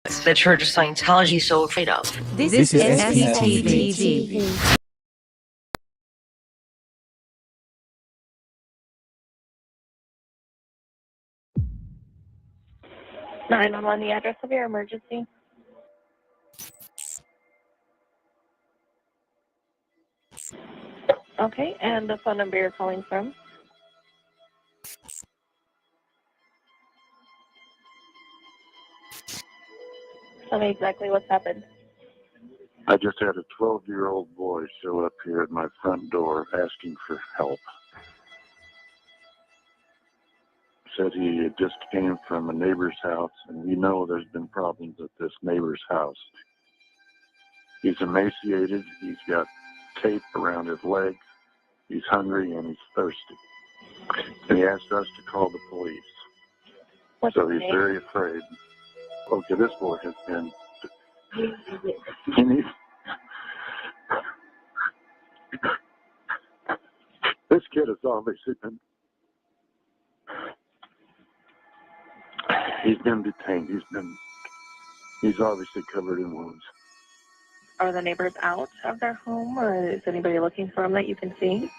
the Church of Scientology is so afraid of. This is SPTV. 911, the address of your emergency. Okay, and the phone number you're calling from. Tell me exactly what's happened. I just had a 12-year-old boy show up here at my front door asking for help. Said he just came from a neighbor's house, and we know there's been problems at this neighbor's house. He's emaciated, he's got tape around his legs, he's hungry, and he's thirsty. And he asked us to call the police. What's So his he's name? very afraid. Okay, this boy has been... He needs... This kid has obviously been... He's been detained. He's obviously covered in wounds. Are the neighbors out of their home, or is anybody looking for them that you can see?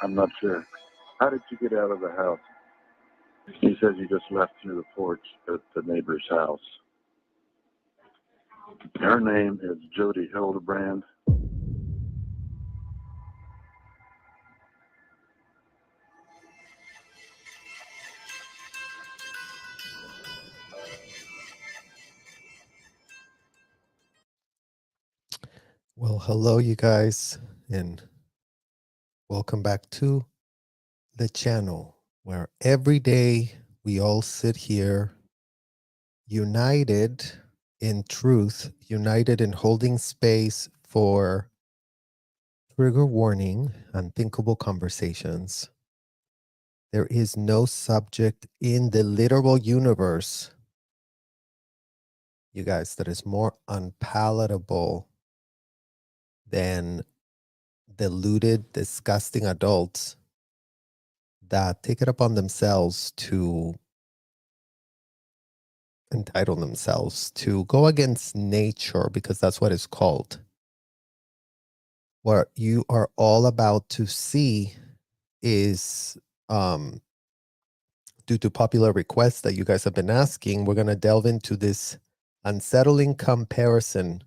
I'm not sure. How did you get out of the house? He says you just left through the porch at the neighbor's house. Her name is Jodi Hilderbrandt. Well, hello, you guys, and welcome back to the channel where every day we all sit here united in truth, united in holding space for trigger warning, unthinkable conversations. There is no subject in the literal universe, you guys, that is more unpalatable than deluded, disgusting adults that take it upon themselves to entitle themselves to go against nature, because that's what it's called. What you are all about to see is, due to popular requests that you guys have been asking, we're going to delve into this unsettling comparison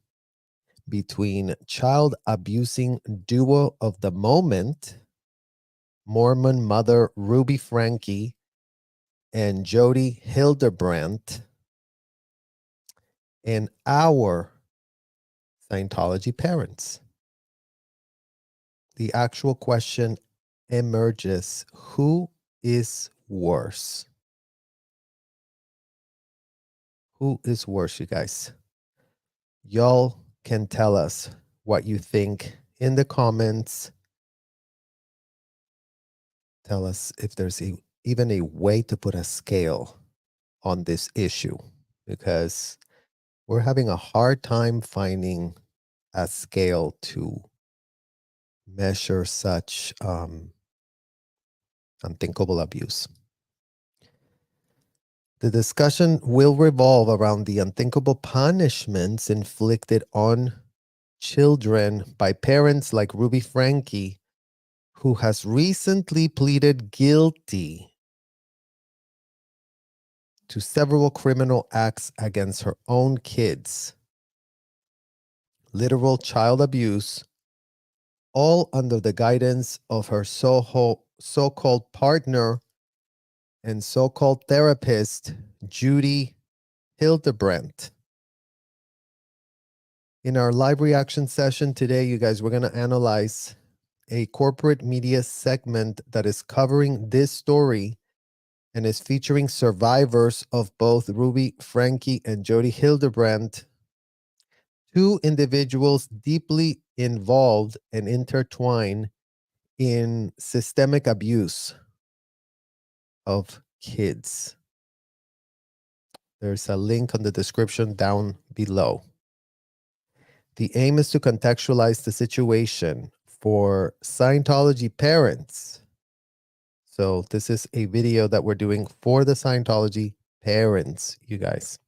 between child abusing duo of the moment, Mormon mother Ruby Franke and Jodi Hilderbrandt, and our Scientology parents. The actual question emerges: who is worse? Who is worse, you guys? Y'all can tell us what you think in the comments. Tell us if there's even a way to put a scale on this issue, because we're having a hard time finding a scale to measure such unthinkable abuse. The discussion will revolve around the unthinkable punishments inflicted on children by parents like Ruby Franke, who has recently pleaded guilty to several criminal acts against her own kids. Literal child abuse, all under the guidance of her so-called partner and so-called therapist, Jodi Hilderbrandt. In our live reaction session today, you guys, we're going to analyze a corporate media segment that is covering this story and is featuring survivors of both Ruby Franke and Jodi Hildebrand, two individuals deeply involved and intertwined in systemic abuse of kids. There's a link on the description down below. The aim is to contextualize the situation for Scientology parents. So this is a video that we're doing for the Scientology parents, you guys,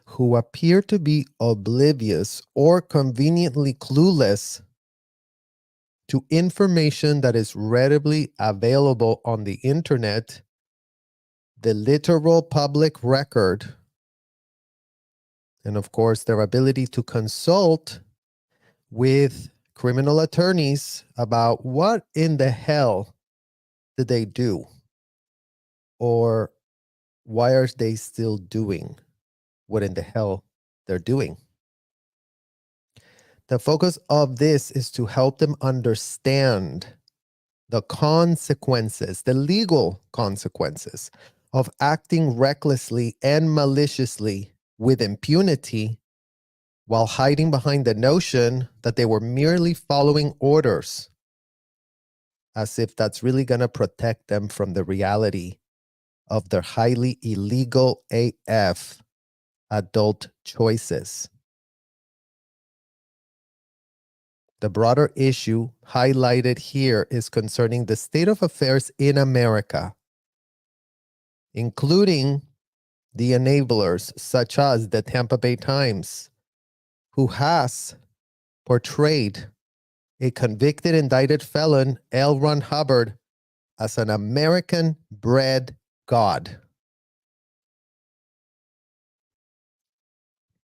who appear to be oblivious or conveniently clueless to information that is readily available on the internet, the literal public record, and of course, their ability to consult with criminal attorneys about what in the hell did they do, or why are they still doing what in the hell they're doing. The focus of this is to help them understand the consequences, the legal consequences of acting recklessly and maliciously with impunity while hiding behind the notion that they were merely following orders, as if that's really going to protect them from the reality of their highly illegal AF adult choices. The broader issue highlighted here is concerning the state of affairs in America, including the enablers such as the Tampa Bay Times, who has portrayed a convicted indicted felon, L. Ron Hubbard, as an American-bred god.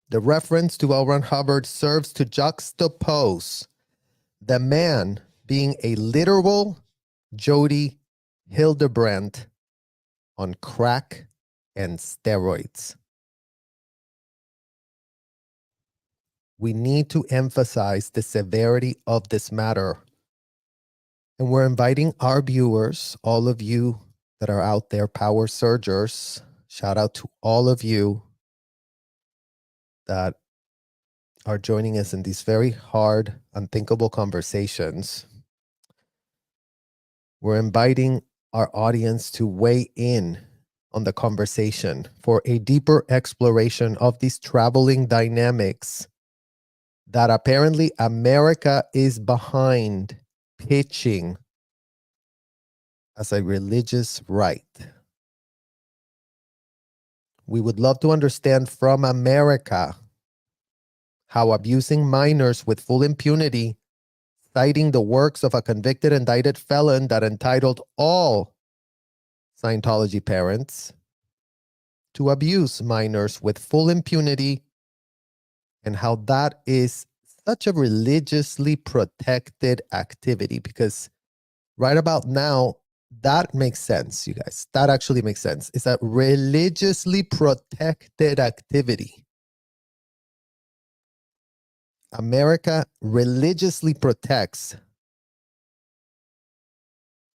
The reference to L. Ron Hubbard serves to juxtapose the man being a literal Jodi Hilderbrandt on crack and steroids. We need to emphasize the severity of this matter. And we're inviting our viewers, all of you that are out there, power surgers, shout out to all of you that are joining us in these very hard, unthinkable conversations. We're inviting our audience to weigh in on the conversation for a deeper exploration of these traveling dynamics that apparently America is behind pitching as a religious right. We would love to understand from America how abusing minors with full impunity, citing the works of a convicted indicted felon that entitled all Scientology parents to abuse minors with full impunity, and how that is such a religiously protected activity. Because right about now, that makes sense, you guys. That actually makes sense. It's a religiously protected activity. America religiously protects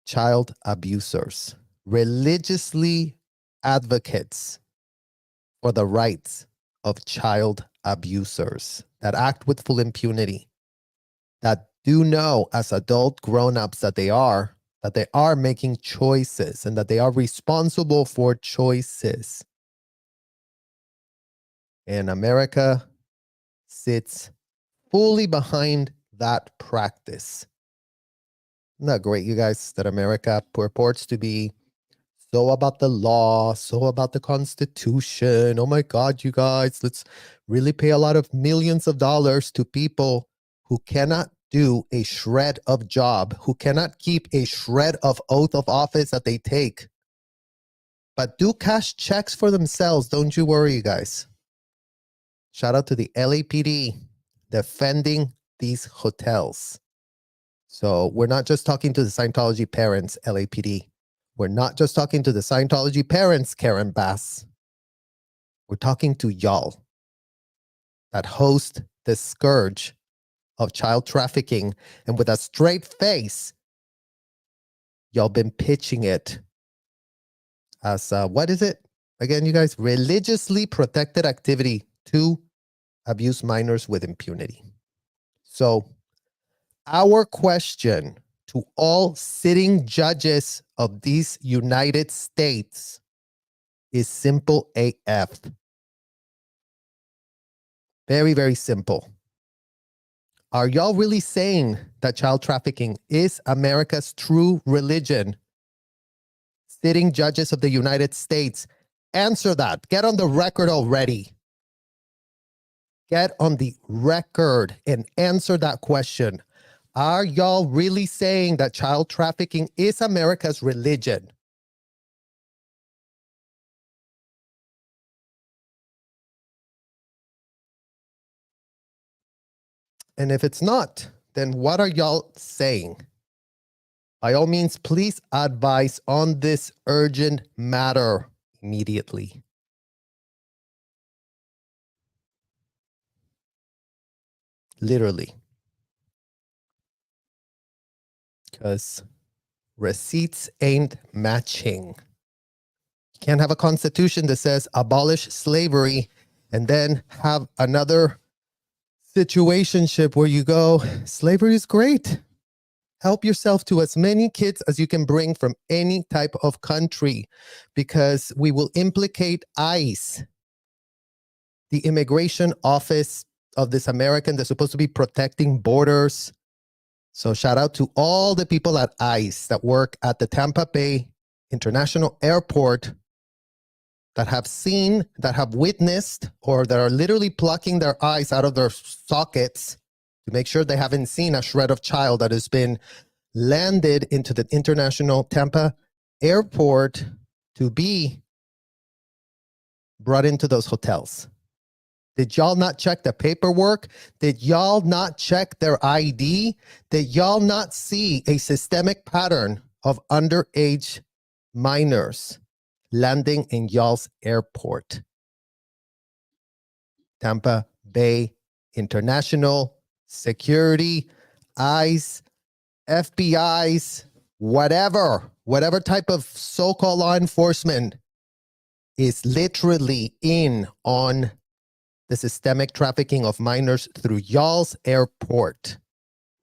child abusers, religiously advocates for the rights of child abusers that act with full impunity, that do know as adult grown-ups that they are making choices and that they are responsible for choices. And America sits fully behind that practice. Isn't that great, you guys, that America purports to be so about the law, so about the Constitution. Oh my God, you guys, let's really pay a lot of millions of dollars to people who cannot do a shred of job, who cannot keep a shred of oath of office that they take, but do cash checks for themselves. Don't you worry, you guys. Shout out to the LAPD defending these hotels. So we're not just talking to the Scientology parents, LAPD. We're not just talking to the Scientology parents, Karen Bass. We're talking to y'all that host the scourge of child trafficking. And with a straight face, y'all been pitching it as, what is it? Again, you guys, religiously protected activity to abuse minors with impunity. So our question to all sitting judges of these United States is simple AF. Very, very simple. Are y'all really saying that child trafficking is America's true religion? Sitting judges of the United States, answer that. Get on the record already. get on the record and answer that question. Are y'all really saying that child trafficking is America's religion? And if it's not, then what are y'all saying? By all means, please advise on this urgent matter immediately. Literally. Because receipts ain't matching. You can't have a constitution that says abolish slavery and then have another situationship where you go, slavery is great. Help yourself to as many kids as you can bring from any type of country, because we will implicate ICE, the immigration office of this American that's supposed to be protecting borders. So shout out to all the people at ICE that work at the Tampa Bay International Airport that have seen, that have witnessed, or that are literally plucking their eyes out of their sockets to make sure they haven't seen a shred of child that has been landed into the International Tampa Airport to be brought into those hotels. Did y'all not check the paperwork? Did y'all not check their ID? Did y'all not see a systemic pattern of underage minors landing in y'all's airport? Tampa Bay International Security, ICE, FBI's, whatever type of so-called law enforcement is literally in on the systemic trafficking of minors through y'all's airport.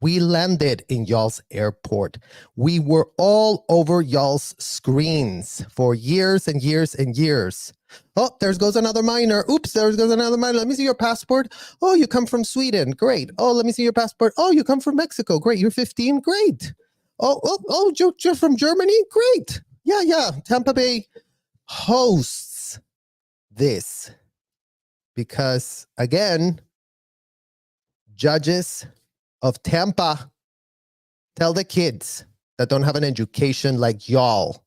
We landed in y'all's airport. We were all over y'all's screens for years and years and years. Oh, there goes another minor. Oops, there goes another minor. Let me see your passport. Oh, you come from Sweden. Great. Oh, let me see your passport. Oh, you come from Mexico. Great. You're 15. Great. Oh, you're from Germany. Great. Yeah. Tampa Bay hosts this because, again, judges of Tampa tell the kids that don't have an education like y'all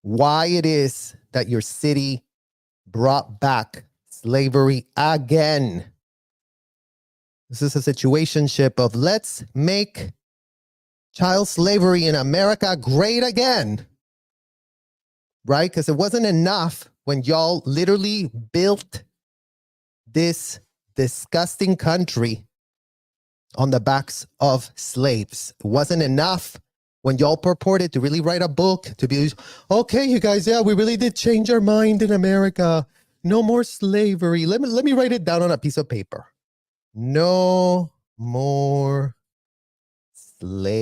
why it is that your city brought back slavery again. This is a situationship of let's make child slavery in America great again. Right? Because it wasn't enough when y'all literally built this disgusting country on the backs of slaves. It wasn't enough when y'all purported to really write a book to be, okay, you guys, yeah, we really did change our mind in America. No more slavery. Let me write it down on a piece of paper. No more slavery.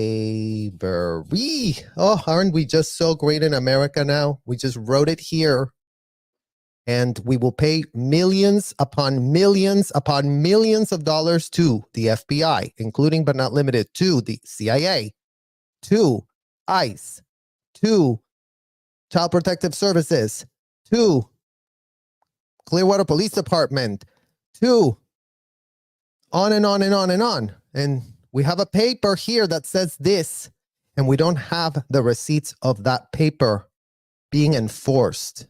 Oh, aren't we just so great in America now? We just wrote it here. And we will pay millions upon millions upon millions of dollars to the FBI, including but not limited to the CIA, to ICE, to Child Protective Services, to Clearwater Police Department, to on and on and on and on. And we have a paper here that says this, and we don't have the receipts of that paper being enforced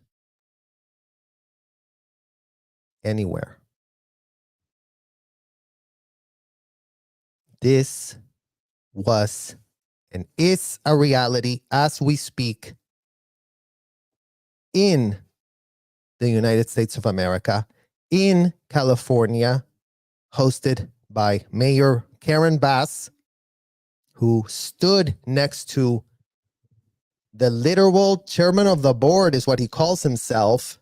anywhere. This was and is a reality as we speak in the United States of America, in California, hosted by Mayor Karen Bass, who stood next to the literal chairman of the board, is what he calls himself,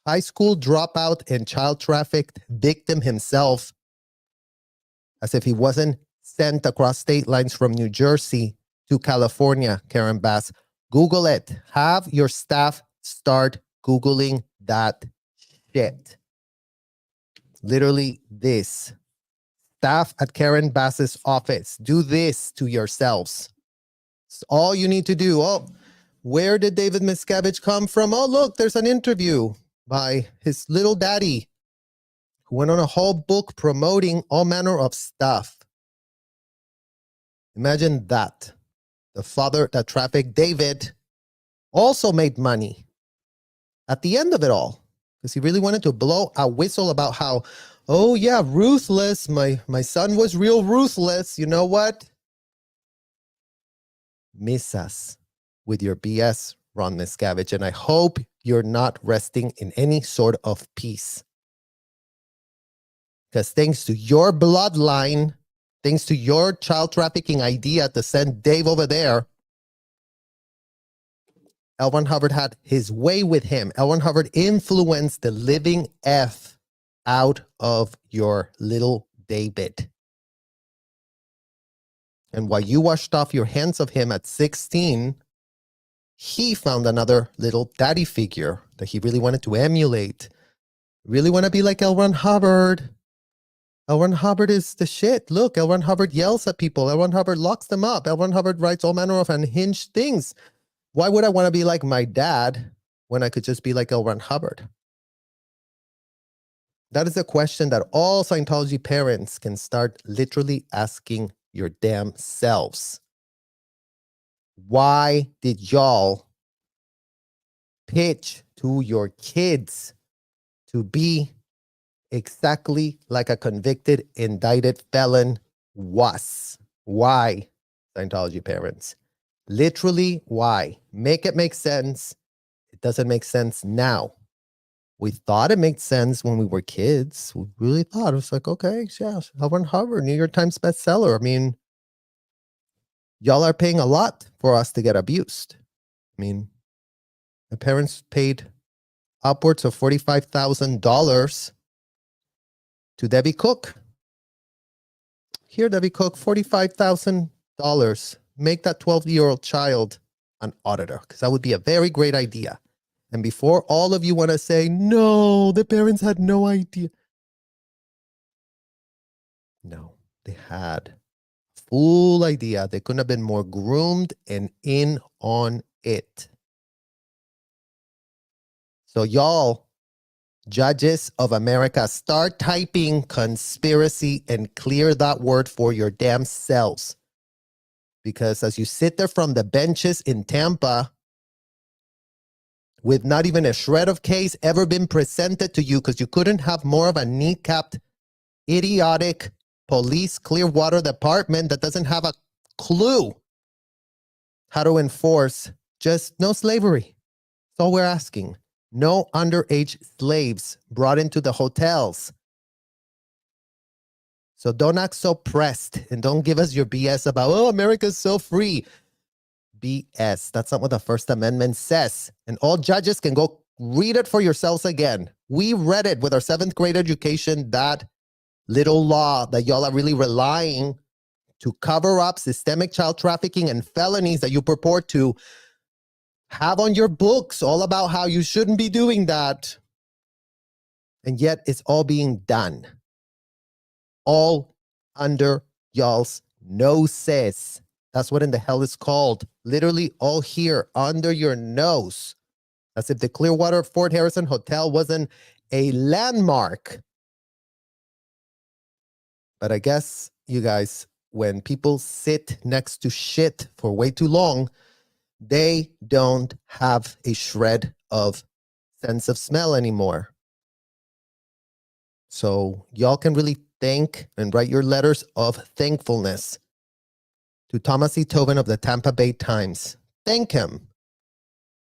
high school dropout and child trafficked victim himself, as if he wasn't sent across state lines from New Jersey to California. Karen Bass, Google it. Have your staff start Googling that shit. Literally this. Staff at Karen Bass's office, do this to yourselves. It's all you need to do. Oh, where did David Miscavige come from? Oh, look, there's an interview by his little daddy, who went on a whole book promoting all manner of stuff. Imagine that. The father that trafficked David also made money at the end of it all, because he really wanted to blow a whistle about how, oh yeah, ruthless. My son was real ruthless. You know what? Miss us with your BS, Ron Miscavige, and I hope you're not resting in any sort of peace. Because thanks to your bloodline, thanks to your child trafficking idea to send Dave over there, L. Ron Hubbard had his way with him. L. Ron Hubbard influenced the living F out of your little David. And while you washed off your hands of him at 16, he found another little daddy figure that he really wanted to emulate. Really want to be like L. Ron Hubbard. L. Ron Hubbard is the shit. Look, L. Ron Hubbard yells at people. L. Ron Hubbard locks them up. L. Ron Hubbard writes all manner of unhinged things. Why would I want to be like my dad when I could just be like L. Ron Hubbard? That is a question that all Scientology parents can start literally asking your damn selves. Why did y'all pitch to your kids to be exactly like a convicted, indicted felon was? Why, Scientology parents? Literally, why? Make it make sense. It doesn't make sense now. We thought it made sense when we were kids. We really thought it was like, okay, yeah, L. Ron Hubbard, New York Times bestseller. I mean, y'all are paying a lot for us to get abused. I mean, my parents paid upwards of $45,000 to Debbie Cook. Here, Debbie Cook, $45,000. Make that 12-year-old child an auditor, because that would be a very great idea. And before all of you want to say, no, the parents had no idea. No, they had full idea. They couldn't have been more groomed and in on it. So y'all, judges of America, start typing conspiracy and clear that word for your damn selves. Because as you sit there from the benches in Tampa, with not even a shred of case ever been presented to you, because you couldn't have more of a kneecapped, idiotic police Clearwater department that doesn't have a clue how to enforce just no slavery. That's all we're asking. No underage slaves brought into the hotels. So don't act so pressed and don't give us your BS about, oh, America's so free. BS. That's not what the First Amendment says. And all judges can go read it for yourselves again. We read it with our 7th grade education, that little law that y'all are really relying to cover up systemic child trafficking and felonies that you purport to have on your books, all about how you shouldn't be doing that. And yet it's all being done. All under y'all's noses. That's what in the hell is called. Literally all here under your nose. As if the Clearwater Fort Harrison Hotel wasn't a landmark. But I guess, you guys, when people sit next to shit for way too long, they don't have a shred of sense of smell anymore. So y'all can really thank and write your letters of thankfulness to Thomas E. Tobin of the Tampa Bay Times. Thank him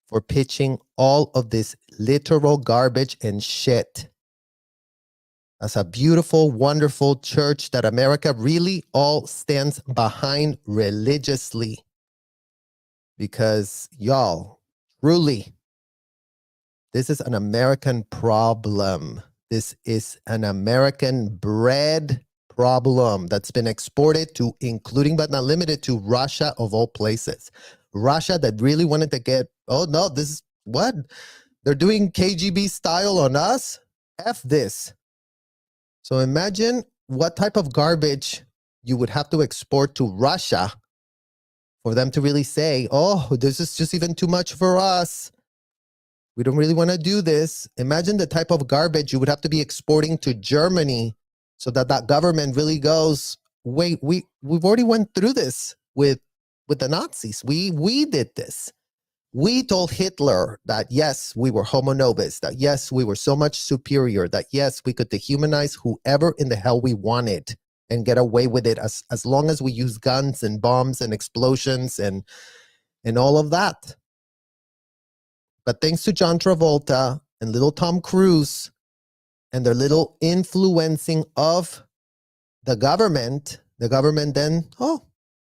for pitching all of this literal garbage and shit as a beautiful, wonderful church that America really all stands behind religiously. Because y'all, truly, this is an American problem. This is an American bred problem that's been exported to, including but not limited to, Russia of all places. Russia that really wanted to get, oh no, this is what? They're doing KGB style on us? F this. So imagine what type of garbage you would have to export to Russia for them to really say, oh, this is just even too much for us. We don't really want to do this. Imagine the type of garbage you would have to be exporting to Germany so that that government really goes, wait, we've already went through this with the Nazis. We did this. We told Hitler that, yes, we were homo novus, that, yes, we were so much superior, that, yes, we could dehumanize whoever in the hell we wanted and get away with it as long as we use guns and bombs and explosions and all of that. But thanks to John Travolta and little Tom Cruise and their little influencing of the government then, oh,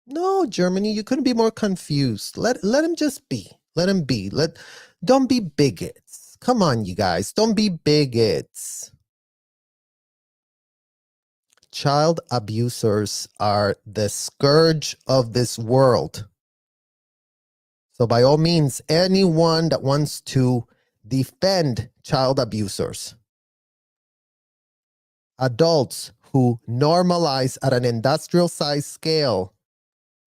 no, Germany, you couldn't be more confused. Let him just be. Let him be. Don't be bigots. Come on, you guys. Don't be bigots. Child abusers are the scourge of this world. So by all means, anyone that wants to defend child abusers, adults who normalize at an industrial size scale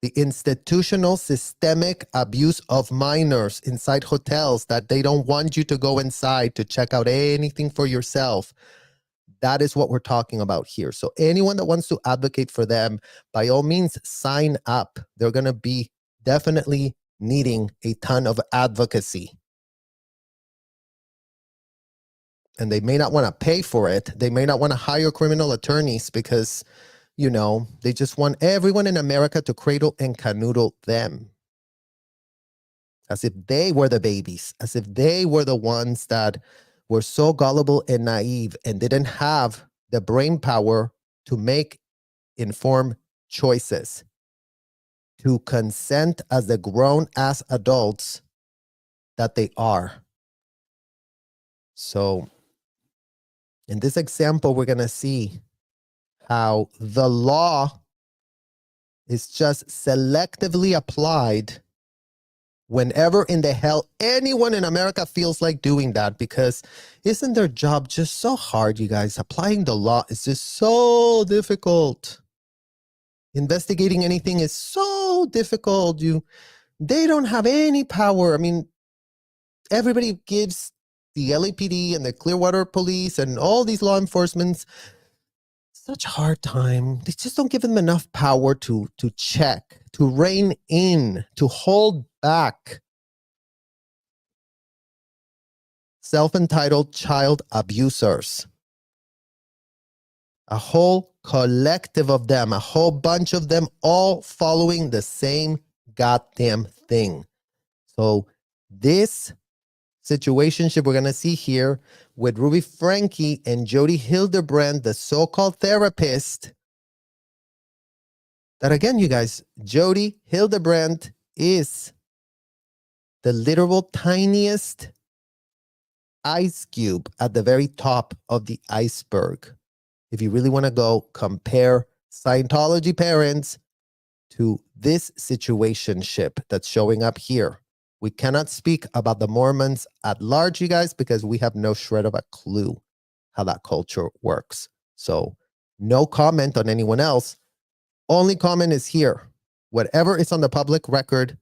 the institutional systemic abuse of minors inside hotels that they don't want you to go inside to check out anything for yourself. That is what we're talking about here. So anyone that wants to advocate for them, by all means, sign up. They're going to be definitely needing a ton of advocacy. And they may not want to pay for it. They may not want to hire criminal attorneys because, you know, they just want everyone in America to cradle and canoodle them. As if they were the babies, as if they were the ones that were so gullible and naive and didn't have the brain power to make informed choices, to consent as the grown-ass adults that they are. So in this example, we're going to see how the law is just selectively applied whenever in the hell anyone in America feels like doing that, because isn't their job just so hard, you guys? Applying the law is just so difficult. Investigating anything is so difficult. They don't have any power. I mean, everybody gives the LAPD and the Clearwater Police and all these law enforcements such a hard time. They just don't give them enough power to check, to rein in, to hold back self-entitled child abusers. A whole collective of them, a whole bunch of them, all following the same goddamn thing. So this situationship we're going to see here with Ruby Franke and Jodi Hilderbrandt, the so-called therapist, that again, you guys, Jodi Hilderbrandt is the literal tiniest ice cube at the very top of the iceberg. If you really want to go compare Scientology parents to this situationship that's showing up here. We cannot speak about the Mormons at large, you guys, because we have no shred of a clue how that culture works. So no comment on anyone else. Only comment is here. Whatever is on the public record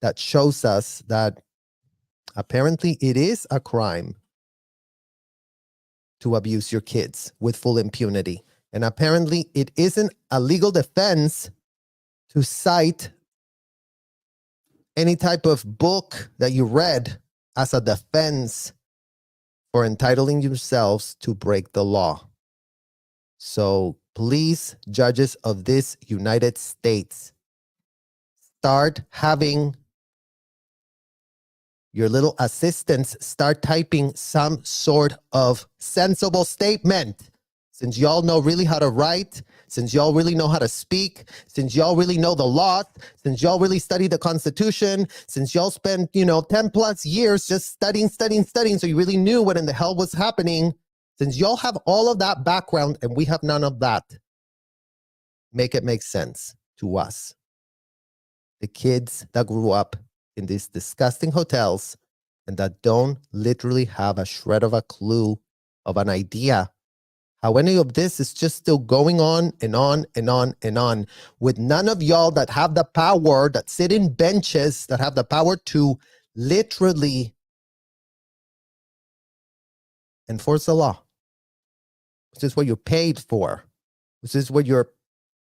that shows us that apparently it is a crime to abuse your kids with full impunity. And apparently it isn't a legal defense to cite any type of book that you read as a defense for entitling yourselves to break the law. So please, judges of this United States, start having your little assistants start typing some sort of sensible statement. Since y'all know really how to write, since y'all really know how to speak, since y'all really know the law, since y'all really study the Constitution, since y'all spent, 10 plus years just studying, so you really knew what in the hell was happening, since y'all have all of that background and we have none of that, make it make sense to us. The kids that grew up in these disgusting hotels and that don't literally have a shred of a clue of an idea how any of this is just still going on and on and on and on, with none of y'all that have the power, that sit in benches, that have the power to literally Enforce the law. This is what you're paid for. This is what you're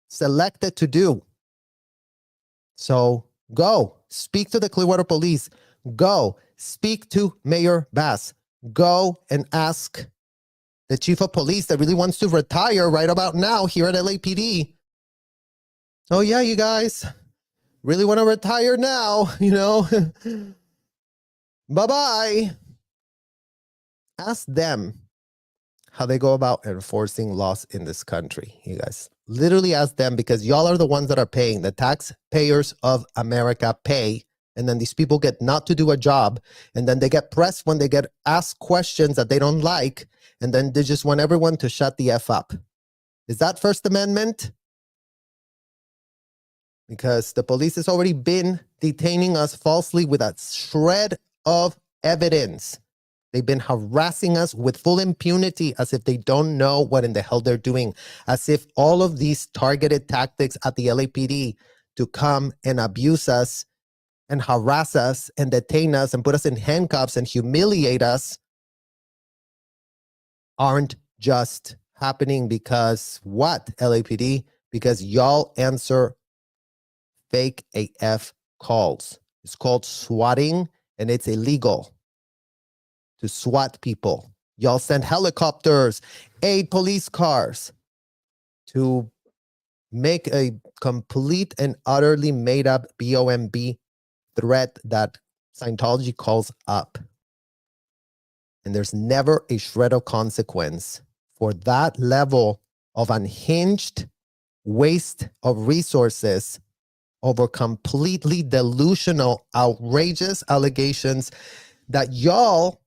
selected to do. So go speak to the Clearwater Police. Go speak to Mayor Bass. Go and ask the chief of police that really wants to retire right about now here at LAPD. Oh yeah, you guys really want to retire now, you know? Bye-bye. Ask them how they go about enforcing laws in this country, you guys. Literally ask them, because y'all are the ones that are paying. The taxpayers of America pay, and then these people get not to do a job, and then they get pressed when they get asked questions that they don't like, and then they just want everyone to shut the F up. Is that First Amendment? Because the police has already been detaining us falsely with a shred of evidence. They've been harassing us with full impunity, as if they don't know what in the hell they're doing, as if all of these targeted tactics at the LAPD to come and abuse us and harass us and detain us and put us in handcuffs and humiliate us aren't just happening because what, LAPD? Because y'all answer fake AF calls. It's called swatting, and it's illegal to SWAT people. Y'all send helicopters, 8 police cars to make a complete and utterly made up BOMB threat that Scientology calls up. And there's never a shred of consequence for that level of unhinged waste of resources over completely delusional, outrageous allegations that y'all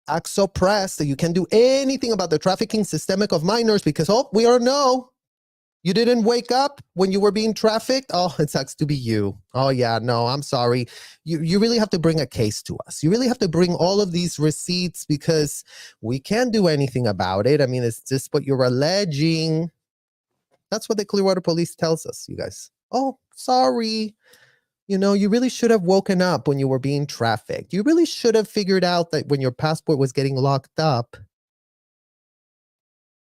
act so pressed that you can't do anything about the trafficking systemic of minors because, oh, we all know you didn't wake up when you were being trafficked. Oh, it sucks to be you. Oh yeah, no, I'm sorry. You really have to bring a case to us. You really have to bring all of these receipts because we can't do anything about it. I mean, it's just what you're alleging. That's what the Clearwater Police tells us, you guys. Oh, sorry. You know, you really should have woken up when you were being trafficked. You really should have figured out that when your passport was getting locked up,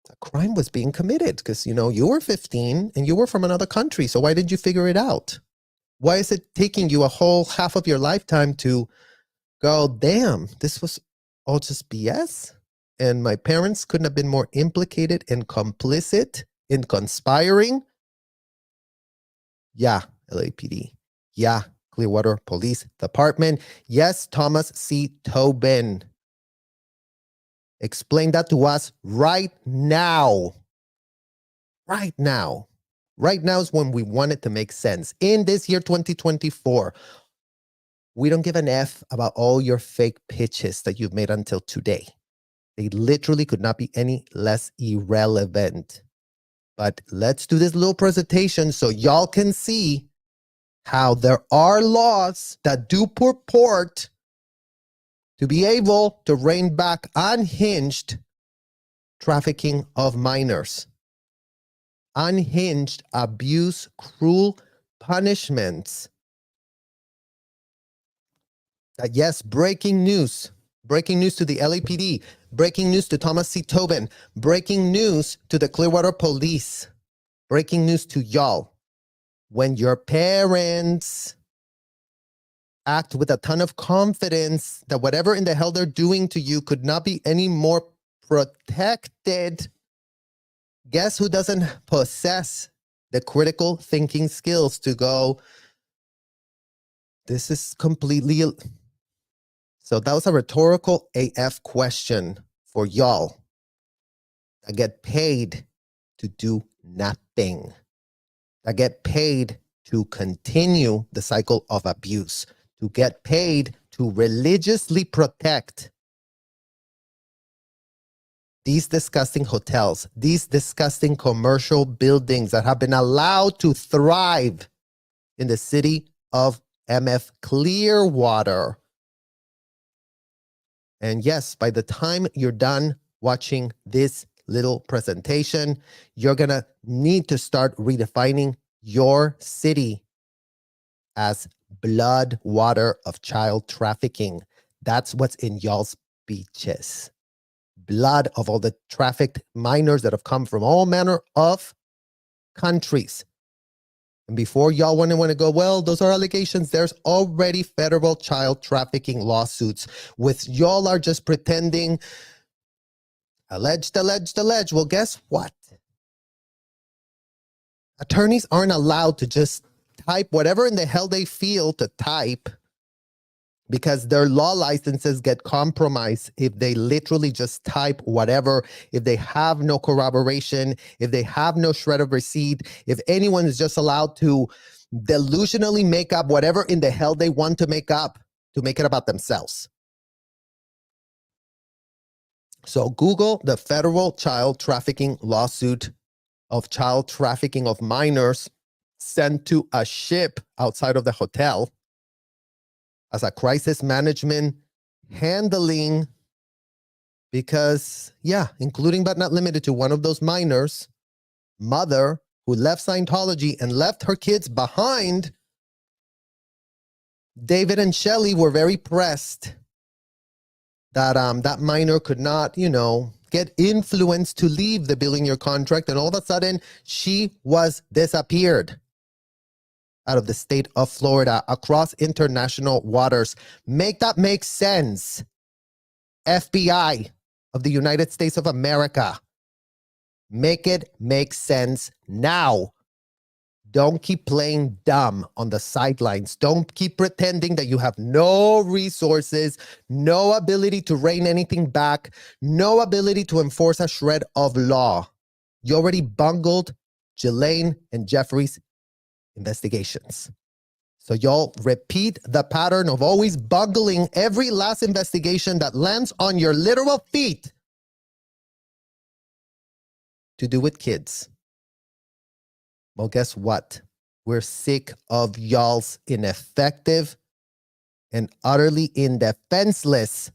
a crime was being committed because, you know, you were 15 and you were from another country. So why did you figure it out? Why is it taking you a whole half of your lifetime to go, damn, this was all just BS? And my parents couldn't have been more implicated and complicit in conspiring? Yeah, LAPD. Yeah, Clearwater Police Department. Yes, Thomas C. Tobin. Explain that to us right now. Right now. Right now is when we want it to make sense. In this year 2024, we don't give an F about all your fake pitches that you've made until today. They literally could not be any less irrelevant. But let's do this little presentation so y'all can see how there are laws that do purport to be able to rein back unhinged trafficking of minors. Unhinged abuse, cruel punishments. Yes, breaking news. Breaking news to the LAPD. Breaking news to Thomas C. Tobin. Breaking news to the Clearwater Police. Breaking news to y'all. When your parents act with a ton of confidence that whatever in the hell they're doing to you could not be any more protected, guess who doesn't possess the critical thinking skills to go, this is completely... So that was a rhetorical AF question for y'all that get paid to do nothing. That get paid to continue the cycle of abuse, to get paid to religiously protect these disgusting hotels, these disgusting commercial buildings that have been allowed to thrive in the city of MF Clearwater. And yes, by the time you're done watching this little presentation, you're going to need to start redefining your city as blood water of child trafficking. That's what's in y'all's beaches. blood of all the trafficked minors that have come from all manner of countries. And before y'all want to go, well, those are allegations. There's already federal child trafficking lawsuits with y'all are just pretending alleged. Well, guess what? Attorneys aren't allowed to just type whatever in the hell they feel to type because their law licenses get compromised if they literally just type whatever, if they have no corroboration, if they have no shred of receipt, if anyone is just allowed to delusionally make up whatever in the hell they want to make up to make it about themselves. So Google the federal child trafficking lawsuit of child trafficking of minors sent to a ship outside of the hotel as a crisis management handling because, yeah, including but not limited to one of those minors, mother who left Scientology and left her kids behind. David and Shelley were very pressed that that minor could not, get influenced to leave the billion-year contract, and all of a sudden she was disappeared out of the state of Florida across international waters. Make that make sense. FBI of the United States of America. Make it make sense now. Don't keep playing dumb on the sidelines. Don't keep pretending that you have no resources, no ability to rein anything back, no ability to enforce a shred of law. You already bungled Ghislaine and Jeffrey's investigations. So y'all repeat the pattern of always bungling every last investigation that lands on your literal feet to do with kids. Well, guess what? We're sick of y'all's ineffective and utterly indefenseless,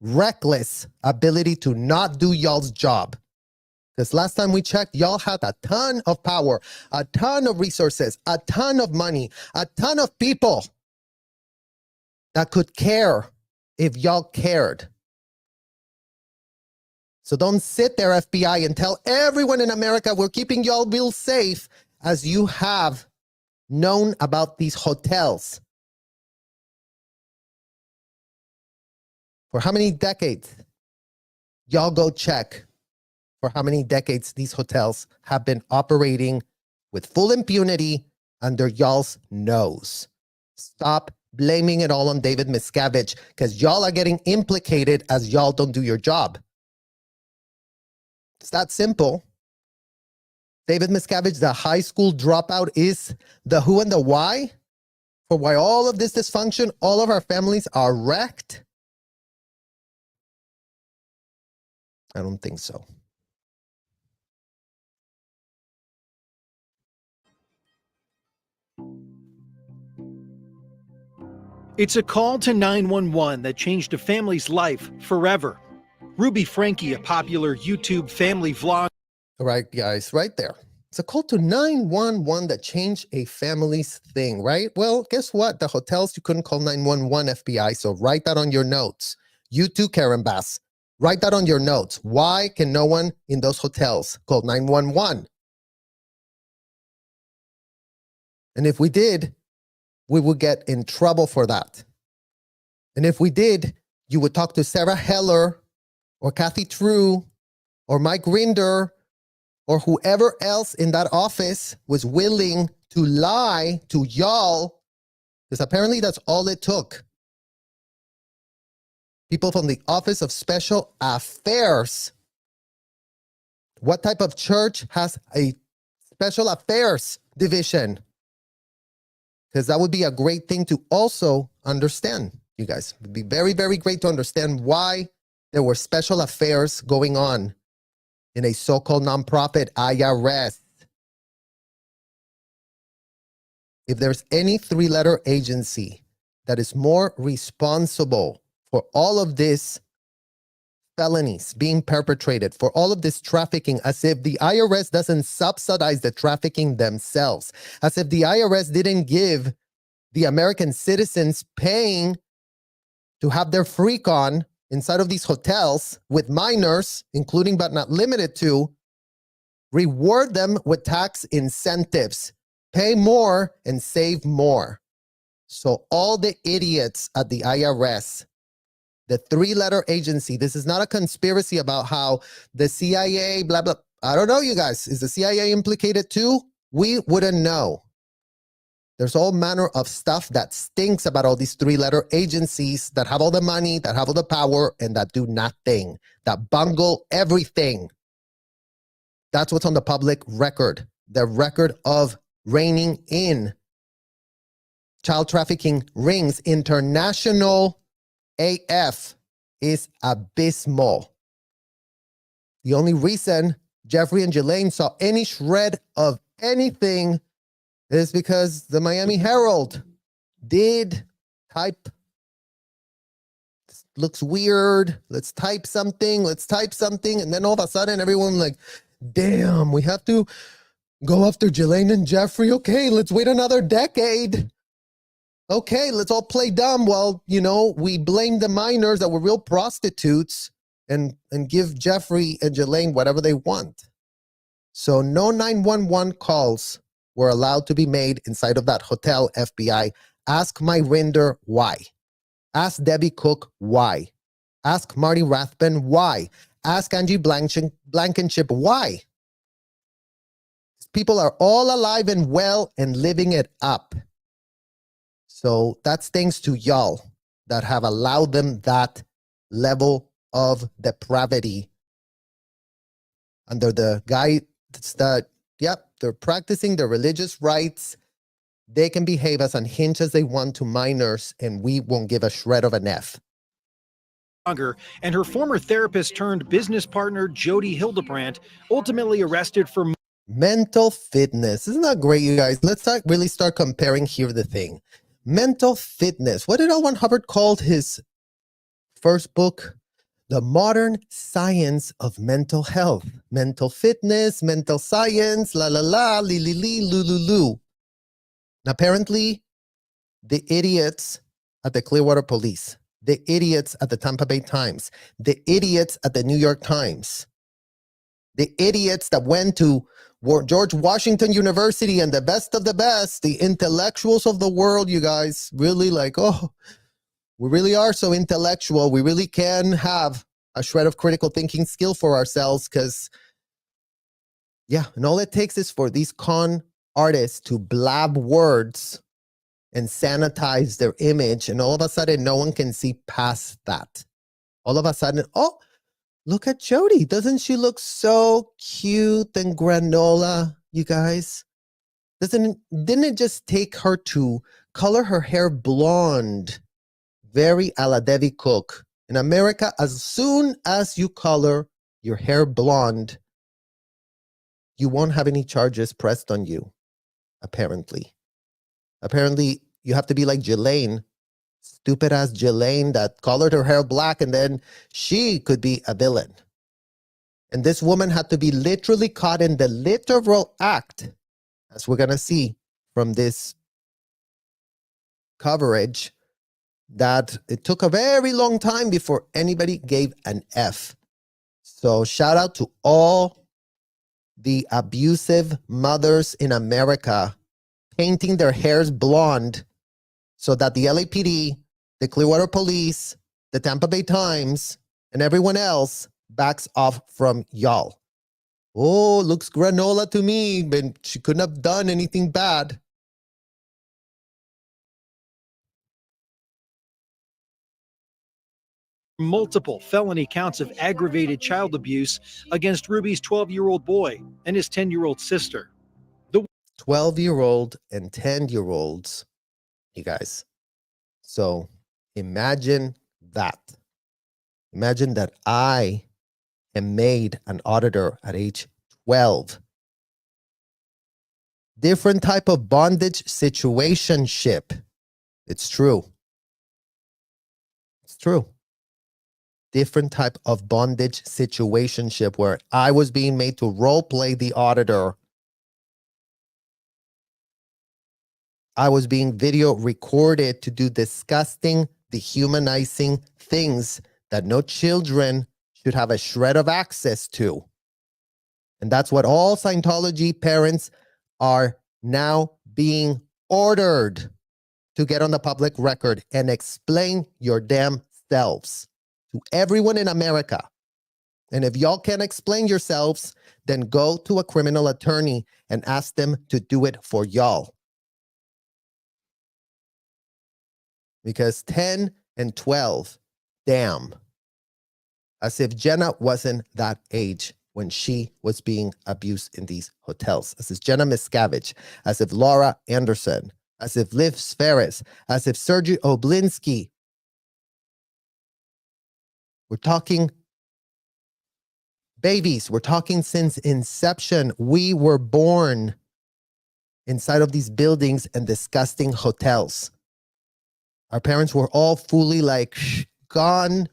reckless ability to not do y'all's job. Because last time we checked, y'all had a ton of power, a ton of resources, a ton of money, a ton of people that could care if y'all cared. So don't sit there, FBI, and tell everyone in America we're keeping y'all bills safe as you have known about these hotels. For how many decades? Y'all go check. For how many decades these hotels have been operating with full impunity under y'all's nose. Stop blaming it all on David Miscavige because y'all are getting implicated as y'all don't do your job. It's that simple. David Miscavige, the high school dropout, is the who and the why for why all of this dysfunction, all of our families are wrecked? I don't think so. It's a call to 911 that changed a family's life forever. Ruby Franke, a popular YouTube family vlog. All right, guys, right there. It's a call to 911 that changed a family's thing, right? Well, guess what? The hotels, you couldn't call 911 FBI, so write that on your notes. You too, Karen Bass. Write that on your notes. Why can no one in those hotels call 911? And if we did, we would get in trouble for that. And if we did, you would talk to Sarah Heller or Kathy True or Mike Rinder or whoever else in that office was willing to lie to y'all, because apparently that's all it took. People from the Office of Special Affairs. What type of church has a special affairs division? Because that would be a great thing to also understand, you guys. It would be very, very great to understand why there were special affairs going on in a so-called nonprofit IRS. If there's any three-letter agency that is more responsible for all of this felonies being perpetrated, for all of this trafficking, as if the IRS doesn't subsidize the trafficking themselves, as if the IRS didn't give the American citizens paying to have their freak on inside of these hotels with minors, including but not limited to, reward them with tax incentives. Pay more and save more. So all the idiots at the IRS, the three-letter agency, this is not a conspiracy about how the CIA, blah, blah. I don't know, you guys. Is the CIA implicated too? We wouldn't know. There's all manner of stuff that stinks about all these three-letter agencies that have all the money, that have all the power, and that do nothing, that bungle everything. That's what's on the public record. The record of reining in child trafficking rings, international AF, is abysmal. The only reason Jeffrey and Ghislaine saw any shred of anything is because the Miami Herald did type, looks weird, let's type something, and then all of a sudden everyone like, damn, we have to go after Ghislaine and Jeffrey. Okay, let's wait another decade. Okay, let's all play dumb while, we blame the minors that were real prostitutes and give Jeffrey and Ghislaine whatever they want. So no 911 calls were allowed to be made inside of that hotel, FBI. Ask Mike Rinder why. Ask Debbie Cook why. Ask Marty Rathbun why. Ask Angie Blankenship why. People are all alive and well and living it up. So that's thanks to y'all that have allowed them that level of depravity under the guy that, yep, they're practicing their religious rights. They can behave as unhinged as they want to minors, and we won't give a shred of an F. And her former therapist turned business partner, Jodi Hilderbrandt, ultimately arrested for mental fitness. Isn't that great, you guys? Let's really start comparing here the thing. Mental fitness. What did L. Ron Hubbard call his first book? The Modern Science of Mental Health. Mental fitness, mental science, la la la, li li li, lu lu lu. Apparently, the idiots at the Clearwater Police, the idiots at the Tampa Bay Times, the idiots at the New York Times, the idiots that went to George Washington University and the best of the best, the intellectuals of the world, you guys, really like, oh, we really are so intellectual. We really can have a shred of critical thinking skill for ourselves because, yeah, and all it takes is for these con artists to blab words and sanitize their image, and all of a sudden, no one can see past that. All of a sudden, oh, look at Jodi. Doesn't she look so cute and granola, you guys? Didn't it just take her to color her hair blonde? Very a la Debbie Cook. In America, as soon as you color your hair blonde, you won't have any charges pressed on you, apparently. Apparently, you have to be like Ghislaine, stupid-ass Ghislaine that colored her hair black, and then she could be a villain. And this woman had to be literally caught in the literal act, as we're going to see from this coverage, that it took a very long time before anybody gave an F. So shout out to all the abusive mothers in America painting their hairs blonde so that the LAPD, the Clearwater Police, the Tampa Bay Times, and everyone else backs off from y'all. Oh, looks granola to me, but she couldn't have done anything bad. multiple felony counts of aggravated child abuse against Ruby's 12-year-old boy and his 10-year-old sister. 12-year-old and 10-year-olds, you guys. So imagine that. Imagine that I am made an auditor at age 12. Different type of bondage situationship. It's true. It's true. Different type of bondage situationship where I was being made to role play the auditor. I was being video recorded to do disgusting, dehumanizing things that no children should have a shred of access to. And that's what all Scientology parents are now being ordered to get on the public record and explain your damn selves to everyone in America. And if y'all can't explain yourselves, then go to a criminal attorney and ask them to do it for y'all. Because 10 and 12, damn. As if Jenna wasn't that age when she was being abused in these hotels. As if Jenna Miscavige, as if Laura Anderson, as if Liv Ferris, as if Sergey Oblinsky. We're talking babies. We're talking since inception. We were born inside of these buildings and disgusting hotels. Our parents were all fully like gone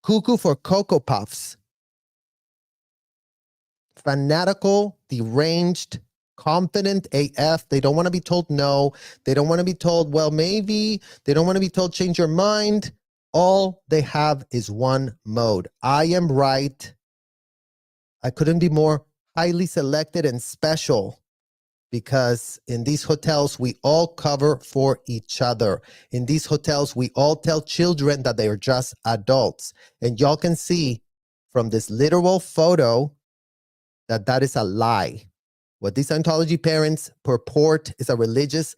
cuckoo for Cocoa Puffs. Fanatical, deranged, confident AF. They don't want to be told no. They don't want to be told, well, maybe. They don't want to be told, change your mind. All they have is one mode. I am right. I couldn't be more highly selected and special, because in these hotels, we all cover for each other. In these hotels, we all tell children that they are just adults. And y'all can see from this literal photo that that is a lie. What these Scientology parents purport is a religious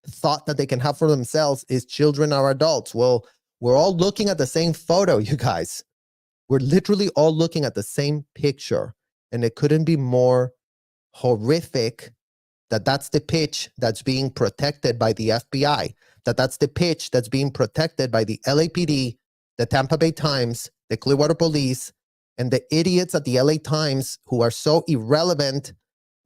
thought that they can have for themselves is children are adults. Well, we're all looking at the same photo, you guys. We're literally all looking at the same picture. And it couldn't be more horrific that that's the pitch that's being protected by the FBI, that that's the pitch that's being protected by the LAPD, the Tampa Bay Times, the Clearwater Police, and the idiots at the LA Times who are so irrelevant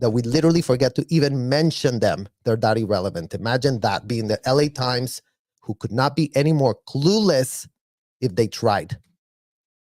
that we literally forget to even mention them. They're that irrelevant. Imagine that, being the LA Times, who could not be any more clueless if they tried.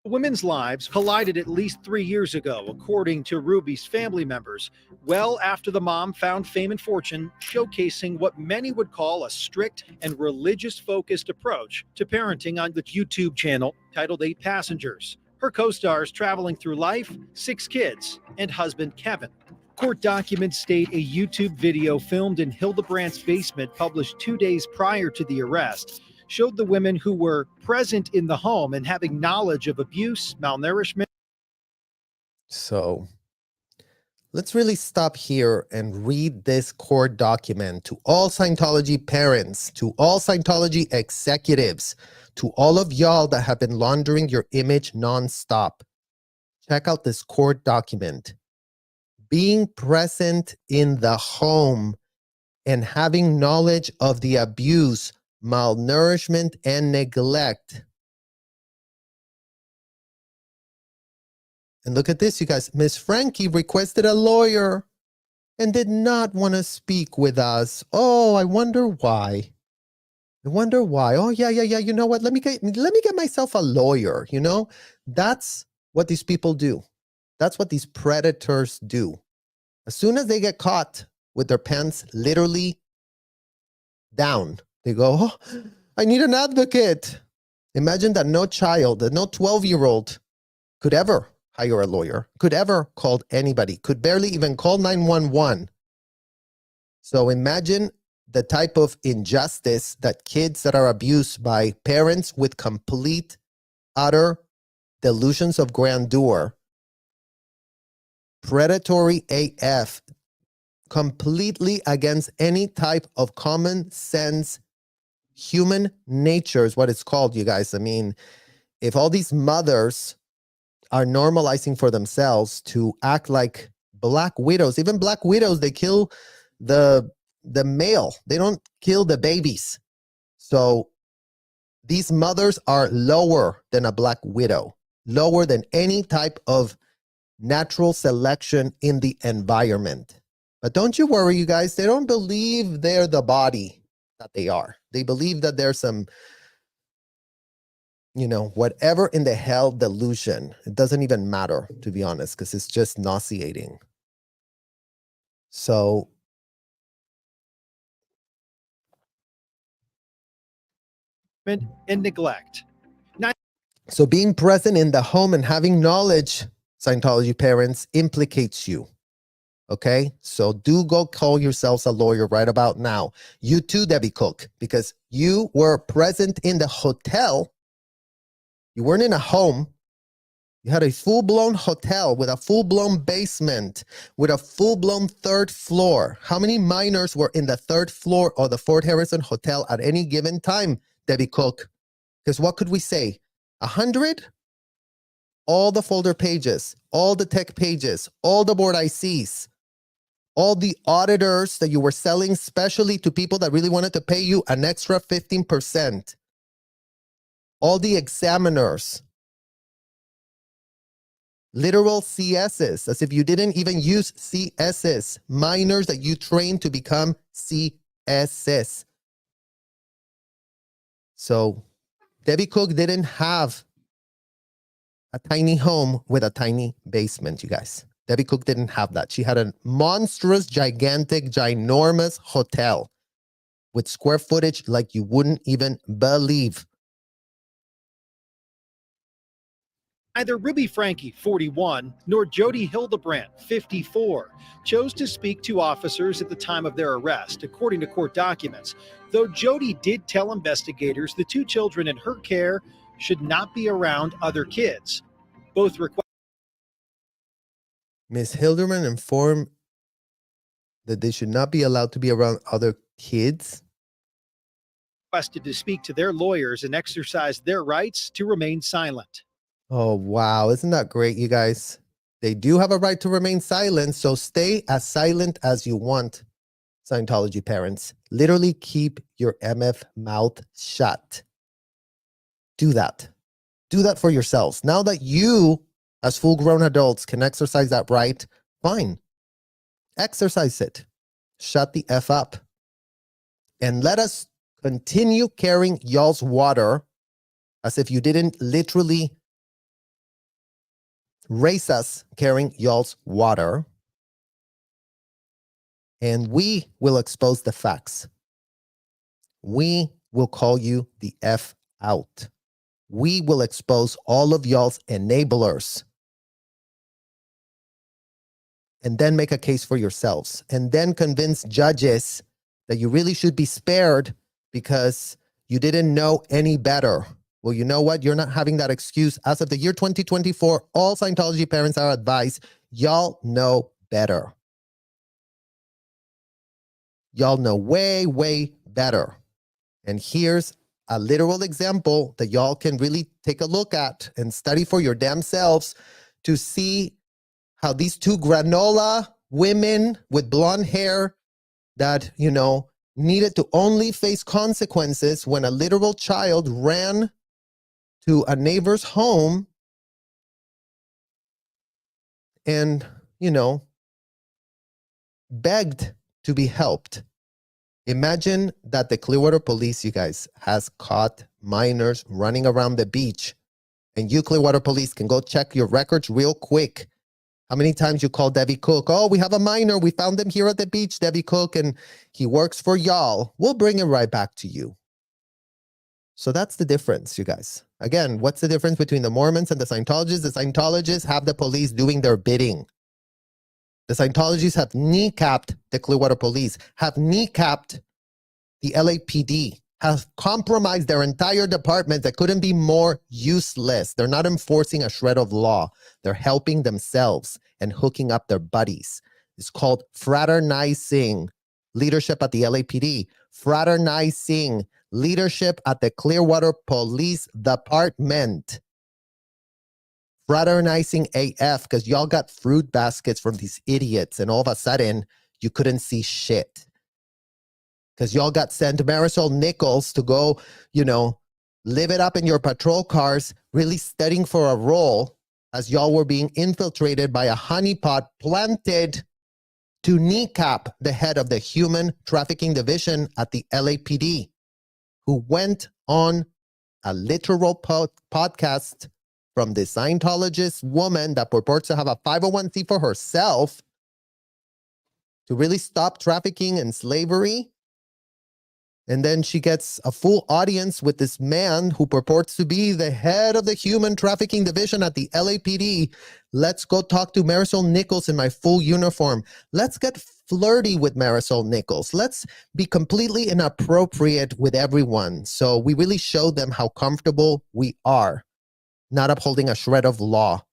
Women's lives collided at least 3 years ago, according to Ruby's family members, well after the mom found fame and fortune, showcasing what many would call a strict and religious-focused approach to parenting on the YouTube channel titled 8 Passengers. Her co-stars traveling through life, 6 kids, and husband Kevin. Court documents state a YouTube video filmed in Hildebrandt's basement, published 2 days prior to the arrest, showed the women who were present in the home and having knowledge of abuse, malnourishment. So let's really stop here and read this court document to all Scientology parents, to all Scientology executives, to all of y'all that have been laundering your image nonstop. Check out this court document. Being present in the home and having knowledge of the abuse, malnourishment, and neglect. And look at this, you guys. Miss Franke requested a lawyer and did not want to speak with us. Oh, I wonder why. I wonder why. Oh, yeah. You know what? Let me get myself a lawyer, you know? That's what these people do. That's what these predators do. As soon as they get caught with their pants literally down, they go, oh, I need an advocate. Imagine that no child, that no 12-year-old could ever hire a lawyer, could ever call anybody, could barely even call 911. So imagine the type of injustice that kids that are abused by parents with complete, utter delusions of grandeur, predatory AF, completely against any type of common sense. Human nature is what it's called, you guys. I mean, if all these mothers are normalizing for themselves to act like black widows, even black widows, they kill the male. They don't kill the babies. So these mothers are lower than a black widow, lower than any type of natural selection in the environment. But don't you worry, you guys. They don't believe they're the body that they are. They believe that there's some, you know, whatever in the hell delusion. It doesn't even matter, to be honest, because it's just nauseating. So And neglect. So being present in the home and having knowledge, Scientology parents, implicates you. Okay? So do go call yourselves a lawyer right about now. You too, Debbie Cook, because you were present in the hotel. You weren't in a home. You had a full-blown hotel with a full-blown basement, with a full-blown third floor. How many minors were in the third floor of the Fort Harrison Hotel at any given time, Debbie Cook? Because what could we say? 100? All the folder pages, all the tech pages, all the board ICs, all the auditors that you were selling specially to people that really wanted to pay you an extra 15%, all the examiners, literal CSs, as if you didn't even use CSs, minors that you trained to become CSs. So Debbie Cook didn't have a tiny home with a tiny basement, you guys. Debbie Cook didn't have that. She had a monstrous, gigantic, ginormous hotel with square footage like you wouldn't even believe. Neither Ruby Franke, 41, nor Jodi Hilderbrandt, 54, chose to speak to officers at the time of their arrest, according to court documents, though Jodi did tell investigators the two children in her care should not be around other kids. Both Ms. Hildebrandt informed that they should not be allowed to be around other kids. requested to speak to their lawyers and exercise their rights to remain silent. Oh, wow. Isn't that great, you guys? They do have a right to remain silent, so stay as silent as you want, Scientology parents. Literally keep your MF mouth shut. Do that. Do that for yourselves. Now that you, as full-grown adults, can exercise that right, fine. Exercise it. Shut the F up. And let us continue carrying y'all's water as if you didn't literally raise us carrying y'all's water. And we will expose the facts. We will call you the F out. We will expose all of y'all's enablers. And then make a case for yourselves. And then convince judges that you really should be spared because you didn't know any better. Well, you know what? You're not having that excuse. As of the year 2024, all Scientology parents are advised, y'all know better. Y'all know way, way better. And here's a literal example that y'all can really take a look at and study for your damn selves to see how these two granola women with blonde hair that, you know, needed to only face consequences when a literal child ran to a neighbor's home and, you know, begged to be helped. Imagine that the Clearwater Police, you guys, has caught minors running around the beach, and you Clearwater Police can go check your records real quick. How many times you call Debbie Cook? Oh, we have a minor. We found him here at the beach, Debbie Cook, and he works for y'all. We'll bring him right back to you. So that's the difference, you guys. Again, what's the difference between the Mormons and the Scientologists? The Scientologists have the police doing their bidding. The Scientologists have kneecapped the Clearwater Police, have kneecapped the LAPD, have compromised their entire department that couldn't be more useless. They're not enforcing a shred of law. They're helping themselves and hooking up their buddies. It's called fraternizing leadership at the LAPD, fraternizing leadership at the Clearwater Police Department. Fraternizing AF because y'all got fruit baskets from these idiots and all of a sudden you couldn't see shit. Because y'all got sent Marisol Nichols to go, you know, live it up in your patrol cars, really studying for a role as y'all were being infiltrated by a honeypot planted to kneecap the head of the Human Trafficking Division at the LAPD, who went on a literal podcast from the Scientologist woman that purports to have a 501c for herself to really stop trafficking and slavery. And then she gets a full audience with this man who purports to be the head of the human trafficking division at the LAPD. Let's go talk to Marisol Nichols in my full uniform. Let's get flirty with Marisol Nichols. Let's be completely inappropriate with everyone. So we really show them how comfortable we are, not upholding a shred of law,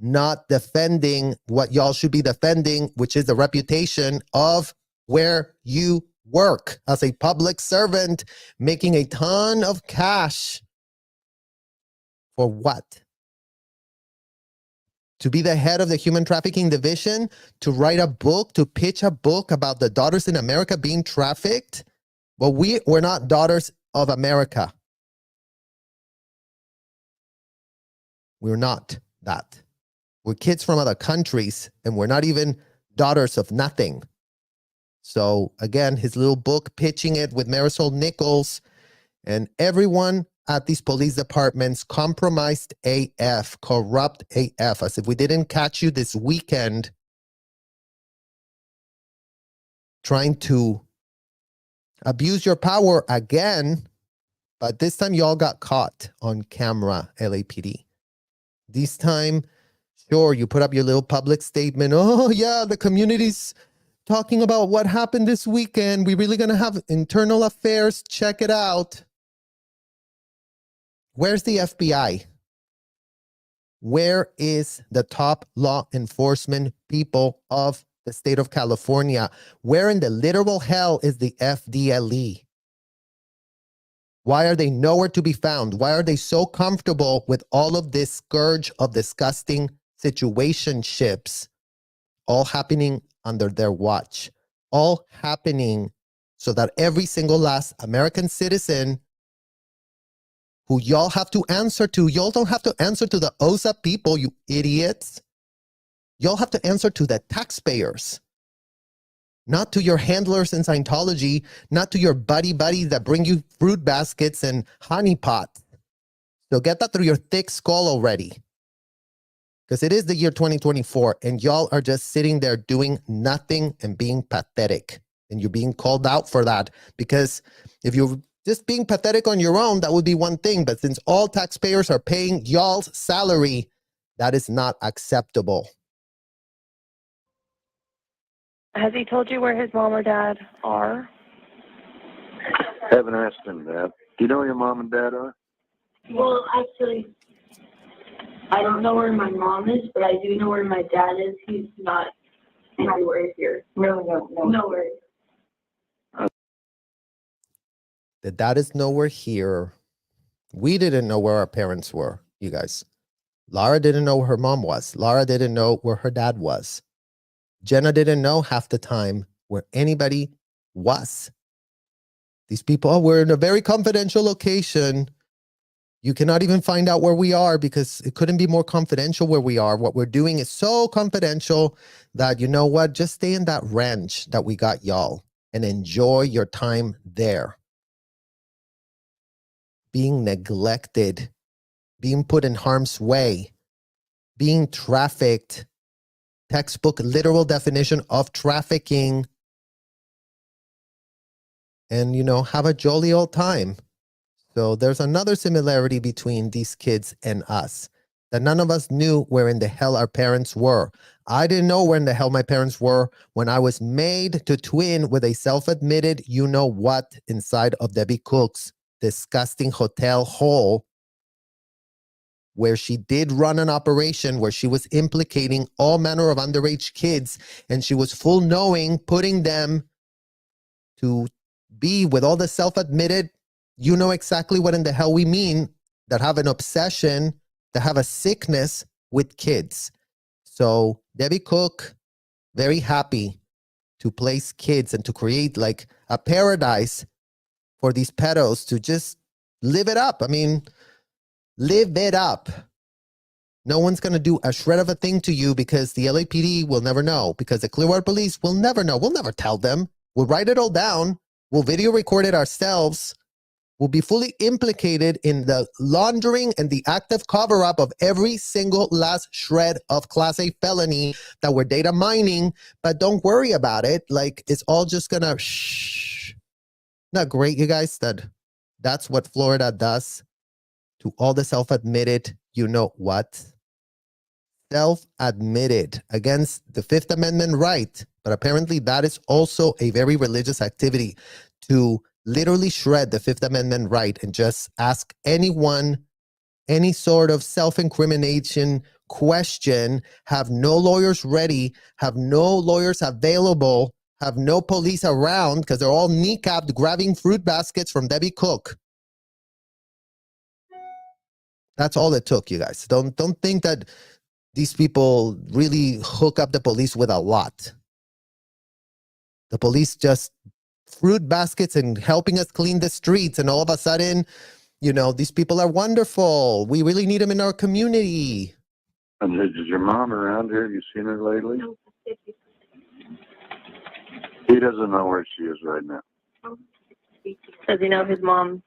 not defending what y'all should be defending, which is the reputation of where you work as a public servant, making a ton of cash. For what? To be the head of the human trafficking division, to write a book, to pitch a book about the daughters in America being trafficked? Well, we're not daughters of America. We're not that. We're kids from other countries, and we're not even daughters of nothing. So again, his little book, pitching it with Marisol Nichols, and everyone at these police departments, compromised AF, corrupt AF, as if we didn't catch you this weekend trying to abuse your power again, but this time y'all got caught on camera, LAPD. This time, sure, you put up your little public statement. Oh yeah, the community's talking about what happened this weekend. We're really gonna have internal affairs. Check it out. Where's the FBI? Where is the top law enforcement people of the state of California? Where in the literal hell is the FDLE? Why are they nowhere to be found? Why are they so comfortable with all of this scourge of disgusting situationships all happening under their watch? All happening so that every single last American citizen who y'all have to answer to, y'all don't have to answer to the OSA people, you idiots. Y'all have to answer to the taxpayers. Not to your handlers in Scientology, not to your buddies that bring you fruit baskets and honey pots. So get that through your thick skull already. Because it is the year 2024 and y'all are just sitting there doing nothing and being pathetic. And you're being called out for that. Because if you're just being pathetic on your own, that would be one thing. But since all taxpayers are paying y'all's salary, that is not acceptable. Has he told you where his mom or dad are? Haven't asked him that. Do you know where your mom and dad are? Well, actually, I don't know where my mom is, but I do know where my dad is. He's not anywhere here. No. Nowhere. The dad is nowhere here. We didn't know where our parents were, you guys. Lara didn't know where her mom was. Lara didn't know where her dad was. Jenna didn't know half the time where anybody was. These people, oh, we're in a very confidential location. You cannot even find out where we are because it couldn't be more confidential where we are. What we're doing is so confidential that, you know what, just stay in that ranch that we got y'all and enjoy your time there. Being neglected, being put in harm's way, being trafficked, textbook literal definition of trafficking, and, you know, have a jolly old time. So there's another similarity between these kids and us, that none of us knew where in the hell our parents were. I didn't know where in the hell my parents were when I was made to twin with a self-admitted you-know-what inside of Debbie Cook's disgusting hotel hole, where she did run an operation where she was implicating all manner of underage kids, and she was full knowing, putting them to be with all the self-admitted, you know exactly what in the hell we mean, that have an obsession, that have a sickness with kids. So Debbie Cook, very happy to place kids and to create like a paradise for these pedos to just live it up. I mean, live it up. No one's going to do a shred of a thing to you because the LAPD will never know, because the Clearwater Police will never know. We'll never tell them. We'll write it all down. We'll video record it ourselves. We'll be fully implicated in the laundering and the active cover-up of every single last shred of Class A felony that we're data mining. But don't worry about it. Like, it's all just going to shh. Not great, you guys, that that's what Florida does to all the self-admitted, you know what? Self-admitted against the Fifth Amendment right. But apparently that is also a very religious activity to literally shred the Fifth Amendment right and just ask anyone any sort of self-incrimination question, have no lawyers ready, have no lawyers available, have no police around because they're all kneecapped grabbing fruit baskets from Debbie Cook. That's all it took, you guys. Don't think that these people really hook up the police with a lot. The police just fruit baskets and helping us clean the streets, and all of a sudden, you know, these people are wonderful. We really need them in our community. And is your mom around here? Have you seen her lately? He doesn't know where she is right now. Does he know his mom's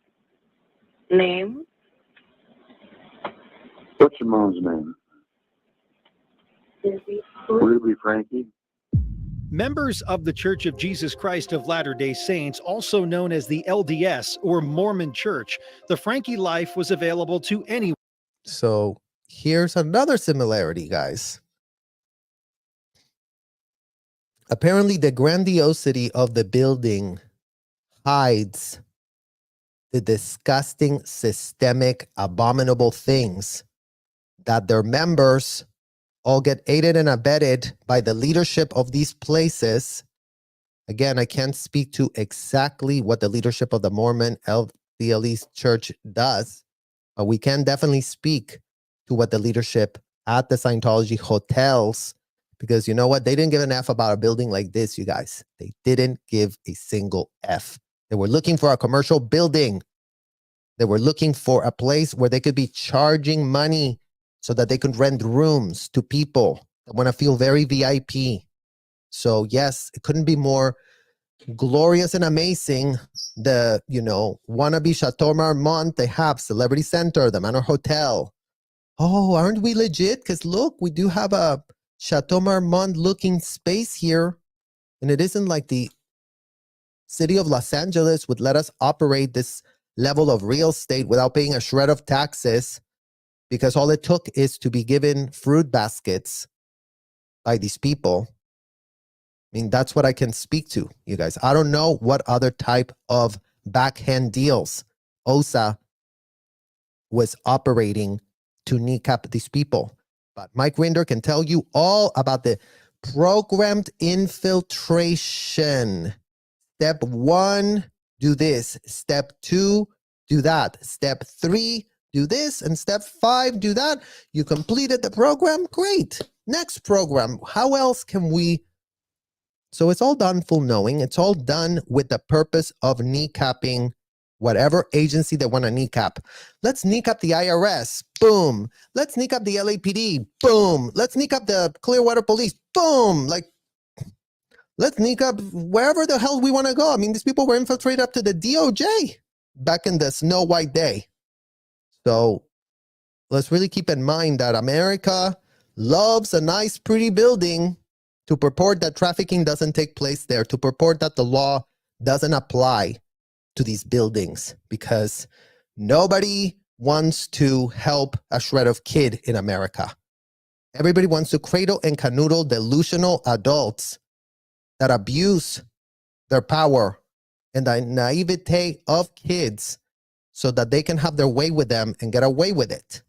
name? What's your mom's name? Ruby Franke. Members of the Church of Jesus Christ of Latter-day Saints, also known as the LDS or Mormon Church, the Franke life was available to anyone. So here's another similarity, guys. Apparently, the grandiosity of the building hides the disgusting, systemic, abominable things that their members all get aided and abetted by the leadership of these places. Again, I can't speak to exactly what the leadership of the Mormon LDS Church does, but we can definitely speak to what the leadership at the Scientology hotels, because you know what? They didn't give an F about a building like this, you guys. They didn't give a single F. They were looking for a commercial building. They were looking for a place where they could be charging money so that they could rent rooms to people that want to feel very VIP. So yes, it couldn't be more glorious and amazing. The, you know, wannabe Chateau Marmont they have, Celebrity Center, the Manor Hotel. Oh, aren't we legit? Because look, we do have a Chateau Marmont looking space here. And it isn't like the city of Los Angeles would let us operate this level of real estate without paying a shred of taxes, because all it took is to be given fruit baskets by these people. I mean, that's what I can speak to, you guys. I don't know what other type of backhand deals OSA was operating to kneecap these people. But Mike Rinder can tell you all about the programmed infiltration. Step 1, do this. Step 2, do that. Step 3, do this. And step 5, do that. You completed the program? Great. Next program. How else can we? So it's all done full knowing. It's all done with the purpose of kneecapping whatever agency they want to kneecap. Let's kneecap the IRS. Boom. Let's kneecap the LAPD. Boom. Let's kneecap the Clearwater Police. Boom. Like, let's kneecap wherever the hell we want to go. I mean, these people were infiltrated up to the DOJ back in the Snow White day. So let's really keep in mind that America loves a nice, pretty building to purport that trafficking doesn't take place there, to purport that the law doesn't apply to these buildings, because nobody wants to help a shred of kid in America. Everybody wants to cradle and canoodle delusional adults that abuse their power and the naivete of kids so that they can have their way with them and get away with it.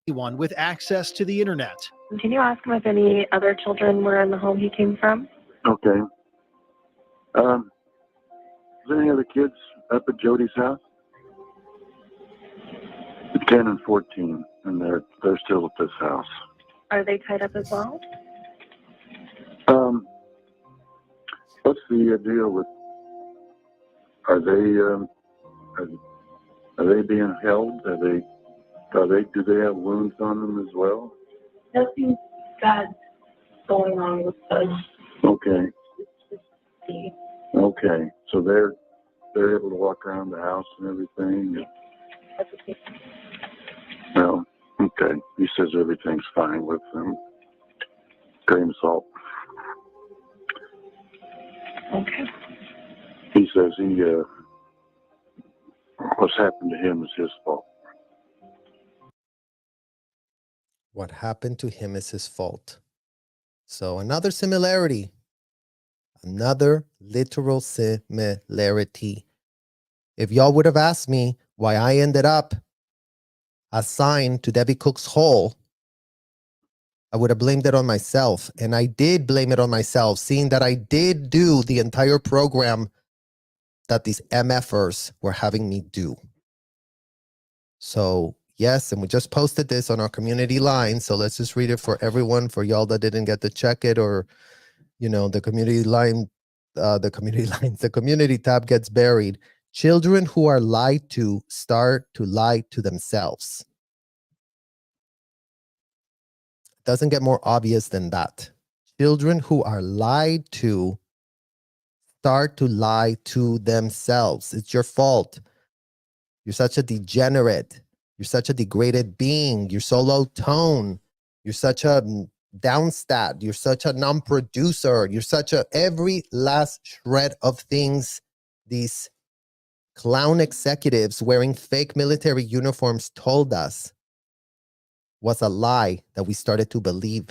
Anyone with access to the internet. Can you ask him if any other children were in the home he came from? Okay. Is there any other kids up at Jody's house? 10 and 14, and they're still at this house. Are they tied up as well? What's the deal with? Are they being held? Do they have wounds on them as well? Nothing bad going on with us. Okay. Okay. So they're able to walk around the house and everything. Well, okay. He says everything's fine with them. Grain of salt. Okay. He says what's happened to him is his fault. What happened to him is his fault. So another similarity, another literal similarity. If y'all would have asked me why I ended up assigned to Debbie Cook's hole, I would have blamed it on myself. And I did blame it on myself, seeing that I did do the entire program that these MFers were having me do. So yes, and we just posted this on our community line. So let's just read it for everyone, for y'all that didn't get to check it, or, you know, the community line, the community tab gets buried. Children who are lied to start to lie to themselves. Doesn't get more obvious than that. Children who are lied to start to lie to themselves. It's your fault. You're such a degenerate. You're such a degraded being. You're so low tone. You're such a downstat. You're such a non-producer. You're such a every last shred of things these clown executives wearing fake military uniforms told us was a lie that we started to believe.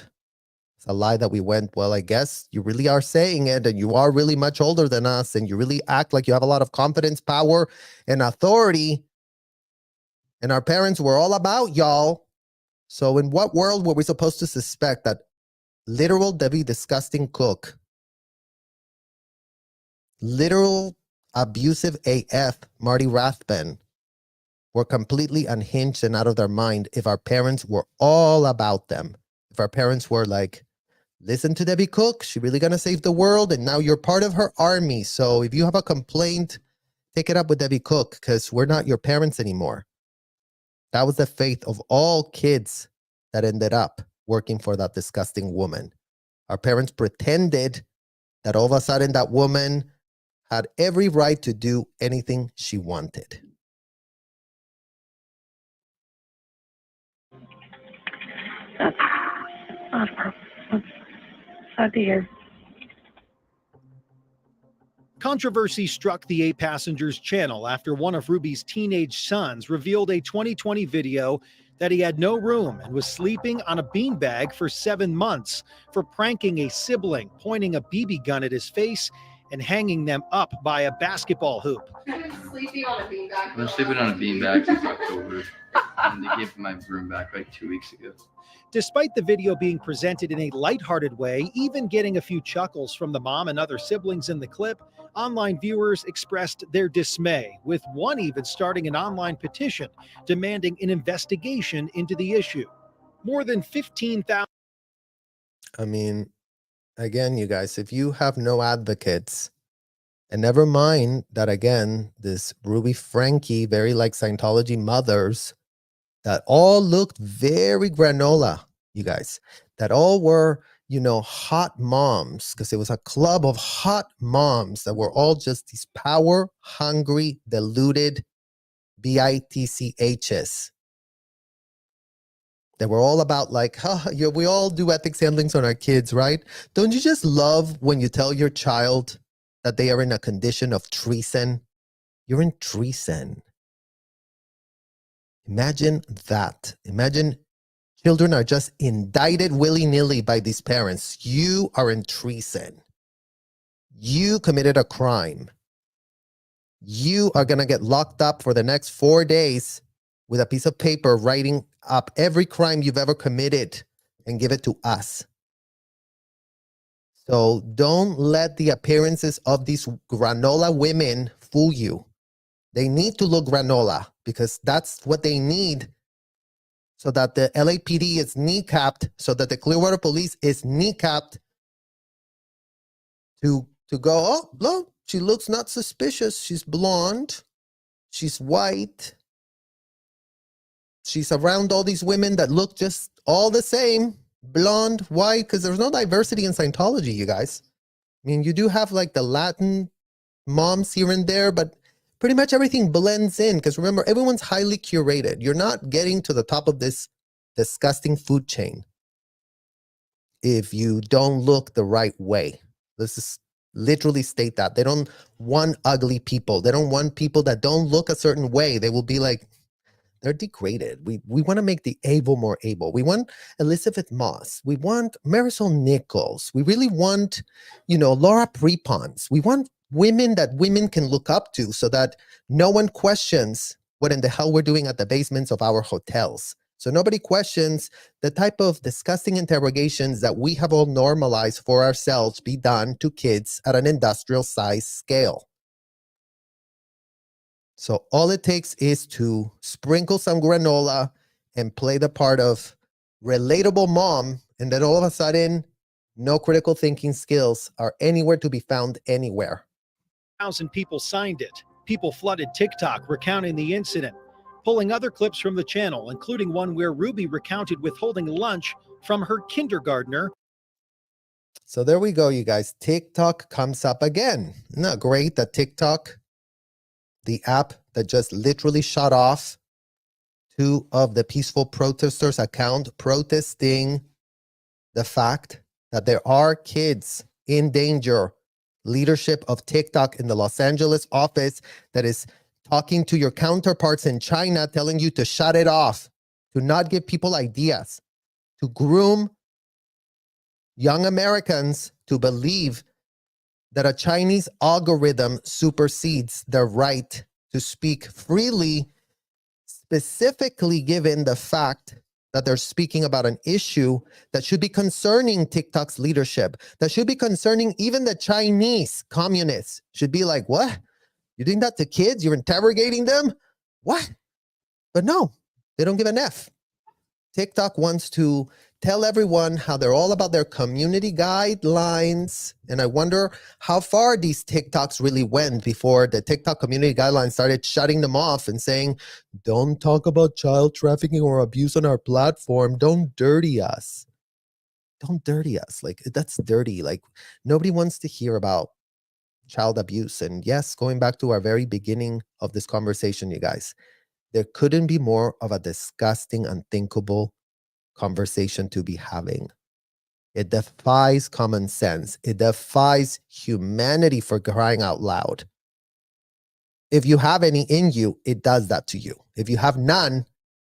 It's a lie that we went, well, I guess you really are saying it, and you are really much older than us, and you really act like you have a lot of confidence, power, and authority. And our parents were all about y'all. So in what world were we supposed to suspect that literal Debbie Disgusting Cook, literal abusive AF Marty Rathbun, were completely unhinged and out of their mind if our parents were all about them? If our parents were like, listen to Debbie Cook, she's really gonna save the world, and now you're part of her army. So if you have a complaint, take it up with Debbie Cook, because we're not your parents anymore. That was the faith of all kids that ended up working for that disgusting woman. Our parents pretended that all of a sudden that woman had every right to do anything she wanted. That's not a problem. That's sad to hear. Controversy struck the 8 Passengers channel after one of Ruby's teenage sons revealed a 2020 video that he had no room and was sleeping on a beanbag for 7 months for pranking a sibling, pointing a BB gun at his face and hanging them up by a basketball hoop. I've been sleeping on a beanbag since October, and they gave my room back like 2 weeks ago. Despite the video being presented in a lighthearted way, even getting a few chuckles from the mom and other siblings in the clip, online viewers expressed their dismay, with one even starting an online petition demanding an investigation into the issue. More than 15,000. I mean, again, you guys, if you have no advocates, and never mind that, again, this Ruby Franke, very like Scientology mothers, that all looked very granola, you guys, that all were, you know, hot moms, because it was a club of hot moms that were all just these power hungry, deluded bitchs. They were all about like, we all do ethics handlings on our kids, right? Don't you just love when you tell your child that they are in a condition of treason? You're in treason. Imagine that. Imagine children are just indicted willy-nilly by these parents. You are in treason. You committed a crime. You are going to get locked up for the next 4 days with a piece of paper writing up every crime you've ever committed and give it to us. So don't let the appearances of these granola women fool you. They need to look granola because that's what they need, so that the LAPD is kneecapped, so that the Clearwater Police is kneecapped to go, oh, look, she looks not suspicious. She's blonde. She's white. She's around all these women that look just all the same, blonde, white, because there's no diversity in Scientology, you guys. I mean, you do have like the Latin moms here and there, but pretty much everything blends in, because remember, everyone's highly curated. You're not getting to the top of this disgusting food chain if you don't look the right way. This is literally state that. They don't want ugly people. They don't want people that don't look a certain way. They will be like, they're degraded. We want to make the able more able. We want Elizabeth Moss. We want Marisol Nichols. We really want, Laura Prepons. We want women that women can look up to so that no one questions what in the hell we're doing at the basements of our hotels. So nobody questions the type of disgusting interrogations that we have all normalized for ourselves be done to kids at an industrial size scale. So all it takes is to sprinkle some granola and play the part of relatable mom, and then all of a sudden, no critical thinking skills are anywhere to be found anywhere. 1,000 people signed it. People flooded TikTok recounting the incident, pulling other clips from the channel, including one where Ruby recounted withholding lunch from her kindergartner. So there we go, you guys. TikTok comes up again. Isn't that great that TikTok, the app that just literally shut off 2 of the peaceful protesters' account protesting the fact that there are kids in danger. Leadership of TikTok in the Los Angeles office that is talking to your counterparts in China, telling you to shut it off, to not give people ideas, to groom young Americans to believe that a Chinese algorithm supersedes their right to speak freely, specifically given the fact that they're speaking about an issue that should be concerning TikTok's leadership, that should be concerning even the Chinese communists. Should be like, what? You're doing that to kids? You're interrogating them? What? But no, they don't give an F. TikTok wants to tell everyone how they're all about their community guidelines. And I wonder how far these TikToks really went before the TikTok community guidelines started shutting them off and saying, don't talk about child trafficking or abuse on our platform. Don't dirty us. Don't dirty us. Like, that's dirty. Like, nobody wants to hear about child abuse. And yes, going back to our very beginning of this conversation, you guys, there couldn't be more of a disgusting, unthinkable conversation to be having. It defies common sense. It defies humanity, for crying out loud. If you have any in you, it does that to you. If you have none,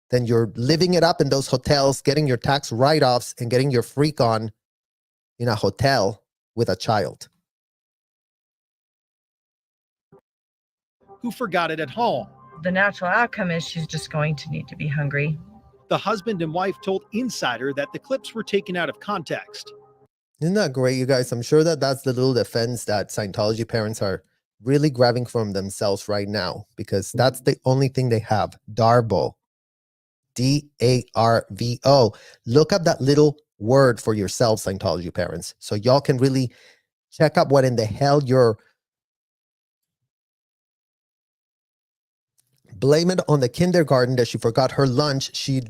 then you're living it up in those hotels, getting your tax write-offs and getting your freak on in a hotel with a child. Who forgot it at home. The natural outcome is she's just going to need to be hungry. The husband and wife told Insider that the clips were taken out of context. Isn't that great, you guys? I'm sure that that's the little defense that Scientology parents are really grabbing from themselves right now, because that's the only thing they have. Darbo. D-A-R-V-O. Look up that little word for yourselves, Scientology parents, so y'all can really check up what in the hell you're. Blame it on the kindergarten that she forgot her lunch. She'd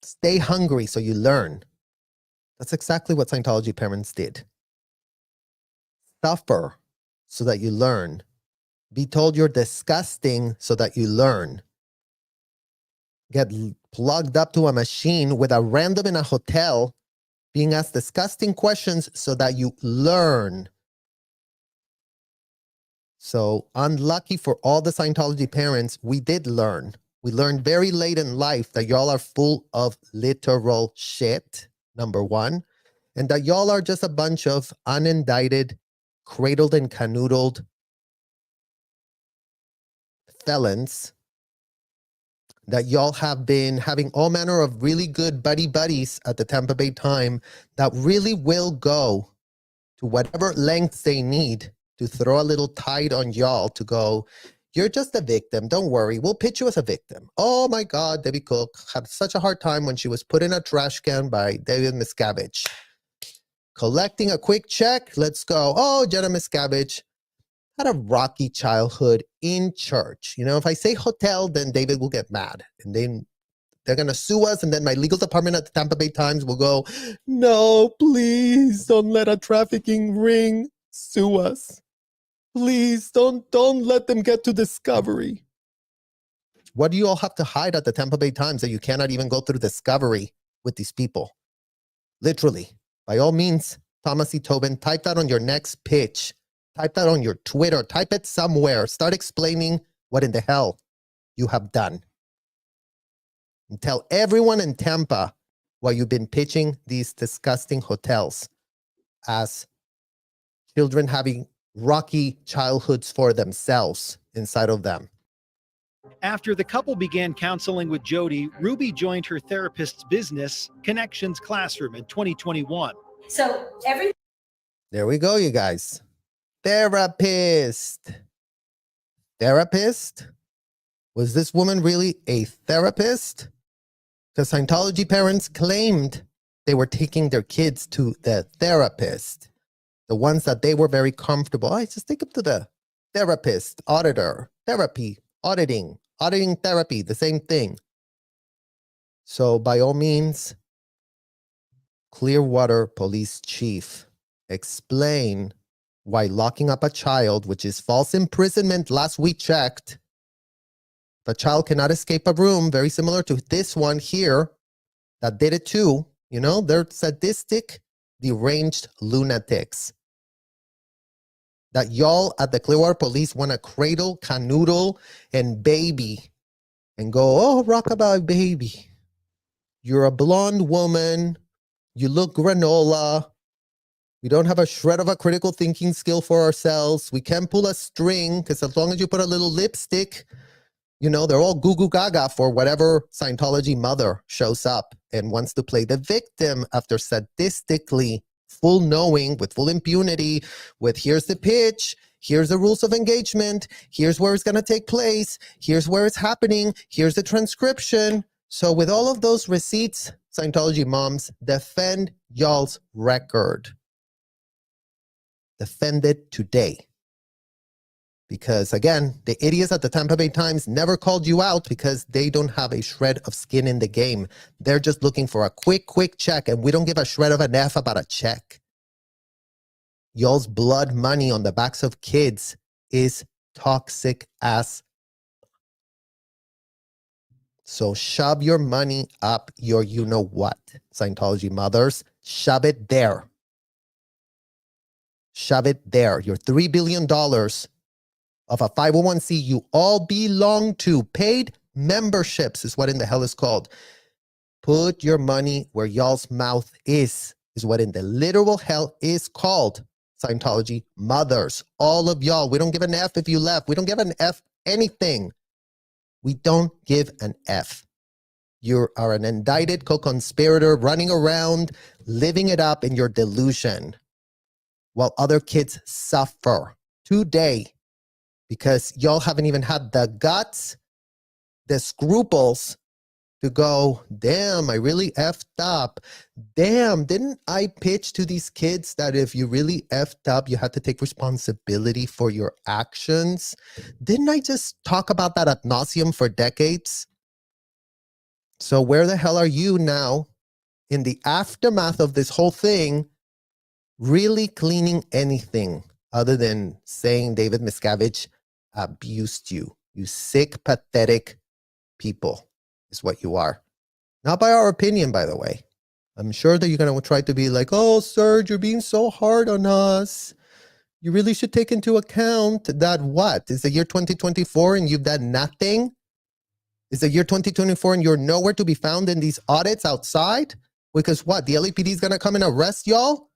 stay hungry so you learn. That's exactly what Scientology parents did. Suffer so that you learn. Be told you're disgusting so that you learn. Get plugged up to a machine with a random in a hotel being asked disgusting questions so that you learn. So unlucky for all the Scientology parents, we did learn. We learned very late in life that y'all are full of literal shit, number one, and that y'all are just a bunch of unindicted, cradled and canoodled felons, that y'all have been having all manner of really good buddies at the Tampa Bay Time that really will go to whatever lengths they need to throw a little tide on y'all to go, you're just a victim. Don't worry. We'll pitch you as a victim. Oh my God, Debbie Cook had such a hard time when she was put in a trash can by David Miscavige. Collecting a quick check. Let's go. Oh, Jenna Miscavige had a rocky childhood in church. You know, if I say hotel, then David will get mad. And then they're going to sue us. And then my legal department at the Tampa Bay Times will go, no, please don't let a trafficking ring sue us. Please don't let them get to discovery. What do you all have to hide at the Tampa Bay Times that you cannot even go through discovery with these people? Literally. By all means, Thomas E. Tobin, type that on your next pitch Type that on your Twitter. Type it somewhere. Start explaining what in the hell you have done. And tell everyone in Tampa why you've been pitching these disgusting hotels as children having rocky childhoods for themselves inside of them. After the couple began counseling with Jodi, Ruby joined her therapist's business, Connections Classroom, in 2021. There we go, you guys. Therapist. Therapist? Was this woman really a therapist? Because Scientology parents claimed they were taking their kids to the therapist. The ones that they were very comfortable. I just take them to the therapist, auditor, therapy, auditing therapy, the same thing. So by all means, Clearwater Police Chief, explain why locking up a child, which is false imprisonment, last we checked, if a child cannot escape a room, very similar to this one here, that did it too, you know, they're sadistic, deranged lunatics. That y'all at the Clearwater Police want to cradle, canoodle, and baby, and go, oh, rockabye baby. You're a blonde woman. You look granola. We don't have a shred of a critical thinking skill for ourselves. We can pull a string, because as long as you put a little lipstick, you know, they're all goo goo gaga for whatever Scientology mother shows up and wants to play the victim after sadistically full knowing, with full impunity, with here's the pitch, here's the rules of engagement, here's where it's going to take place, here's where it's happening, here's the transcription. So with all of those receipts, Scientology moms, defend y'all's record. Defend it today. Because again, the idiots at the Tampa Bay Times never called you out because they don't have a shred of skin in the game. They're just looking for a quick check, and we don't give a shred of an F about a check. Y'all's blood money on the backs of kids is toxic as. So shove your money up your you-know-what, Scientology mothers. Shove it there. Shove it there. Your $3 billion of a 501c you all belong to. Paid memberships is what in the hell is called. Put your money where y'all's mouth is what in the literal hell is called. Scientology mothers, all of y'all. We don't give an F if you left. We don't give an F anything. We don't give an F. You are an indicted co-conspirator running around, living it up in your delusion while other kids suffer today. Because y'all haven't even had the guts, the scruples to go, damn, I really effed up. Damn, didn't I pitch to these kids that if you really effed up, you had to take responsibility for your actions? Didn't I just talk about that ad nauseum for decades? So where the hell are you now in the aftermath of this whole thing, really cleaning anything other than saying David Miscavige abused you? You sick, pathetic people is what you are. Not by our opinion, by the way. I'm sure that you're going to try to be like, oh, Serge, you're being so hard on us. You really should take into account that what? Is the year 2024 and you've done nothing? Is the year 2024 and you're nowhere to be found in these audits outside? Because what? The LAPD is going to come and arrest y'all?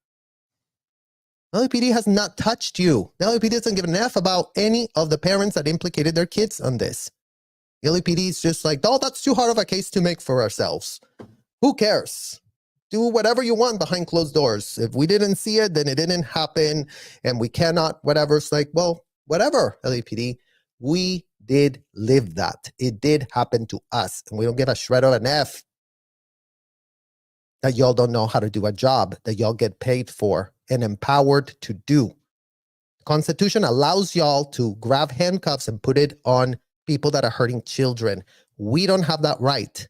LAPD has not touched you. The LAPD doesn't give an F about any of the parents that implicated their kids on this. The LAPD is just like, oh, that's too hard of a case to make for ourselves. Who cares? Do whatever you want behind closed doors. If we didn't see it, then it didn't happen, and we cannot, whatever. It's like, well, whatever, LAPD. We did live that. It did happen to us, and we don't give a shred of an F that y'all don't know how to do a job that y'all get paid for and empowered to do. The Constitution allows y'all to grab handcuffs and put it on people that are hurting children. We don't have that right.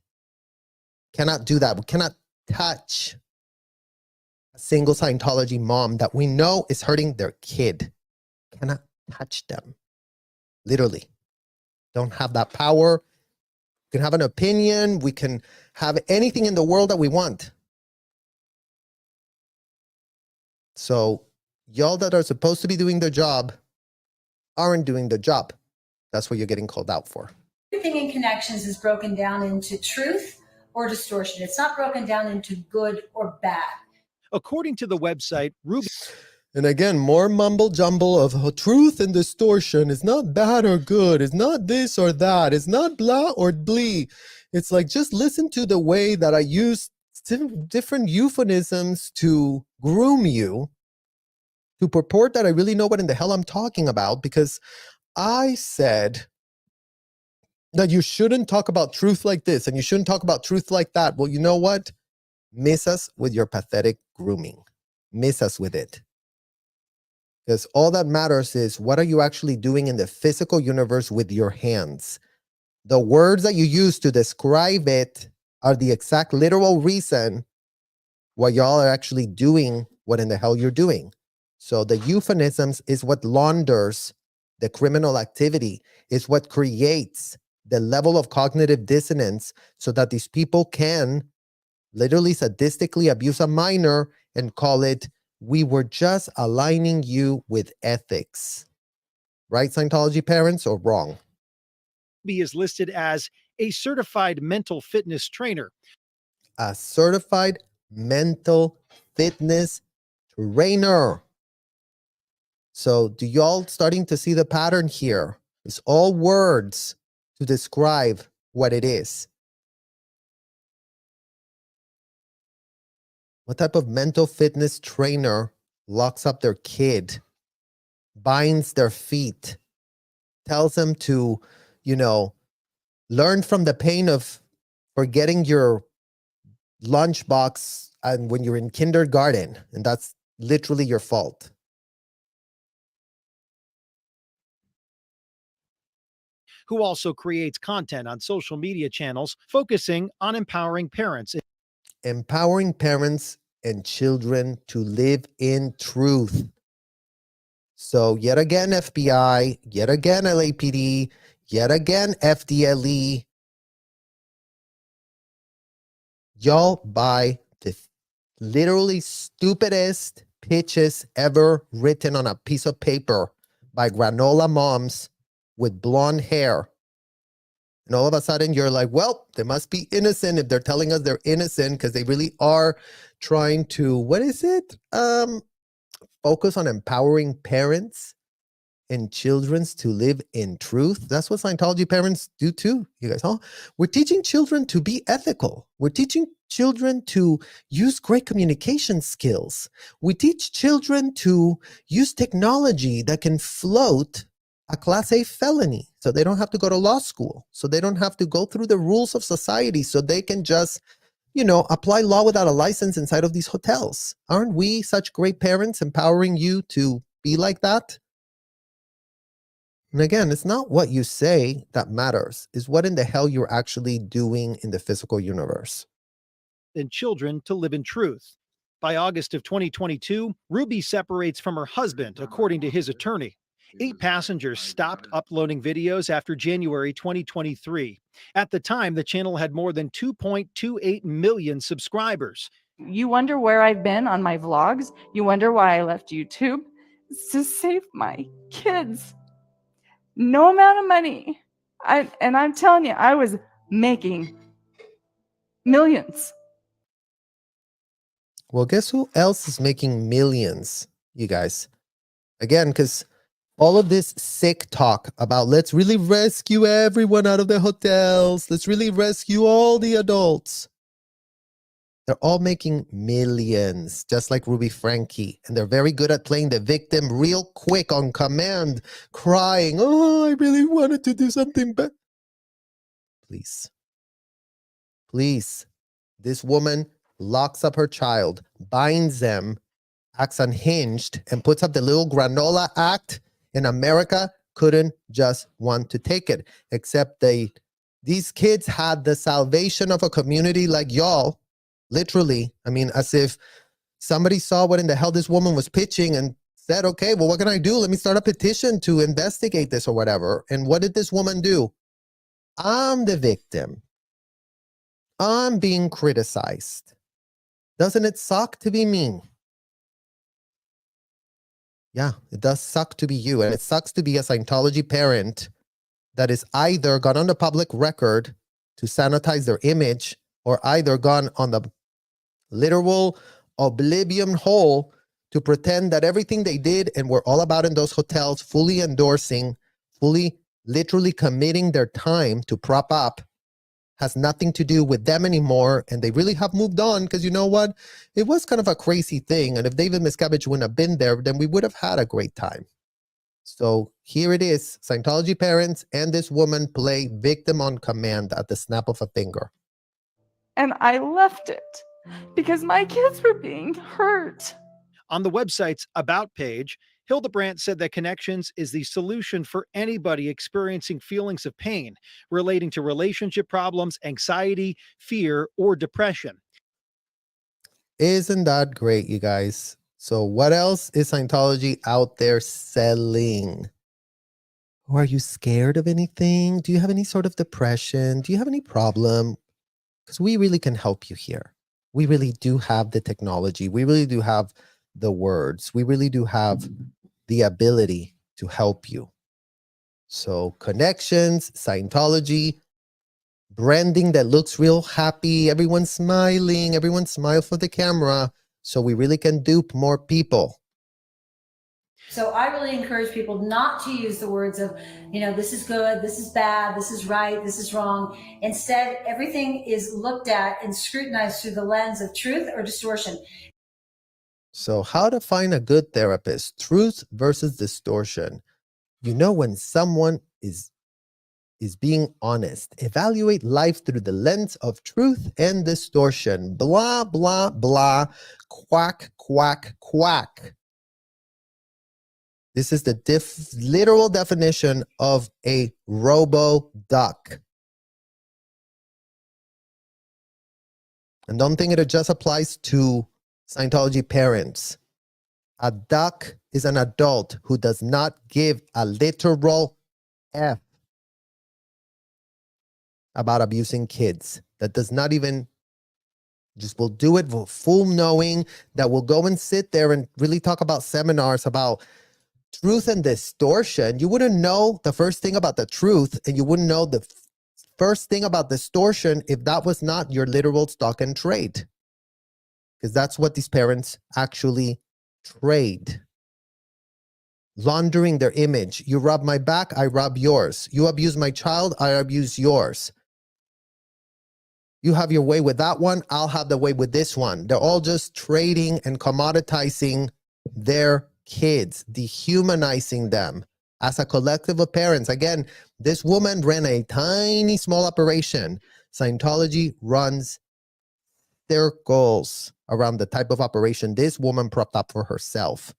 Cannot do that. We cannot touch a single Scientology mom that we know is hurting their kid. Cannot touch them. Literally. Don't have that power. We can have an opinion. We can have anything in the world that we want. So y'all that are supposed to be doing their job aren't doing the job. That's what you're getting called out for. Everything in connections is broken down into truth or distortion. It's not broken down into good or bad. According to the website, Ruby. And again, more mumble jumble of truth and distortion. It's not bad or good. It's not this or that. It's not blah or blee. It's like, just listen to the way that I use different euphemisms to groom you, to purport that I really know what in the hell I'm talking about, because I said that you shouldn't talk about truth like this and you shouldn't talk about truth like that. Well, you know what? Miss us with your pathetic grooming. Miss us with it. Because all that matters is, what are you actually doing in the physical universe with your hands? The words that you use to describe it are the exact literal reason why y'all are actually doing what in the hell you're doing. So the euphemisms is what launders the criminal activity, is what creates the level of cognitive dissonance so that these people can literally sadistically abuse a minor and call it, we were just aligning you with ethics. Right, Scientology parents, or wrong? Ruby is listed as a certified mental fitness trainer. A certified mental fitness trainer. So do y'all starting to see the pattern here? It's all words to describe what it is. What type of mental fitness trainer locks up their kid, binds their feet, tells them to, learn from the pain of forgetting your lunchbox and when you're in kindergarten, and that's literally your fault. Who also creates content on social media channels focusing on empowering parents. Empowering parents and children to live in truth. So yet again, FBI, yet again, LAPD, yet again, FDLE. Y'all buy the literally stupidest pitches ever written on a piece of paper by granola moms with blonde hair. And all of a sudden you're like, well, they must be innocent if they're telling us they're innocent, because they really are trying to, what is it? Focus on empowering parents and children to live in truth. That's what Scientology parents do too, you guys, huh? We're teaching children to be ethical. We're teaching children to use great communication skills. We teach children to use technology that can float a Class A felony, so they don't have to go to law school, so they don't have to go through the rules of society, so they can just, apply law without a license inside of these hotels. Aren't we such great parents empowering you to be like that? And again, it's not what you say that matters. It's what in the hell you're actually doing in the physical universe. And children to live in truth. By August of 2022, Ruby separates from her husband, according to his attorney. 8 passengers stopped uploading videos after January 2023. At the time, the channel had more than 2.28 million subscribers. You wonder where I've been on my vlogs? You wonder why I left YouTube? It's to save my kids. No amount of money. I'm telling you, I was making millions. Well, guess who else is making millions, you guys? Again, because all of this sick talk about let's really rescue everyone out of the hotels, let's really rescue all the adults. They're all making millions, just like Ruby Franke. And they're very good at playing the victim real quick on command, crying, oh, I really wanted to do something, but please. Please. This woman locks up her child, binds them, acts unhinged, and puts up the little granola act. In America, couldn't just want to take it, except these kids had the salvation of a community like y'all. Literally, I mean, as if somebody saw what in the hell this woman was pitching and said, okay, well, what can I do? Let me start a petition to investigate this or whatever. And what did this woman do? I'm the victim. I'm being criticized. Doesn't it suck to be me? Yeah, it does suck to be you. And it sucks to be a Scientology parent that is either gone on the public record to sanitize their image or either gone on the literal oblivion hole to pretend that everything they did and were all about in those hotels, fully endorsing, fully literally committing their time to prop up, has nothing to do with them anymore. And they really have moved on because you know what? It was kind of a crazy thing. And if David Miscavige wouldn't have been there, then we would have had a great time. So here it is. Scientology parents and this woman play victim on command at the snap of a finger. And I left it because my kids were being hurt. On the website's About page, Hildebrandt said that Connections is the solution for anybody experiencing feelings of pain relating to relationship problems, anxiety, fear, or depression. Isn't that great, you guys? So what else is Scientology out there selling? Or are you scared of anything? Do you have any sort of depression? Do you have any problem? Because we really can help you here. We really do have the technology. We really do have the words. We really do have the ability to help you. So Connections, Scientology, branding that looks real happy. Everyone's smiling. Everyone smile for the camera. So we really can dupe more people. So I really encourage people not to use the words of, this is good, this is bad, this is right, this is wrong. Instead, everything is looked at and scrutinized through the lens of truth or distortion. So how to find a good therapist, truth versus distortion. You know when someone is being honest. Evaluate life through the lens of truth and distortion. Blah, blah, blah. Quack, quack, quack. This is the literal definition of a robo-duck. And don't think it just applies to Scientology parents. A duck is an adult who does not give a literal F about abusing kids. That does not even, just will do it with full knowing, that will go and sit there and really talk about seminars about truth and distortion. You wouldn't know the first thing about the truth, and you wouldn't know the first thing about distortion if that was not your literal stock and trade. Because that's what these parents actually trade. Laundering their image. You rub my back, I rub yours. You abuse my child, I abuse yours. You have your way with that one, I'll have the way with this one. They're all just trading and commoditizing their kids, dehumanizing them as a collective of parents. Again, this woman ran a tiny, small operation. Scientology runs circles around the type of operation this woman propped up for herself.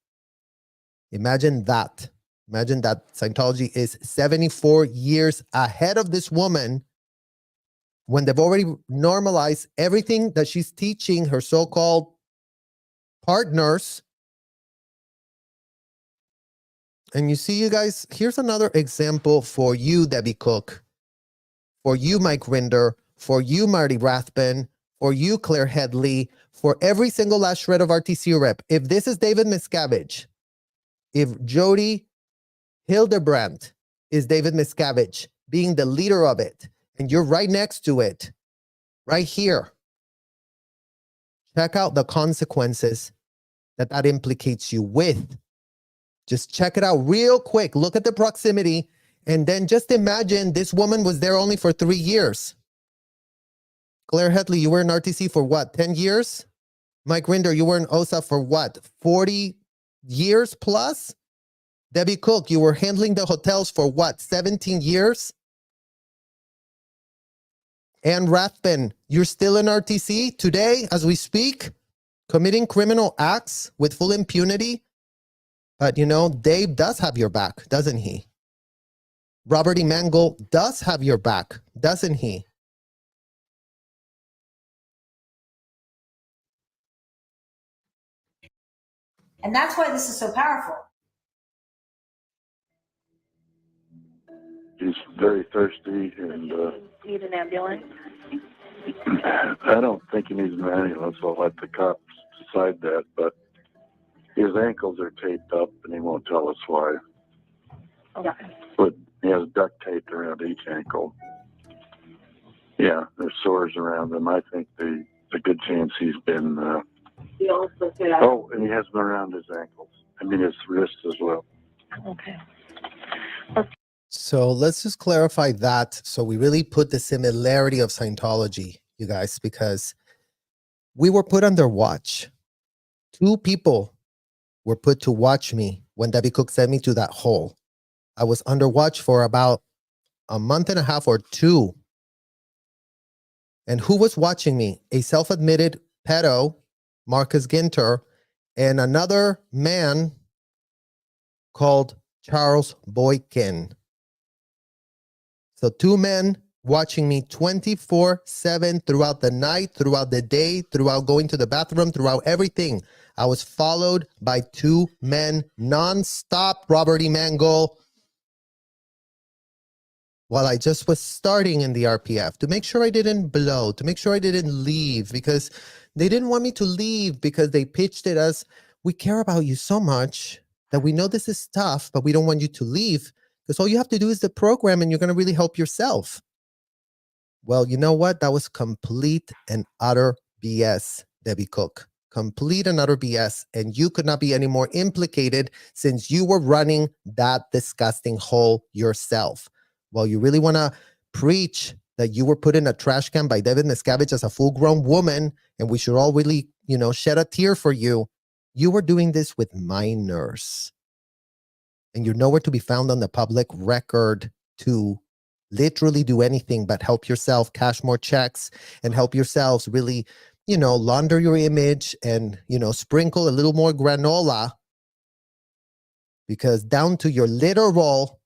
Imagine that. Imagine that Scientology is 74 years ahead of this woman when they've already normalized everything that she's teaching her so-called partners. And you see, you guys, here's another example for you, Debbie Cook, for you, Mike Rinder, for you, Marty Rathbun, for you, Claire Headley, for every single last shred of RTC rep. If this is David Miscavige, if Jodi Hilderbrandt is David Miscavige being the leader of it, and you're right next to it, right here, check out the consequences that that implicates you with. Just check it out real quick. Look at the proximity. And then just imagine this woman was there only for 3 years. Claire Headley, you were in RTC for what, 10 years? Mike Rinder, you were in OSA for what, 40 years plus? Debbie Cook, you were handling the hotels for what, 17 years? Ann Rathbun, you're still in RTC today as we speak, committing criminal acts with full impunity. But you know, Dave does have your back, doesn't he? Robert E. Mangle does have your back, doesn't he? And that's why this is so powerful. He's very thirsty, and Need an ambulance? I don't think he needs an ambulance. I'll let the cops decide that, but His ankles are taped up, and he won't tell us why. Okay. But he has duct taped around each ankle. Yeah, there's sores around them. I think there's a good chance he's been. He also said, Oh, and he has them around his ankles. I mean, his wrists as well. Okay. So let's just clarify that. So we really put the similarity of Scientology, you guys, because we were put under watch. 2 people were put to watch me when Debbie Cook sent me to that hole. I was under watch for about a month and a half or 2. And who was watching me? A self-admitted pedo, Marcus Ginter, and another man called Charles Boykin. So 2 men watching me 24/7 throughout the night, throughout the day, throughout going to the bathroom, throughout everything. I was followed by 2 men nonstop, Robert E. Mangold, while I just was starting in the RPF, to make sure I didn't blow, to make sure I didn't leave, because they didn't want me to leave, because they pitched it as, we care about you so much that we know this is tough, but we don't want you to leave, because all you have to do is the program and you're going to really help yourself. Well, you know what? That was complete and utter BS, Debbie Cook. Complete and utter BS. And you could not be any more implicated since you were running that disgusting hole yourself. Well, you really want to preach that you were put in a trash can by David Miscavige as a full-grown woman, and we should all really, shed a tear for you. You were doing this with minors. And you're nowhere to be found on the public record to literally do anything but help yourself cash more checks and help yourselves really, launder your image and, sprinkle a little more granola, because down to your literal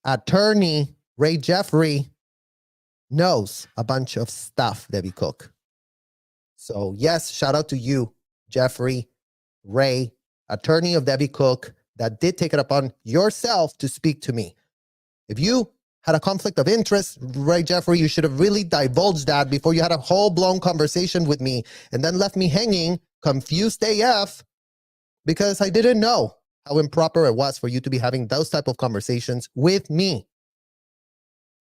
attorney, Ray Jeffrey, knows a bunch of stuff, Debbie Cook. So yes, shout out to you, Jeffrey, Ray, attorney of Debbie Cook, that did take it upon yourself to speak to me. If you had a conflict of interest, Ray Jeffrey, you should have really divulged that before you had a whole-blown conversation with me and then left me hanging, confused AF, because I didn't know how improper it was for you to be having those type of conversations with me.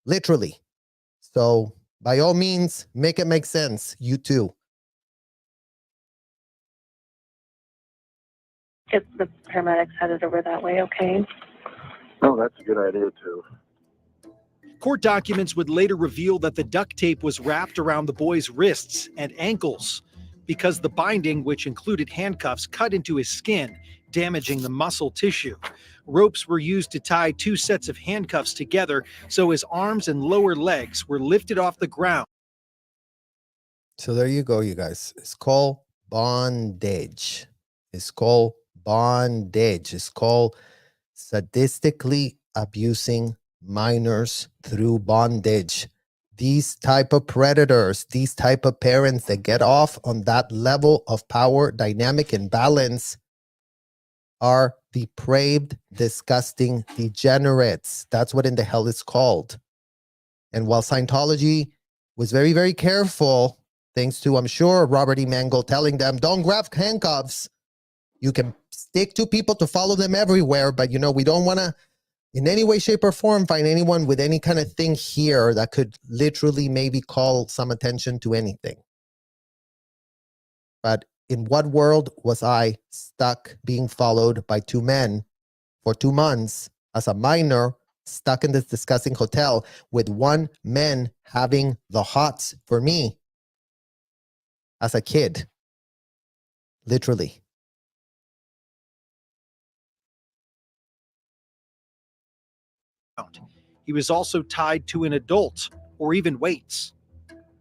Literally. So by all means, make it make sense, you too. Get the paramedics headed over that way, okay? Oh, that's a good idea, too. Court documents would later reveal that the duct tape was wrapped around the boy's wrists and ankles because the binding, which included handcuffs, cut into his skin, damaging the muscle tissue. Ropes were used to tie 2 sets of handcuffs together so his arms and lower legs were lifted off the ground. So there you go, you guys. It's called bondage. It's called bondage. It's called sadistically abusing minors through bondage. These type of predators, these type of parents that get off on that level of power dynamic imbalance are depraved, disgusting degenerates. That's what in the hell it's called. And while Scientology was very, very careful, thanks to, I'm sure, Robert E. Mangold telling them, don't grab handcuffs. You can stick to people to follow them everywhere, but we don't want to in any way, shape, or form find anyone with any kind of thing here that could literally maybe call some attention to anything. But in what world was I stuck being followed by 2 men for 2 months as a minor, stuck in this disgusting hotel with 1 man having the hots for me as a kid? Literally. He was also tied to an adult or even weights.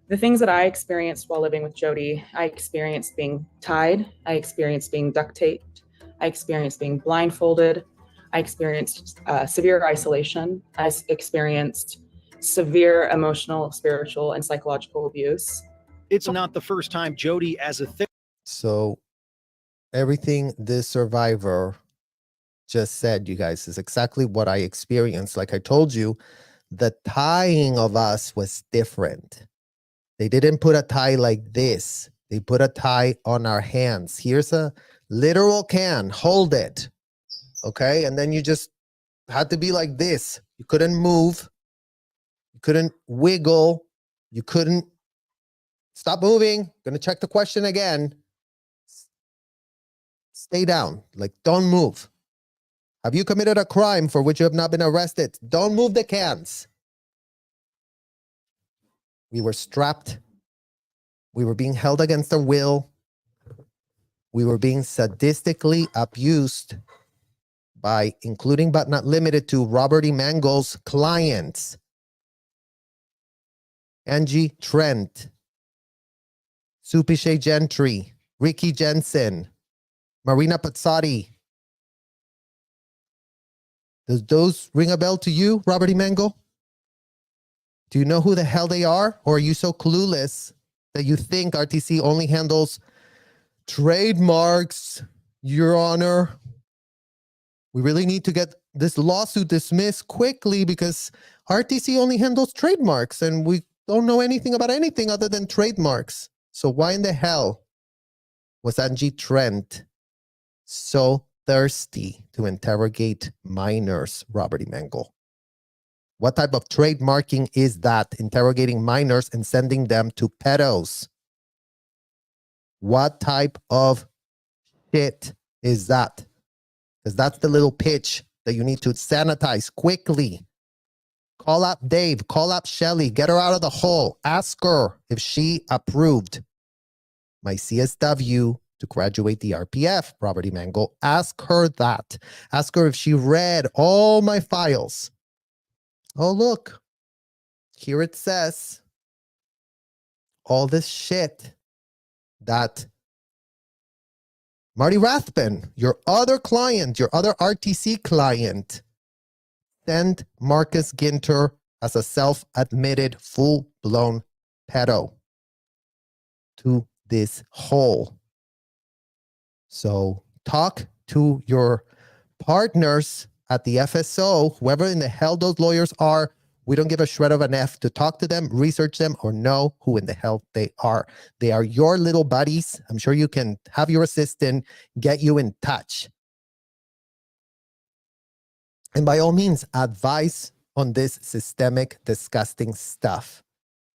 The things that I experienced while living with Jodi, I experienced being tied, I experienced being duct taped, I experienced being blindfolded, I experienced severe isolation, I experienced severe emotional, spiritual, and psychological abuse. It's not the first time Jodi as a So everything this survivor just said, you guys, is exactly what I experienced. Like I told you, the tying of us was different. They didn't put a tie like this. They put a tie on our hands. Here's a Literal can. Hold it. Okay? And then you just had to be like this. You couldn't move. You couldn't wiggle. You couldn't stop moving. Gonna check the question again. Stay down. Like, don't move. Have you committed a crime for which you have not been arrested? Don't move the cans. We were strapped. We were being held against our will. We were being sadistically abused by, including but not limited to, Robert E. Mangle's clients. Angie Trent, Supishay Gentry, Ricky Jensen, Marina Pazzotti. Does those ring a bell to you, Robert E. Mangle? Do you know who the hell they are? Or are you so clueless that you think RTC only handles trademarks, Your Honor? We really need to get this lawsuit dismissed quickly because RTC only handles trademarks and we don't know anything about anything other than trademarks. So why in the hell was Angie Trent so thirsty to interrogate minors, Robert E. Mangle? What type of trademarking is that? Interrogating minors and sending them to pedos. What type of shit is that? Because that's the little pitch that you need to sanitize quickly. Call up Dave, call up Shelly, get her out of the hole. Ask her if she approved my CSW to graduate the RPF, Robert E. Mangle. Ask her that. Ask her if she read all my files. Oh, look. Here it says all this shit that Marty Rathbun, your other client, your other RTC client, sent Marcus Ginter as a self-admitted, full-blown pedo to this hole. So talk to your partners at the FSO, whoever in the hell those lawyers are. We don't give a shred of an F to talk to them, research them, or know who in the hell they are. They are your little buddies. I'm sure you can have your assistant get you in touch. And by all means, advise on this systemic, disgusting stuff.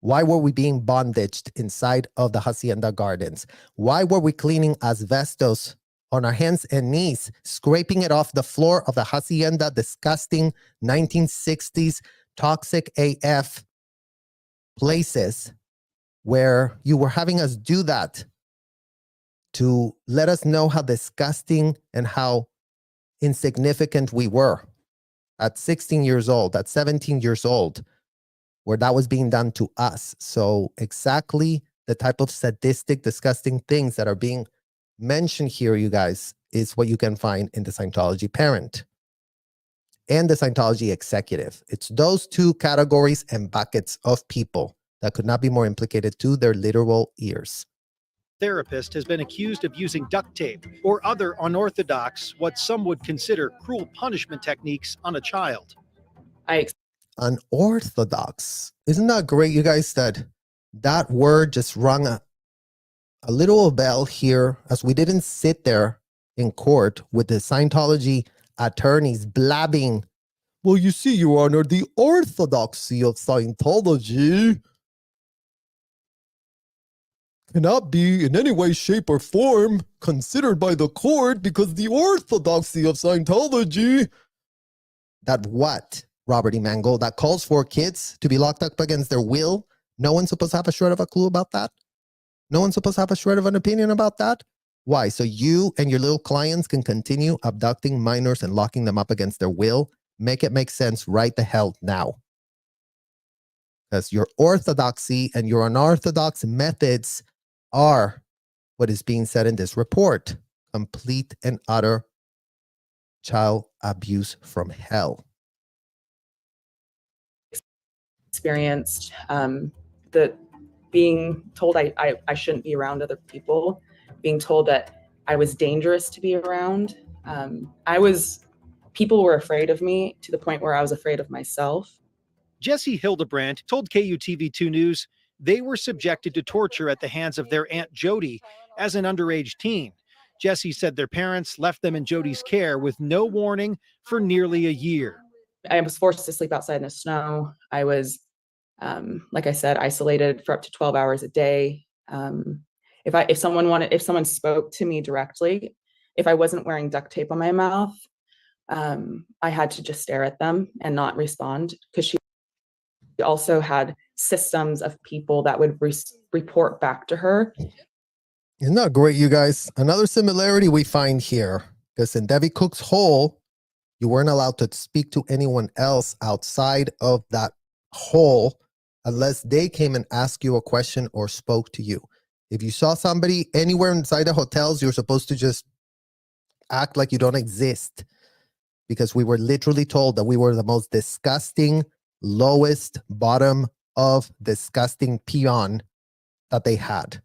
Why were we being bondaged inside of the Hacienda Gardens? Why were we cleaning asbestos on our hands and knees, scraping it off the floor of the Hacienda, disgusting 1960s toxic AF places where you were having us do that to let us know how disgusting and how insignificant we were at 16 years old, at 17 years old, where that was being done to us. So exactly the type of sadistic, disgusting things that are being mentioned here, you guys, is what you can find in the Scientology parent and the Scientology executive. It's those two categories and buckets of people that could not be more implicated to their literal ears. Therapist has been accused of using duct tape or other unorthodox, what some would consider cruel punishment techniques on a child. Unorthodox. Isn't that great, you guys, that that word just rung a little bell here, as we didn't sit there in court with the Scientology attorneys blabbing, well, you see, Your Honor, the orthodoxy of Scientology cannot be in any way, shape, or form considered by the court because the orthodoxy of Scientology. That what, Robert E. Mangle? That calls for kids to be locked up against their will? No one's supposed to have a shred of a clue about that? No one's supposed to have a shred of an opinion about that? Why? So you and your little clients can continue abducting minors and locking them up against their will? Make it make sense right the hell now. Because your orthodoxy and your unorthodox methods are what is being said in this report. Complete and utter child abuse from hell. Experienced the being told I shouldn't be around other people, being told that I was dangerous to be around. People were afraid of me to the point where I was afraid of myself. Jodi Hilderbrandt told KUTV2 News they were subjected to torture at the hands of their Aunt Jody as an underage teen. Jesse said their parents left them in Jody's care with no warning for nearly a year. I was forced to sleep outside in the snow. I was, like I said, isolated for up to 12 hours a day. If someone spoke to me directly, if I wasn't wearing duct tape on my mouth, I had to just stare at them and not respond, because she also had systems of people that would report back to her. Isn't that great, you guys? Another similarity we find here, because in Debbie Cook's hole, you weren't allowed to speak to anyone else outside of that hole unless they came and asked you a question or spoke to you. If you saw somebody anywhere inside the hotels, you're supposed to just act like you don't exist, because we were literally told that we were the most disgusting, lowest bottom of disgusting peon that they had.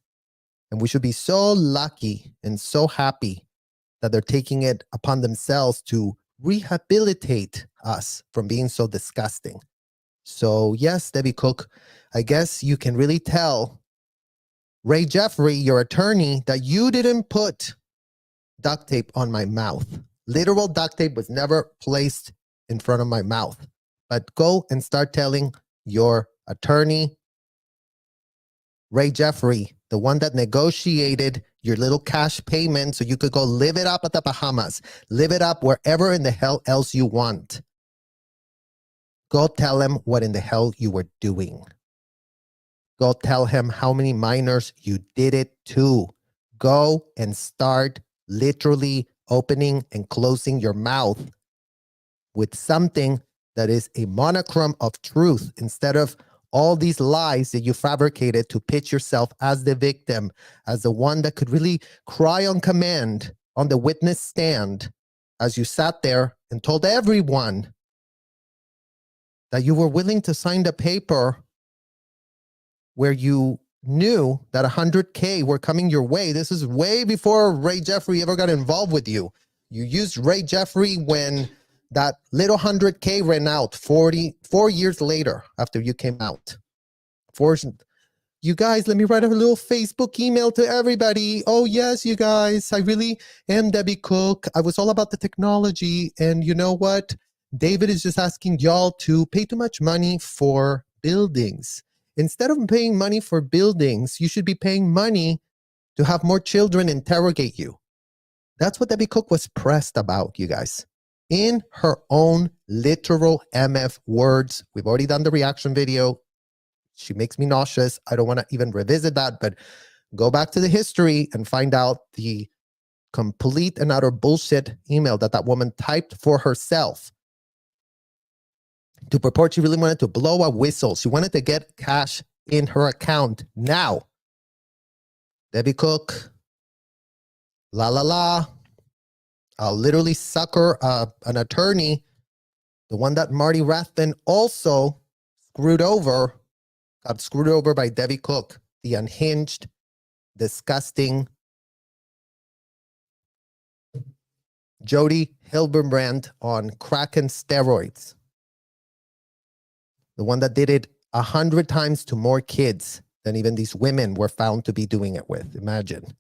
And we should be so lucky and so happy that they're taking it upon themselves to rehabilitate us from being so disgusting. So yes, Debbie Cook, I guess you can really tell Ray Jeffrey, your attorney, that you didn't put duct tape on my mouth. Literal duct tape was never placed in front of my mouth. But go and start telling your attorney, Ray Jeffrey, the one that negotiated your little cash payment so you could go live it up at the Bahamas, live it up wherever in the hell else you want. Go tell him what in the hell you were doing. Go tell him how many minors you did it to. Go and start literally opening and closing your mouth with something that is a monochrome of truth, instead of all these lies that you fabricated to pitch yourself as the victim, as the one that could really cry on command on the witness stand, as you sat there and told everyone that you were willing to sign the paper where you knew that 100K were coming your way. This is way before Ray Jeffrey ever got involved with you. You used Ray Jeffrey when that little 100K ran out 4 years later after you came out. You guys, let me write a little Facebook email to everybody. Oh yes, you guys, I really am Debbie Cook. I was all about the technology. And you know what? David is just asking y'all to pay too much money for buildings. Instead of paying money for buildings, you should be paying money to have more children interrogate you. That's what Debbie Cook was pressed about, you guys. In her own literal MF words. We've already done the reaction video. She makes me nauseous. I don't want to even revisit that, but go back to the history and find out the complete and utter bullshit email that that woman typed for herself to purport she really wanted to blow a whistle. She wanted to get cash in her account now. Debbie Cook, la la la. I'll literally sucker an attorney, the one that Marty Rathbun also screwed over, got screwed over by Debbie Cook, the unhinged, disgusting Jodi Hilderbrandt on crack and steroids. The one that did it 100 times to more kids than even these women were found to be doing it with. Imagine.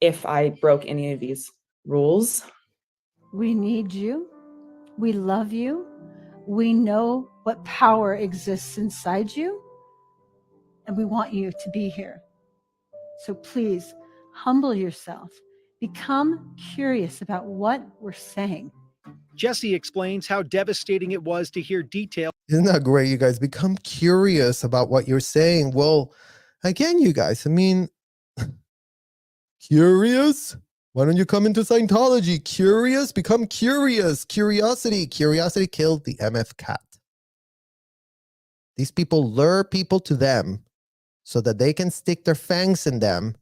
If I broke any of these rules. We need you. We love you. We know what power exists inside you. And we want you to be here. So please humble yourself. Become curious about what we're saying. Jesse explains how devastating it was to hear details. Isn't that great, you guys? Become curious about what you're saying. Well, again, you guys, I mean, curious? Why don't you come into Scientology? Curious? Become curious. Curiosity. Curiosity killed the MF cat. These people lure people to them so that they can stick their fangs in them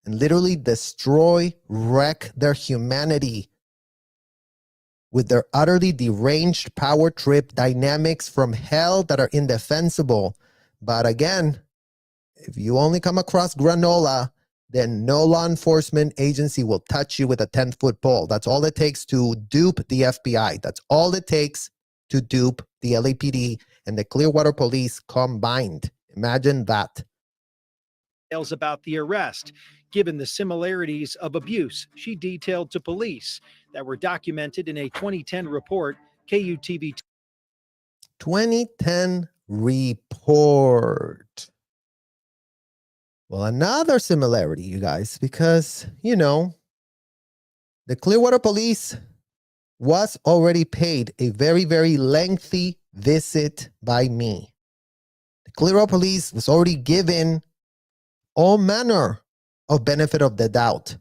and literally destroy, wreck their humanity with their utterly deranged power trip dynamics from hell that are indefensible. But again, if you only come across granola, then no law enforcement agency will touch you with a 10-foot pole. That's all it takes to dupe the FBI. That's all it takes to dupe the LAPD and the Clearwater Police combined. Imagine that. details about the arrest, given the similarities of abuse she detailed to police that were documented in a 2010 report KUTV 2010 report. Well, another similarity, you guys, because, you know, the Clearwater Police was already paid a very, very lengthy visit by me. The Clearwater Police was already given all manner of benefit of the doubt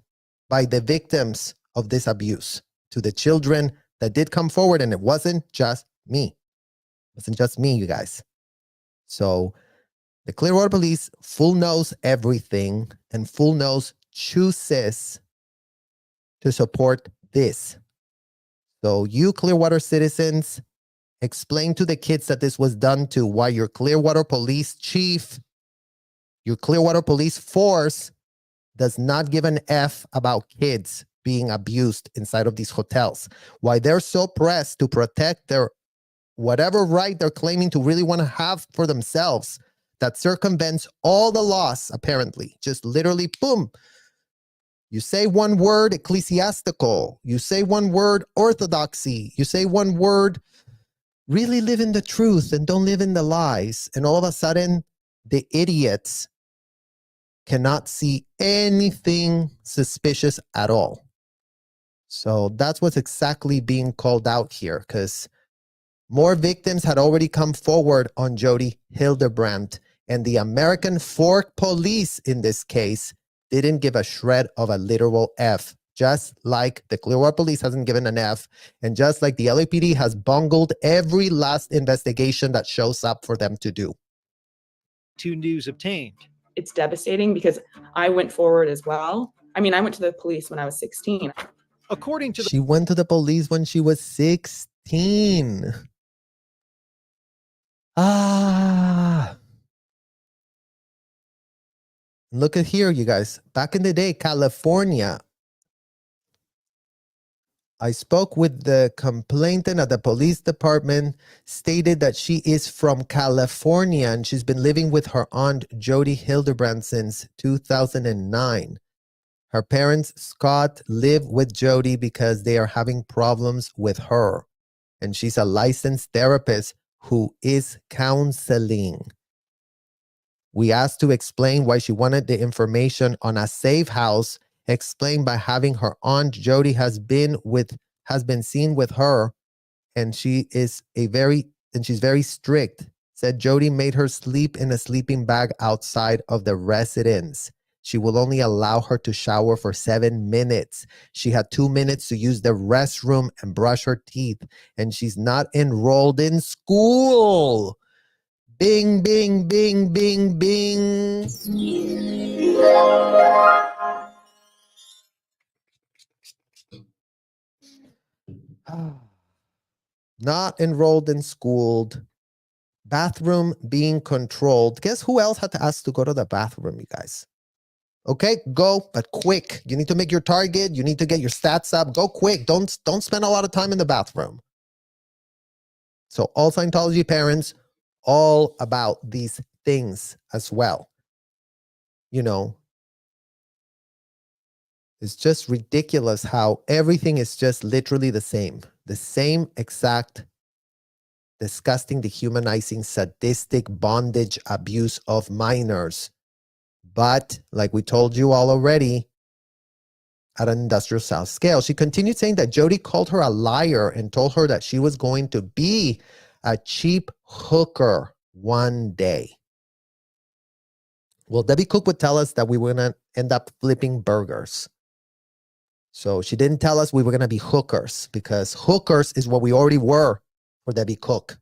by the victims of this abuse to the children that did come forward, and it wasn't just me. It wasn't just me, you guys. So the Clearwater Police full knows everything and full knows chooses to support this. So you Clearwater citizens, explain to the kids that this was done to why your Clearwater Police chief, your Clearwater Police force does not give an F about kids being abused inside of these hotels. Why they're so pressed to protect their whatever right they're claiming to really want to have for themselves that circumvents all the laws, apparently. Just literally, boom. You say one word, ecclesiastical. You say one word, orthodoxy. You say one word, really live in the truth and don't live in the lies. And all of a sudden, the idiots cannot see anything suspicious at all. So that's what's exactly being called out here, because more victims had already come forward on Jodi Hilderbrandt, and the American Fork Police in this case didn't give a shred of a literal F, just like the Clearwater Police hasn't given an F, and just like the LAPD has bungled every last investigation that shows up for them to do. Two news obtained. It's devastating because I went forward as well. I mean, I went to the police when I was 16. According to She went to the police when she was 16. Look at here, you guys. Back in the day, California. I spoke with the complainant at the police department, stated that she is from California and she's been living with her aunt, Jodi Hilderbrandt, since 2009. Her parents, Scott, live with Jodi because they are having problems with her. And she's a licensed therapist who is counseling. We asked to explain why she wanted the information on a safe house, explained by having her aunt Jodi has been seen with her, and she's very strict. Said Jodi made her sleep in a sleeping bag outside of the residence. She will only allow her to shower for 7 minutes. She had 2 minutes to use the restroom and brush her teeth, and she's not enrolled in school. Bing, bing, bing, bing, bing. Not enrolled in school. Bathroom being controlled. Guess who else had to ask to go to the bathroom, you guys? Okay, go, but quick. You need to make your target. You need to get your stats up. Go quick. Don't spend a lot of time in the bathroom. So all Scientology parents, all about these things as well. You know, it's just ridiculous how everything is just literally the same exact disgusting, dehumanizing, sadistic bondage abuse of minors. But like we told you all already, at an industrial South scale. She continued saying that Jodi called her a liar and told her that she was going to be a cheap hooker one day. Well, Debbie Cook would tell us that we were going to end up flipping burgers. So she didn't tell us we were going to be hookers, because hookers is what we already were for Debbie Cook.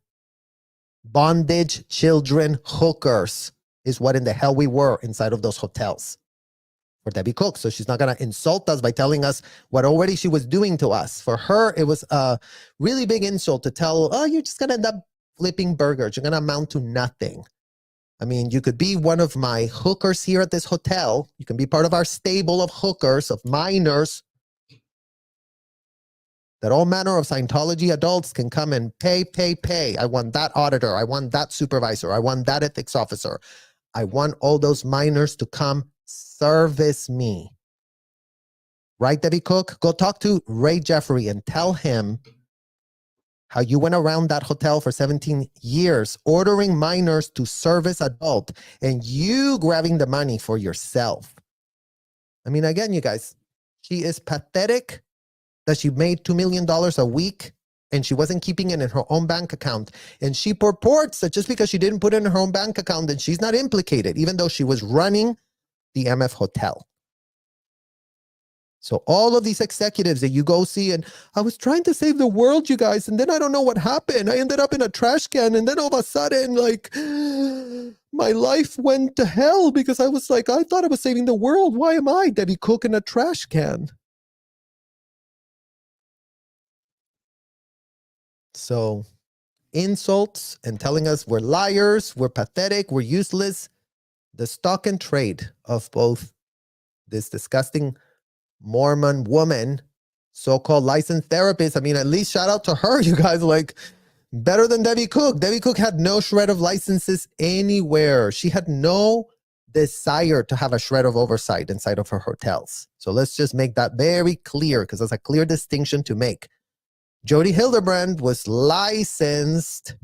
Bondage children hookers is what in the hell we were inside of those hotels for Debbie Cook. So she's not going to insult us by telling us what already she was doing to us. For her, it was a really big insult to tell, oh, you're just going to end up flipping burgers. You're going to amount to nothing. I mean, you could be one of my hookers here at this hotel. You can be part of our stable of hookers, of minors, that all manner of Scientology adults can come and pay. I want that auditor. I want that supervisor. I want that ethics officer. I want all those minors to come service me. Right, Debbie Cook? Go talk to Ray Jeffrey and tell him how you went around that hotel for 17 years ordering minors to service adult and you grabbing the money for yourself. I mean, again, you guys, she is pathetic that she made $2 million a week and she wasn't keeping it in her own bank account. And she purports that just because she didn't put it in her own bank account, then she's not implicated, even though she was running the MF Hotel. So all of these executives that you go see, and I was trying to save the world, you guys, and then I don't know what happened. I ended up in a trash can, and then all of a sudden, like, my life went to hell because I was like, I thought I was saving the world. Why am I, Debbie Cook, in a trash can? So insults and telling us we're liars, we're pathetic, we're useless. The stock and trade of both this disgusting Mormon woman, so-called licensed therapist. I mean, at least shout out to her, you guys, like, better than Debbie Cook. Debbie Cook had no shred of licenses anywhere. She had no desire to have a shred of oversight inside of her hotels. So let's just make that very clear, because that's a clear distinction to make. Jodi Hilderbrandt was licensed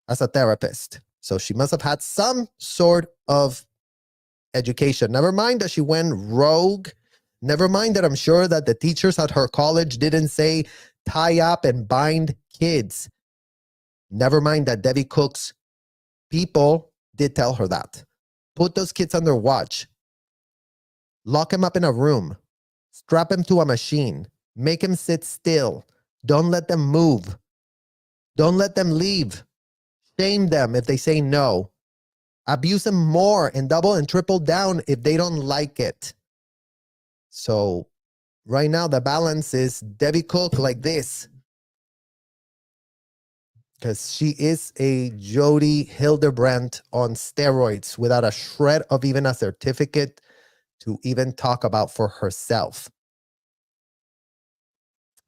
as a therapist. So she must have had some sort of education. Never mind that she went rogue. Never mind that I'm sure that the teachers at her college didn't say tie up and bind kids. Never mind that Debbie Cook's people did tell her that. Put those kids under watch. Lock them up in a room. Strap them to a machine. Make them sit still. Don't let them move. Don't let them leave. Shame them if they say no. Abuse them more and double and triple down if they don't like it. So right now the balance is Debbie Cook like this. Because she is a Jodi Hilderbrandt on steroids without a shred of even a certificate to even talk about for herself.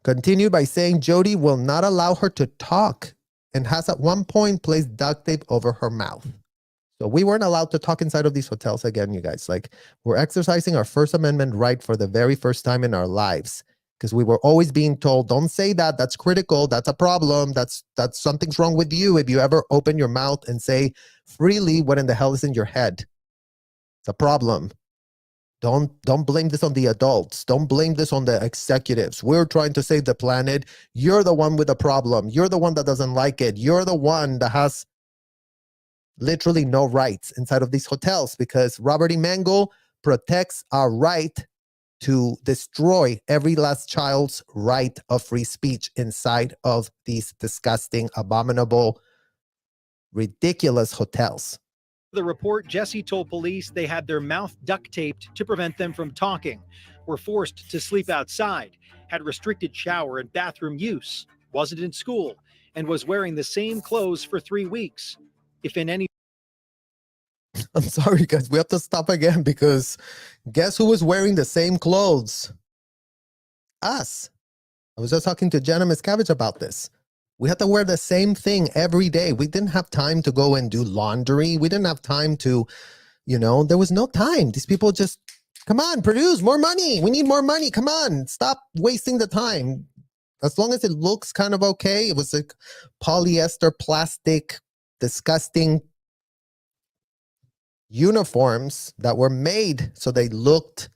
Continue by saying Jodi will not allow her to talk and has at one point placed duct tape over her mouth. So we weren't allowed to talk inside of these hotels again, you guys. Like, we're exercising our First Amendment right for the very first time in our lives. Because we were always being told, don't say that, that's critical, that's a problem, that's something's wrong with you if you ever open your mouth and say freely what in the hell is in your head. It's a problem. Don't blame this on the adults. Don't blame this on the executives. We're trying to save the planet. You're the one with the problem. You're the one that doesn't like it. You're the one that has literally no rights inside of these hotels, because Robert E. Mangle protects our right to destroy every last child's right of free speech inside of these disgusting, abominable, ridiculous hotels. The report, Jesse told police they had their mouth duct taped to prevent them from talking, were forced to sleep outside, had restricted shower and bathroom use, wasn't in school, and was wearing the same clothes for 3 weeks. If in any I'm sorry, guys. We have to stop again because guess who was wearing the same clothes? Us. I was just talking to Jenna Miscavige about this. We had to wear the same thing every day. We didn't have time to go and do laundry. We didn't have time to, there was no time. These people just, come on, produce more money. We need more money. Come on, stop wasting the time. As long as it looks kind of okay. It was like polyester, plastic, disgusting uniforms that were made so they looked,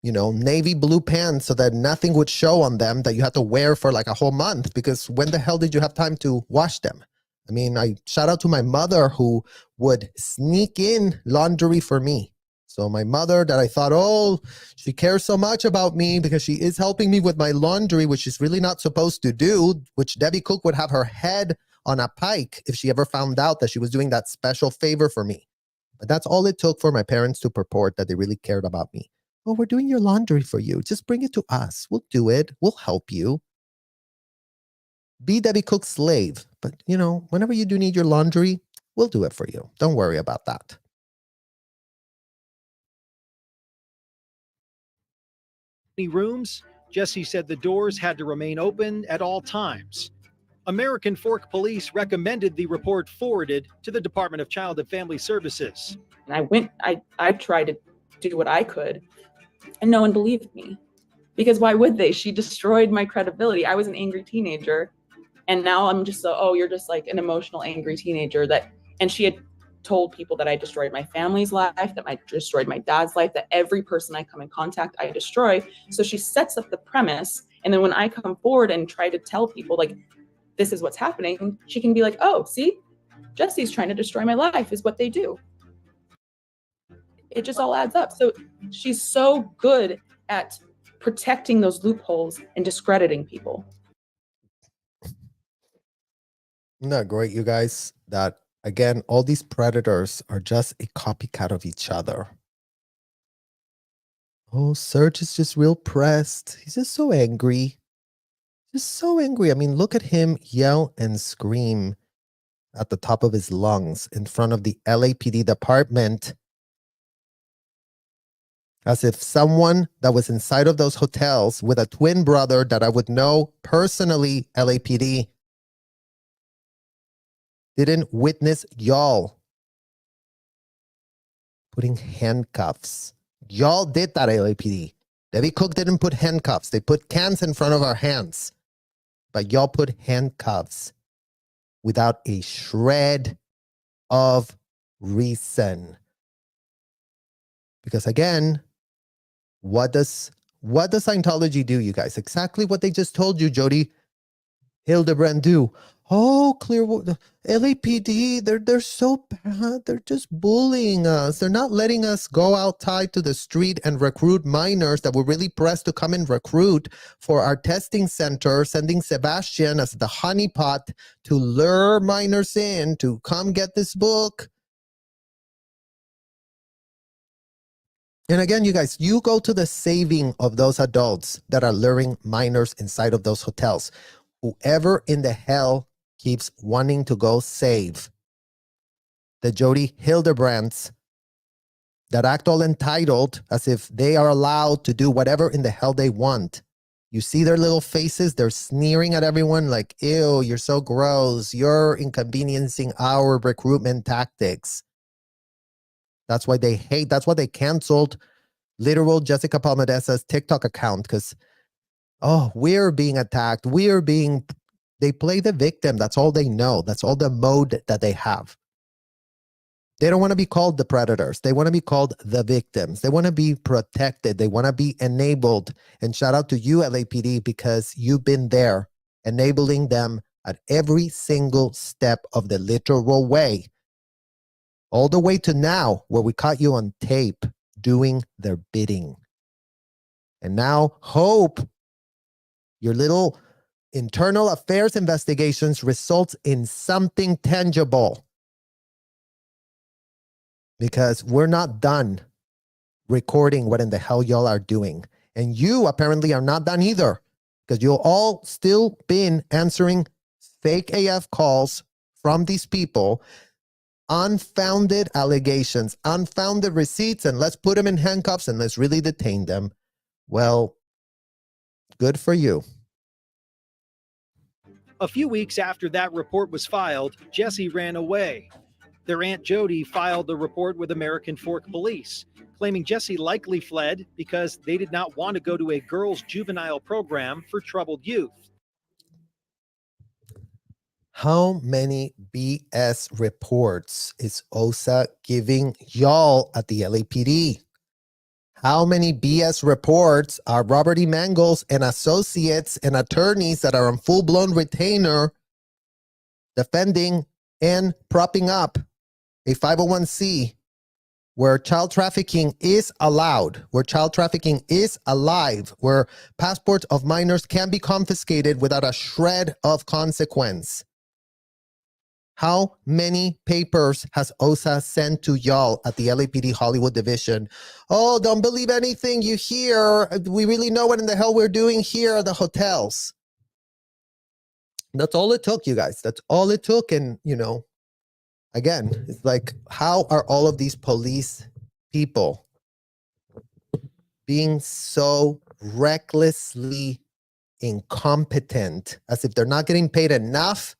navy blue pants so that nothing would show on them that you had to wear for like a whole month, because when the hell did you have time to wash them? I mean, I shout out to my mother who would sneak in laundry for me. So my mother that I thought, she cares so much about me because she is helping me with my laundry, which she's really not supposed to do, which Debbie Cook would have her head on a pike if she ever found out that she was doing that special favor for me. But that's all it took for my parents to purport that they really cared about me. Oh, we're doing your laundry for you. Just bring it to us. We'll do it. We'll help you. Be Debbie Cook's slave. But, whenever you do need your laundry, we'll do it for you. Don't worry about that. rooms, Jesse said the doors had to remain open at all times. American Fork Police recommended the report forwarded to the Department of Child and Family Services. And I tried to do what I could, and no one believed me. Because why would they? She destroyed my credibility. I was an angry teenager, and now I'm just you're just like an emotional, angry teenager and she had told people that I destroyed my family's life, that I destroyed my dad's life, that every person I come in contact, I destroy. So she sets up the premise, and then when I come forward and try to tell people, like, this is what's happening, she can be like, oh, see, Jesse's trying to destroy my life, is what they do. It just all adds up. So she's so good at protecting those loopholes and discrediting people. Isn't that great, you guys? That, again, all these predators are just a copycat of each other. Oh, Serge is just real pressed. He's just so angry. Just so angry. I mean, look at him yell and scream at the top of his lungs in front of the LAPD department, as if someone that was inside of those hotels with a twin brother that I would know personally, LAPD, didn't witness y'all putting handcuffs. Y'all did that, LAPD. Debbie Cook didn't put handcuffs. They put cans in front of our hands. But y'all put handcuffs without a shred of reason. Because again, what does Scientology do, you guys? Exactly what they just told you, Jodi Hildebrand do. Oh, Clearwater, LAPD, they're so bad. They're just bullying us. They're not letting us go outside to the street and recruit minors that were really pressed to come and recruit for our testing center, sending Sebastian as the honeypot to lure minors in to come get this book. And again, you guys, you go to the saving of those adults that are luring minors inside of those hotels. Whoever in the hell keeps wanting to go save the Jodi Hilderbrandts that act all entitled as if they are allowed to do whatever in the hell they want. You see their little faces, they're sneering at everyone like, ew, you're so gross. You're inconveniencing our recruitment tactics. That's why they hate, that's why they canceled literal Jessica Palmadesa's TikTok account, because, oh, we're being attacked. They play the victim. That's all they know. That's all the mode that they have. They don't want to be called the predators. They want to be called the victims. They want to be protected. They want to be enabled. And shout out to you, LAPD, because you've been there enabling them at every single step of the literal way. All the way to now, where we caught you on tape doing their bidding. And now hope your little internal affairs investigations results in something tangible. Because we're not done recording what in the hell y'all are doing. And you apparently are not done either. Because you'll all still been answering fake AF calls from these people. Unfounded allegations, unfounded receipts, and let's put them in handcuffs and let's really detain them. Well, good for you. A few weeks after that report was filed, Jesse ran away. Their Aunt Jodi filed the report with American Fork Police, claiming Jesse likely fled because they did not want to go to a girls' juvenile program for troubled youth. How many BS reports is OSA giving y'all at the LAPD? How many BS reports are Robert E. Mangels and associates and attorneys that are on full-blown retainer defending and propping up a 501c where child trafficking is allowed, where child trafficking is alive, where passports of minors can be confiscated without a shred of consequence? How many papers has OSA sent to y'all at the LAPD Hollywood Division? Oh, don't believe anything you hear. We really know what in the hell we're doing here at the hotels. That's all it took, you guys. That's all it took. And, you know, again, it's like, how are all of these police people being so recklessly incompetent, as if they're not getting paid enough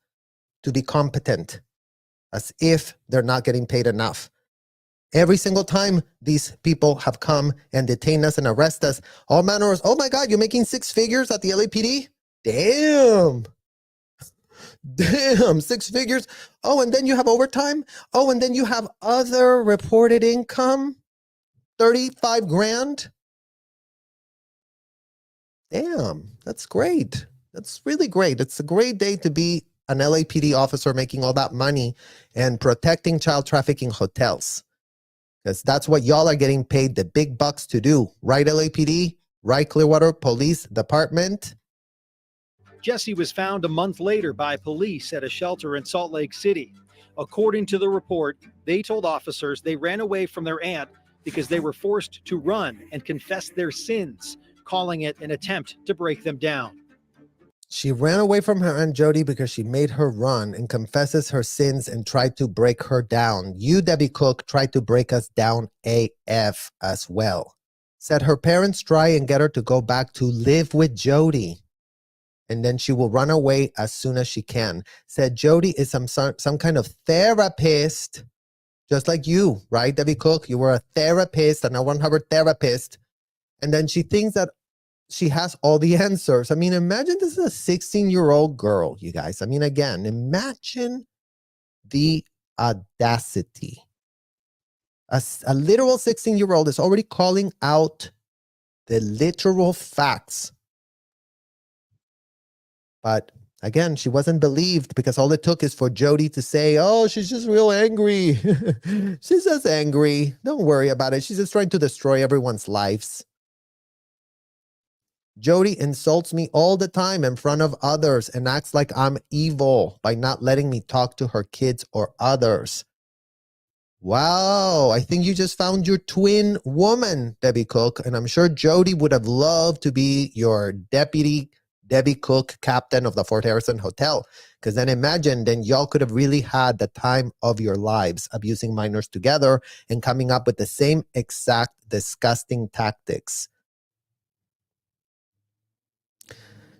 to be competent, as if they're not getting paid enough. Every single time these people have come and detained us and arrest us, all manner of, oh my God, you're making 6 figures at the LAPD? Damn. Damn, 6 figures. Oh, and then you have overtime. Oh, and then you have other reported income, 35 grand. Damn, that's great. That's really great. It's a great day to be an LAPD officer making all that money and protecting child trafficking hotels. Because that's what y'all are getting paid the big bucks to do. Right, LAPD? Right, Clearwater Police Department? Jesse was found a month later by police at a shelter in Salt Lake City. According to the report, they told officers they ran away from their aunt because they were forced to run and confess their sins, calling it an attempt to break them down. She ran away from her Aunt Jody because she made her run and confesses her sins and tried to break her down. You, Debbie Cook, tried to break us down AF as well. Said her parents try and get her to go back to live with Jody. And then she will run away as soon as she can. Said Jody is some kind of therapist, just like you, right, Debbie Cook? You were a therapist, and I want her therapist. And then she thinks that she has all the answers. I mean, imagine this is a 16-year-old girl, you guys. I mean, again, imagine the audacity. A literal 16-year-old is already calling out the literal facts. But again, she wasn't believed because all it took is for Jody to say, oh, she's just real angry. She's just angry. Don't worry about it. She's just trying to destroy everyone's lives. Jody insults me all the time in front of others and acts like I'm evil by not letting me talk to her kids or others. Wow, I think you just found your twin woman, Debbie Cook, and I'm sure Jody would have loved to be your deputy Debbie Cook, captain of the Fort Harrison Hotel. Because then imagine, then y'all could have really had the time of your lives abusing minors together and coming up with the same exact disgusting tactics.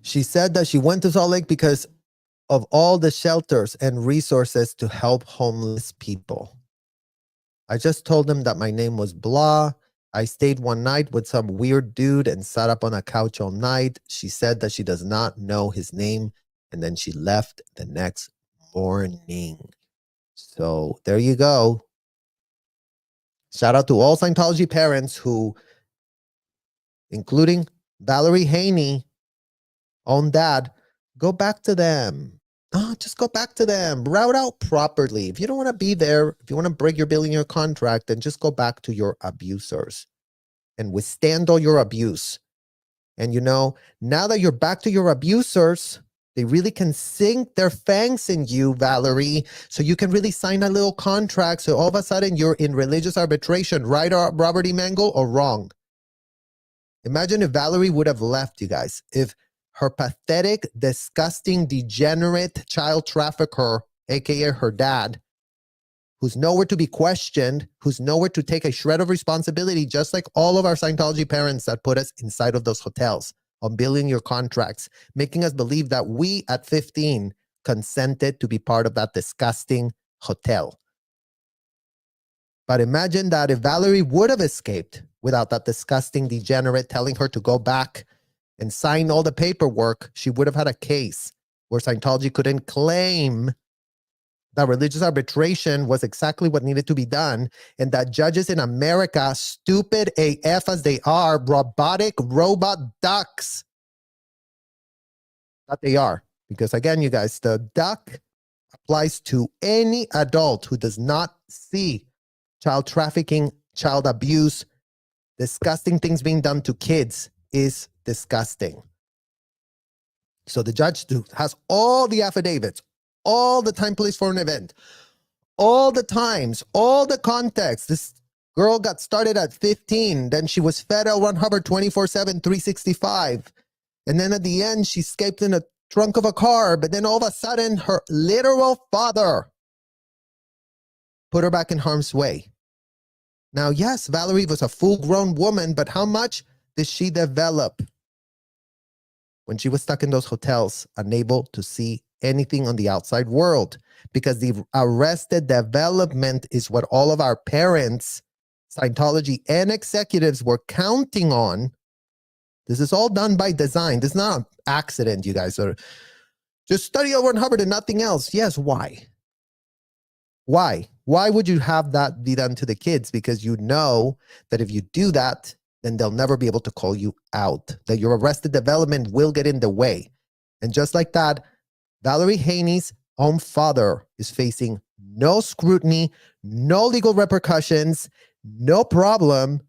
She said that she went to Salt Lake because of all the shelters and resources to help homeless people. I just told them that my name was blah. I stayed one night with some weird dude and sat up on a couch all night. She said that she does not know his name, and then she left the next morning. So there you go. Shout out to all Scientology parents who, including Valerie Haney, own dad, go back to them. Just go back to them. Route out properly. If you don't want to be there, if you want to break your billing your contract, then just go back to your abusers and withstand all your abuse. And you know, now that you're back to your abusers, they really can sink their fangs in you, Valerie, so you can really sign a little contract. So all of a sudden you're in religious arbitration, right, Robert E. Mangle, or wrong? Imagine if Valerie would have left, you guys. If her pathetic, disgusting, degenerate child trafficker, aka her dad, who's nowhere to be questioned, who's nowhere to take a shred of responsibility, just like all of our Scientology parents that put us inside of those hotels on billing your contracts, making us believe that we at 15 consented to be part of that disgusting hotel. But imagine that if Valerie would have escaped without that disgusting degenerate telling her to go back and sign all the paperwork, she would have had a case where Scientology couldn't claim that religious arbitration was exactly what needed to be done, and that judges in America, stupid AF as they are, robotic robot ducks, that they are. Because again, you guys, the duck applies to any adult who does not see child trafficking, child abuse, disgusting things being done to kids is disgusting. So the judge has all the affidavits, all the time, place for an event, all the times, all the context. This girl got started at 15. Then she was fed L. Ron Hubbard 24/7, 365. And then at the end, she escaped in a trunk of a car. But then all of a sudden, her literal father put her back in harm's way. Now, yes, Valerie was a full-grown woman, but how much did she develop? when she was stuck in those hotels, unable to see anything on the outside world, because the arrested development is what all of our parents, Scientology, and executives were counting on. This is all done by design. This is not an accident, you guys. Are just study L. Ron Hubbard and nothing else. Yes, why? Why? Why would you have that be done to the kids? Because you know that if you do that, then they'll never be able to call you out, that your arrested development will get in the way. And just like that, Valerie Haney's own father is facing no scrutiny, no legal repercussions, no problem,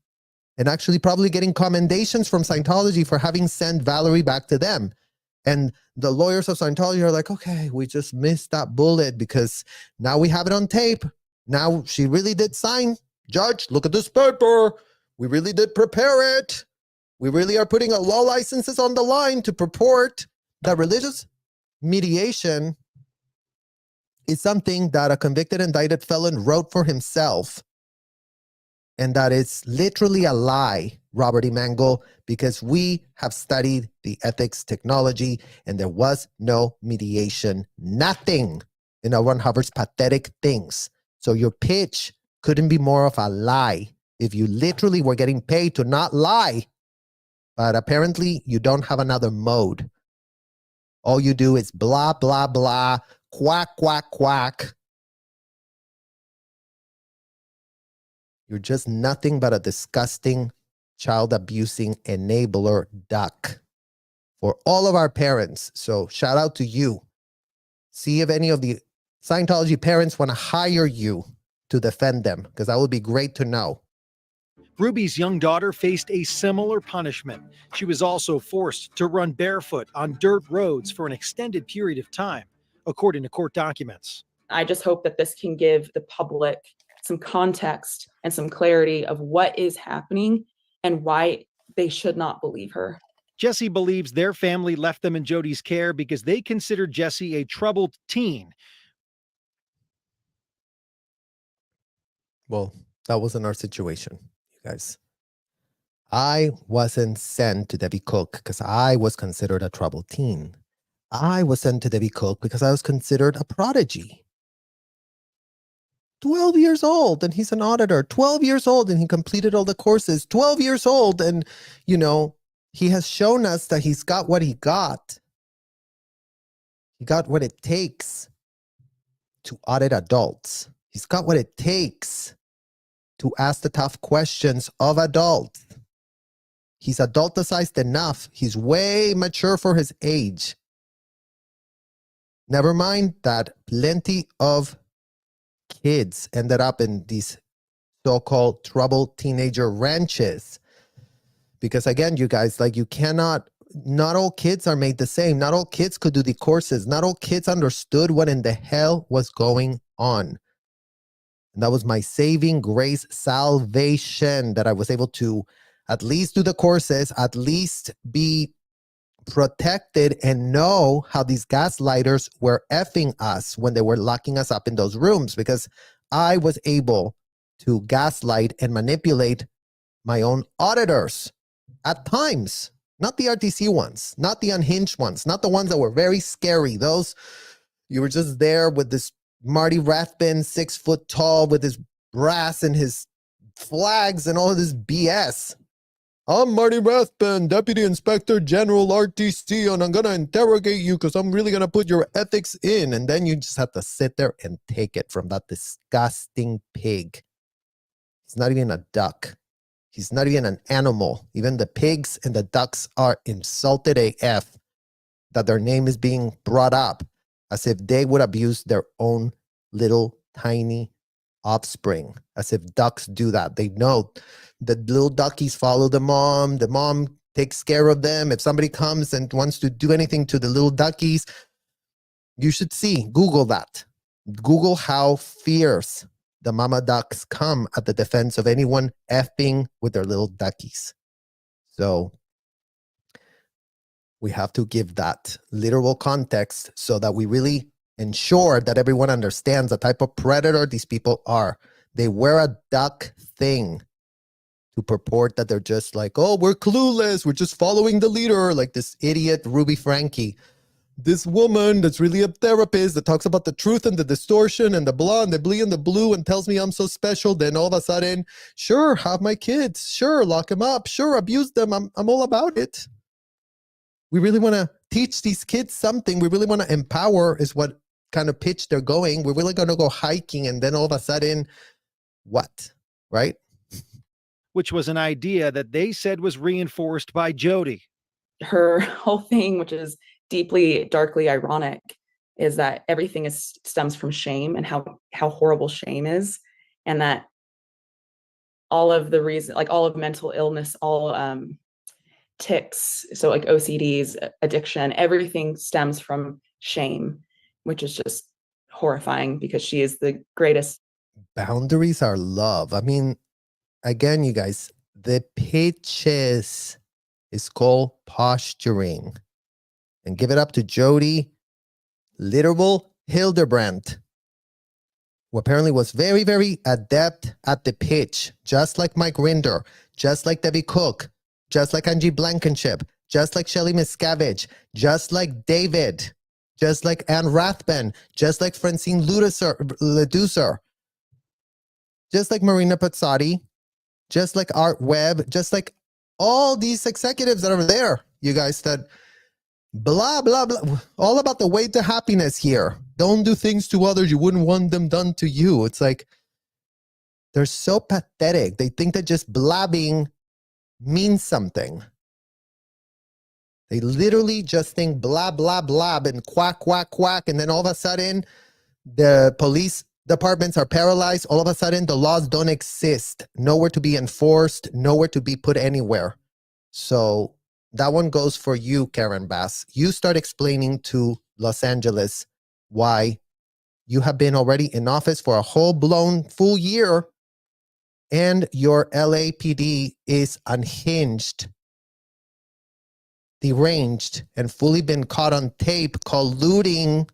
and actually probably getting commendations from Scientology for having sent Valerie back to them. And the lawyers of Scientology are like, okay, we just missed that bullet because now we have it on tape. Now she really did sign. Judge, look at this paper. We really did prepare it. We really are putting our law licenses on the line to purport that religious mediation is something that a convicted indicted felon wrote for himself, and that it's literally a lie, Robert E. Mangle, because we have studied the ethics technology and there was no mediation, nothing in L. Ron Hubbard's pathetic things. So your pitch couldn't be more of a lie if you literally were getting paid to not lie. But apparently you don't have another mode. All you do is blah, blah, blah, quack, quack, quack. You're just nothing but a disgusting, child-abusing enabler duck for all of our parents. So shout out to you. See if any of the Scientology parents want to hire you to defend them, because that would be great to know. Ruby's young daughter faced a similar punishment. She was also forced to run barefoot on dirt roads for an extended period of time, according to court documents. I just hope that this can give the public some context and some clarity of what is happening and why they should not believe her. Jesse believes their family left them in Jodi's care because they considered Jesse a troubled teen. Well, that wasn't our situation, you guys. I wasn't sent to Debbie Cook because I was considered a troubled teen. I was sent to Debbie Cook because I was considered a prodigy. 12 years old and he's an auditor. 12 years old and he completed all the courses. 12 years old and, you know, he has shown us that he's got what he got. He got what it takes to audit adults. He's got what it takes to ask the tough questions of adults. He's adulticized enough. He's way mature for his age. Never mind that plenty of kids ended up in these so-called troubled teenager ranches. Because again, you guys, like you cannot, not all kids are made the same. Not all kids could do the courses. Not all kids understood what in the hell was going on. And that was my saving grace, salvation, that I was able to at least do the courses, at least be protected and know how these gaslighters were effing us when they were locking us up in those rooms, because I was able to gaslight and manipulate my own auditors at times, not the RTC ones, not the unhinged ones, not the ones that were very scary. Those, you were just there with this Marty Rathbun, 6 foot tall with his brass and his flags and all of this BS. I'm Marty Rathbun, Deputy Inspector General RTC, and I'm going to interrogate you because I'm really going to put your ethics in. And then you just have to sit there and take it from that disgusting pig. He's not even a duck. He's not even an animal. Even the pigs and the ducks are insulted AF that their name is being brought up as if they would abuse their own little tiny offspring, as if ducks do that. They know the little duckies follow the mom takes care of them. If somebody comes and wants to do anything to the little duckies, you should see, Google that. Google how fierce the mama ducks come at the defense of anyone effing with their little duckies. So we have to give that literal context so that we really ensure that everyone understands the type of predator these people are. They wear a duck thing. to purport that they're just like, oh, we're clueless, we're just following the leader, like this idiot Ruby Franke. This woman that's really a therapist that talks about the truth and the distortion and the blah and the blee and the blue and tells me I'm so special. Then all of a sudden, sure, have my kids. Sure, lock them up. Sure, abuse them. I'm all about it. We really want to teach these kids something. We really want to empower is what kind of pitch they're going. We're really going to go hiking and then all of a sudden, what? Right? Which was an idea that they said was reinforced by Jodi. Her whole thing, which is deeply, darkly ironic, is that everything stems from shame and how horrible shame is, and that all of the reason, like all of mental illness, all tics, so like OCDs, addiction, everything stems from shame, which is just horrifying because she is the greatest. Boundaries are love. I mean, again, you guys, the pitches is called posturing. And give it up to Jodi Hilderbrandt, who apparently was very, very adept at the pitch, just like Mike Rinder, just like Debbie Cook, just like Angie Blankenship, just like Shelley Miscavige, just like David, just like Anne Rathben, just like Francine Leducer, just like Marina Pazzotti, just like Art Webb, just like all these executives that are there, you guys, that blah, blah, blah, all about the way to happiness here. Don't do things to others you wouldn't want them done to you. It's like, they're so pathetic. They think that just blabbing means something. They literally just think blah, blah, blah, and quack, quack, quack. And then all of a sudden, the police departments are paralyzed. All of a sudden, the laws don't exist. Nowhere to be enforced, nowhere to be put anywhere. So that one goes for you, Karen Bass. You start explaining to Los Angeles why you have been already in office for a whole-blown full year and your LAPD is unhinged, deranged, and fully been caught on tape colluding.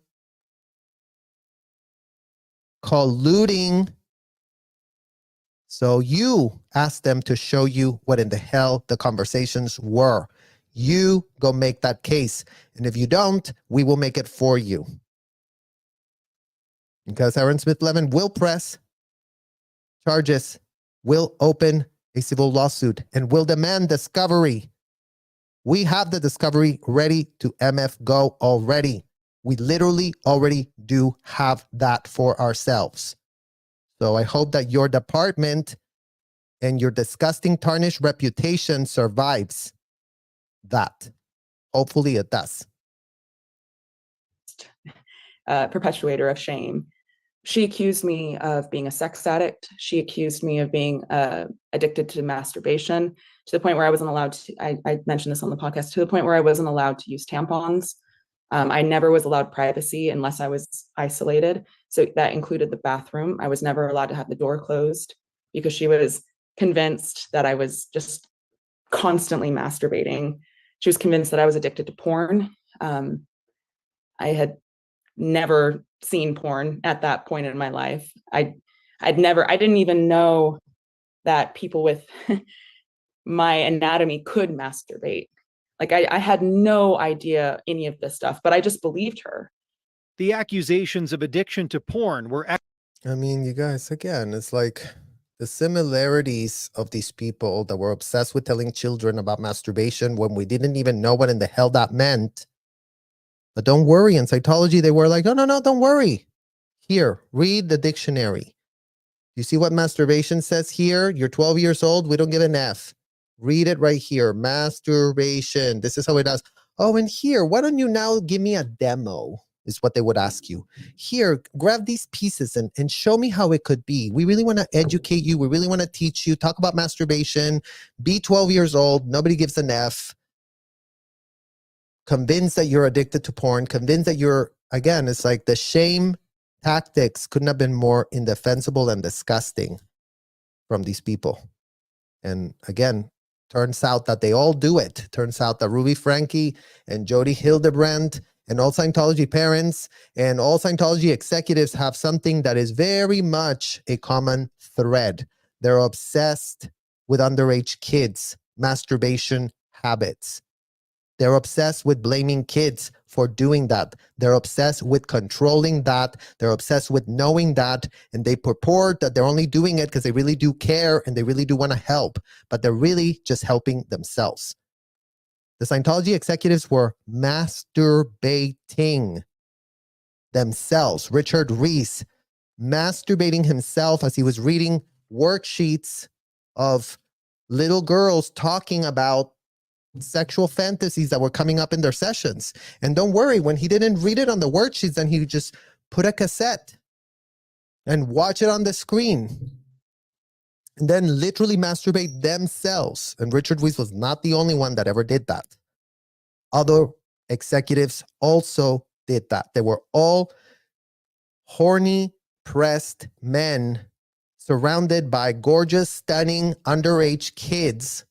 So you ask them to show you what in the hell the conversations were. You go make that case. And if you don't, we will make it for you. Because Aaron Smith Levin will press charges, will open a civil lawsuit, and will demand discovery. We have the discovery ready to MF go already. We literally already do have that for ourselves. So I hope that your department and your disgusting tarnished reputation survives that. Hopefully it does. Perpetuator of shame. She accused me of being a sex addict. She accused me of being addicted to masturbation, to the point where I wasn't allowed to, I mentioned this on the podcast, to the point where I wasn't allowed to use tampons. I never was allowed privacy unless I was isolated. So that included the bathroom. I was never allowed to have the door closed because she was convinced that I was just constantly masturbating. She was convinced that I was addicted to porn. I had never seen porn at that point in my life. I didn't even know that people with my anatomy could masturbate. Like I had no idea any of this stuff, but I just believed her. The accusations of addiction to porn were... I mean, you guys, again, it's like the similarities of these people that were obsessed with telling children about masturbation when we didn't even know what in the hell that meant. But don't worry, in Scientology, they were like, no, don't worry. Here, read the dictionary. You see what masturbation says here? You're 12 years old. We don't give an F. Read it right here. Masturbation. This is how it does. Oh, and here, why don't you now give me a demo? Is what they would ask you. Here, grab these pieces and show me how it could be. We really want to educate you. We really want to teach you. Talk about masturbation. Be 12 years old. Nobody gives an F. Convinced that you're addicted to porn. Convinced that you're, again, it's like the shame tactics couldn't have been more indefensible and disgusting from these people. And again, turns out that they all do it. Turns out that Ruby Franke and Jodi Hilderbrandt and all Scientology parents and all Scientology executives have something that is very much a common thread. They're obsessed with underage kids, masturbation habits. They're obsessed with blaming kids for doing that. They're obsessed with controlling that. They're obsessed with knowing that. And they purport that they're only doing it because they really do care and they really do want to help. But they're really just helping themselves. The Scientology executives were masturbating themselves. Richard Reese masturbating himself as he was reading worksheets of little girls talking about sexual fantasies that were coming up in their sessions. And don't worry, when he didn't read it on the worksheets, then he would just put a cassette and watch it on the screen and then literally masturbate themselves. And Richard Reese was not the only one that ever did that. Other executives also did that. They were all horny, pressed men surrounded by gorgeous, stunning, underage kids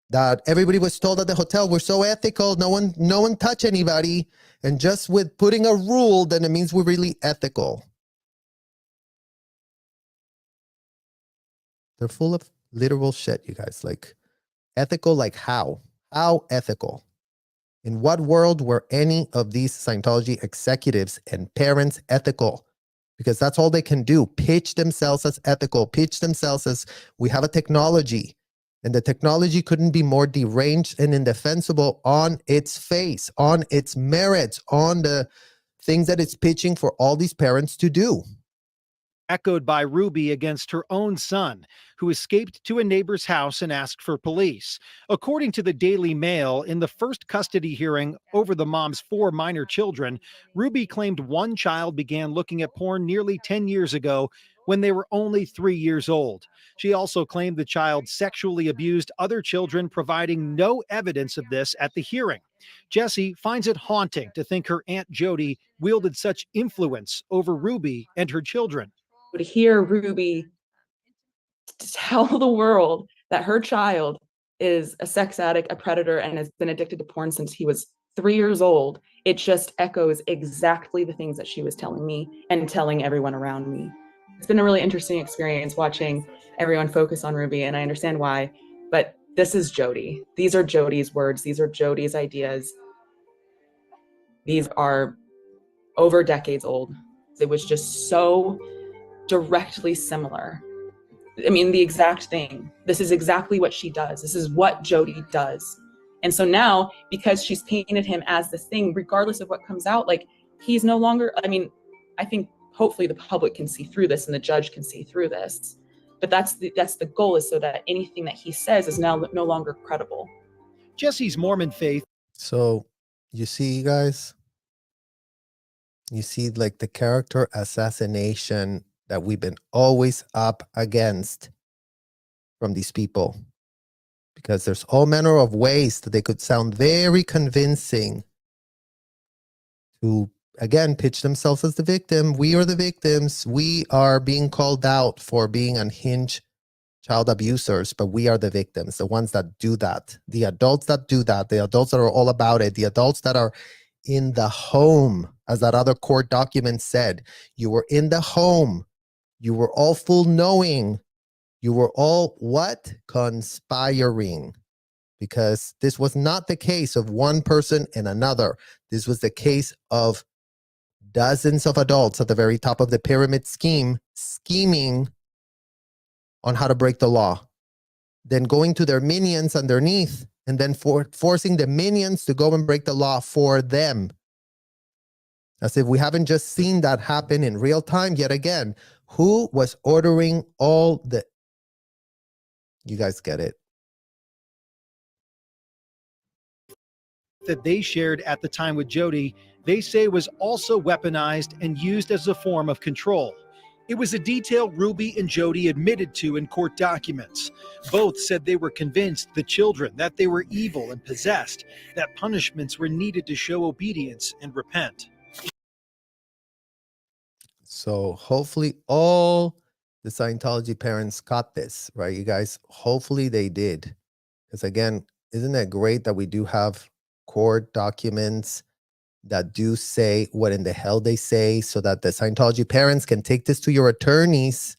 that everybody was told at the hotel, we're so ethical, no one touch anybody. And just with putting a rule, then it means we're really ethical. They're full of literal shit, you guys. Like, ethical, like how? How ethical? In what world were any of these Scientology executives and parents ethical? Because that's all they can do. Pitch themselves as ethical. Pitch themselves as we have a technology. And the technology couldn't be more deranged and indefensible on its face, on its merits, on the things that it's pitching for all these parents to do. Echoed by Ruby against her own son, who escaped to a neighbor's house and asked for police. According to the Daily Mail, in the first custody hearing over the mom's 4 minor children, Ruby claimed one child began looking at porn nearly 10 years ago when they were only 3 years old. She also claimed the child sexually abused other children, providing no evidence of this at the hearing. Jesse finds it haunting to think her Aunt Jodi wielded such influence over Ruby and her children. To hear Ruby tell the world that her child is a sex addict, a predator, and has been addicted to porn since he was 3 years old, it just echoes exactly the things that she was telling me and telling everyone around me. It's been a really interesting experience watching everyone focus on Ruby, and I understand why, but this is Jodi. These are Jodi's words. These are Jodi's ideas. These are over decades old. It was just so directly similar. I mean, the exact thing. This is exactly what she does. This is what Jodi does. And so now, because she's painted him as this thing, regardless of what comes out, like, he's no longer, I mean, I think hopefully the public can see through this and the judge can see through this. But that's the goal, is so that anything that he says is now no longer credible. Jesse's Mormon faith. So you see, guys, you see like the character assassination that we've been always up against from these people. Because there's all manner of ways that they could sound very convincing to, again, pitch themselves as the victim. We are the victims. We are being called out for being unhinged child abusers, but we are the victims, the ones that do that. The adults that do that, the adults that are all about it, the adults that are in the home, as that other court document said. You were in the home. You were all full knowing. You were all what? Conspiring. Because this was not the case of one person and another. This was the case of dozens of adults at the very top of the pyramid scheme, scheming on how to break the law. Then going to their minions underneath and then forcing the minions to go and break the law for them. As if we haven't just seen that happen in real time yet again. Who was ordering all the... You guys get it. That they shared at the time with Jodi, they say was also weaponized and used as a form of control. It was a detail Ruby and Jodi admitted to in court documents. Both said they were convinced the children that they were evil and possessed, that punishments were needed to show obedience and repent. So hopefully all the Scientology parents caught this, right, you guys? Hopefully they did. Because again, isn't it great that we do have court documents that do say what in the hell they say, so that the Scientology parents can take this to your attorneys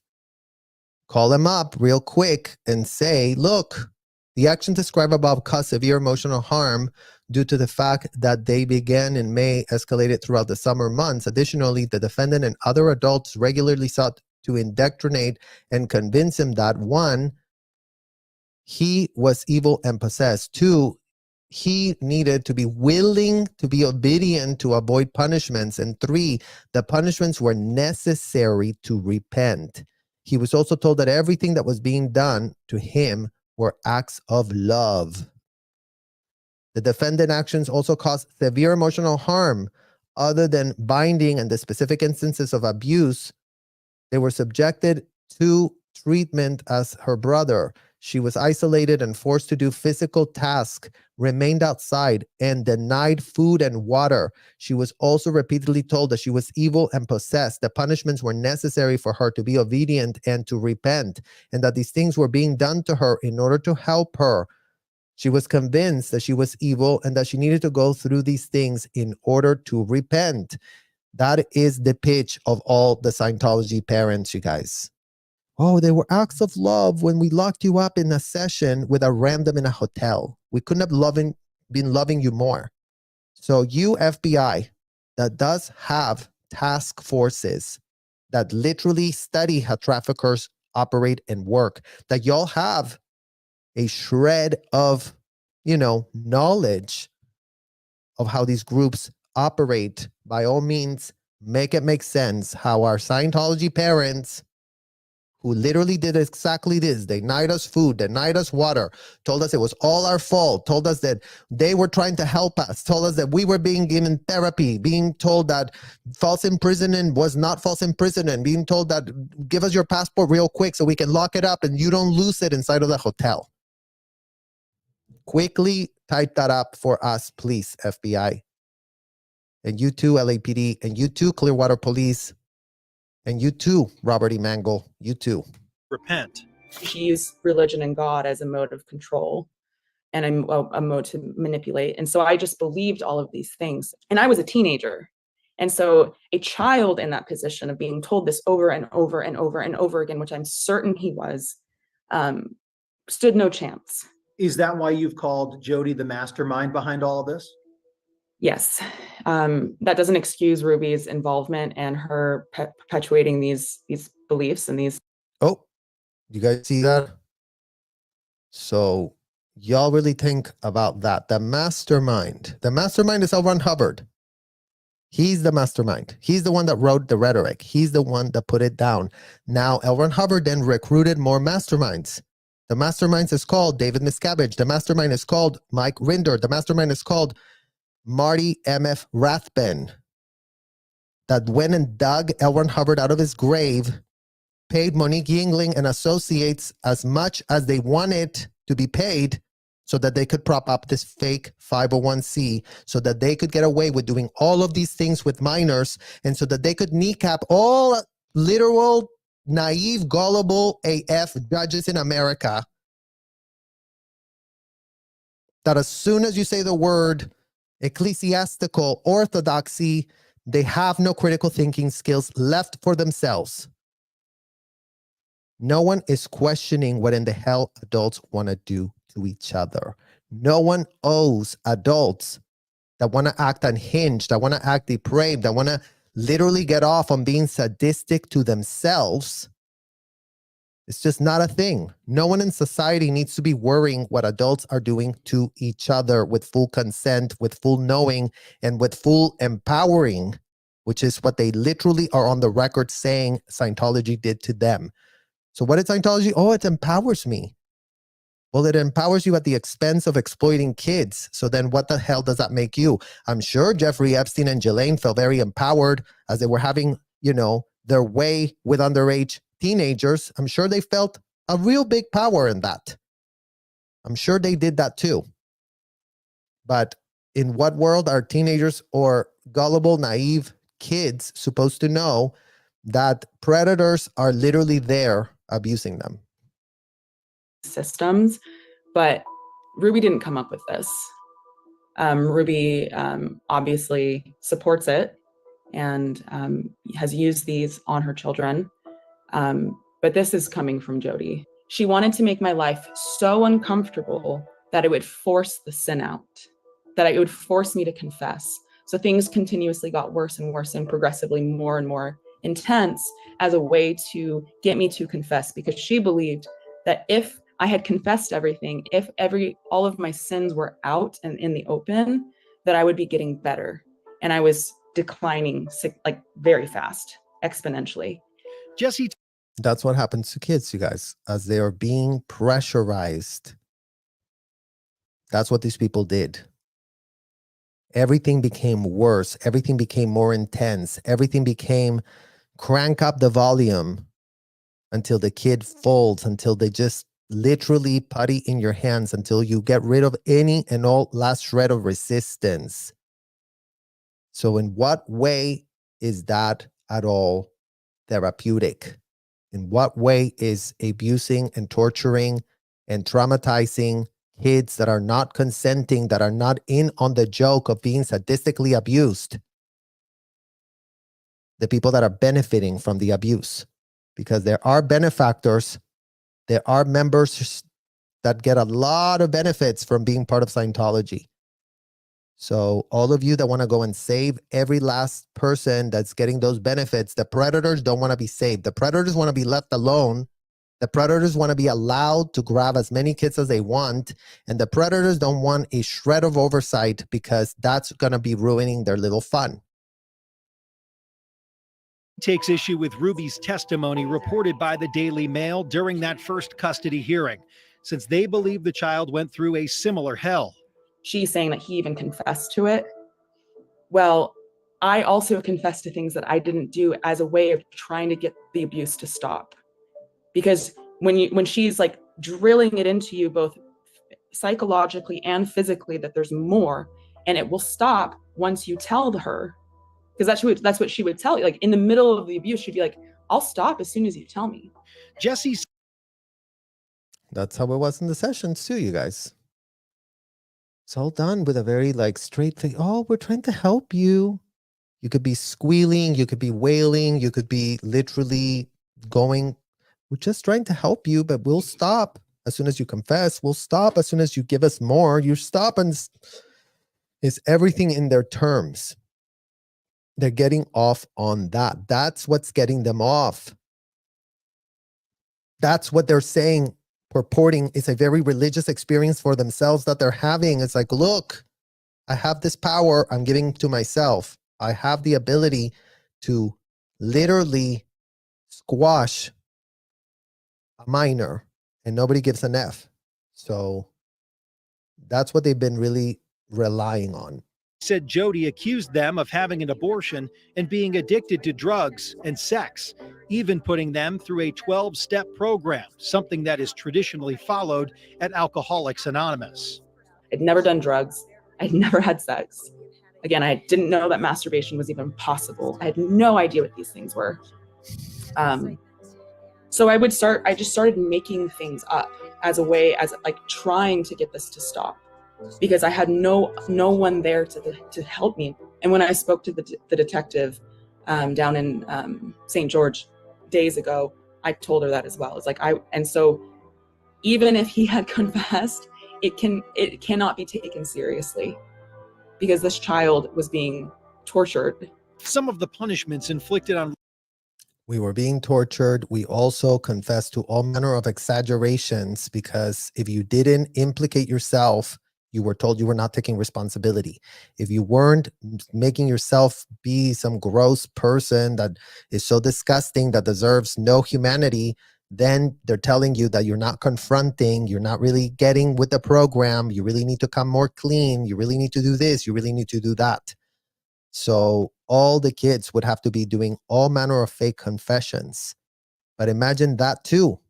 Call them up real quick and say, look, the actions described above cause severe emotional harm due to the fact that they began in May, escalated throughout the summer months. Additionally, the defendant and other adults regularly sought to indoctrinate and convince him that 1, he was evil and possessed. 2, he needed to be willing to be obedient to avoid punishments. And 3, the punishments were necessary to repent. He was also told that everything that was being done to him were acts of love. The defendant actions also caused severe emotional harm. Other than binding and the specific instances of abuse, they were subjected to treatment as her brother. She was isolated and forced to do physical tasks, remained outside, and denied food and water. She was also repeatedly told that she was evil and possessed. The punishments were necessary for her to be obedient and to repent, and that these things were being done to her in order to help her. She was convinced that she was evil and that she needed to go through these things in order to repent. That is the pitch of all the Scientology parents, you guys. Oh, they were acts of love when we locked you up in a session with a random in a hotel. We couldn't have been loving you more. So you, FBI, that does have task forces that literally study how traffickers operate and work, that y'all have a shred of, knowledge of how these groups operate, by all means, make it make sense how our Scientology parents, who literally did exactly this, they denied us food, denied us water, told us it was all our fault, told us that they were trying to help us, told us that we were being given therapy, being told that false imprisonment was not false imprisonment, being told that give us your passport real quick so we can lock it up and you don't lose it inside of the hotel. Quickly type that up for us, please, FBI. And you too, LAPD, and you too, Clearwater Police, and you too, Robert E. Mangle, you too. Repent. She used religion and God as a mode of control and a mode to manipulate. And so I just believed all of these things. And I was a teenager. And so a child in that position of being told this over and over and over and over again, which I'm certain he was, stood no chance. Is that why you've called Jodi the mastermind behind all of this? Yes. That doesn't excuse Ruby's involvement and her perpetuating these beliefs and these. Oh, you guys see that? So y'all really think about that. The mastermind is L. Ron Hubbard. He's the mastermind. He's the one that wrote the rhetoric. He's the one that put it down. Now, L. Ron Hubbard then recruited more masterminds. The mastermind is called David Miscavige. The mastermind is called Mike Rinder. The mastermind is called Marty M.F. Rathbun, that went and dug L. Ron Hubbard out of his grave, paid Monique Yingling and associates as much as they wanted to be paid so that they could prop up this fake 501c, so that they could get away with doing all of these things with minors, and so that they could kneecap all literal, naive, gullible AF judges in America, that as soon as you say the word ecclesiastical orthodoxy, they have no critical thinking skills left for themselves. No one is questioning what in the hell adults want to do to each other. No one owes adults that want to act unhinged, that want to act depraved, that want to literally get off on being sadistic to themselves. It's just not a thing. No one in society needs to be worrying what adults are doing to each other with full consent, with full knowing, and with full empowering, which is what they literally are on the record saying Scientology did to them. So what is Scientology? Oh, it empowers me. Well, it empowers you at the expense of exploiting kids. So then what the hell does that make you? I'm sure Jeffrey Epstein and Ghislaine felt very empowered as they were having, their way with underage teenagers. I'm sure they felt a real big power in that. I'm sure they did that too. But in what world are teenagers or gullible, naive kids supposed to know that predators are literally there abusing them? Systems, but Ruby didn't come up with this. Ruby obviously supports it and has used these on her children. But this is coming from Jodi. She wanted to make my life so uncomfortable that it would force the sin out, that it would force me to confess. So things continuously got worse and worse and progressively more and more intense as a way to get me to confess, because she believed that if I had confessed everything, if all of my sins were out and in the open, that I would be getting better. And I was declining like very fast, exponentially. Jesse. That's what happens to kids, you guys, as they are being pressurized. That's what these people did. Everything became worse. Everything became more intense. Everything became crank up the volume until the kid folds, until they just literally putty in your hands, until you get rid of any and all last shred of resistance. So in what way is that at all therapeutic? In what way is abusing and torturing and traumatizing kids that are not consenting, that are not in on the joke of being sadistically abused, the people that are benefiting from the abuse? Because there are benefactors, there are members that get a lot of benefits from being part of Scientology. So all of you that want to go and save every last person that's getting those benefits, the predators don't want to be saved. The predators want to be left alone. The predators want to be allowed to grab as many kids as they want. And the predators don't want a shred of oversight, because that's going to be ruining their little fun. Takes issue with Ruby's testimony reported by the Daily Mail during that first custody hearing, since they believe the child went through a similar hell. She's saying that he even confessed to it. Well, I also confessed to things that I didn't do as a way of trying to get the abuse to stop. Because when she's like drilling it into you both psychologically and physically that there's more, and it will stop once you tell her, because that's what she would tell you. Like in the middle of the abuse, she'd be like, "I'll stop as soon as you tell me." Jesse's. That's how it was in the sessions too, you guys. It's all done with a very like straight face. Oh, we're trying to help you. You could be squealing, you could be wailing, you could be literally going, we're just trying to help you, but we'll stop as soon as you confess. We'll stop as soon as you give us more. You stop, and it's everything in their terms. They're getting off on that. That's what's getting them off. That's what they're saying, purporting is a very religious experience for themselves that they're having. It's like, look, I have this power I'm giving to myself. I have the ability to literally squash a minor, and nobody gives an F. So that's what they've been really relying on. Said Jodi accused them of having an abortion and being addicted to drugs and sex, even putting them through a 12-step program, something that is traditionally followed at Alcoholics Anonymous. I'd never done drugs. I'd never had sex. Again, I didn't know that masturbation was even possible. I had no idea what these things were. So I just started making things up as a way, as like trying to get this to stop, because I had no one there to help me. And when I spoke to the detective down in St. George days ago, I told her that as well. It's like and so even if he had confessed, it cannot be taken seriously, because this child was being tortured. Some of the punishments inflicted on. We were being tortured. We also confessed to all manner of exaggerations, because if you didn't implicate yourself, you were told you were not taking responsibility. If you weren't making yourself be some gross person that is so disgusting that deserves no humanity, then they're telling you that you're not confronting, you're not really getting with the program, you really need to come more clean, you really need to do this, you really need to do that. So all the kids would have to be doing all manner of fake confessions. But imagine that too,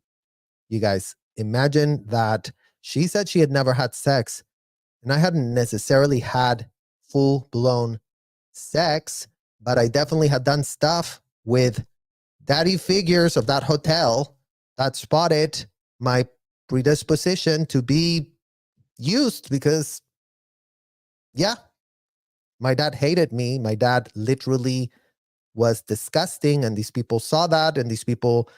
you guys. Imagine that she said she had never had sex, and I hadn't necessarily had full-blown sex, but I definitely had done stuff with daddy figures of that hotel that spotted my predisposition to be used, because, yeah, my dad hated me. My dad literally was disgusting, and these people saw that, and these people,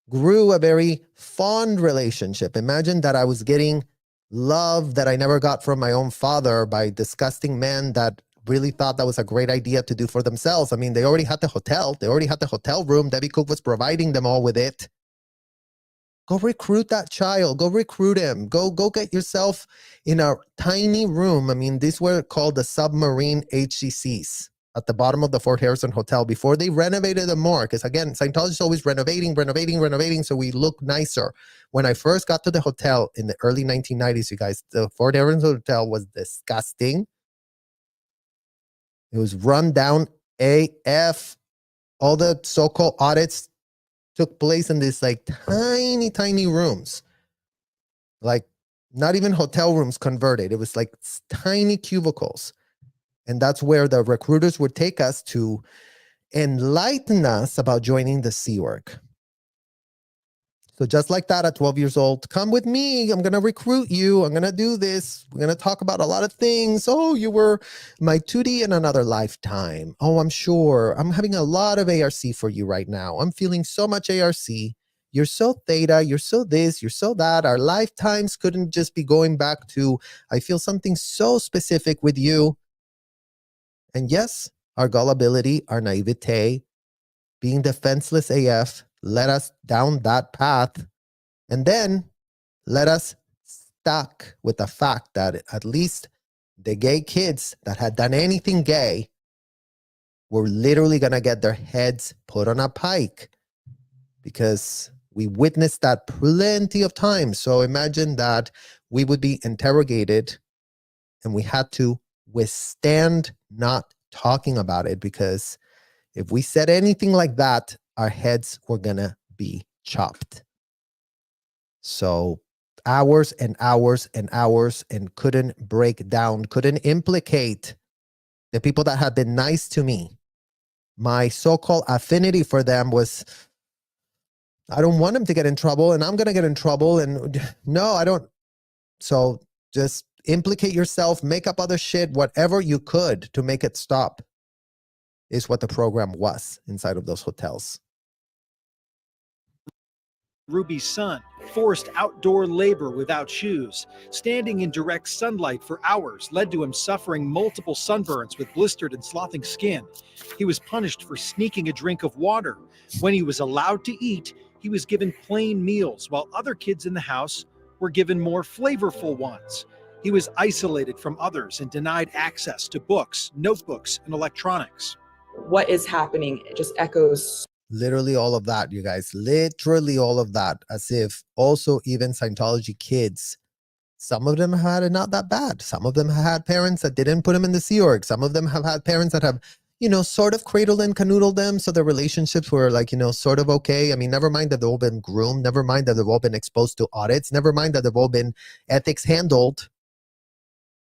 grew a very fond relationship. Imagine that I was getting love that I never got from my own father by disgusting men that really thought that was a great idea to do for themselves. I mean, they already had the hotel. They already had the hotel room. Debbie Cook was providing them all with it. Go recruit that child. Go recruit him. Go get yourself in a tiny room. I mean, these were called the submarine HCCs at the bottom of the Fort Harrison Hotel before they renovated them more. Because again, Scientology is always renovating, so we look nicer. When I first got to the hotel in the early 1990s, you guys, the Fort Harrison Hotel was disgusting. It was run down AF. All the so-called audits took place in these like tiny rooms, like not even hotel rooms converted. It was like tiny cubicles. And that's where the recruiters would take us to enlighten us about joining the Sea Org. So just like that, at 12 years old, come with me. I'm going to recruit you. I'm going to do this. We're going to talk about a lot of things. Oh, you were my 2D in another lifetime. Oh, I'm sure. I'm having a lot of ARC for you right now. I'm feeling so much ARC. You're so theta. You're so this. You're so that. Our lifetimes couldn't just be going back to, I feel something so specific with you. And yes, our gullibility, our naivete, being defenseless AF, led us down that path, and then let us stuck with the fact that at least the gay kids that had done anything gay were literally going to get their heads put on a pike, because we witnessed that plenty of times. So imagine that we would be interrogated and we had to withstand not talking about it, because if we said anything like that, our heads were gonna be chopped. So hours and hours and hours, and couldn't break down, couldn't implicate the people that had been nice to me. My so-called affinity for them was, I don't want them to get in trouble, and I'm gonna get in trouble, and no, I don't. So just implicate yourself, make up other shit, whatever you could to make it stop, is what the program was inside of those hotels. Ruby's son, forced outdoor labor without shoes, standing in direct sunlight for hours led to him suffering multiple sunburns with blistered and sloughing skin. He was punished for sneaking a drink of water. When he was allowed to eat, he was given plain meals, while other kids in the house were given more flavorful ones. He was isolated from others and denied access to books, notebooks, and electronics. What is happening? It just echoes. Literally all of that, you guys. Literally all of that. As if also even Scientology kids, some of them had it not that bad. Some of them had parents that didn't put them in the Sea Org. Some of them have had parents that have, you know, sort of cradled and canoodled them. So their relationships were like, you know, sort of okay. I mean, never mind that they've all been groomed. Never mind that they've all been exposed to audits. Never mind that they've all been ethics handled.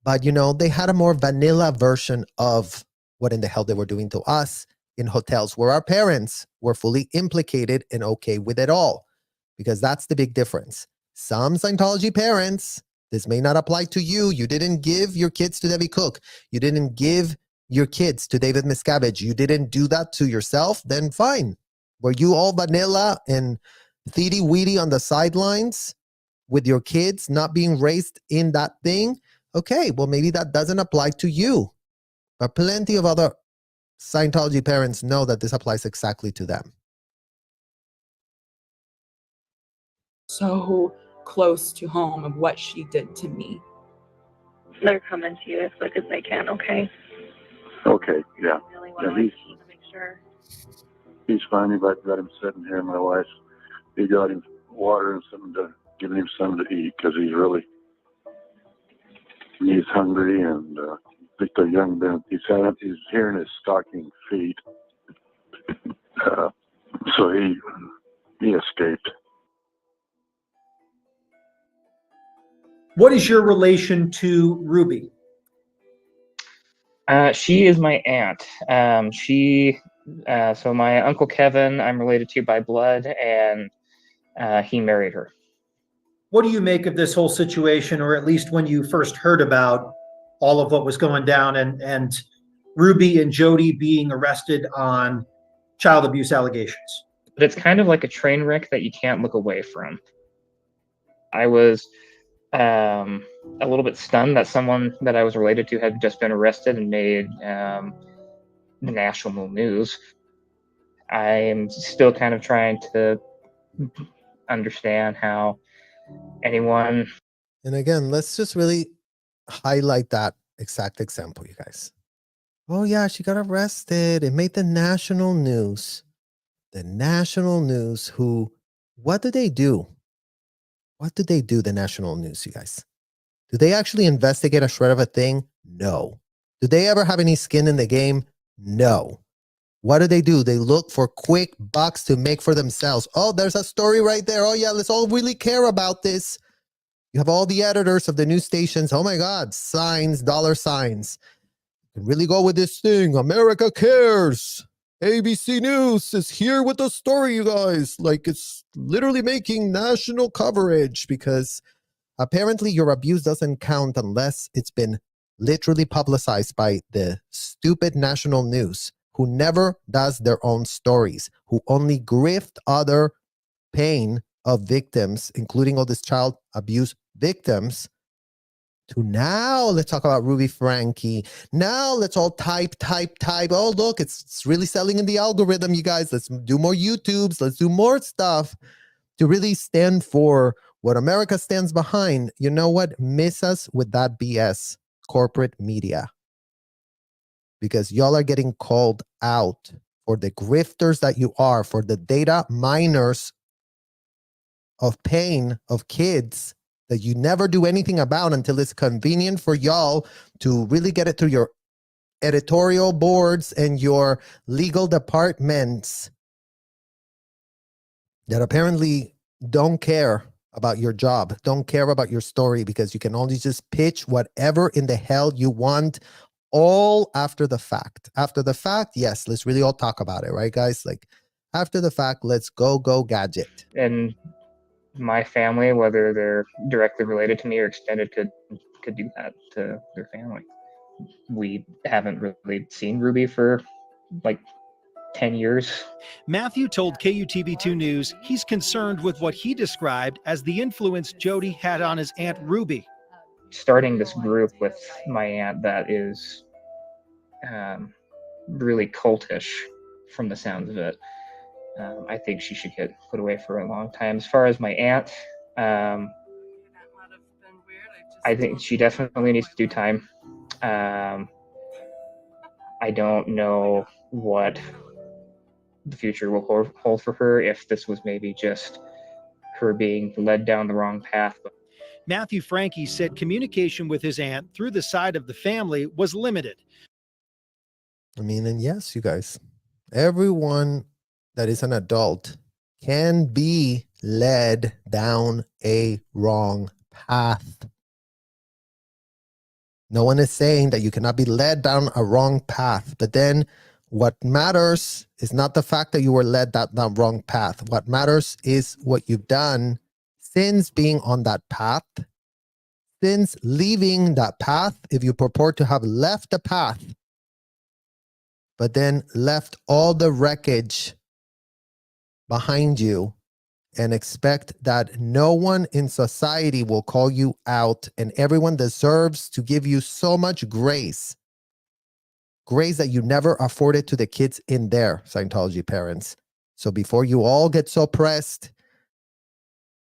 But, you know, they had a more vanilla version of what in the hell they were doing to us in hotels, where our parents were fully implicated and okay with it all. Because that's the big difference. Some Scientology parents, this may not apply to you. You didn't give your kids to Debbie Cook. You didn't give your kids to David Miscavige. You didn't do that to yourself, then fine. Were you all vanilla and thiety-weety on the sidelines with your kids not being raised in that thing? Okay, well, maybe that doesn't apply to you. But plenty of other Scientology parents know that this applies exactly to them. So close to home of what she did to me. They're coming to you as quick as they can, okay? Okay, yeah. Really want Yeah, to make sure. he's fine. We've got him sitting here. My wife, he got him water and something to, giving him something to eat, because he's hungry, and just a young man. He's hearing his stocking feet. So he escaped. What is your relation to Ruby? She is my aunt. So my Uncle Kevin, I'm related to by blood, and he married her. What do you make of this whole situation, or at least when you first heard about all of what was going down and Ruby and Jody being arrested on child abuse allegations? but it's kind of like a train wreck that you can't look away from. I was a little bit stunned that someone that I was related to had just been arrested and made the national news. I am still kind of trying to understand how anyone. And again, let's just really highlight that exact example, you guys. Oh yeah, she got arrested. It made the national news. The national news what do they do? What do they do, the national news, you guys? Do they actually investigate a shred of a thing? No. Do they ever have any skin in the game? No. What do? They look for quick bucks to make for themselves. Oh, there's a story right there. Oh yeah, let's all really care about this. You have all the editors of the news stations. Oh my God, signs, dollar signs. Can really go with this thing. America cares. ABC News is here with the story, you guys. Like, it's literally making national coverage because apparently your abuse doesn't count unless it's been literally publicized by the stupid national news, who never does their own stories, who only grift other pain of victims, including all these child abuse victims. To now, let's talk about Ruby Franke. Now let's all type. Oh, look, it's really selling in the algorithm, you guys. Let's do more YouTubes. Let's do more stuff to really stand for what America stands behind. You know what? Miss us with that BS, corporate media. Because y'all are getting called out for the grifters that you are, for the data miners of pain of kids that you never do anything about until it's convenient for y'all to really get it through your editorial boards and your legal departments that apparently don't care about your job, don't care about your story, because you can only just pitch whatever in the hell you want all after the fact. After the fact, yes, let's really all talk about it, right, guys? Like, after the fact, let's go gadget. And my family, whether they're directly related to me or extended, could do that to their family. We haven't really seen Ruby for like 10 years. Matthew told KUTV2 News he's concerned with what he described as the influence Jodi had on his Aunt Ruby. Starting this group with my aunt that is really cultish from the sounds of it. I think she should get put away for a long time. As far as my aunt, I think she definitely needs to do time. I don't know what the future will hold for her, if this was maybe just her being led down the wrong path. Matthew Franke said communication with his aunt through the side of the family was limited. I mean, and yes, you guys, everyone that is an adult can be led down a wrong path. No one is saying that you cannot be led down a wrong path, but then what matters is not the fact that you were led down that wrong path. What matters is what you've done since being on that path, since leaving that path, if you purport to have left the path, but then left all the wreckage behind you and expect that no one in society will call you out and everyone deserves to give you so much grace that you never afforded to the kids in their Scientology parents. So before you all get so pressed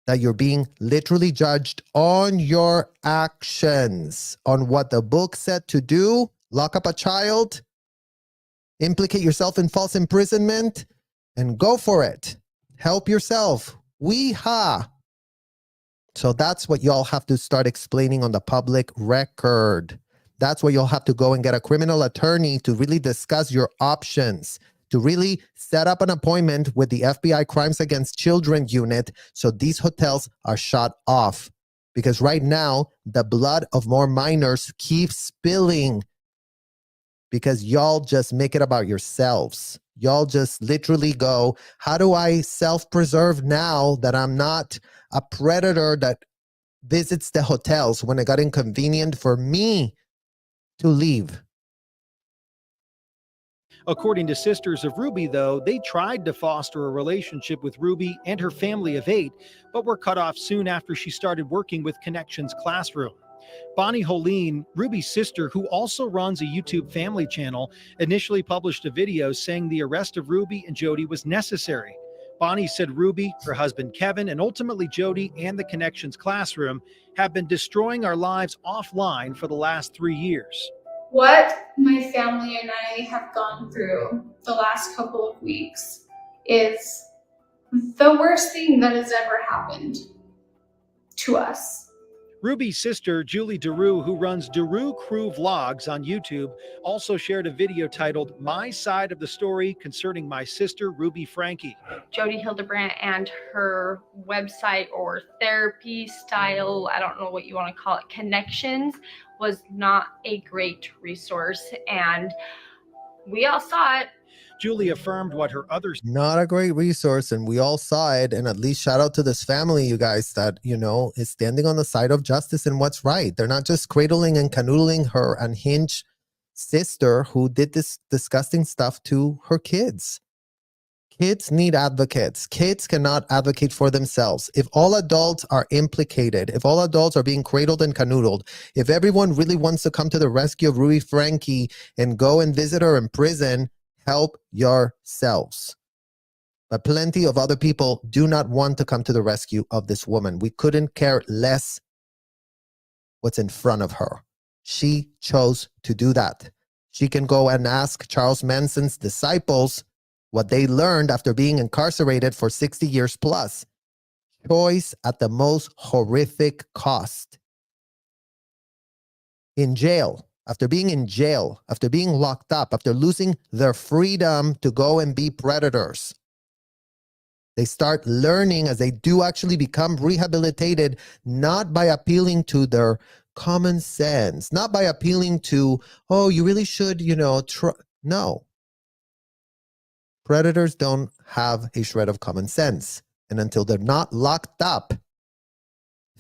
that you're being literally judged on your actions, on what the book said to do, lock up a child, implicate yourself in false imprisonment, and go for it. Help yourself. Wee-ha. So that's what y'all have to start explaining on the public record. That's where you'll have to go and get a criminal attorney to really discuss your options, to really set up an appointment with the FBI Crimes Against Children unit so these hotels are shut off. Because right now, the blood of more minors keeps spilling because y'all just make it about yourselves. Y'all just literally go, how do I self-preserve now that I'm not a predator that visits the hotels when it got inconvenient for me to leave? According to Sisters of Ruby, though, they tried to foster a relationship with Ruby and her family of 8, but were cut off soon after she started working with Connections Classroom. Bonnie Holeen, Ruby's sister, who also runs a YouTube family channel, initially published a video saying the arrest of Ruby and Jody was necessary. Bonnie said Ruby, her husband Kevin, and ultimately Jody and the Connections Classroom have been destroying our lives offline for the last 3 years. What my family and I have gone through the last couple of weeks is the worst thing that has ever happened to us. Ruby's sister, Julie Daru, who runs Daru Crew Vlogs on YouTube, also shared a video titled My Side of the Story concerning my sister, Ruby Franke. Jodi Hilderbrandt and her website or therapy style, I don't know what you want to call it, Connections, was not a great resource. And we all saw it. Julie affirmed what her others. Not a great resource, and we all saw it. And at least shout out to this family, you guys, that, you know, is standing on the side of justice and what's right. They're not just cradling and canoodling her unhinged sister who did this disgusting stuff to her kids. Kids need advocates. Kids cannot advocate for themselves. If all adults are implicated, if all adults are being cradled and canoodled, if everyone really wants to come to the rescue of Ruby Franke and go and visit her in prison, help yourselves. But plenty of other people do not want to come to the rescue of this woman. We couldn't care less what's in front of her. She chose to do that. She can go and ask Charles Manson's disciples what they learned after being incarcerated for 60 years plus. Choice at the most horrific cost. In jail. After being in jail, after being locked up, after losing their freedom to go and be predators, they start learning as they do actually become rehabilitated, not by appealing to their common sense, not by appealing to, oh, you really should, you know, no. Predators don't have a shred of common sense. And until they're not locked up,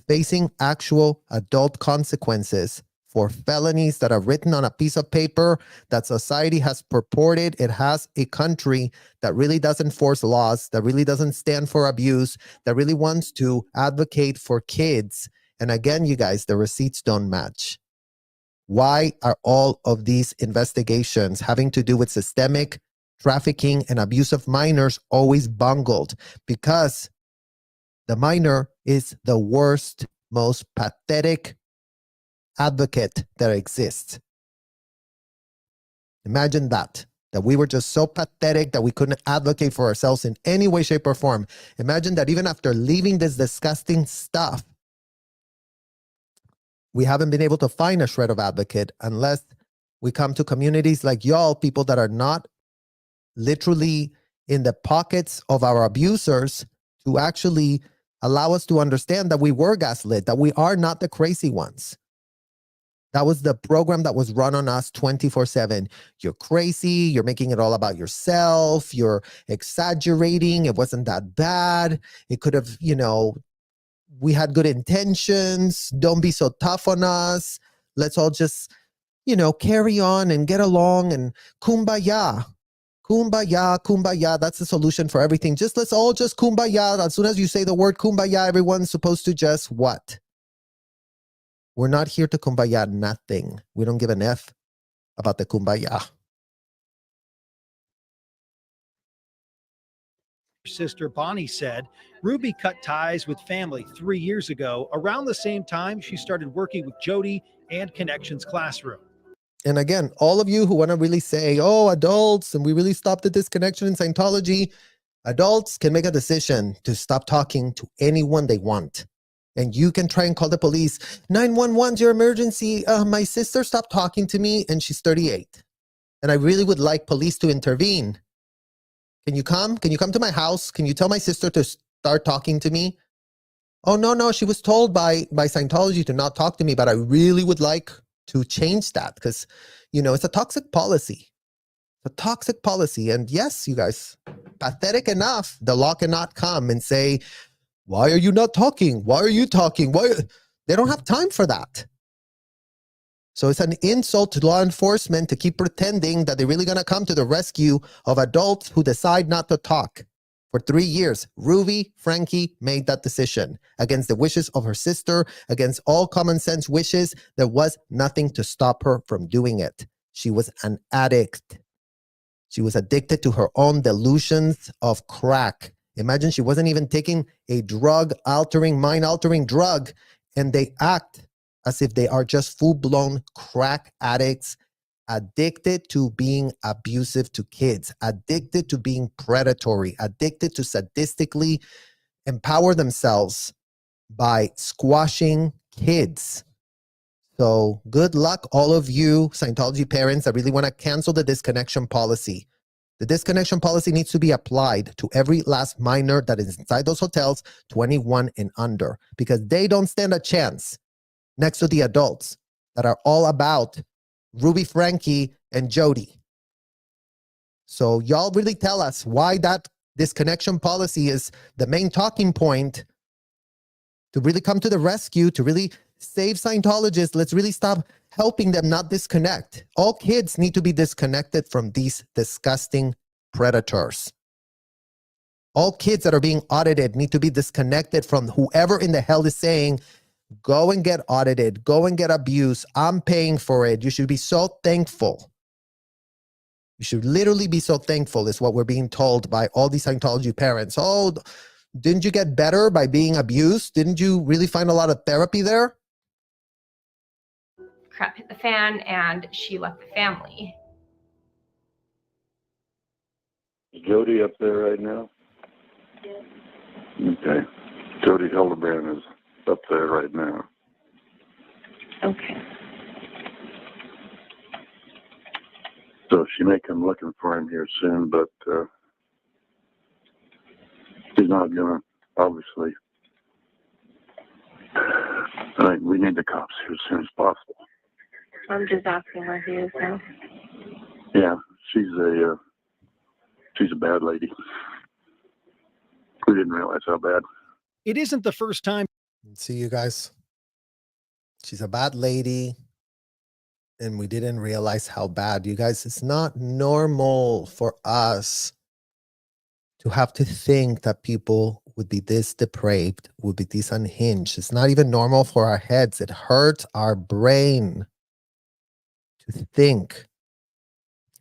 facing actual adult consequences for felonies that are written on a piece of paper that society has purported it has a country that really doesn't enforce laws, that really doesn't stand for abuse, that really wants to advocate for kids. And again, you guys, the receipts don't match. Why are all of these investigations having to do with systemic trafficking and abuse of minors always bungled? Because the minor is the worst, most pathetic advocate that exists. Imagine that we were just so pathetic that we couldn't advocate for ourselves in any way, shape, or form. Imagine that even after leaving this disgusting stuff, we haven't been able to find a shred of advocate unless we come to communities like y'all, people that are not literally in the pockets of our abusers, to actually allow us to understand that we were gaslit, that we are not the crazy ones. That was the program that was run on us 24/7. You're crazy. You're making it all about yourself. You're exaggerating. It wasn't that bad. It could have, you know, we had good intentions. Don't be so tough on us. Let's all just, you know, carry on and get along and kumbaya. Kumbaya, kumbaya. That's the solution for everything. Let's all just kumbaya. As soon as you say the word kumbaya, everyone's supposed to just what? We're not here to kumbaya nothing. We don't give an F about the kumbaya. Sister Bonnie said Ruby cut ties with family 3 years ago, around the same time she started working with Jody and Connections Classroom. And again, all of you who want to really say, oh, adults, and we really stopped the disconnection in Scientology, adults can make a decision to stop talking to anyone they want. And you can try and call the police. 911, your emergency. My sister stopped talking to me and she's 38. And I really would like police to intervene. Can you come? Can you come to my house? Can you tell my sister to start talking to me? Oh, no. She was told by Scientology to not talk to me, but I really would like to change that because, you know, it's a toxic policy. It's a toxic policy. And yes, you guys, pathetic enough, the law cannot come and say, why are you not talking? Why are you talking? Why? They don't have time for that. So it's an insult to law enforcement to keep pretending that they're really going to come to the rescue of adults who decide not to talk. For 3 years, Ruby Franke made that decision against the wishes of her sister, against all common sense wishes. There was nothing to stop her from doing it. She was an addict. She was addicted to her own delusions of crack. Imagine she wasn't even taking a drug-altering, mind-altering drug, and they act as if they are just full-blown crack addicts, addicted to being abusive to kids, addicted to being predatory, addicted to sadistically empower themselves by squashing kids. So good luck, all of you Scientology parents that really want to cancel the disconnection policy. The disconnection policy needs to be applied to every last minor that is inside those hotels, 21 and under, because they don't stand a chance next to the adults that are all about Ruby Franke and Jody. So y'all really tell us why that disconnection policy is the main talking point to really come to the rescue, to really save Scientologists. Let's really stop helping them not disconnect. All kids need to be disconnected from these disgusting predators. All kids that are being audited need to be disconnected from whoever in the hell is saying, go and get audited, go and get abused. I'm paying for it. You should be so thankful. You should literally be so thankful is what we're being told by all these Scientology parents. Oh, didn't you get better by being abused? Didn't you really find a lot of therapy there? Crap hit the fan and she left the family. Is Jody up there right now? Yes. Okay. Jodi Hilderbrandt is up there right now. Okay. So she may come looking for him here soon, but she's not gonna, obviously. I think we need the cops here as soon as possible. I'm just asking where he is now. Yeah, she's a bad lady. We didn't realize how bad. It isn't the first time. See you guys. She's a bad lady. And we didn't realize how bad. You guys, it's not normal for us to have to think that people would be this depraved, would be this unhinged. It's not even normal for our heads. It hurts our brain to think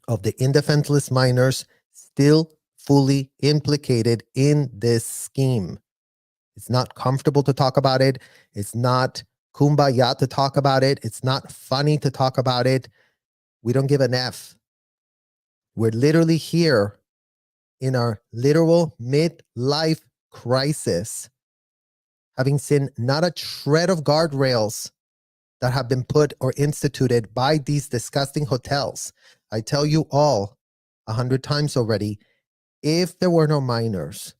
of the indefenseless minors still fully implicated in this scheme. It's not comfortable to talk about it. It's not kumbaya to talk about it. It's not funny to talk about it. We don't give an F. We're literally here in our literal midlife crisis, having seen not a shred of guardrails that have been put or instituted by these disgusting hotels. I tell you all 100 times already, if there were no minors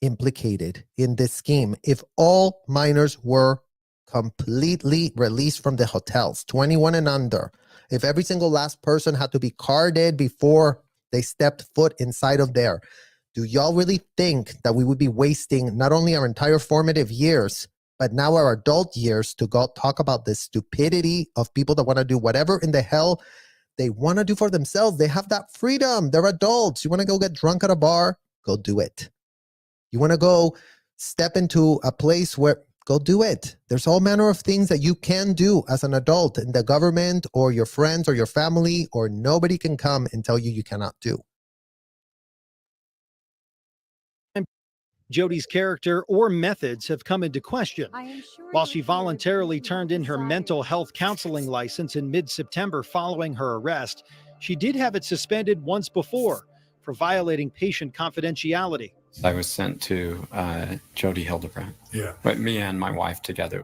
implicated in this scheme, if all minors were completely released from the hotels, 21 and under, if every single last person had to be carded before they stepped foot inside of there, do y'all really think that we would be wasting not only our entire formative years, but now our adult years to go talk about the stupidity of people that want to do whatever in the hell they want to do for themselves? They have that freedom. They're adults. You want to go get drunk at a bar? Go do it. You want to go step into a place where, go do it. There's all manner of things that you can do as an adult, and the government or your friends or your family or nobody can come and tell you you cannot do. Jodi's character or methods have come into question. While she voluntarily turned in her mental health counseling license in mid-September following her arrest, she did have it suspended once before for violating patient confidentiality. I was sent to Jodi Hildebrand. Yeah. But me and my wife together.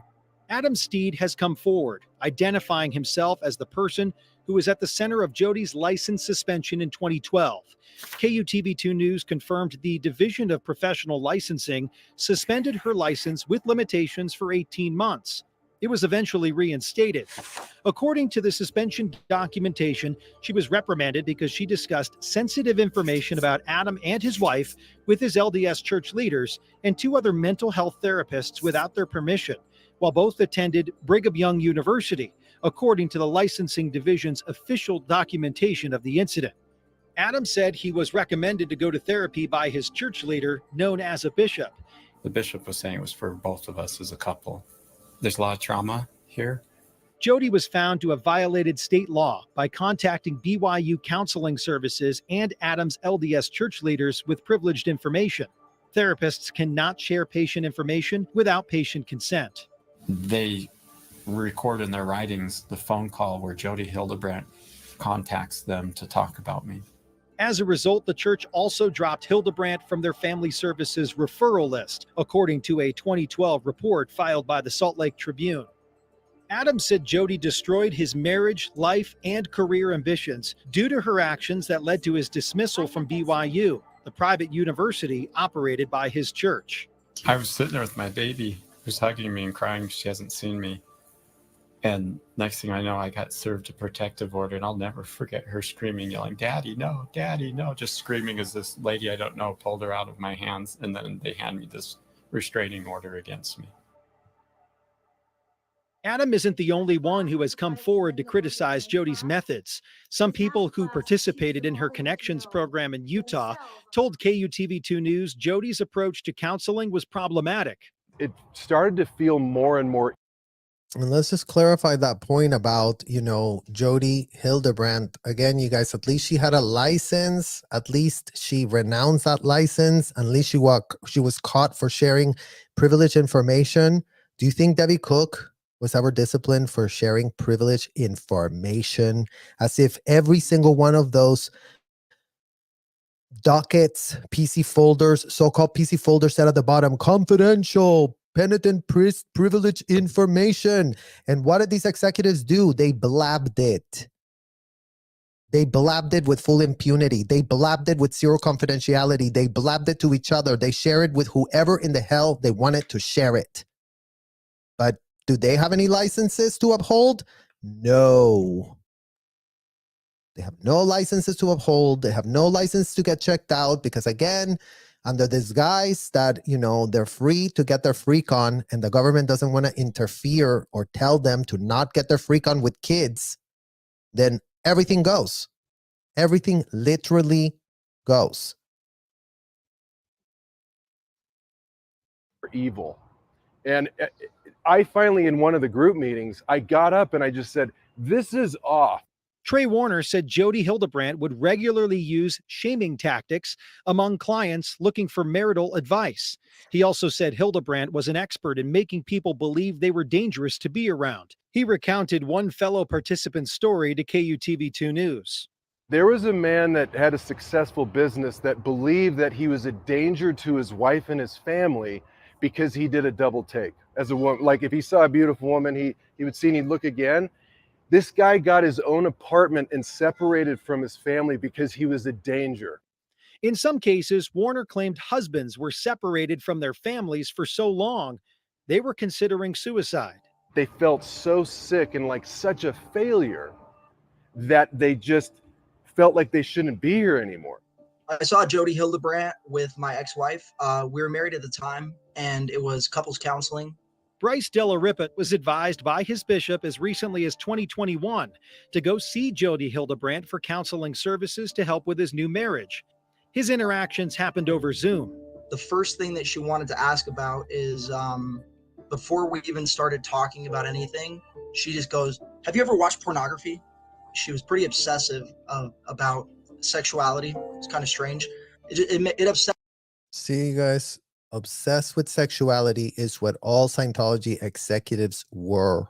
Adam Steed has come forward, identifying himself as the person who was at the center of Jodi's license suspension in 2012. KUTV2 News confirmed the Division of Professional Licensing suspended her license with limitations for 18 months. It was eventually reinstated. According to the suspension documentation, she was reprimanded because she discussed sensitive information about Adam and his wife with his LDS church leaders and 2 other mental health therapists without their permission, while both attended Brigham Young University, according to the licensing division's official documentation of the incident. Adam said he was recommended to go to therapy by his church leader, known as a bishop. The bishop was saying it was for both of us as a couple. There's a lot of trauma here. Jodi was found to have violated state law by contacting BYU counseling services and Adam's LDS church leaders with privileged information. Therapists cannot share patient information without patient consent. They record in their writings the phone call where Jodi Hilderbrandt contacts them to talk about me. As a result, the church also dropped Hildebrandt from their family services referral list, according to a 2012 report filed by the Salt Lake Tribune. Adam said Jodi destroyed his marriage, life, and career ambitions due to her actions that led to his dismissal from BYU, the private university operated by his church. I was sitting there with my baby who's hugging me and crying. She hasn't seen me. And next thing I know, I got served a protective order, and I'll never forget her screaming, yelling, "Daddy, no, Daddy, no," just screaming as this lady I don't know pulled her out of my hands, and then they hand me this restraining order against me. Adam isn't the only one who has come forward to criticize Jodi's methods. Some people who participated in her Connections program in Utah told KUTV2 News Jodi's approach to counseling was problematic. It started to feel more and more. And let's just clarify that point about, Jodi Hilderbrandt. Again, you guys, at least she had a license. At least she renounced that license. At least she was caught for sharing privileged information. Do you think Debbie Cook was ever disciplined for sharing privileged information? As if every single one of those dockets, PC folders, so-called PC folders said at the bottom, confidential, penitent privilege information. And what did these executives do? They blabbed it. They blabbed it with full impunity. They blabbed it with zero confidentiality. They blabbed it to each other. They share it with whoever in the hell they wanted to share it. But do they have any licenses to uphold? No. They have no licenses to uphold. They have no license to get checked out because, again, under this guise that, they're free to get their freak on and the government doesn't want to interfere or tell them to not get their freak on with kids, then everything goes. Everything literally goes. Evil. And I finally, in one of the group meetings, I got up and I just said, this is off. Trey Warner said Jodi Hildebrand would regularly use shaming tactics among clients looking for marital advice. He also said Hildebrand was an expert in making people believe they were dangerous to be around. He recounted one fellow participant's story to KUTV2 News. There was a man that had a successful business that believed that he was a danger to his wife and his family because he did a double take. As a woman, like if he saw a beautiful woman, he would see and he'd look again. This guy got his own apartment and separated from his family because he was a danger. In some cases, Warner claimed husbands were separated from their families for so long, they were considering suicide. They felt so sick and like such a failure that they just felt like they shouldn't be here anymore. I saw Jodi Hildebrand with my ex-wife. We were married at the time, and it was couples counseling. Bryce Della Rippet was advised by his bishop as recently as 2021 to go see Jodi Hildebrand for counseling services to help with his new marriage. His interactions happened over Zoom. The first thing that she wanted to ask about is, before we even started talking about anything, she just goes, "Have you ever watched pornography?" She was pretty obsessive about sexuality. It's kind of strange. It upset. See, you guys, obsessed with sexuality is what all Scientology executives were.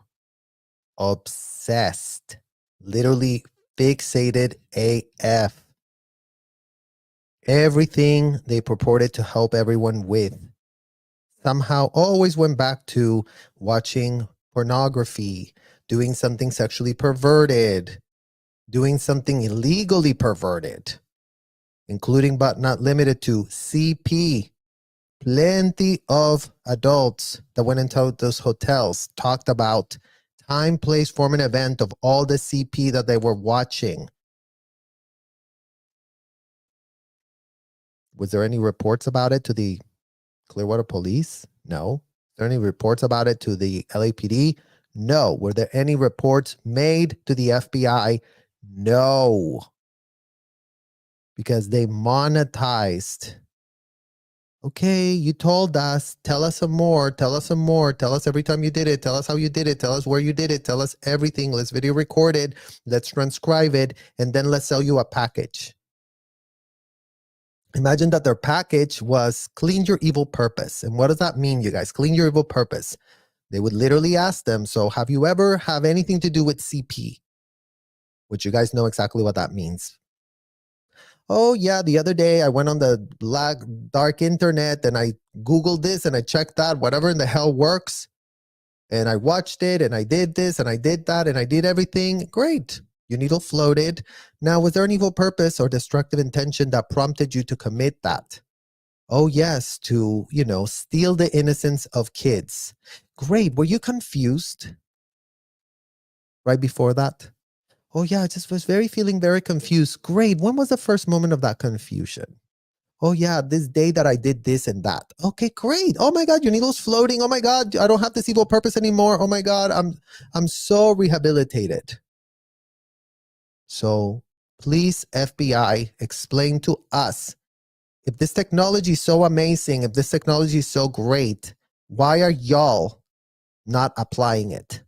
Obsessed. Literally fixated AF. Everything they purported to help everyone with somehow always went back to watching pornography, doing something sexually perverted, doing something illegally perverted, including but not limited to CP. Plenty of adults that went into those hotels talked about time, place, form, and event of all the CP that they were watching. Was there any reports about it to the Clearwater Police? No. Are there any reports about it to the LAPD? No. Were there any reports made to the FBI? No. Because they monetized. Okay, you told us. Tell us some more. Tell us some more. Tell us every time you did it. Tell us how you did it. Tell us where you did it. Tell us everything. Let's video record it. Let's transcribe it. And then let's sell you a package. Imagine that their package was clean your evil purpose. And what does that mean, you guys? Clean your evil purpose. They would literally ask them, so have you ever have anything to do with CP? Which you guys know exactly what that means. Oh yeah, the other day I went on the dark internet and I Googled this and I checked that, whatever in the hell works. And I watched it and I did this and I did that and I did everything. Great. Your needle floated. Now, was there an evil purpose or destructive intention that prompted you to commit that? Oh yes, to, steal the innocence of kids. Great. Were you confused right before that? Oh yeah, I just was feeling very confused. Great. When was the first moment of that confusion? Oh yeah, this day that I did this and that. Okay, great. Oh my God, your needle's floating. Oh my God, I don't have this evil purpose anymore. Oh my God, I'm so rehabilitated. So please, FBI, explain to us, if this technology is so amazing, if this technology is so great, why are y'all not applying it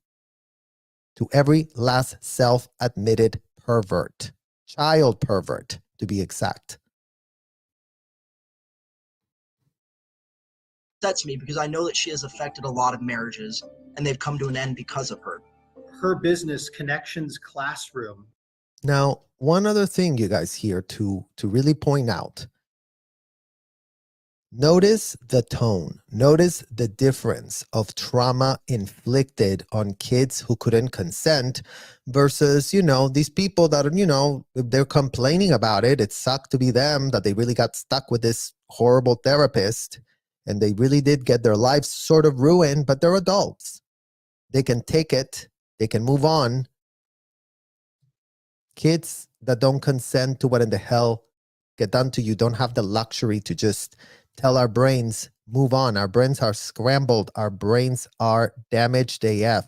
to every last self-admitted pervert, child pervert to be exact? That's me because I know that she has affected a lot of marriages and they've come to an end because of her. Her business, Connections Classroom. Now, one other thing you guys here to really point out. Notice the tone. Notice the difference of trauma inflicted on kids who couldn't consent versus, these people that, they're complaining about it. It sucked to be them that they really got stuck with this horrible therapist and they really did get their lives sort of ruined, but they're adults. They can take it. They can move on. Kids that don't consent to what in the hell get done to you don't have the luxury to just tell our brains, move on. Our brains are scrambled. Our brains are damaged AF.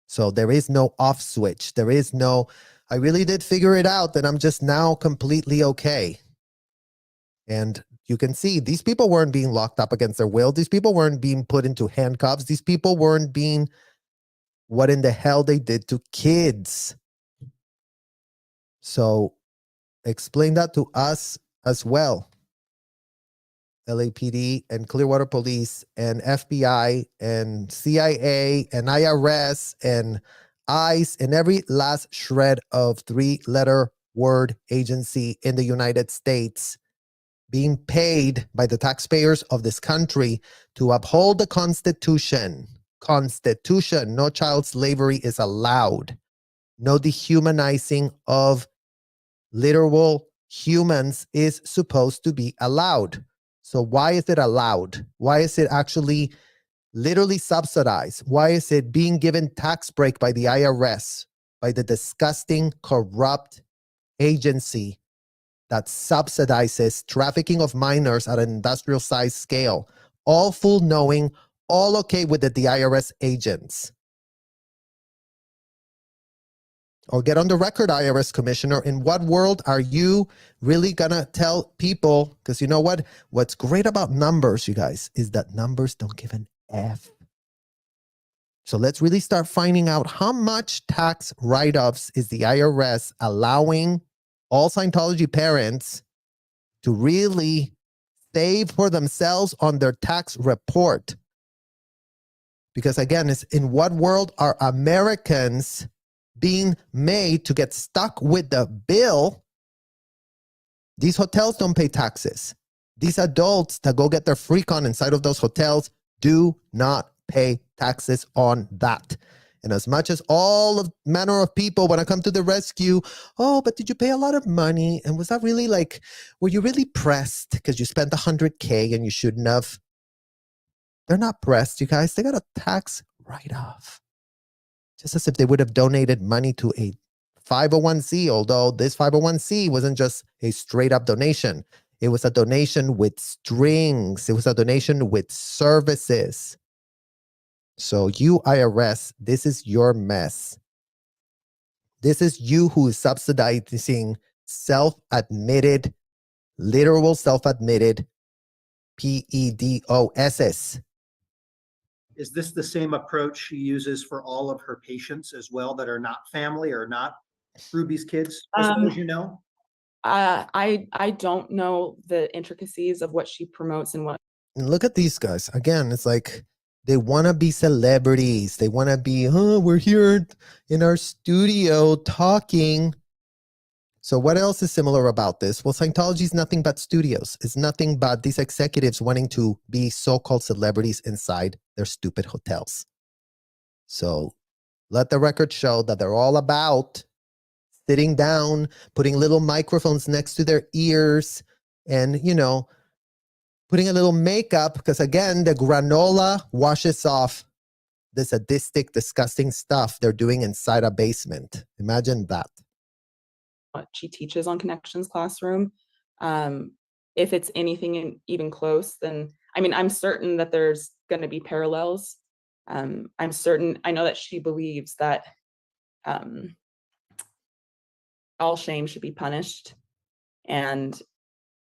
So there is no off switch. There is no, I really did figure it out and I'm just now completely okay. And you can see these people weren't being locked up against their will. These people weren't being put into handcuffs. These people weren't being what in the hell they did to kids. So explain that to us as well. LAPD and Clearwater Police and FBI and CIA and IRS and ICE and every last shred of three-letter word agency in the United States being paid by the taxpayers of this country to uphold the Constitution. Constitution. No child slavery is allowed. No dehumanizing of literal humans is supposed to be allowed. So why is it allowed? Why is it actually literally subsidized? Why is it being given tax break by the IRS, by the disgusting, corrupt agency that subsidizes trafficking of minors at an industrial size scale? All full knowing, all okay with it, the IRS agents. Or get on the record, IRS commissioner. In what world are you really gonna tell people? Because you know what? What's great about numbers, you guys, is that numbers don't give an F. So let's really start finding out how much tax write-offs is the IRS allowing all Scientology parents to really save for themselves on their tax report. Because again, it's in what world are Americans being made to get stuck with the bill? These hotels don't pay taxes. These adults that go get their freak on inside of those hotels do not pay taxes on that. And as much as all of manner of people want to come to the rescue, oh, but did you pay a lot of money? And was that really were you really pressed because you spent $100K and you shouldn't have? They're not pressed, you guys. They got a tax write-off. Just as if they would have donated money to a 501c, although this 501c wasn't just a straight up donation. It was a donation with strings. It was a donation with services. So you IRS, this is your mess. This is you who is subsidizing self-admitted, literal self-admitted PEDOSs. Is this the same approach she uses for all of her patients as well that are not family or not Ruby's kids, as far as you know? I don't know the intricacies of what she promotes and what. And look at these guys. Again, it's like they want to be celebrities. They want to be, oh, we're here in our studio talking. So what else is similar about this? Well, Scientology is nothing but studios. It's nothing but these executives wanting to be so-called celebrities inside their stupid hotels. So let the record show that they're all about sitting down, putting little microphones next to their ears, and, you know, putting a little makeup, because again, the granola washes off the sadistic, disgusting stuff they're doing inside a basement. Imagine that. What she teaches on Connections Classroom. If it's anything even close, then, I mean, I'm certain that there's going to be parallels. I'm certain, I know that she believes that all shame should be punished. And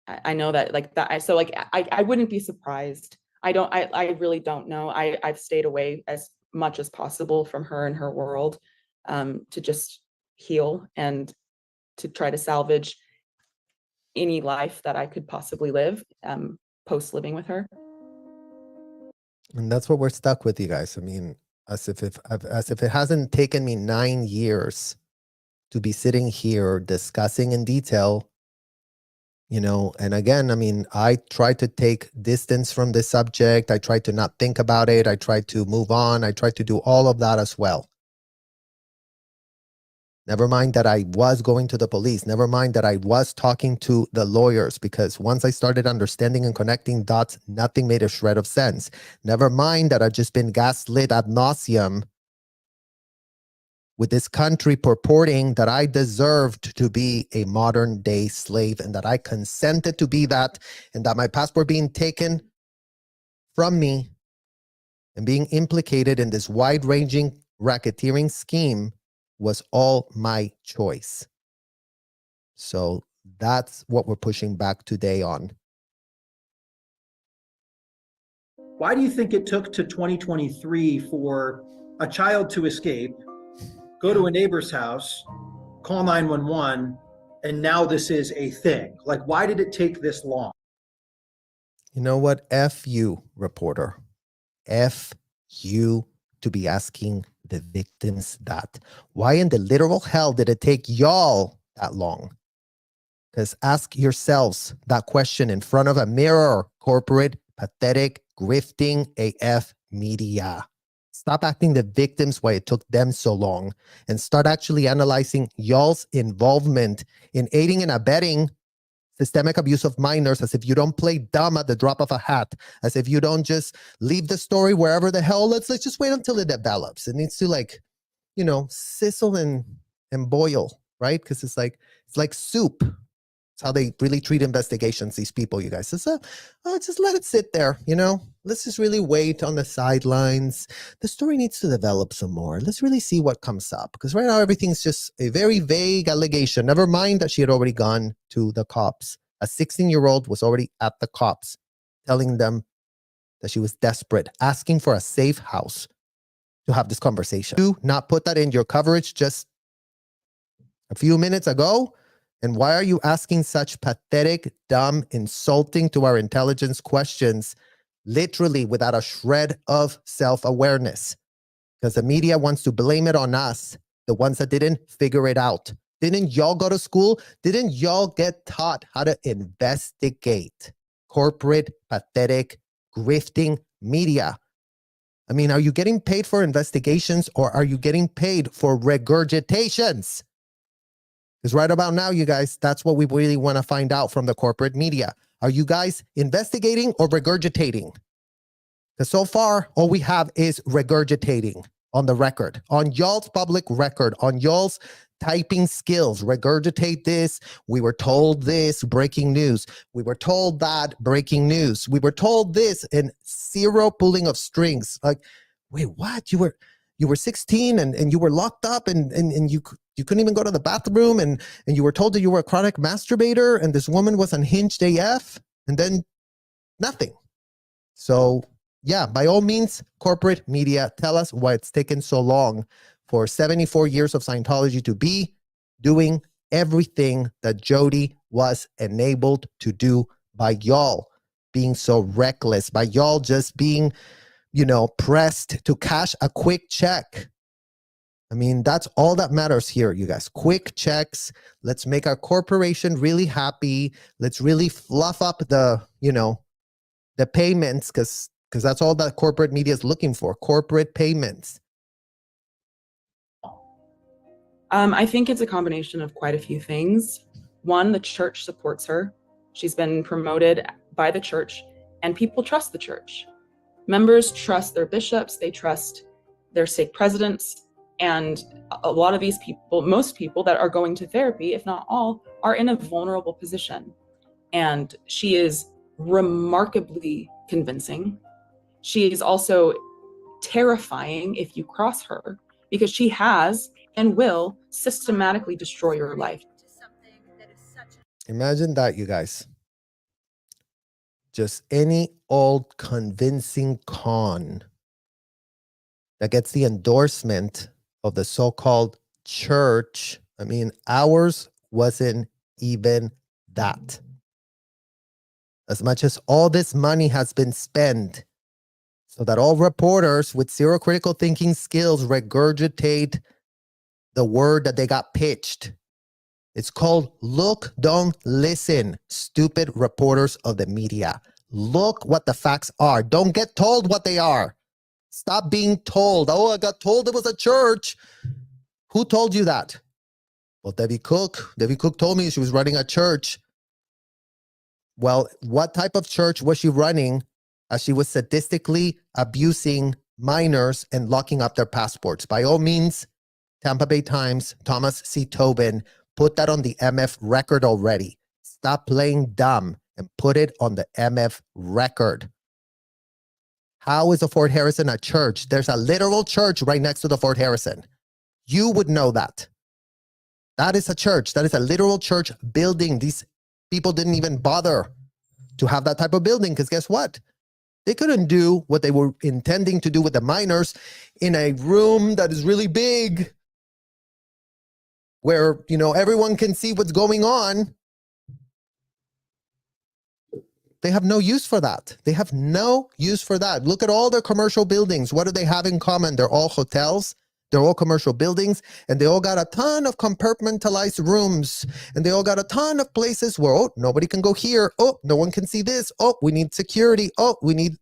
I know that, like, that, so like, I wouldn't be surprised. I really don't know. I've stayed away as much as possible from her and her world, to just heal and to try to salvage any life that I could possibly live, post living with her. And that's what we're stuck with, you guys. I mean, as if it hasn't taken me 9 years to be sitting here discussing in detail, you know, and again, I mean, I try to take distance from this subject. I try to not think about it. I try to move on. I try to do all of that as well. Never mind that I was going to the police. Never mind that I was talking to the lawyers, because once I started understanding and connecting dots, nothing made a shred of sense. Never mind that I've just been gaslit ad nauseum with this country purporting that I deserved to be a modern day slave and that I consented to be that, and that my passport being taken from me and being implicated in this wide-ranging racketeering scheme was all my choice. So that's what we're pushing back today on. Why do you think it took to 2023 for a child to escape, go to a neighbor's house, call 911, and now this is a thing? Like, why did it take this long? You know what? F you, reporter. F you to be asking the victims that. Why in the literal hell did it take y'all that long? Because ask yourselves that question in front of a mirror, corporate, pathetic, grifting AF media. Stop acting the victims why it took them so long, and start actually analyzing y'all's involvement in aiding and abetting systemic abuse of minors, as if you don't play dumb at the drop of a hat, as if you don't just leave the story wherever the hell, let's just wait until it develops. It needs to, like, you know, sizzle and boil, right? Because it's like soup. It's how they really treat investigations, these people, you guys. It's just let it sit there, you know? Let's just really wait on the sidelines. The story needs to develop some more. Let's really see what comes up. Because right now, everything's just a very vague allegation. Never mind that she had already gone to the cops. A 16-year-old was already at the cops, telling them that she was desperate, asking for a safe house to have this conversation. Do not put that in your coverage just a few minutes ago. And why are you asking such pathetic, dumb, insulting to our intelligence questions, literally without a shred of self-awareness? Because the media wants to blame it on us, the ones that didn't figure it out. Didn't y'all go to school? Didn't y'all get taught how to investigate? Corporate, pathetic, grifting media. I mean, are you getting paid for investigations, or are you getting paid for regurgitations? Because right about now, you guys, that's what we really want to find out from the corporate media. Are you guys investigating or regurgitating? Because so far, all we have is regurgitating on the record, on y'all's public record, on y'all's typing skills. Regurgitate this. We were told this, breaking news. We were told that, breaking news. We were told this, and zero pulling of strings. Like, wait, what? You were 16 and you were locked up and you couldn't even go to the bathroom and you were told that you were a chronic masturbator and this woman was unhinged AF and then nothing. So yeah, by all means, corporate media, tell us why it's taken so long for 74 years of Scientology to be doing everything that Jodi was enabled to do by y'all being so reckless, by y'all just being, pressed to cash a quick check. I mean, that's all that matters here, you guys. Quick checks. Let's make our corporation really happy. Let's really fluff up the payments because that's all that corporate media is looking for, corporate payments. I think it's a combination of quite a few things. One, the church supports her. She's been promoted by the church, and people trust the church. Members trust their bishops, they trust their stake presidents, and a lot of these people, most people that are going to therapy, if not all, are in a vulnerable position. And she is remarkably convincing. She is also terrifying if you cross her, because she has and will systematically destroy your life. Imagine that, you guys. Just any old convincing con that gets the endorsement of the so-called church. I mean, ours wasn't even that. As much as all this money has been spent so that all reporters with zero critical thinking skills regurgitate the word that they got pitched. It's called look, don't listen, stupid reporters of the media. Look what the facts are. Don't get told what they are. Stop being told. Oh, I got told it was a church. Who told you that? Well, Debbie Cook. Debbie Cook told me she was running a church. Well, what type of church was she running as she was sadistically abusing minors and locking up their passports? By all means, Tampa Bay Times, Thomas C. Tobin, put that on the MF record already. Stop playing dumb and put it on the MF record. How is the Fort Harrison a church? There's a literal church right next to the Fort Harrison. You would know that. That is a church. That is a literal church building. These people didn't even bother to have that type of building because guess what? They couldn't do what they were intending to do with the minors in a room that is really big where, everyone can see what's going on. They have no use for that. They have no use for that. Look at all their commercial buildings. What do they have in common? They're all hotels. They're all commercial buildings, and they all got a ton of compartmentalized rooms, and they all got a ton of places where, oh, nobody can go here. Oh, no one can see this. Oh, we need security. Oh, we need,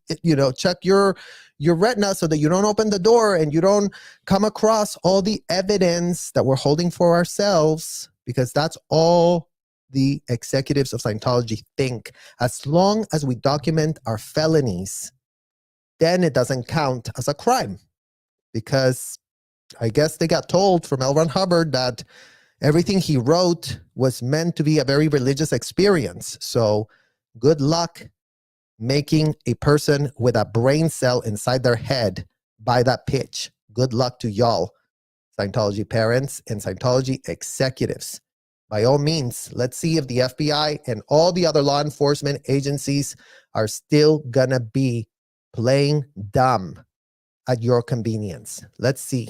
check your retina so that you don't open the door and you don't come across all the evidence that we're holding for ourselves, because that's all the executives of Scientology think. As long as we document our felonies, then it doesn't count as a crime, because I guess they got told from L. Ron Hubbard that everything he wrote was meant to be a very religious experience. So good luck making a person with a brain cell inside their head buy that pitch. Good luck to y'all, Scientology parents and Scientology executives. By all means, let's see if the FBI and all the other law enforcement agencies are still gonna be playing dumb at your convenience. Let's see.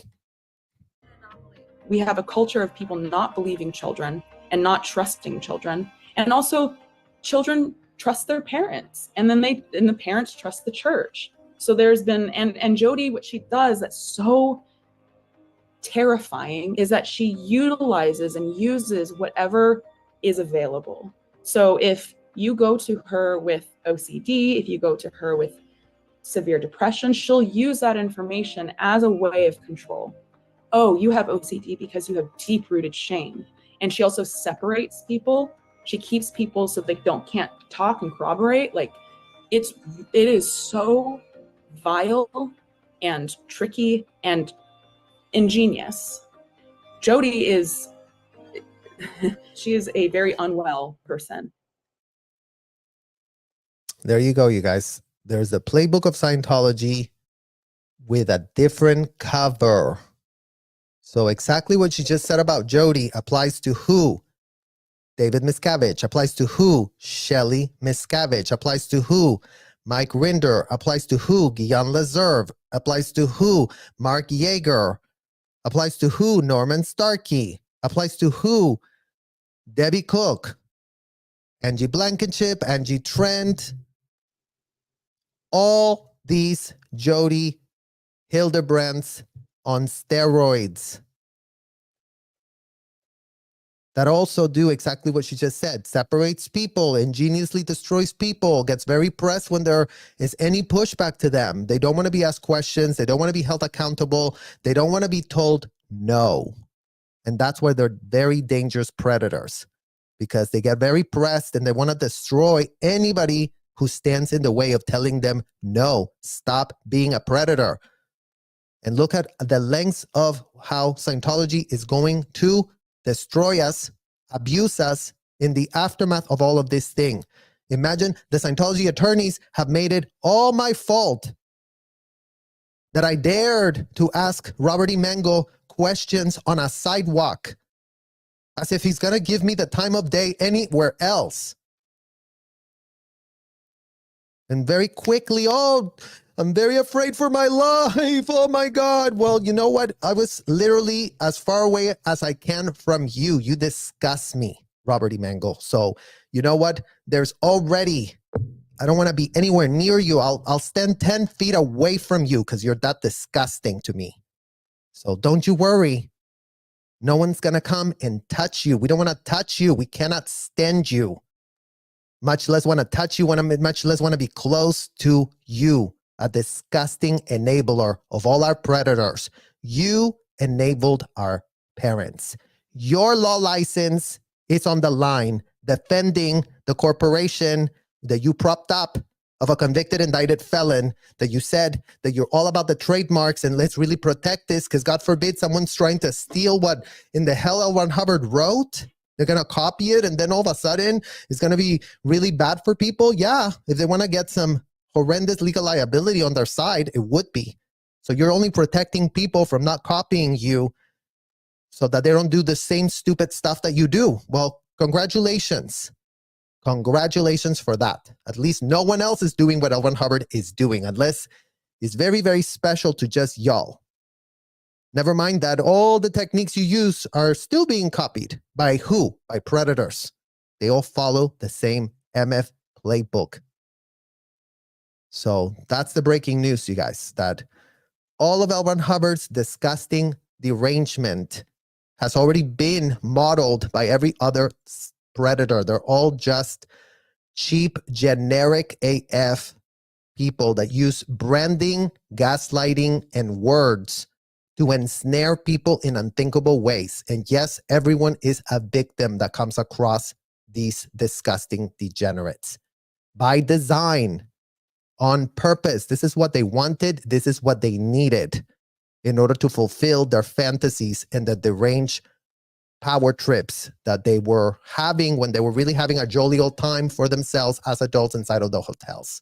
We have a culture of people not believing children and not trusting children. And also children trust their parents, and then the parents trust the church. So there's been, and Jodi, what she does that's so terrifying is that she utilizes and uses whatever is available. So if you go to her with OCD, if you go to her with severe depression, she'll use that information as a way of control. Oh, you have OCD because you have deep-rooted shame. And she also separates people. She keeps people so they can't talk and corroborate. Like, it is so vile and tricky and ingenious. Jodi is, she is a very unwell person. There you go, you guys. There's the playbook of Scientology. with a different cover. So exactly what she just said about Jodi applies to who? David Miscavige. Applies to who? Shelly Miscavige. Applies to who? Mike Rinder. Applies to who? Guillain Laserve. Applies to who? Mark Yeager. Applies to who? Norman Starkey. Applies to who? Debbie Cook. Angie Blankenship. Angie Trent. All these Jodi Hildebrandts on steroids that also do exactly what she just said. Separates people, ingeniously destroys people, gets very pressed when there is any pushback to them. They don't want to be asked questions. They don't want to be held accountable. They don't want to be told no. And that's why they're very dangerous predators, because they get very pressed and they want to destroy anybody who stands in the way of telling them, no, stop being a predator. And look at the lengths of how Scientology is going to destroy us, abuse us in the aftermath of all of this thing. Imagine the Scientology attorneys have made it all my fault that I dared to ask Robert E. Mango questions on a sidewalk, as if he's going to give me the time of day anywhere else. And very quickly, oh, I'm very afraid for my life. Oh my God. Well, you know what? I was literally as far away as I can from you. You disgust me, Robert E. Mango. So you know what? There's already, I don't want to be anywhere near you. I'll stand 10 feet away from you because you're that disgusting to me. So don't you worry. No one's going to come and touch you. We don't want to touch you. We cannot stand you. Much less want to touch you, much less want to be close to you. A disgusting enabler of all our predators. You enabled our parents. Your law license is on the line defending the corporation that you propped up of a convicted, indicted felon, that you said that you're all about the trademarks and let's really protect this because God forbid someone's trying to steal what in the hell L. Ron Hubbard wrote. They're going to copy it and then all of a sudden it's going to be really bad for people. Yeah, if they want to get some horrendous legal liability on their side, it would be. So you're only protecting people from not copying you so that they don't do the same stupid stuff that you do. Well, congratulations. Congratulations for that. At least no one else is doing what L. Ron Hubbard is doing, unless it's very, very special to just y'all. Never mind that all the techniques you use are still being copied. By who? By predators. They all follow the same MF playbook. So that's the breaking news, you guys, that all of L. Ron Hubbard's disgusting derangement has already been modeled by every other predator. They're all just cheap, generic AF people that use branding, gaslighting, and words to ensnare people in unthinkable ways. And yes, everyone is a victim that comes across these disgusting degenerates. By design, on purpose. This is what they wanted. This is what they needed in order to fulfill their fantasies and the deranged power trips that they were having when they were really having a jolly old time for themselves as adults inside of the hotels.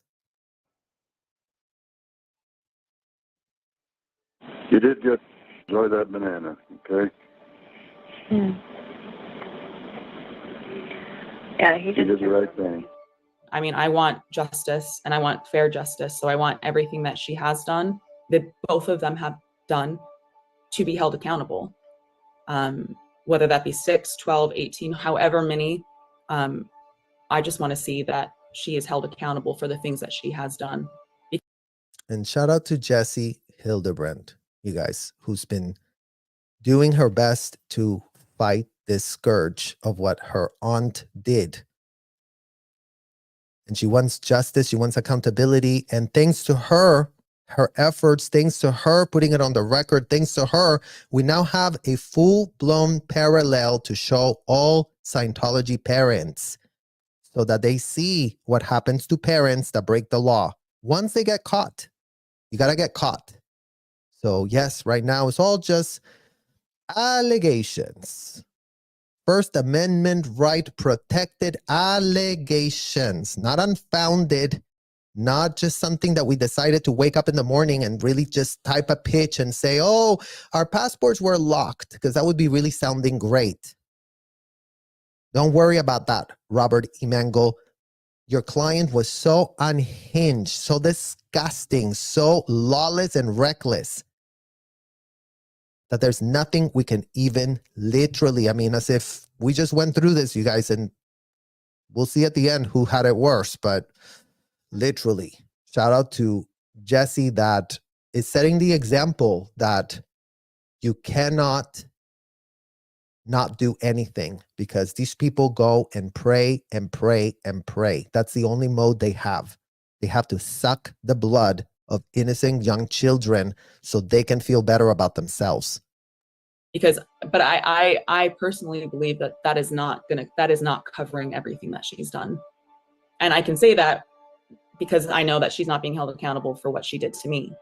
You did good. Enjoy that banana, okay? Yeah, he You did the right thing. I mean, I want justice and I want fair justice. So I want everything that she has done, that both of them have done, to be held accountable. Whether that be 6, 12, 18, however many, I just want to see that she is held accountable for the things that she has done. And shout out to Jodi Hilderbrandt, you guys, who's been doing her best to fight this scourge of what her aunt did. And she wants justice, she wants accountability, and thanks to her efforts, thanks to her putting it on the record, thanks to her, we now have a full-blown parallel to show all Scientology parents so that they see what happens to parents that break the law. Once they get caught, you got to get caught. So yes, right now it's all just allegations. First Amendment right protected allegations, not unfounded not just something that we decided to wake up in the morning and really just type a pitch and say, oh, our passports were locked, because that would be really sounding great. Don't worry about that, Robert Emmanuel. Your client was so unhinged, so disgusting, so lawless and reckless that there's nothing we can even literally, I mean, as if we just went through this, you guys, and we'll see at the end who had it worse, but literally, shout out to Jesse that is setting the example that you cannot not do anything, because these people go and pray and pray and pray. That's the only mode they have. They have to suck the blood of innocent young children so they can feel better about themselves. But I personally believe that is not covering everything that she's done. And I can say that because I know that she's not being held accountable for what she did to me.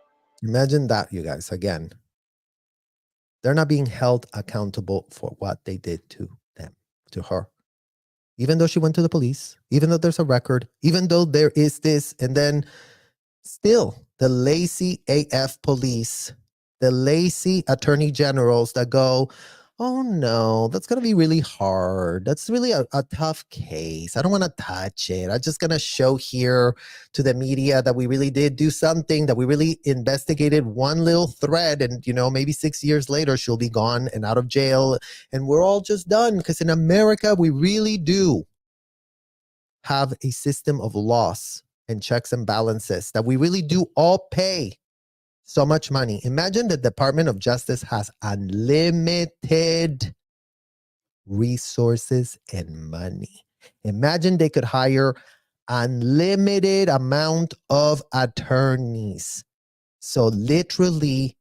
Imagine that, you guys, again. They're not being held accountable for what they did to them, to her. Even though she went to the police, even though there's a record, even though there is this, and then still the lazy AF police, the lazy attorney generals that go, oh no, that's going to be really hard. That's really a tough case. I don't want to touch it. I'm just going to show here to the media that we really did do something, that we really investigated one little thread, and, you know, maybe 6 years later she'll be gone and out of jail and we're all just done. Because in America, we really do have a system of laws and checks and balances that we really do all pay so much money. Imagine the Department of Justice has unlimited resources and money. Imagine they could hire unlimited amount of attorneys. So literally,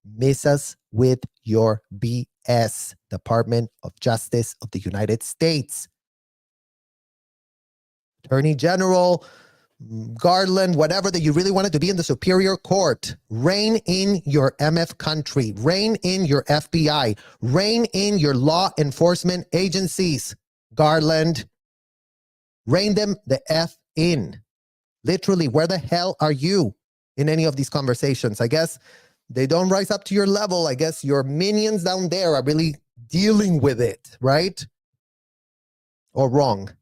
miss us with your BS, Department of Justice of the United States. Attorney General Garland, whatever that you really wanted to be in the Superior Court, rein in your MF country, rein in your FBI, rein in your law enforcement agencies, Garland. Rein them the F in. Literally, where the hell are you in any of these conversations? I guess they don't rise up to your level. I guess your minions down there are really dealing with it, right? Or wrong?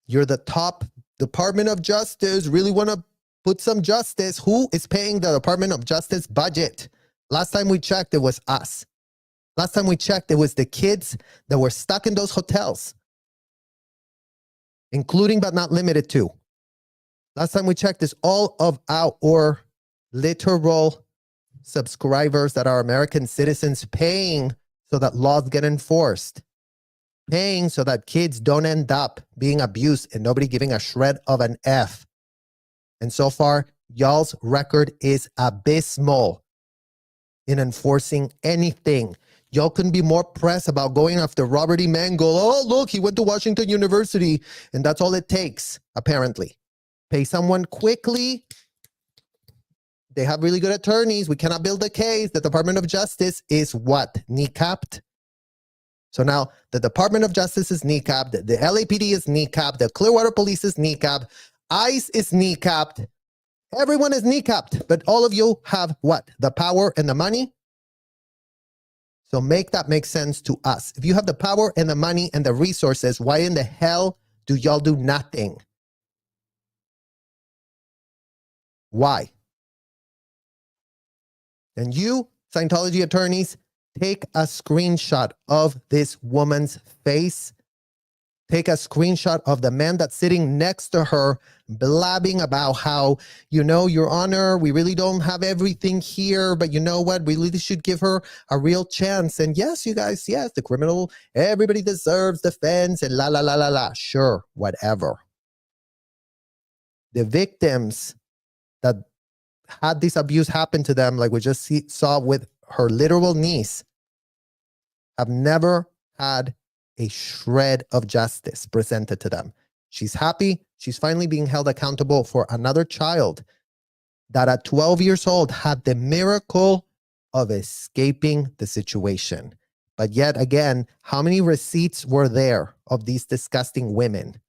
You're the top Department of Justice, really want to put some justice. Who is paying the Department of Justice budget? Last time we checked, it was us. Last time we checked, it was the kids that were stuck in those hotels, including but not limited to. Last time we checked, is all of our literal subscribers that are American citizens paying so that laws get enforced. Paying so that kids don't end up being abused and nobody giving a shred of an F. And so far, y'all's record is abysmal in enforcing anything. Y'all couldn't be more pressed about going after Robert Emmanuel. Oh, look, he went to Washington University. And that's all it takes, apparently. Pay someone quickly. They have really good attorneys. We cannot build a case. The Department of Justice is what? Kneecapped? So now the Department of Justice is kneecapped, the LAPD is kneecapped, the Clearwater Police is kneecapped, ICE is kneecapped, everyone is kneecapped, but all of you have what? The power and the money? So make that make sense to us. If you have the power and the money and the resources, why in the hell do y'all do nothing? Why? And you, Scientology attorneys, take a screenshot of this woman's face. Take a screenshot of the man that's sitting next to her blabbing about how, you know, Your Honor, we really don't have everything here, but you know what? We really should give her a real chance. And yes, you guys, yes, the criminal, everybody deserves defense and la, la, la, la, la. Sure, whatever. The victims that had this abuse happen to them, like we just saw with her literal niece, have never had a shred of justice presented to them. She's happy. She's finally being held accountable for another child that at 12 years old had the miracle of escaping the situation. But yet again, how many receipts were there of these disgusting women?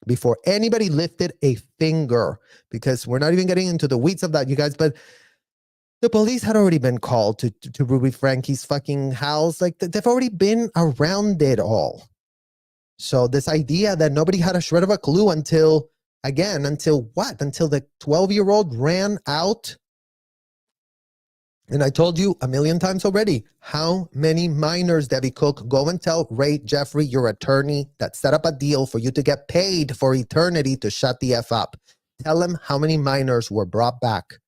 before anybody lifted a finger, because we're not even getting into the weeds of that, you guys, but the police had already been called to Ruby Franke's fucking house. Like, they've already been around it all. So this idea that nobody had a shred of a clue until what? Until the 12-year-old ran out. And I told you a million times already, how many minors, Debbie Cook, go and tell Ray Jeffrey, your attorney, that set up a deal for you to get paid for eternity to shut the F up. Tell him how many minors were brought back,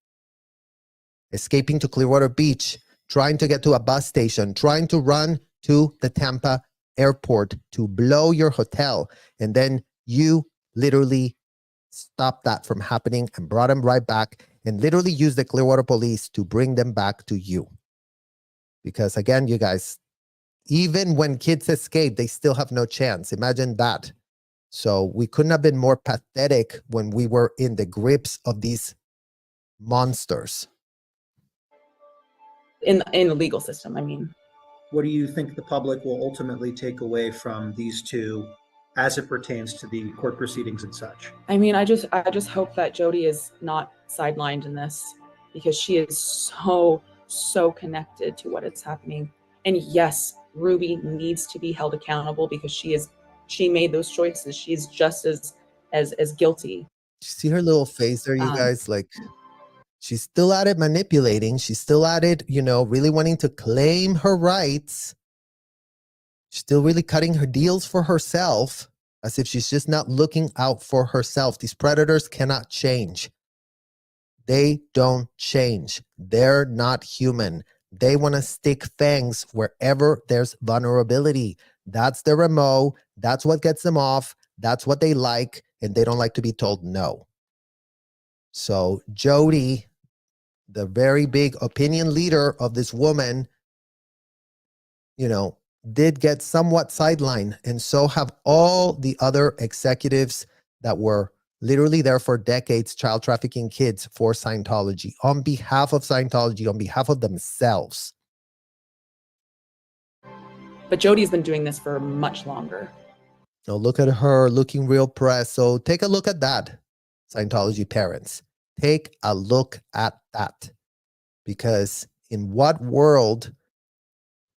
escaping to Clearwater Beach, trying to get to a bus station, trying to run to the Tampa airport to blow your hotel. And then you literally stopped that from happening and brought them right back and literally used the Clearwater police to bring them back to you. Because again, you guys, even when kids escape, they still have no chance. Imagine that. So we couldn't have been more pathetic when we were in the grips of these monsters. In the legal system, I mean. What do you think the public will ultimately take away from these two as it pertains to the court proceedings and such? I mean, I just hope that Jodi is not sidelined in this, because she is so connected to what is happening. And yes, Ruby needs to be held accountable because she made those choices. She's just as guilty. See her little face there, you guys? Like, she's still at it manipulating. She's still at it, really wanting to claim her rights. She's still really cutting her deals for herself, as if she's just not looking out for herself. These predators cannot change. They don't change. They're not human. They want to stick fangs wherever there's vulnerability. That's their MO. That's what gets them off. That's what they like. And they don't like to be told no. So Jodi, the very big opinion leader of this woman, did get somewhat sidelined, and so have all the other executives that were literally there for decades, child trafficking kids for Scientology, on behalf of Scientology, on behalf of themselves. But Jodi's been doing this for much longer. So look at her looking real pressed. So take a look at that, Scientology parents. Take a look at that. Because in what world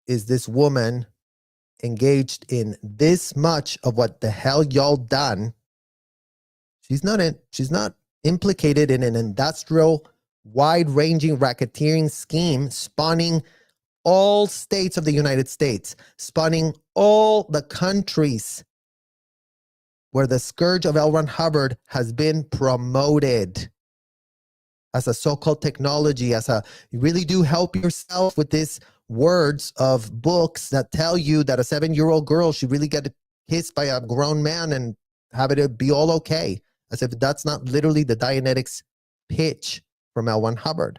is this woman engaged in this much of what the hell y'all done? She's not implicated in an industrial, wide-ranging racketeering scheme spawning all states of the United States, spawning all the countries where the scourge of L. Ron Hubbard has been promoted as a so-called technology, you really do help yourself with these words of books that tell you that a 7-year-old girl should really get kissed by a grown man and have it be all okay, as if that's not literally the Dianetics pitch from L. Ron Hubbard.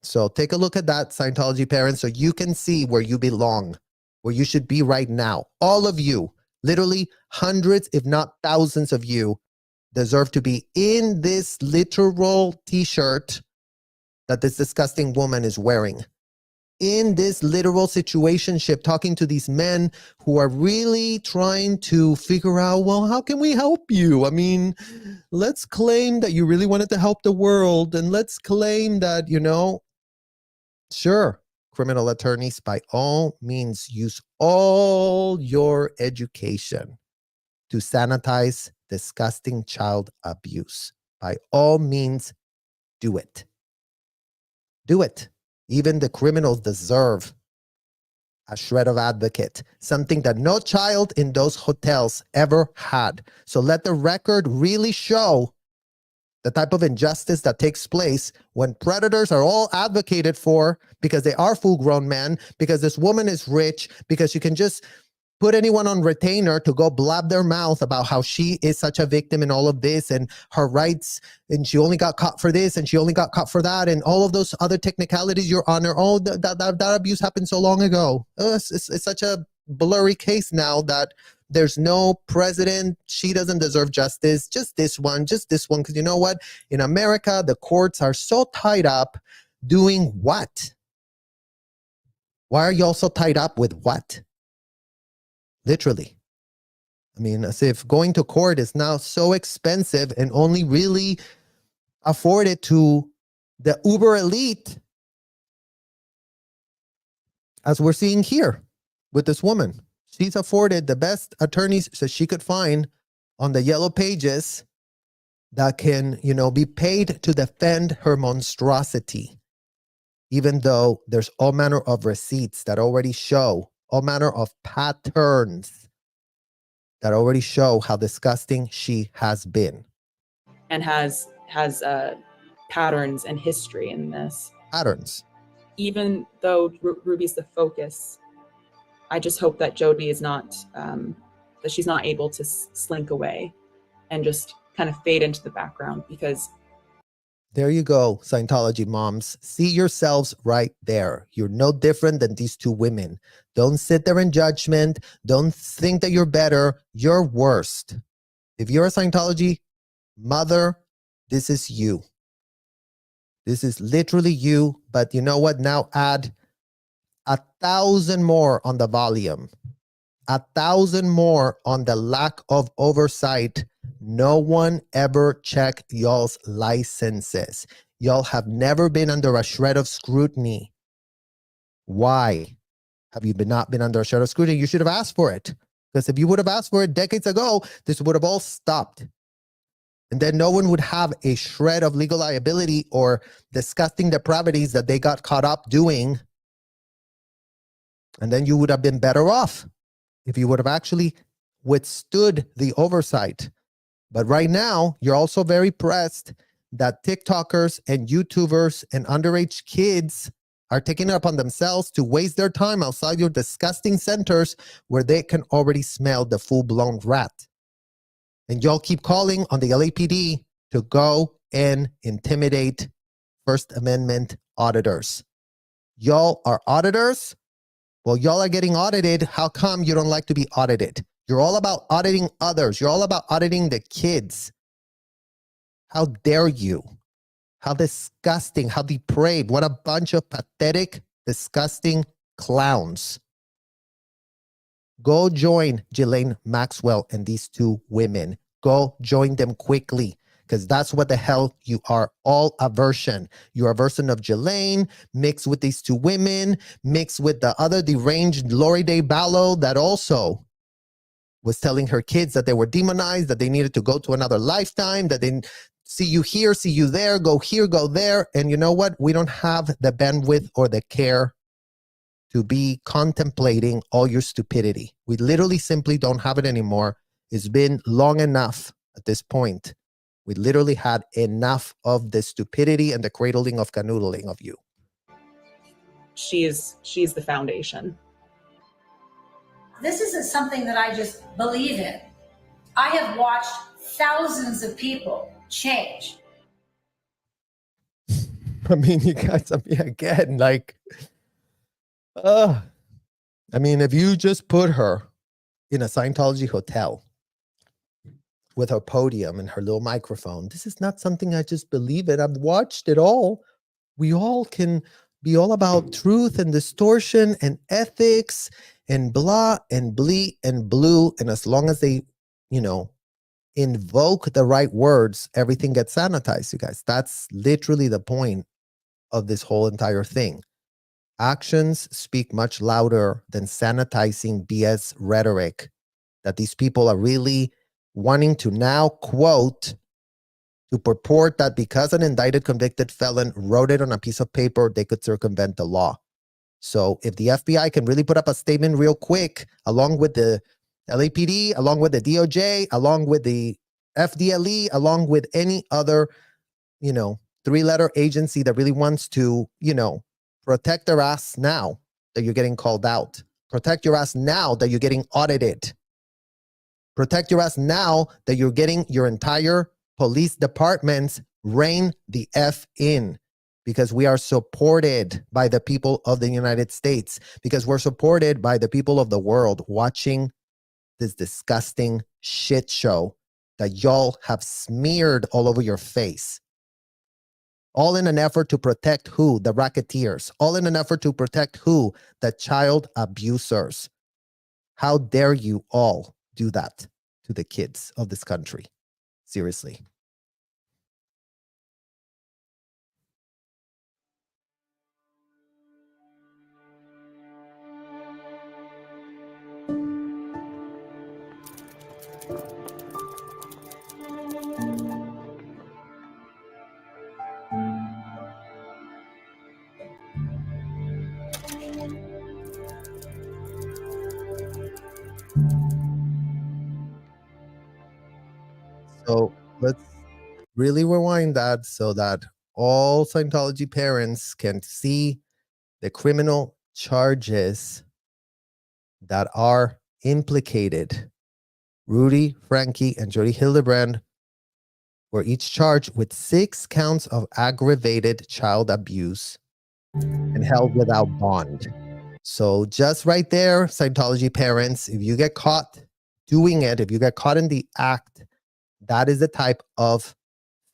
So take a look at that, Scientology parents, so you can see where you belong, where you should be right now. All of you, literally hundreds, if not thousands of you, deserve to be in this literal t-shirt that this disgusting woman is wearing. In this literal situationship, talking to these men who are really trying to figure out, well, how can we help you? I mean, let's claim that you really wanted to help the world, and let's claim that, sure, criminal attorneys, by all means, use all your education to sanitize disgusting child abuse. By all means, do it. Do it. Even the criminals deserve a shred of advocate, something that no child in those hotels ever had. So let the record really show the type of injustice that takes place when predators are all advocated for because they are full-grown men, because this woman is rich, because you can just put anyone on retainer to go blab their mouth about how she is such a victim in all of this and her rights, and she only got caught for this and she only got caught for that, and all of those other technicalities, Your Honor. Oh, that abuse happened so long ago. It's such a blurry case now that there's no president. She doesn't deserve justice. Just this one. Because you know what? In America, the courts are so tied up doing what? Why are you all so tied up with what? Literally. I mean, as if going to court is now so expensive and only really afforded to the uber elite, as we're seeing here with this woman. She's afforded the best attorneys that she could find on the yellow pages that can, be paid to defend her monstrosity, even though there's all manner of receipts that already show, all manner of patterns that already show how disgusting she has been. And has patterns and history in this. Patterns. Even though Ruby's the focus, I just hope that Jodi is not, that she's not able to slink away and just kind of fade into the background, because there you go, Scientology moms. See yourselves right there. You're no different than these two women. Don't sit there in judgment. Don't think that you're better. You're worst. If you're a Scientology mother, this is you. This is literally you. But you know what? Now add 1,000 more on the volume. 1,000 more on the lack of oversight. No one ever checked y'all's licenses. Y'all have never been under a shred of scrutiny. Why have you not been under a shred of scrutiny? You should have asked for it. Because if you would have asked for it decades ago, this would have all stopped. And then no one would have a shred of legal liability or disgusting depravities that they got caught up doing. And then you would have been better off if you would have actually withstood the oversight. But right now, you're also very pressed that TikTokers and YouTubers and underage kids are taking it upon themselves to waste their time outside your disgusting centers where they can already smell the full-blown rat. And y'all keep calling on the LAPD to go and intimidate First Amendment auditors. Y'all are auditors? Well, y'all are getting audited. How come you don't like to be audited? You're all about auditing others. You're all about auditing the kids. How dare you? How disgusting, how depraved. What a bunch of pathetic, disgusting clowns. Go join Ghislaine Maxwell and these two women. Go join them quickly, because that's what the hell you are, all aversion. You're a version of Ghislaine mixed with these two women, mixed with the other deranged Lori Day Ballo that also was telling her kids that they were demonized, that they needed to go to another lifetime, that they see you here, see you there, go here, go there. And you know what? We don't have the bandwidth or the care to be contemplating all your stupidity. We literally simply don't have it anymore. It's been long enough at this point. We literally had enough of the stupidity and the cradling of canoodling of you. she's the foundation. This isn't something that I just believe in. I have watched thousands of people change. I mean, you guys, again, like, I mean, if you just put her in a Scientology hotel with her podium and her little microphone, this is not something I just believe in. I've watched it all. We all can be all about truth and distortion and ethics and blah and blee and blue. And as long as they, invoke the right words, everything gets sanitized, you guys. That's literally the point of this whole entire thing. Actions speak much louder than sanitizing BS rhetoric that these people are really wanting to now quote to purport that because an indicted convicted felon wrote it on a piece of paper, they could circumvent the law. So if the FBI can really put up a statement real quick, along with the LAPD, along with the DOJ, along with the FDLE, along with any other, three-letter agency that really wants to, protect their ass now that you're getting called out. Protect your ass now that you're getting audited. Protect your ass now that you're getting your entire police departments rein the F in, because we are supported by the people of the United States, because we're supported by the people of the world watching this disgusting shit show that y'all have smeared all over your face. All in an effort to protect who? The racketeers. All in an effort to protect who? The child abusers. How dare you all do that? to the kids of this country. Seriously. So let's really rewind that so that all Scientology parents can see the criminal charges that are implicated. Ruby Franke and Jodi Hildebrand were each charged with 6 counts of aggravated child abuse and held without bond. So just right there, Scientology parents, if you get caught doing it, if you get caught in the act, that is the type of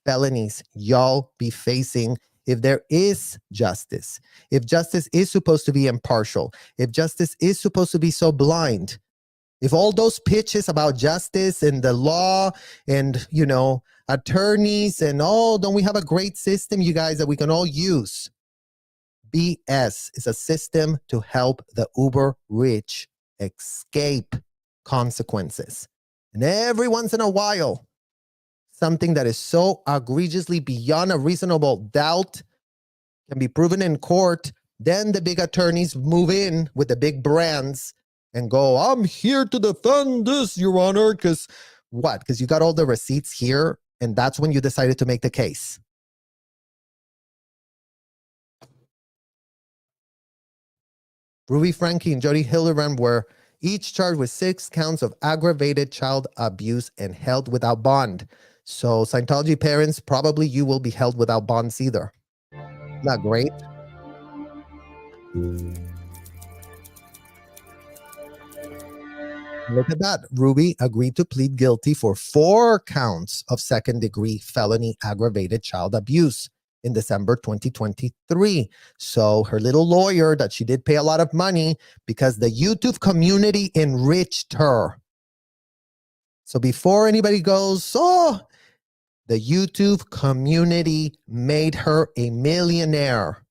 felonies y'all be facing if there is justice. If justice is supposed to be impartial, if justice is supposed to be so blind, if all those pitches about justice and the law and, you know, attorneys and don't we have a great system, you guys, that we can all use? BS is a system to help the uber rich escape consequences. And every once in a while, something that is so egregiously beyond a reasonable doubt can be proven in court, then the big attorneys move in with the big brands and go, I'm here to defend this, Your Honor, because what? Because you got all the receipts here, and that's when you decided to make the case. Ruby Franke and Jodi Hildebrand were each charged with 6 counts of aggravated child abuse and held without bond. So Scientology parents, probably you will be held without bonds either. Not great. Look at that. Ruby agreed to plead guilty for 4 counts of second-degree felony aggravated child abuse in December 2023. So her little lawyer that she did pay a lot of money because the YouTube community enriched her. So before anybody goes, the YouTube community made her a millionaire.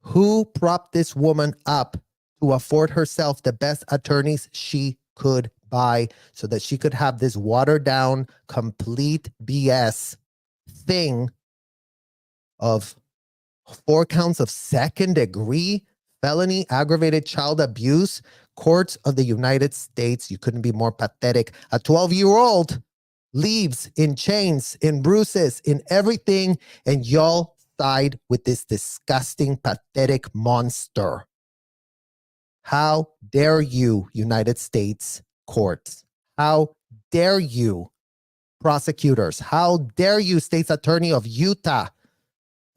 Who propped this woman up to afford herself the best attorneys she could buy so that she could have this watered down, complete BS thing of 4 counts of second degree felony aggravated child abuse? Courts of the United States, you couldn't be more pathetic. A 12-year-old leaves in chains, in bruises, in everything, and y'all side with this disgusting, pathetic monster. How dare you, United States courts? How dare you, prosecutors? How dare you, state's attorney of Utah?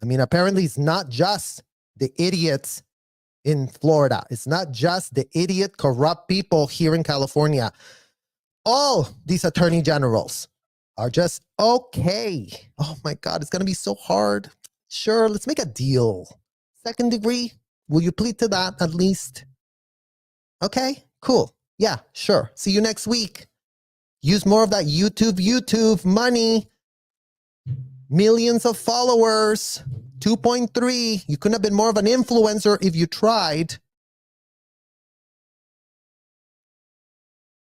I mean, apparently it's not just the idiots in Florida. It's not just the idiot, corrupt people here in California. All these attorney generals are just okay. Oh my God, it's going to be so hard. Sure, let's make a deal. Second degree, will you plead to that at least? Okay, cool. Yeah, sure. See you next week. Use more of that YouTube money. Millions of followers. 2.3. You couldn't have been more of an influencer if you tried.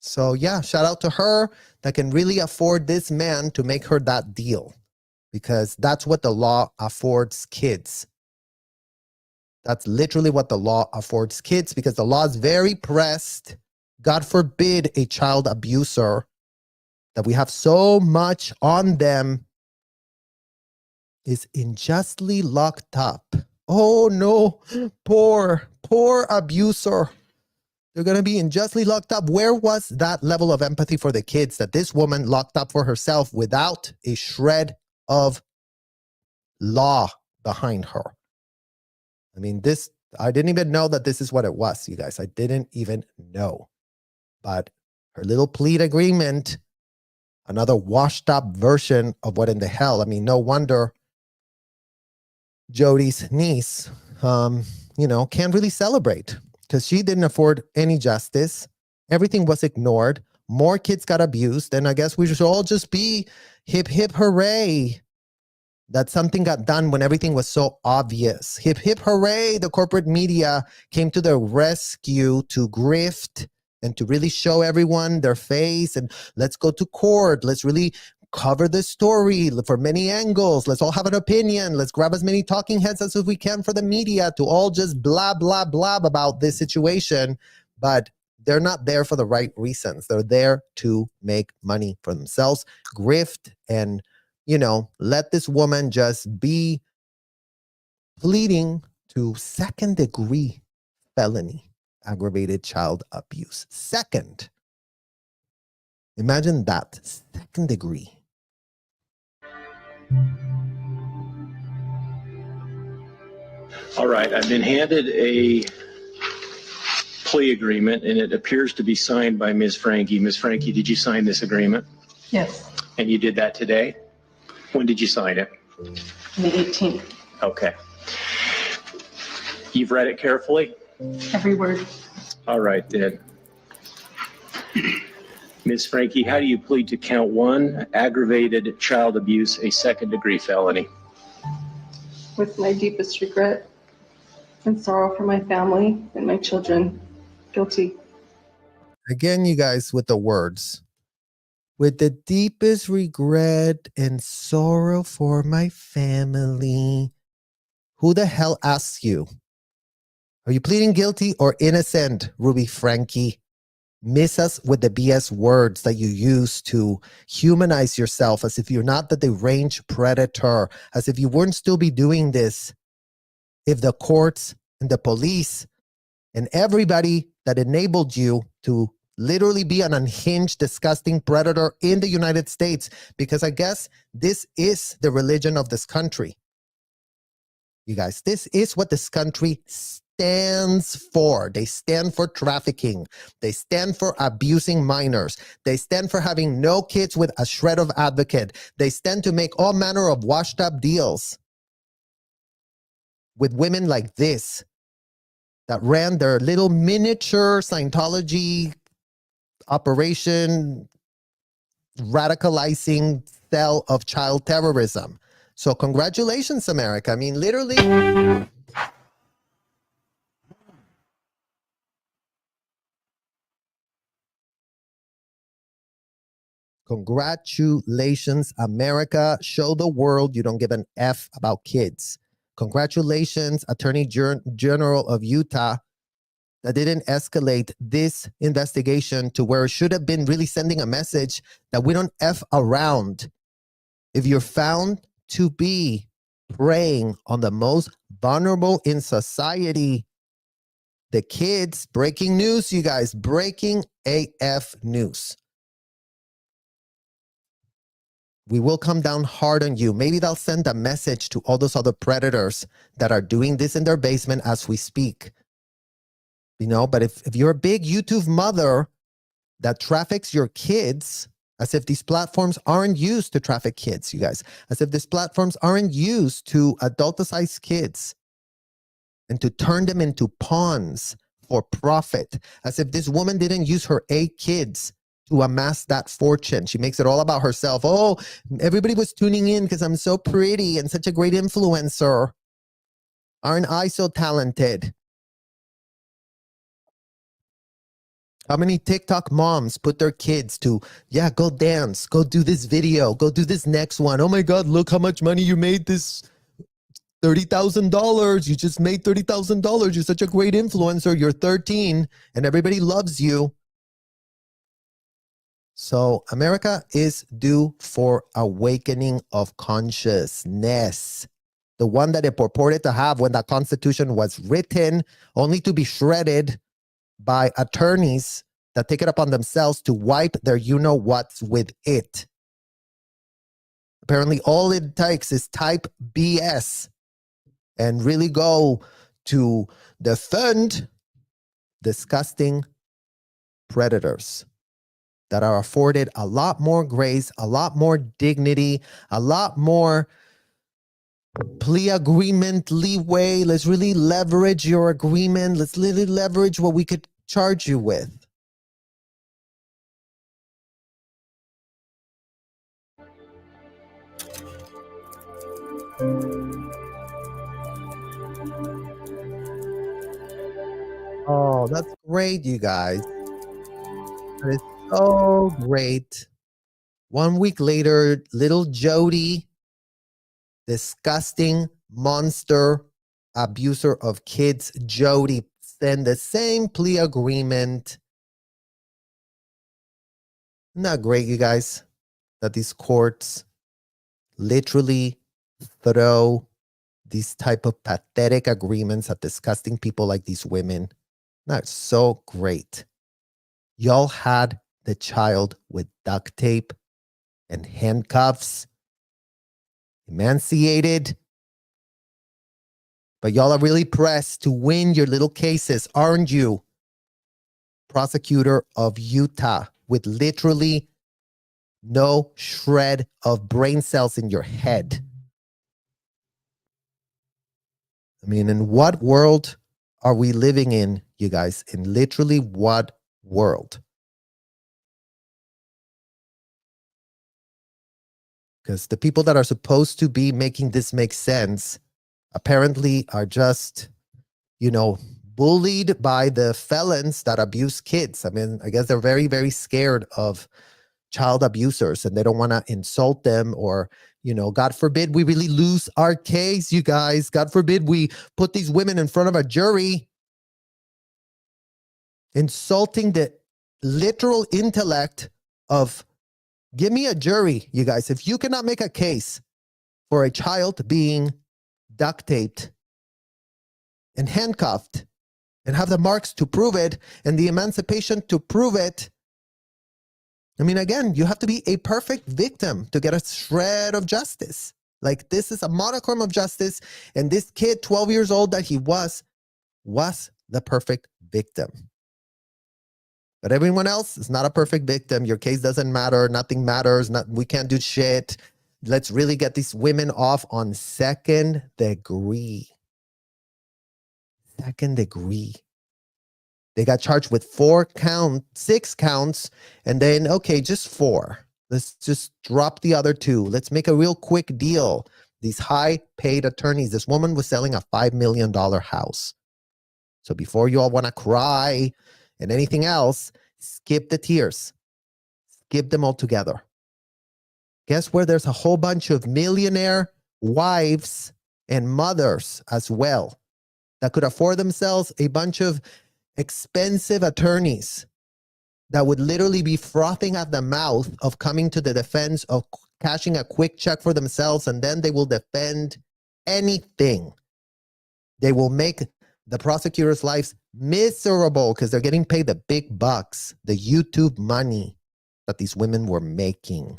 So yeah, shout out to her that can really afford this man to make her that deal. Because that's what the law affords kids. That's literally what the law affords kids, because the law is very pressed. God forbid a child abuser that we have so much on them is unjustly locked up. Oh no, poor abuser. They're going to be unjustly locked up. Where was that level of empathy for the kids that this woman locked up for herself without a shred of law behind her? I mean, I didn't even know that this is what it was, you guys. I didn't even know. But her little plead agreement, another washed up version of what in the hell. I mean, no wonder Jody's niece, can't really celebrate because she didn't afford any justice. Everything was ignored. More kids got abused. And I guess we should all just be hip, hip, hooray that something got done when everything was so obvious. Hip, hip, hooray. The corporate media came to the rescue to grift and to really show everyone their face. And let's go to court. Let's really cover the story for many angles. Let's all have an opinion. Let's grab as many talking heads as we can for the media to all just blah, blah, blah about this situation. But they're not there for the right reasons. They're there to make money for themselves, grift, and, you know, let this woman just be pleading to second-degree felony, aggravated child abuse. Second. Imagine that, second degree. All right, I've been handed a plea agreement, and it appears to be signed by Ms. Franke. Ms. Franke, did you sign this agreement? Yes, And you did that today? When did you sign it? on the 18th. Okay. You've read it carefully? Every word. All right, then. Ms. Franke, how do you plead to count 1, aggravated child abuse, a second-degree felony? With my deepest regret and sorrow for my family and my children. Guilty. Again, you guys, with the words. With the deepest regret and sorrow for my family. Who the hell asks you? Are you pleading guilty or innocent, Ruby Franke? Miss us with the BS words that you use to humanize yourself as if you're not the deranged predator, as if you wouldn't still be doing this if the courts and the police and everybody that enabled you to literally be an unhinged, disgusting predator in the United States, because I guess this is the religion of this country. You guys, this is what this country stands for. They stand for trafficking. They stand for abusing minors. They stand for having no kids with a shred of advocate. They stand to make all manner of washed up deals with women like this that ran their little miniature Scientology operation, radicalizing cell of child terrorism. So congratulations, America. I mean, literally. Congratulations, America. Show the world you don't give an F about kids. Congratulations, Attorney General of Utah, that didn't escalate this investigation to where it should have been really sending a message that we don't F around. If you're found to be preying on the most vulnerable in society, the kids, breaking news, you guys, breaking AF news. We will come down hard on you. Maybe they'll send a message to all those other predators that are doing this in their basement as we speak. You know, but if you're a big YouTube mother that traffics your kids, as if these platforms aren't used to traffic kids, you guys, as if these platforms aren't used to adulticize kids and to turn them into pawns for profit, as if this woman didn't use her 8 kids to amass that fortune. She makes it all about herself. Oh, everybody was tuning in because I'm so pretty and such a great influencer. Aren't I so talented? How many TikTok moms put their kids to, yeah, go dance, go do this video, go do this next one. Oh my God, look how much money you made this $30,000. You just made $30,000. You're such a great influencer. You're 13 and everybody loves you. So America is due for awakening of consciousness. The one that it purported to have when the Constitution was written, only to be shredded by attorneys that take it upon themselves to wipe their you-know-whats with it. Apparently, all it takes is type BS and really go to defend disgusting predators that are afforded a lot more grace, a lot more dignity, a lot more plea agreement leeway. Let's really leverage your agreement. Let's really leverage what we could charge you with. Oh, that's great, you guys. That is so great. 1 week later, little Jody, disgusting monster abuser of kids, Jody, sent the same plea agreement. Isn't that great, you guys? That these courts literally throw these type of pathetic agreements at disgusting people like these women. That's so great. Y'all had the child with duct tape and handcuffs, emaciated. But y'all are really pressed to win your little cases, aren't you? Prosecutor of Utah with literally no shred of brain cells in your head. I mean, in what world are we living in, you guys? In literally what world? Because the people that are supposed to be making this make sense apparently are just, bullied by the felons that abuse kids. I mean, I guess they're very, very scared of child abusers and they don't want to insult them or, God forbid we really lose our case, you guys. God forbid we put these women in front of a jury. Insulting the literal intellect of, give me a jury, you guys. If you cannot make a case for a child being duct taped and handcuffed and have the marks to prove it and the emancipation to prove it, I mean, again, you have to be a perfect victim to get a shred of justice. Like, this is a modicum of justice, and this kid, 12 years old that he was the perfect victim. But everyone else is not a perfect victim. Your case doesn't matter. Nothing matters. We can't do shit. Let's really get these women off on second degree. Second degree. They got charged with 6 counts, and then, okay, just 4. Let's just drop the other 2. Let's make a real quick deal. These high-paid attorneys, this woman was selling a $5 million house. So before you all want to cry and anything else, skip the tears. Skip them all together. Guess where there's a whole bunch of millionaire wives and mothers as well that could afford themselves a bunch of expensive attorneys that would literally be frothing at the mouth of coming to the defense of cashing a quick check for themselves, and then they will defend anything. They will make the prosecutors' lives miserable because they're getting paid the big bucks, the YouTube money that these women were making.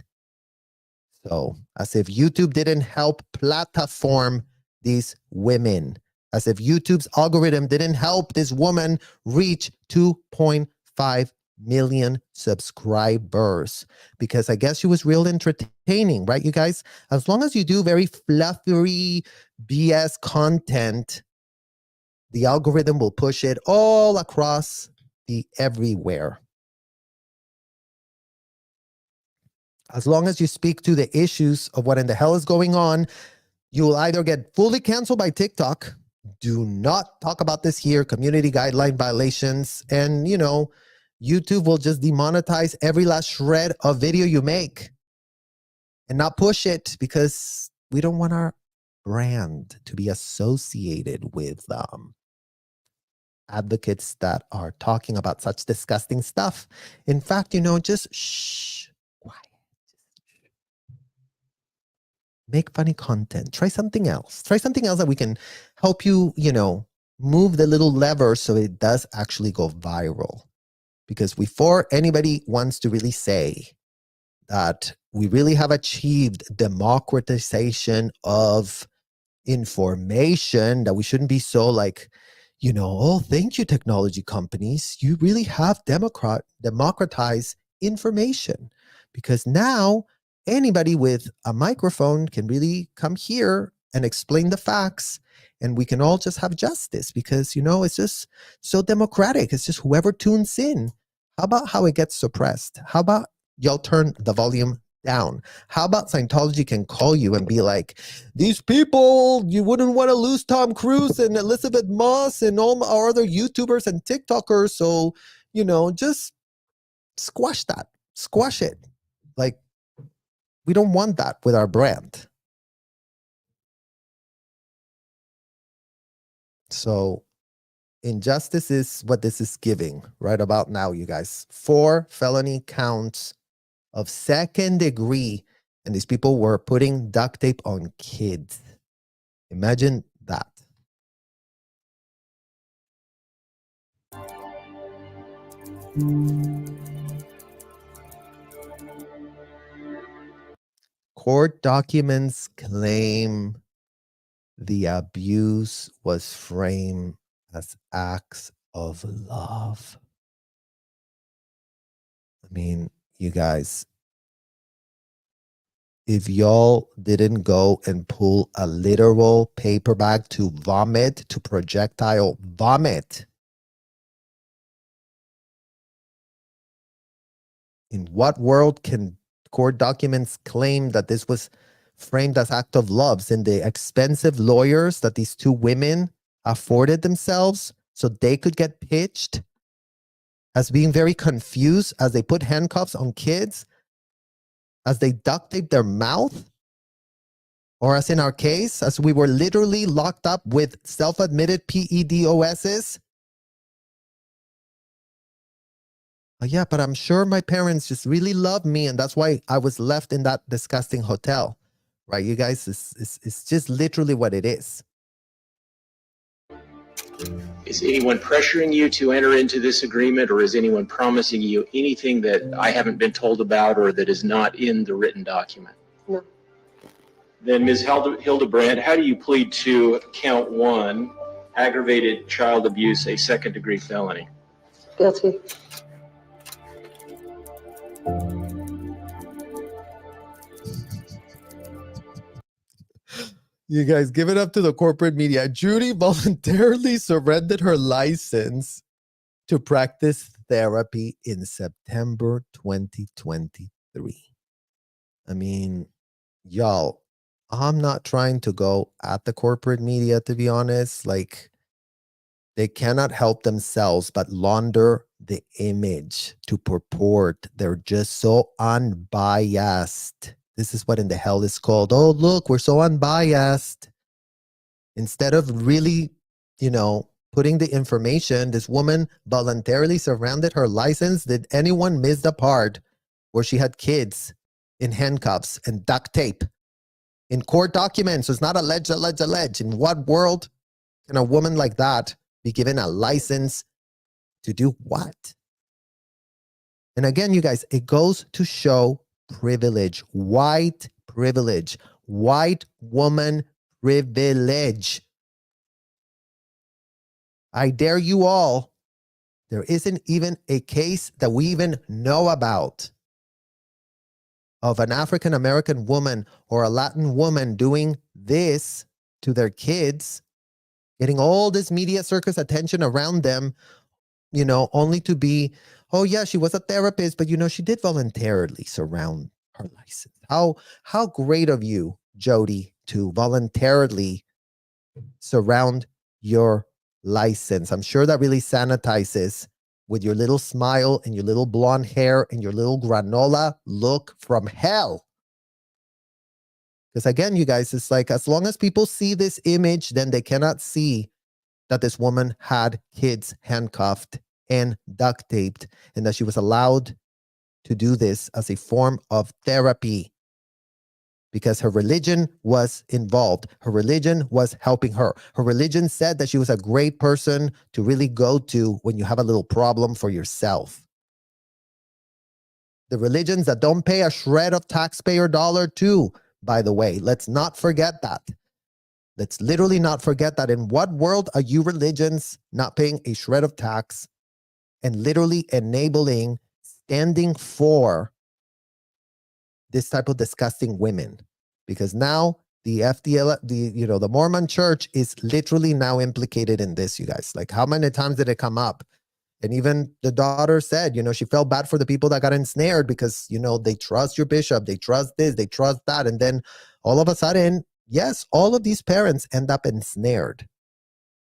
So, as if YouTube didn't help platform these women, as if YouTube's algorithm didn't help this woman reach 2.5 million subscribers, because I guess she was real entertaining, right, you guys? As long as you do very fluffy BS content, the algorithm will push it all across the everywhere. As long as you speak to the issues of what in the hell is going on, you will either get fully canceled by TikTok. Do not talk about this here. Community guideline violations. And, YouTube will just demonetize every last shred of video you make and not push it because we don't want our brand to be associated with advocates that are talking about such disgusting stuff. In fact, just shh, quiet. Make funny content. Try something else. Try something else that we can help you, move the little lever so it does actually go viral. Because before anybody wants to really say that we really have achieved democratization of information, that we shouldn't be so like, oh, thank you, technology companies. You really have democratized information. Because now anybody with a microphone can really come here and explain the facts, and we can all just have justice because, it's just so democratic. It's just whoever tunes in. How about how it gets suppressed? How about y'all turn the volume down. How about Scientology can call you and be like, these people, you wouldn't want to lose Tom Cruise and Elizabeth Moss and all our other YouTubers and TikTokers. So, you know, just squash that. Squash it. Like, we don't want that with our brand. So injustice is what this is giving right about now, you guys. 4 felony counts of second degree, and these people were putting duct tape on kids. Imagine that. Court documents claim the abuse was framed as acts of love. I mean, you guys, if y'all didn't go and pull a literal paper bag to vomit, to projectile vomit, in what world can court documents claim that this was framed as act of love? And the expensive lawyers that these 2 women afforded themselves so they could get pitched as being very confused as they put handcuffs on kids, as they duct tape their mouth, or as in our case, as we were literally locked up with self-admitted PEDOSs. Yeah, but I'm sure my parents just really loved me, and that's why I was left in that disgusting hotel. Right, you guys? It's just literally what it is. Is anyone pressuring you to enter into this agreement, or is anyone promising you anything that I haven't been told about or that is not in the written document? No. Then, Ms. Hildebrandt, how do you plead to count 1, aggravated child abuse, a second-degree felony? Guilty. You guys, give it up to the corporate media. Jodi voluntarily surrendered her license to practice therapy in September 2023. I mean, y'all, I'm not trying to go at the corporate media, to be honest. Like, they cannot help themselves but launder the image to purport they're just so unbiased. This is what in the hell is called, oh, look, we're so unbiased. Instead of really, you know, putting the information, this woman voluntarily surrendered her license. Did anyone miss the part where she had kids in handcuffs and duct tape in court documents? So it's not alleged. In what world can a woman like that be given a license to do what? And again, you guys, it goes to show privilege, white woman privilege. I dare you all, there isn't even a case that we even know about of an African-American woman or a Latin woman doing this to their kids, getting all this media circus attention around them, you know, only to be, oh yeah, she was a therapist, but you know, she did voluntarily surround her license. How great of you, Jodi, to voluntarily surround your license. I'm sure that really sanitizes with your little smile and your little blonde hair and your little granola look from hell. Because again, you guys, it's like, as long as people see this image, then they cannot see that this woman had kids handcuffed and duct taped, and that she was allowed to do this as a form of therapy because her religion was involved. Her religion was helping her. Her religion said that she was a great person to really go to when you have a little problem for yourself. The religions that don't pay a shred of taxpayer dollar too, by the way. Let's not forget that. Let's literally not forget that. In what world are you religions not paying a shred of tax and literally enabling, standing for this type of disgusting women? Because now the FDL, the Mormon church is literally now implicated in this, you guys. Like, how many times did it come up And even the daughter said, she felt bad for the people that got ensnared because, they trust your bishop, they trust this, they trust that. And then all of a sudden, yes, all of these parents end up ensnared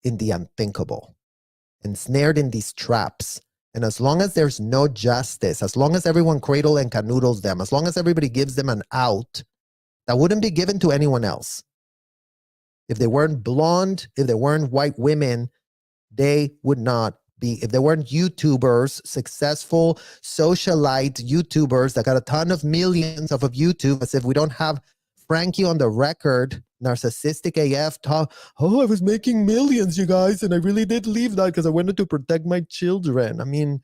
in the unthinkable, ensnared in these traps. And as long as there's no justice, as long as everyone cradle and canoodles them, as long as everybody gives them an out that wouldn't be given to anyone else. If they weren't blonde, if they weren't white women, they would not be. If they weren't YouTubers, successful socialite YouTubers that got a ton of millions off of YouTube, as if we don't have Frankie on the record, narcissistic AF, I was making millions, you guys, and I really did leave that because I wanted to protect my children. I mean,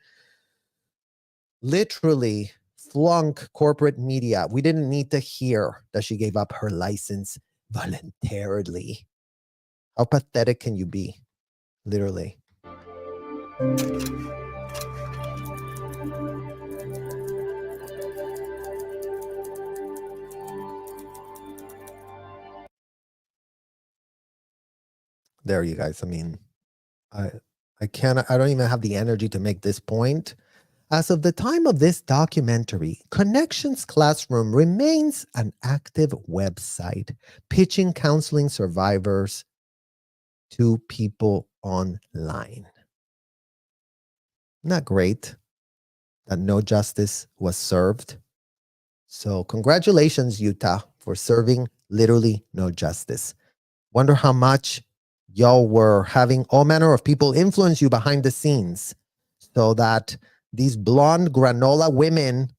literally flunk corporate media. We didn't need to hear that she gave up her license voluntarily. How pathetic can you be? Literally. There, you guys. I mean, I don't even have the energy to make this point. As of the time of this documentary, Connections Classroom remains an active website, pitching counseling survivors to people online. Not great that no justice was served. So congratulations, Utah, for serving literally no justice. Wonder how much y'all were having all manner of people influence you behind the scenes so that these blonde granola women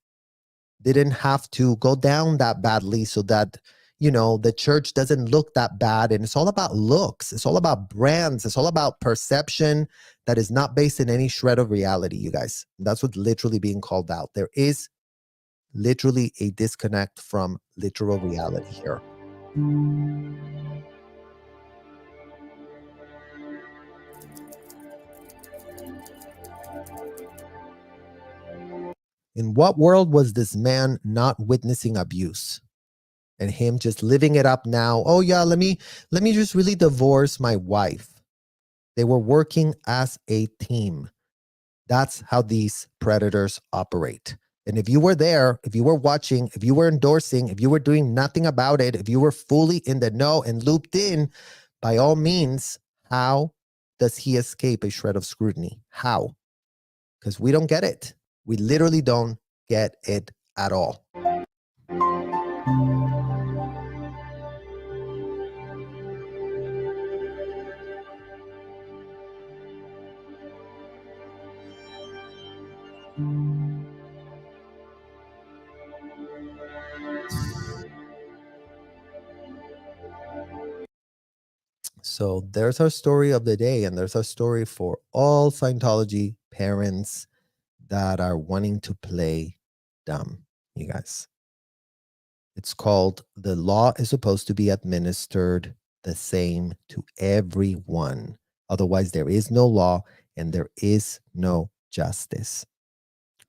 didn't have to go down that badly, so that, the church doesn't look that bad. And it's all about looks. It's all about brands. It's all about perception that is not based in any shred of reality, you guys. That's what's literally being called out. There is literally a disconnect from literal reality here. In what world was this man not witnessing abuse and him just living it up now? Oh yeah, let me just really divorce my wife. They were working as a team. That's how these predators operate. And if you were there, if you were watching, if you were endorsing, if you were doing nothing about it, if you were fully in the know and looped in, by all means, how does he escape a shred of scrutiny? How? Because we don't get it. We literally don't get it at all. So there's our story of the day, and there's our story for all Scientology parents that are wanting to play dumb, you guys. It's called "The Law is Supposed to be Administered the Same to Everyone. Otherwise, there is no law and there is no justice."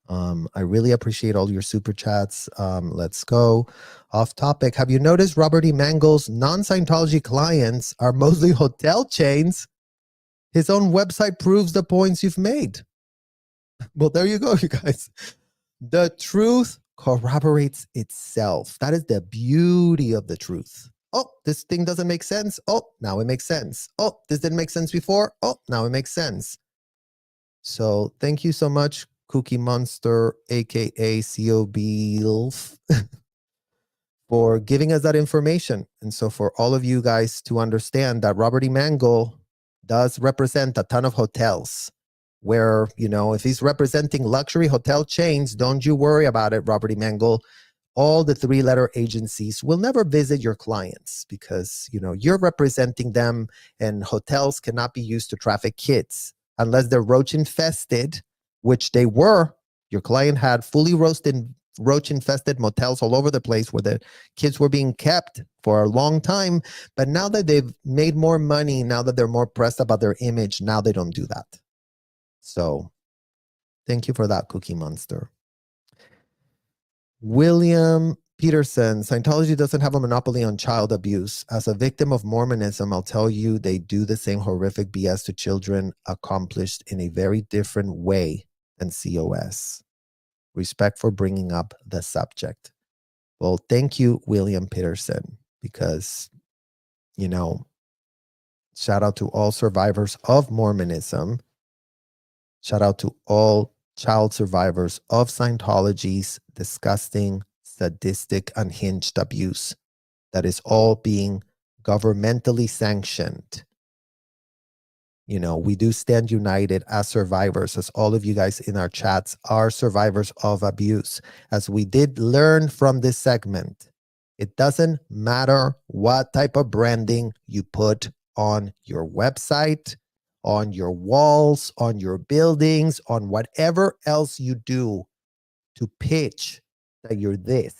I really appreciate all your super chats. Let's go off topic. Have you noticed Robert E. Mangle's non-Scientology clients are mostly hotel chains? His own website proves the points you've made. Well, there you go, you guys. The truth corroborates itself. That is the beauty of the truth. Oh, this thing doesn't make sense. Oh, now it makes sense. Oh, this didn't make sense before. Oh, now it makes sense. So thank you so much, Cookie Monster, aka COB, for giving us that information. And so for all of you guys to understand that Robert E. Mangle does represent a ton of hotels where, if he's representing luxury hotel chains, don't you worry about it, Robert E. Mangle. All the three-letter agencies will never visit your clients because, you're representing them, and hotels cannot be used to traffic kids unless they're roach infested, which they were. Your client had fully roach infested motels all over the place where the kids were being kept for a long time. But now that they've made more money, now that they're more pressed about their image, now they don't do that. So thank you for that, Cookie Monster. William Peterson, Scientology doesn't have a monopoly on child abuse. As a victim of Mormonism, I'll tell you they do the same horrific BS to children, accomplished in a very different way than COS. Respect for bringing up the subject. Well, thank you, William Peterson, because, you know, shout out to all survivors of Mormonism. Shout out to all child survivors of Scientology's disgusting, sadistic, unhinged abuse that is all being governmentally sanctioned. You know, we do stand united as survivors, as all of you guys in our chats are survivors of abuse. As we did learn from this segment, it doesn't matter what type of branding you put on your website, on your walls, on your buildings, on whatever else you do to pitch that you're this.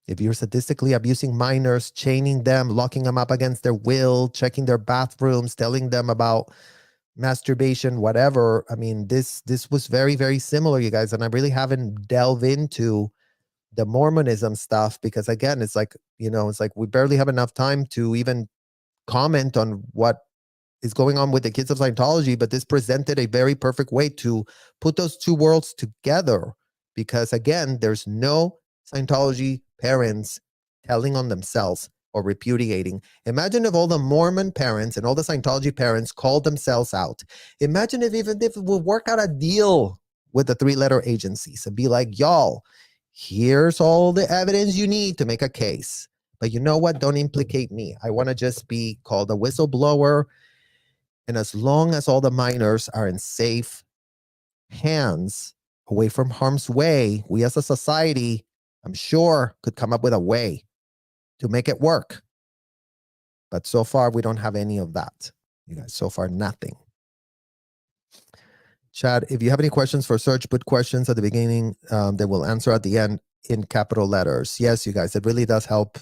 If you're sadistically abusing minors, chaining them, locking them up against their will, checking their bathrooms, telling them about masturbation, whatever. I mean, this was very, very similar, you guys. And I really haven't delved into the Mormonism stuff because, again, it's like, you know, it's like we barely have enough time to even comment on what is going on with the kids of Scientology. But this presented a very perfect way to put those two worlds together because, again, there's no Scientology parents telling on themselves or repudiating. Imagine if all the Mormon parents and all the Scientology parents called themselves out. Imagine if even if it would work out a deal with the three-letter agencies and be like, y'all, here's all the evidence you need to make a case. But you know what? Don't implicate me. I want to just be called a whistleblower. And as long as all the minors are in safe hands, away from harm's way, we as a society, I'm sure, could come up with a way to make it work. But so far, we don't have any of that. You guys, so far, nothing. Chad, if you have any questions for Search, put questions at the beginning. They will answer at the end in capital letters. Yes, you guys, it really does help.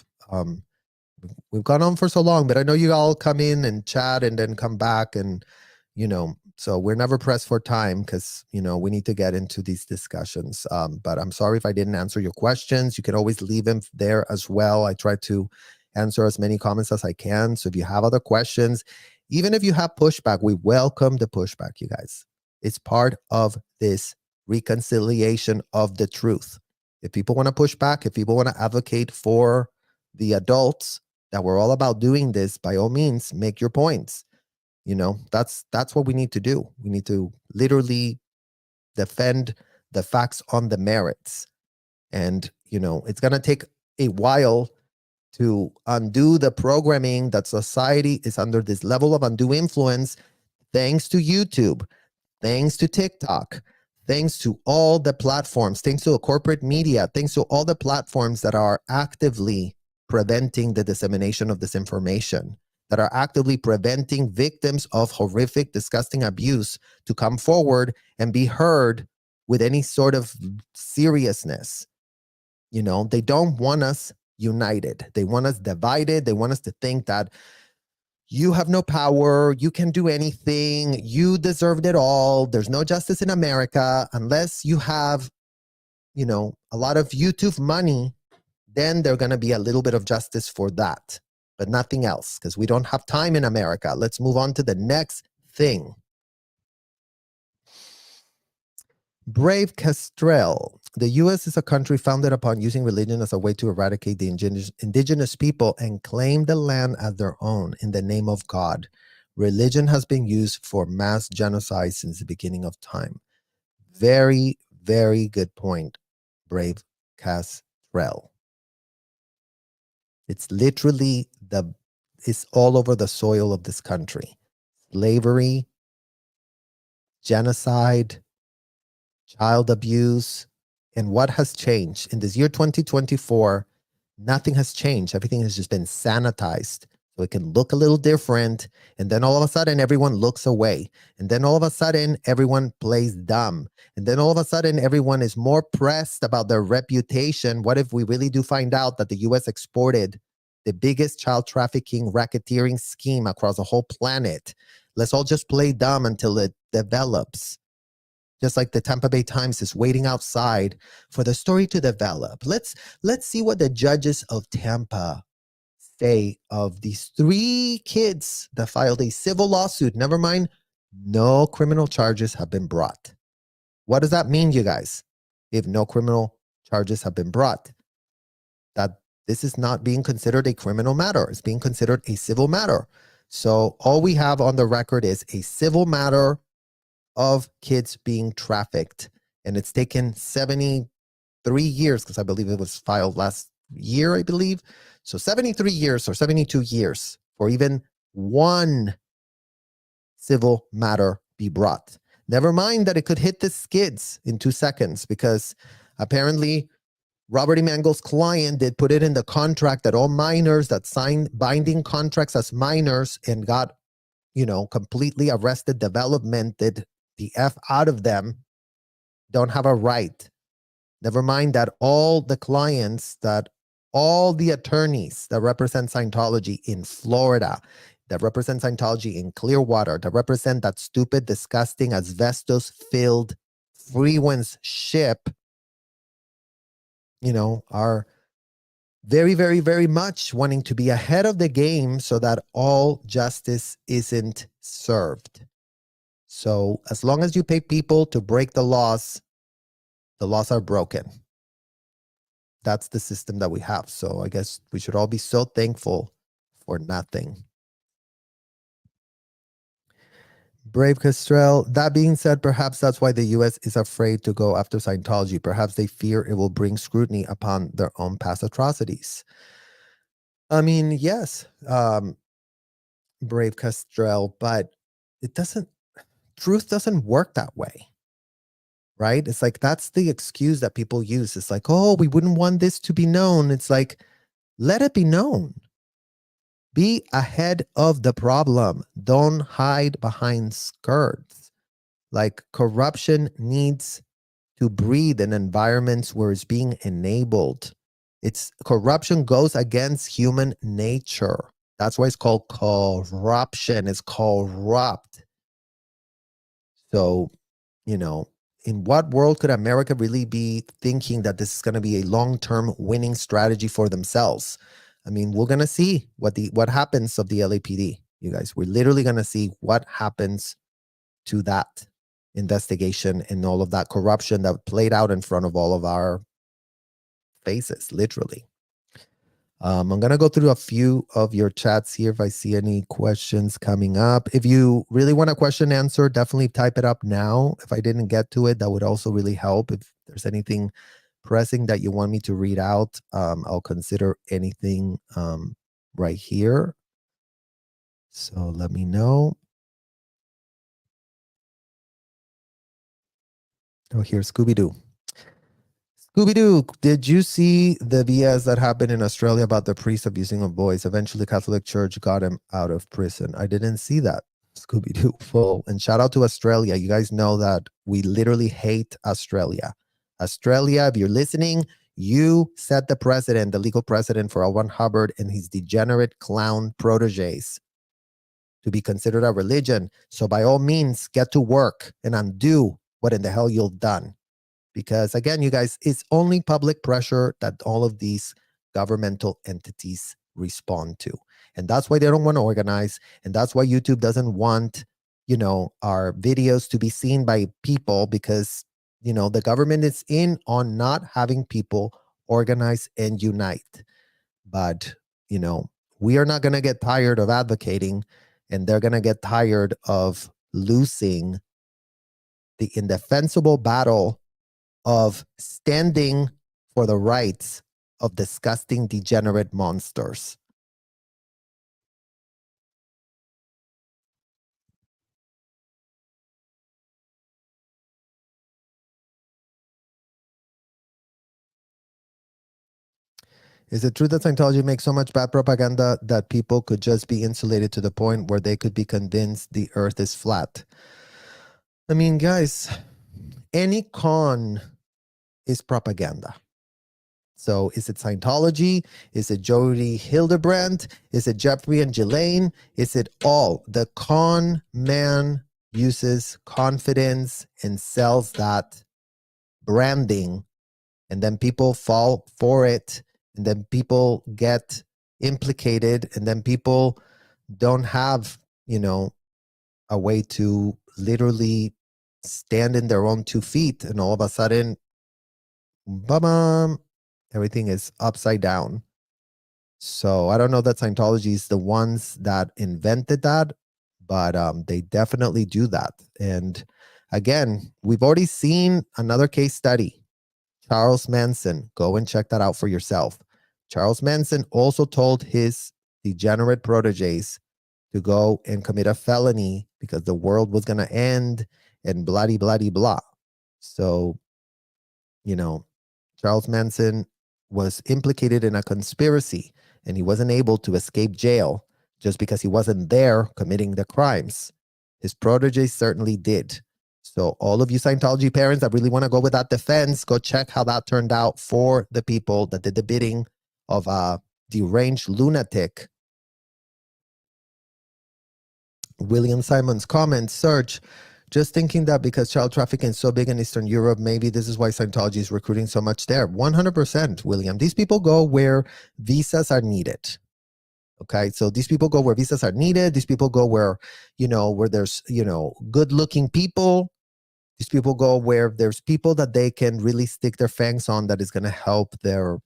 We've gone on for so long, but I know you all come in and chat and then come back and, you know, so we're never pressed for time because, you know, we need to get into these discussions. But I'm sorry if I didn't answer your questions. You can always leave them there as well. I try to answer as many comments as I can. So if you have other questions, even if you have pushback, we welcome the pushback, you guys. It's part of this reconciliation of the truth. If people want to push back, if people want to advocate for the adults that we're all about doing this, by all means, make your points. You know, that's what we need to do. We need to literally defend the facts on the merits. And, you know, it's going to take a while to undo the programming that society is under this level of undue influence, thanks to YouTube, thanks to TikTok, thanks to all the platforms, thanks to the corporate media, thanks to all the platforms that are actively preventing the dissemination of this information, that are actively preventing victims of horrific, disgusting abuse to come forward and be heard with any sort of seriousness. You know, they don't want us united. They want us divided. They want us to think that you have no power, you can do anything, you deserved it all, there's no justice in America. Unless you have, you know, a lot of YouTube money, then there's going to be a little bit of justice for that, but nothing else, because we don't have time in America. Let's move on to the next thing. Brave Castrell. The U.S. is a country founded upon using religion as a way to eradicate the indigenous people and claim the land as their own in the name of God. Religion has been used for mass genocide since the beginning of time. Very, very good point, Brave Castrell. It's literally it's all over the soil of this country. Slavery, genocide, child abuse. And what has changed? In this year 2024, nothing has changed. Everything has just been sanitized so it can look a little different. And then all of a sudden, everyone looks away. And then all of a sudden, everyone plays dumb. And then all of a sudden, everyone is more pressed about their reputation. What if we really do find out that the U.S. exported the biggest child trafficking racketeering scheme across the whole planet? Let's all just play dumb until it develops. just like the Tampa Bay Times is waiting outside for the story to develop. Let's see what the judges of Tampa say of these 3 kids that filed a civil lawsuit. Never mind, no criminal charges have been brought. What does that mean, you guys? If no criminal charges have been brought, that this is not being considered a criminal matter. It's being considered a civil matter. So all we have on the record is a civil matter of kids being trafficked. And it's taken 73 years, because I believe it was filed last year, I believe. So 73 years or 72 years for even one civil matter be brought. Never mind that it could hit the skids in 2 seconds, because apparently Robert Emango's client did put it in the contract that all minors that signed binding contracts as minors and got, completely arrested, developmented the F out of them, don't have a right. Never mind that all the clients, that all the attorneys that represent Scientology in Florida, that represent Scientology in Clearwater, that represent that stupid, disgusting, asbestos-filled Freelands ship, are very, very, very much wanting to be ahead of the game so that all justice isn't served. So as long as you pay people to break the laws are broken. That's the system that we have. So I guess we should all be so thankful for nothing. Brave Castrell, that being said, perhaps that's why the U.S. is afraid to go after Scientology. Perhaps they fear it will bring scrutiny upon their own past atrocities. I mean, yes, Brave Castrell, but truth doesn't work that way, right? It's like, that's the excuse that people use. It's like, oh, we wouldn't want this to be known. It's like, let it be known. Be ahead of the problem. Don't hide behind skirts. Like, corruption needs to breathe in environments where it's being enabled. Corruption goes against human nature. That's why it's called corruption. It's corrupt. So, in what world could America really be thinking that this is going to be a long-term winning strategy for themselves? I mean, we're going to see what happens of the LAPD, you guys. We're literally going to see what happens to that investigation and all of that corruption that played out in front of all of our faces, literally. I'm going to go through a few of your chats here if I see any questions coming up. If you really want a question answered, definitely type it up now. If I didn't get to it, that would also really help. If there's anything pressing that you want me to read out, I'll consider anything right here. So let me know. Oh, here's Scooby-Doo. Scooby-Doo, did you see the BS that happened in Australia about the priest abusing of boys? Eventually, Catholic Church got him out of prison. I didn't see that. Scooby-Doo full. And shout out to Australia. You guys know that we literally hate Australia. Australia, if you're listening, you set the precedent, the legal precedent for L. Ron Hubbard and his degenerate clown proteges to be considered a religion. So by all means, get to work and undo what in the hell you've done. Because again, you guys, it's only public pressure that all of these governmental entities respond to. And that's why they don't want to organize. And that's why YouTube doesn't want, our videos to be seen by people, because, the government is in on not having people organize and unite. But, we are not going to get tired of advocating, and they're going to get tired of losing the indefensible battle of standing for the rights of disgusting, degenerate monsters. Is it true that Scientology makes so much bad propaganda that people could just be insulated to the point where they could be convinced the earth is flat? I mean, guys, any con is propaganda. So is it Scientology? Is it Jodi Hilderbrandt? Is it Jeffrey and Ghislaine? Is it all the con man uses confidence and sells that branding, and then people fall for it, and then people get implicated, and then people don't have, a way to literally stand in their own 2 feet, and all of a sudden, bam, everything is upside down. So I don't know that Scientology is the ones that invented that, but they definitely do that. And again, we've already seen another case study. Charles Manson, go and check that out for yourself. Charles Manson also told his degenerate proteges to go and commit a felony because the world was going to end and bloody, bloody, blah. So, Charles Manson was implicated in a conspiracy, and he wasn't able to escape jail just because he wasn't there committing the crimes. His proteges certainly did. So all of you Scientology parents that really want to go with that defense, go check how that turned out for the people that did the bidding of a deranged lunatic. William Simon's comment, search, just thinking that because child trafficking is so big in Eastern Europe, maybe this is why Scientology is recruiting so much there. 100%, William. These people go where visas are needed. Okay, so these people go where visas are needed. These people go where, where there's, good-looking people. These people go where there's people that they can really stick their fangs on that is going to help their,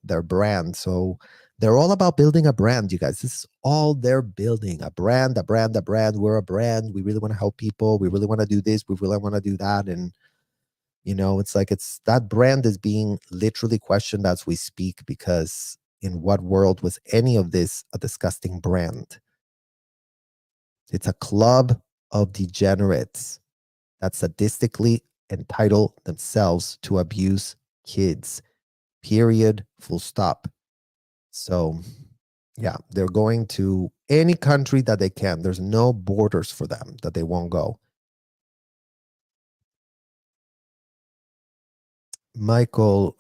their brand. So they're all about building a brand, you guys. This is all they're building, a brand, a brand, a brand. We're a brand. We really want to help people. We really want to do this. We really want to do that. And, it's like that brand is being literally questioned as we speak, because in what world was any of this a disgusting brand? It's a club of degenerates that sadistically entitle themselves to abuse kids. Period. Full stop. So, yeah, they're going to any country that they can. There's no borders for them that they won't go. Michael,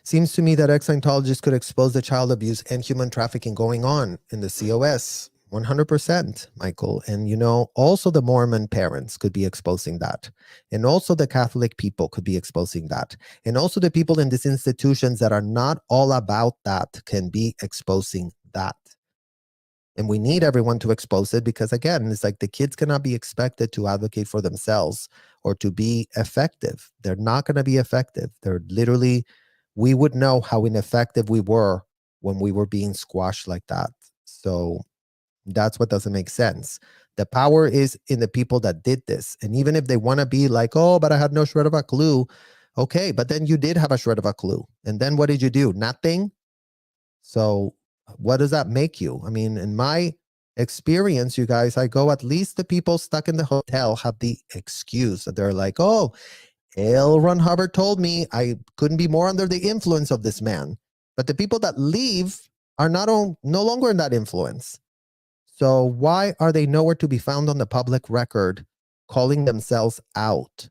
seems to me that ex-Scientologists could expose the child abuse and human trafficking going on in the COS. 100%, Michael. And, also the Mormon parents could be exposing that. And also the Catholic people could be exposing that. And also the people in these institutions that are not all about that can be exposing that. And we need everyone to expose it because, again, it's like the kids cannot be expected to advocate for themselves or to be effective. They're not going to be effective. They're literally, we would know how ineffective we were when we were being squashed like that. So that's what doesn't make sense. The power is in the people that did this. And even if they want to be like, oh, but I had no shred of a clue. Okay, but then you did have a shred of a clue. And then what did you do? Nothing? So what does that make you? I mean, in my experience, you guys, I go, at least the people stuck in the hotel have the excuse that they're like, oh, L. Ron Hubbard told me I couldn't be more under the influence of this man. But the people that leave are no longer in that influence. So why are they nowhere to be found on the public record calling themselves out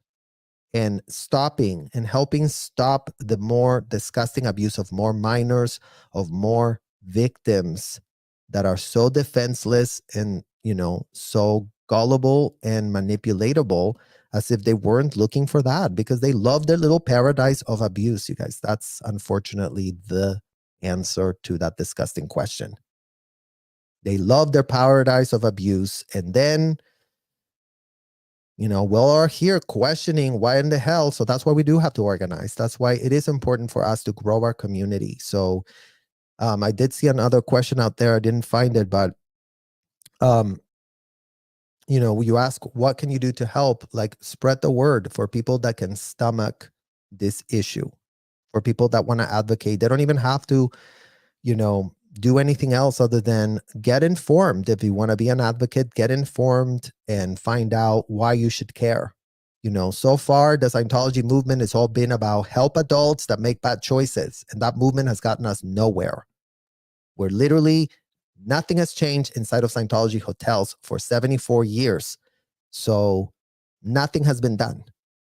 and stopping and helping stop the more disgusting abuse of more minors, of more victims that are so defenseless and, so gullible and manipulatable, as if they weren't looking for that because they love their little paradise of abuse, you guys. That's unfortunately the answer to that disgusting question. They love their paradise of abuse. And then, we are here questioning why in the hell. So that's why we do have to organize. That's why it is important for us to grow our community. So I did see another question out there. I didn't find it, but, you ask, what can you do to help? Like, spread the word for people that can stomach this issue, for people that want to advocate. They don't even have to, do anything else other than get informed. If you want to be an advocate, get informed and find out why you should care. So far, the Scientology movement has all been about help adults that make bad choices. And that movement has gotten us nowhere. Where literally nothing has changed inside of Scientology hotels for 74 years. So nothing has been done.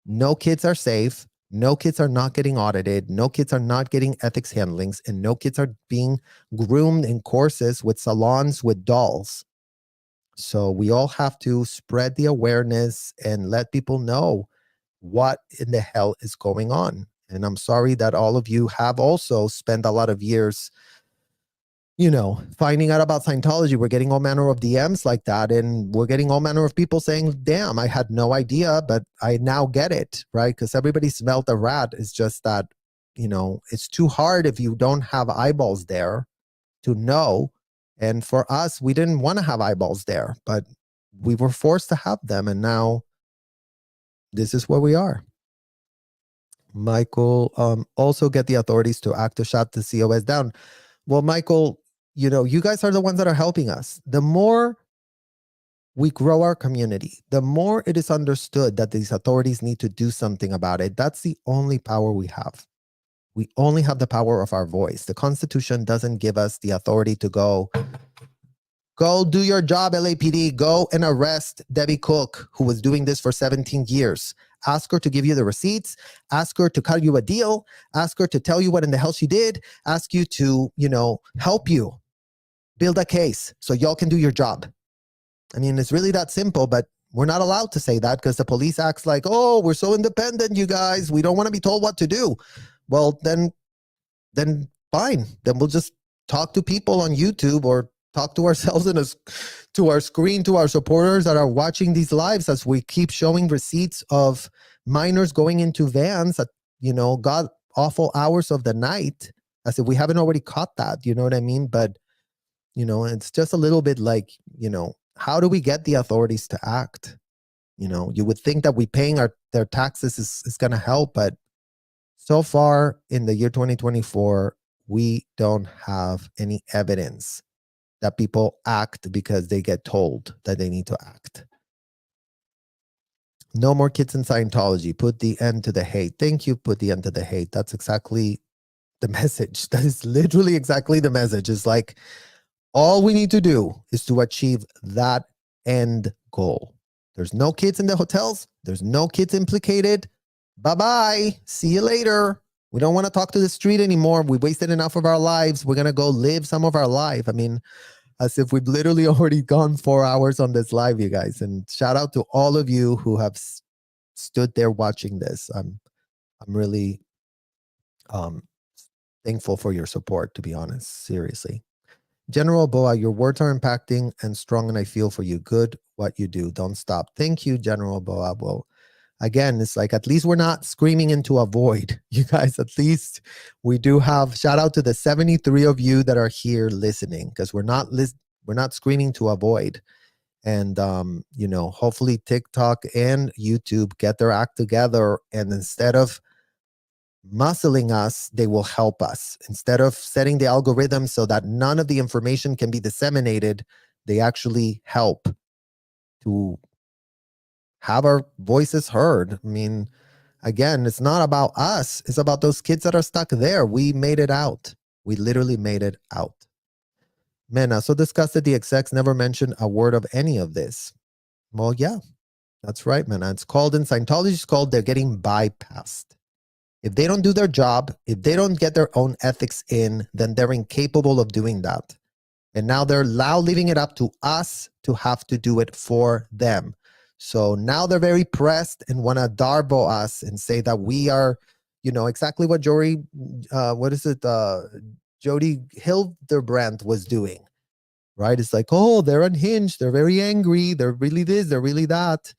No kids are safe. No kids are not getting audited. No kids are not getting ethics handlings. And no kids are being groomed in courses with salons with dolls. So we all have to spread the awareness and let people know what in the hell is going on. And I'm sorry that all of you have also spent a lot of years, finding out about Scientology. We're getting all manner of DMs like that. And we're getting all manner of people saying, damn, I had no idea, but I now get it, right? Because everybody smelled a rat. It's just that, it's too hard if you don't have eyeballs there to know. And for us, we didn't want to have eyeballs there, but we were forced to have them. And now this is where we are. Michael, also get the authorities to act to shut the COS down. Well, Michael, you guys are the ones that are helping us. The more we grow our community, the more it is understood that these authorities need to do something about it. That's the only power we have. We only have the power of our voice. The Constitution doesn't give us the authority to go do your job, LAPD. Go and arrest Debbie Cook, who was doing this for 17 years. Ask her to give you the receipts. Ask her to cut you a deal. Ask her to tell you what in the hell she did. Ask you to, help you build a case so y'all can do your job. I mean, it's really that simple, but we're not allowed to say that because the police acts like, oh, we're so independent, you guys. We don't want to be told what to do. Well, then fine. Then we'll just talk to people on YouTube or talk to ourselves to our screen, to our supporters that are watching these lives as we keep showing receipts of minors going into vans at, god awful hours of the night, as if we haven't already caught that, you know what I mean? But, it's just a little bit like, how do we get the authorities to act? You would think that we paying their taxes is going to help, but so far in the year 2024, we don't have any evidence that people act because they get told that they need to act. No more kids in Scientology. Put the end to the hate. Thank you. Put the end to the hate. That's exactly the message. That is literally exactly the message. It's like all we need to do is to achieve that end goal. There's no kids in the hotels. There's no kids implicated. Bye-bye. See you later. We don't want to talk to the street anymore. We wasted enough of our lives. We're going to go live some of our life. I mean, as if we've literally already gone 4 hours on this live, you guys. And shout out to all of you who have stood there watching this. I'm really thankful for your support, to be honest. Seriously. General Boa, your words are impacting and strong, and I feel for you. Good what you do. Don't stop. Thank you, General Boa. Well, again, it's like at least we're not screaming into a void. You guys, at least we do have, shout out to the 73 of you that are here listening, because we're not screaming to a void. And, hopefully TikTok and YouTube get their act together. And instead of muscling us, they will help us. Instead of setting the algorithm so that none of the information can be disseminated, they actually help to have our voices heard. I mean, again, it's not about us. It's about those kids that are stuck there. We made it out. We literally made it out. Man, I'm so disgusted the execs never mentioned a word of any of this. Well, yeah, that's right, man. It's called in Scientology, it's called they're getting bypassed. If they don't do their job, if they don't get their own ethics in, then they're incapable of doing that. And now they're now leaving it up to us to have to do it for them. So now they're very pressed and want to darbo us and say that we are, exactly what Jodi Hilderbrandt was doing, right? It's like, oh, they're unhinged. They're very angry. They're really this, they're really that.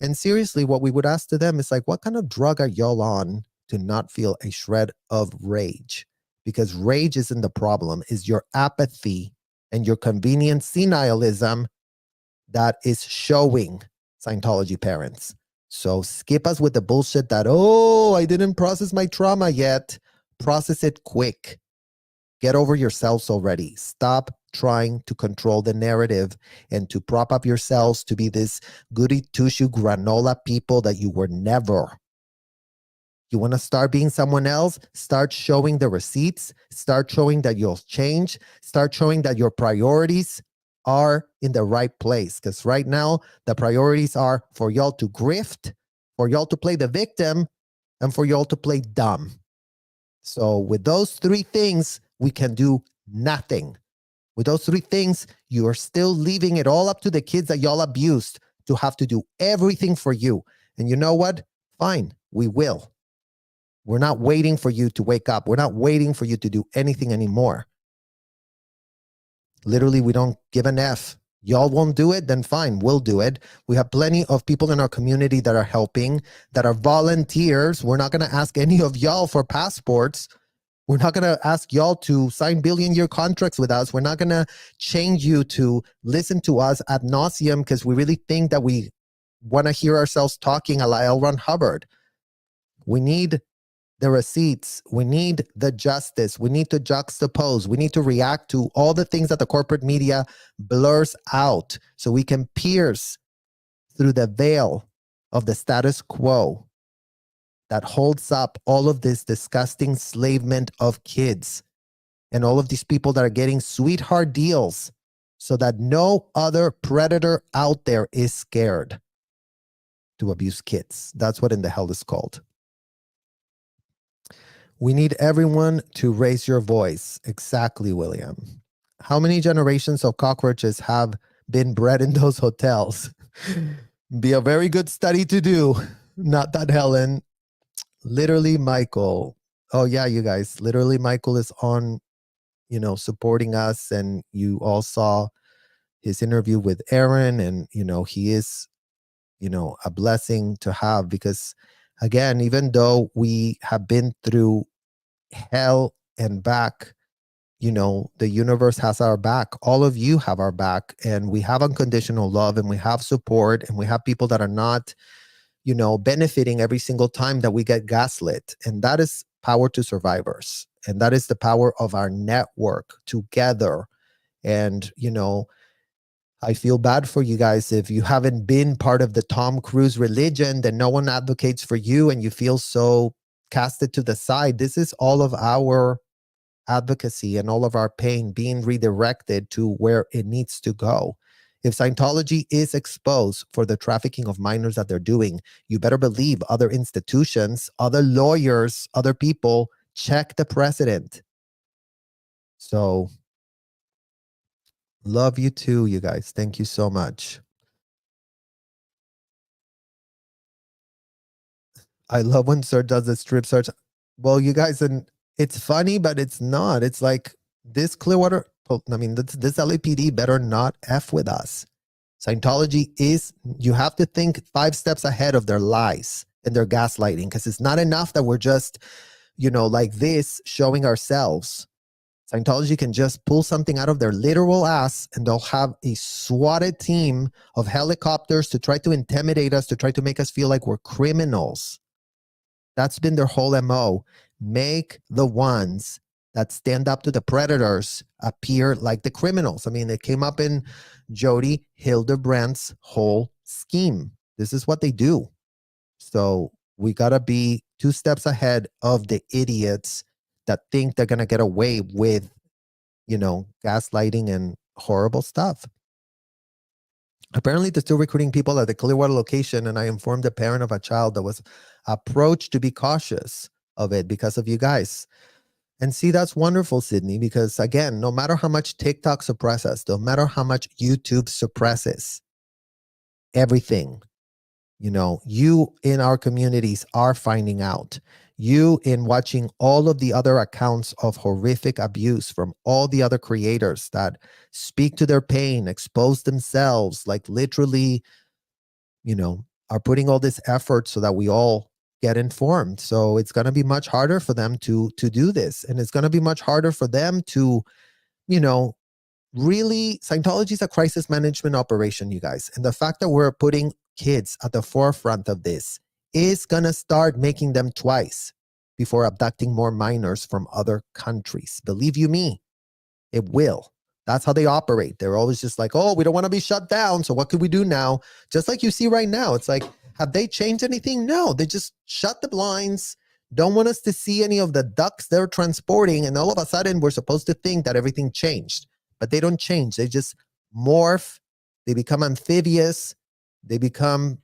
And seriously, what we would ask to them is like, what kind of drug are y'all on to not feel a shred of rage? Because rage isn't the problem, is your apathy and your convenient senilism that is showing Scientology parents. So skip us with the bullshit that, oh, I didn't process my trauma yet. Process it quick. Get over yourselves already. Stop trying to control the narrative and to prop up yourselves to be this goody two-shoe granola people that you were never. You want to start being someone else? Start showing the receipts. Start showing that you'll change. Start showing that your priorities are in the right place. Because right now, the priorities are for y'all to grift, for y'all to play the victim, and for y'all to play dumb. So with those three things, we can do nothing. With those three things, you are still leaving it all up to the kids that y'all abused to have to do everything for you. And you know what? Fine, we will. We're not waiting for you to wake up. We're not waiting for you to do anything anymore. Literally, we don't give an F. Y'all won't do it, then fine, we'll do it. We have plenty of people in our community that are helping, that are volunteers. We're not going to ask any of y'all for passports. We're not going to ask y'all to sign billion-year contracts with us. We're not going to change you to listen to us ad nauseum because we really think that we want to hear ourselves talking a la L. Ron Hubbard. We need the receipts. We need the justice. We need to juxtapose. We need to react to all the things that the corporate media blurs out so we can pierce through the veil of the status quo that holds up all of this disgusting enslavement of kids and all of these people that are getting sweetheart deals so that no other predator out there is scared to abuse kids. That's what in the hell is called. We need everyone to raise your voice. Exactly, William. How many generations of cockroaches have been bred in those hotels? Be a very good study to do. Not that, Helen. Literally, Michael. Oh, yeah, you guys. Literally, Michael is on, supporting us. And you all saw his interview with Aaron. And, he is, a blessing to have because, again, even though we have been through hell and back, the universe has our back. All of you have our back, and we have unconditional love, and we have support, and we have people that are not, benefiting every single time that we get gaslit. And that is power to survivors. And that is the power of our network together. And, I feel bad for you guys if you haven't been part of the Tom Cruise religion, then no one advocates for you and you feel so casted to the side. This is all of our advocacy and all of our pain being redirected to where it needs to go. If Scientology is exposed for the trafficking of minors that they're doing, you better believe other institutions, other lawyers, other people check the precedent. So love you too, you guys. Thank you so much. I love when Sir does the strip search. Well, you guys, and it's funny, but it's not. It's like this Clearwater, this LAPD better not F with us. Scientology is, you have to think 5 steps ahead of their lies and their gaslighting, because it's not enough that we're just, like this, showing ourselves. Scientology can just pull something out of their literal ass and they'll have a swatted team of helicopters to try to intimidate us, to try to make us feel like we're criminals. That's been their whole MO. Make the ones that stand up to the predators appear like the criminals. It came up in Jodi Hilderbrandt's whole scheme. This is what they do. So we got to be 2 steps ahead of the idiots that think they're going to get away with, gaslighting and horrible stuff. Apparently, they're still recruiting people at the Clearwater location, and I informed the parent of a child that was approached to be cautious of it because of you guys. And see, that's wonderful, Sydney, because again, no matter how much TikTok suppresses, no matter how much YouTube suppresses everything, you in our communities are finding out. You in watching all of the other accounts of horrific abuse from all the other creators that speak to their pain, expose themselves, like literally, are putting all this effort so that we all get informed. So it's going to be much harder for them to do this. And it's going to be much harder for them to, really, Scientology is a crisis management operation, you guys. And the fact that we're putting kids at the forefront of this is going to start making them twice before abducting more minors from other countries. Believe you me, it will. That's how they operate. They're always just like, oh, we don't want to be shut down. So what could we do now? Just like you see right now. It's like, have they changed anything? No, they just shut the blinds. Don't want us to see any of the ducks they're transporting. And all of a sudden, we're supposed to think that everything changed. But they don't change. They just morph. They become amphibious. They become,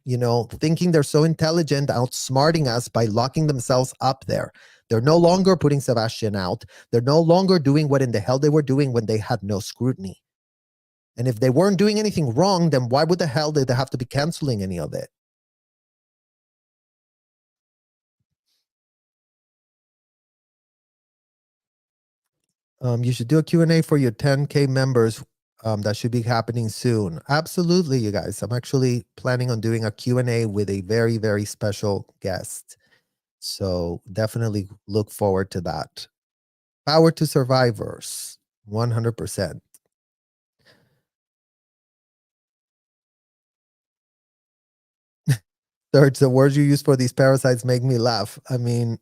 thinking they're so intelligent, outsmarting us by locking themselves up there. They're no longer putting Sebastian out. They're no longer doing what in the hell they were doing when they had no scrutiny. And if they weren't doing anything wrong, then why would the hell did they have to be canceling any of it? You should do a Q&A for your 10K members. That should be happening soon. Absolutely, you guys. I'm actually planning on doing a Q&A with a very, very special guest. So definitely look forward to that. Power to survivors, 100%. Serge, the words you use for these parasites make me laugh. I mean,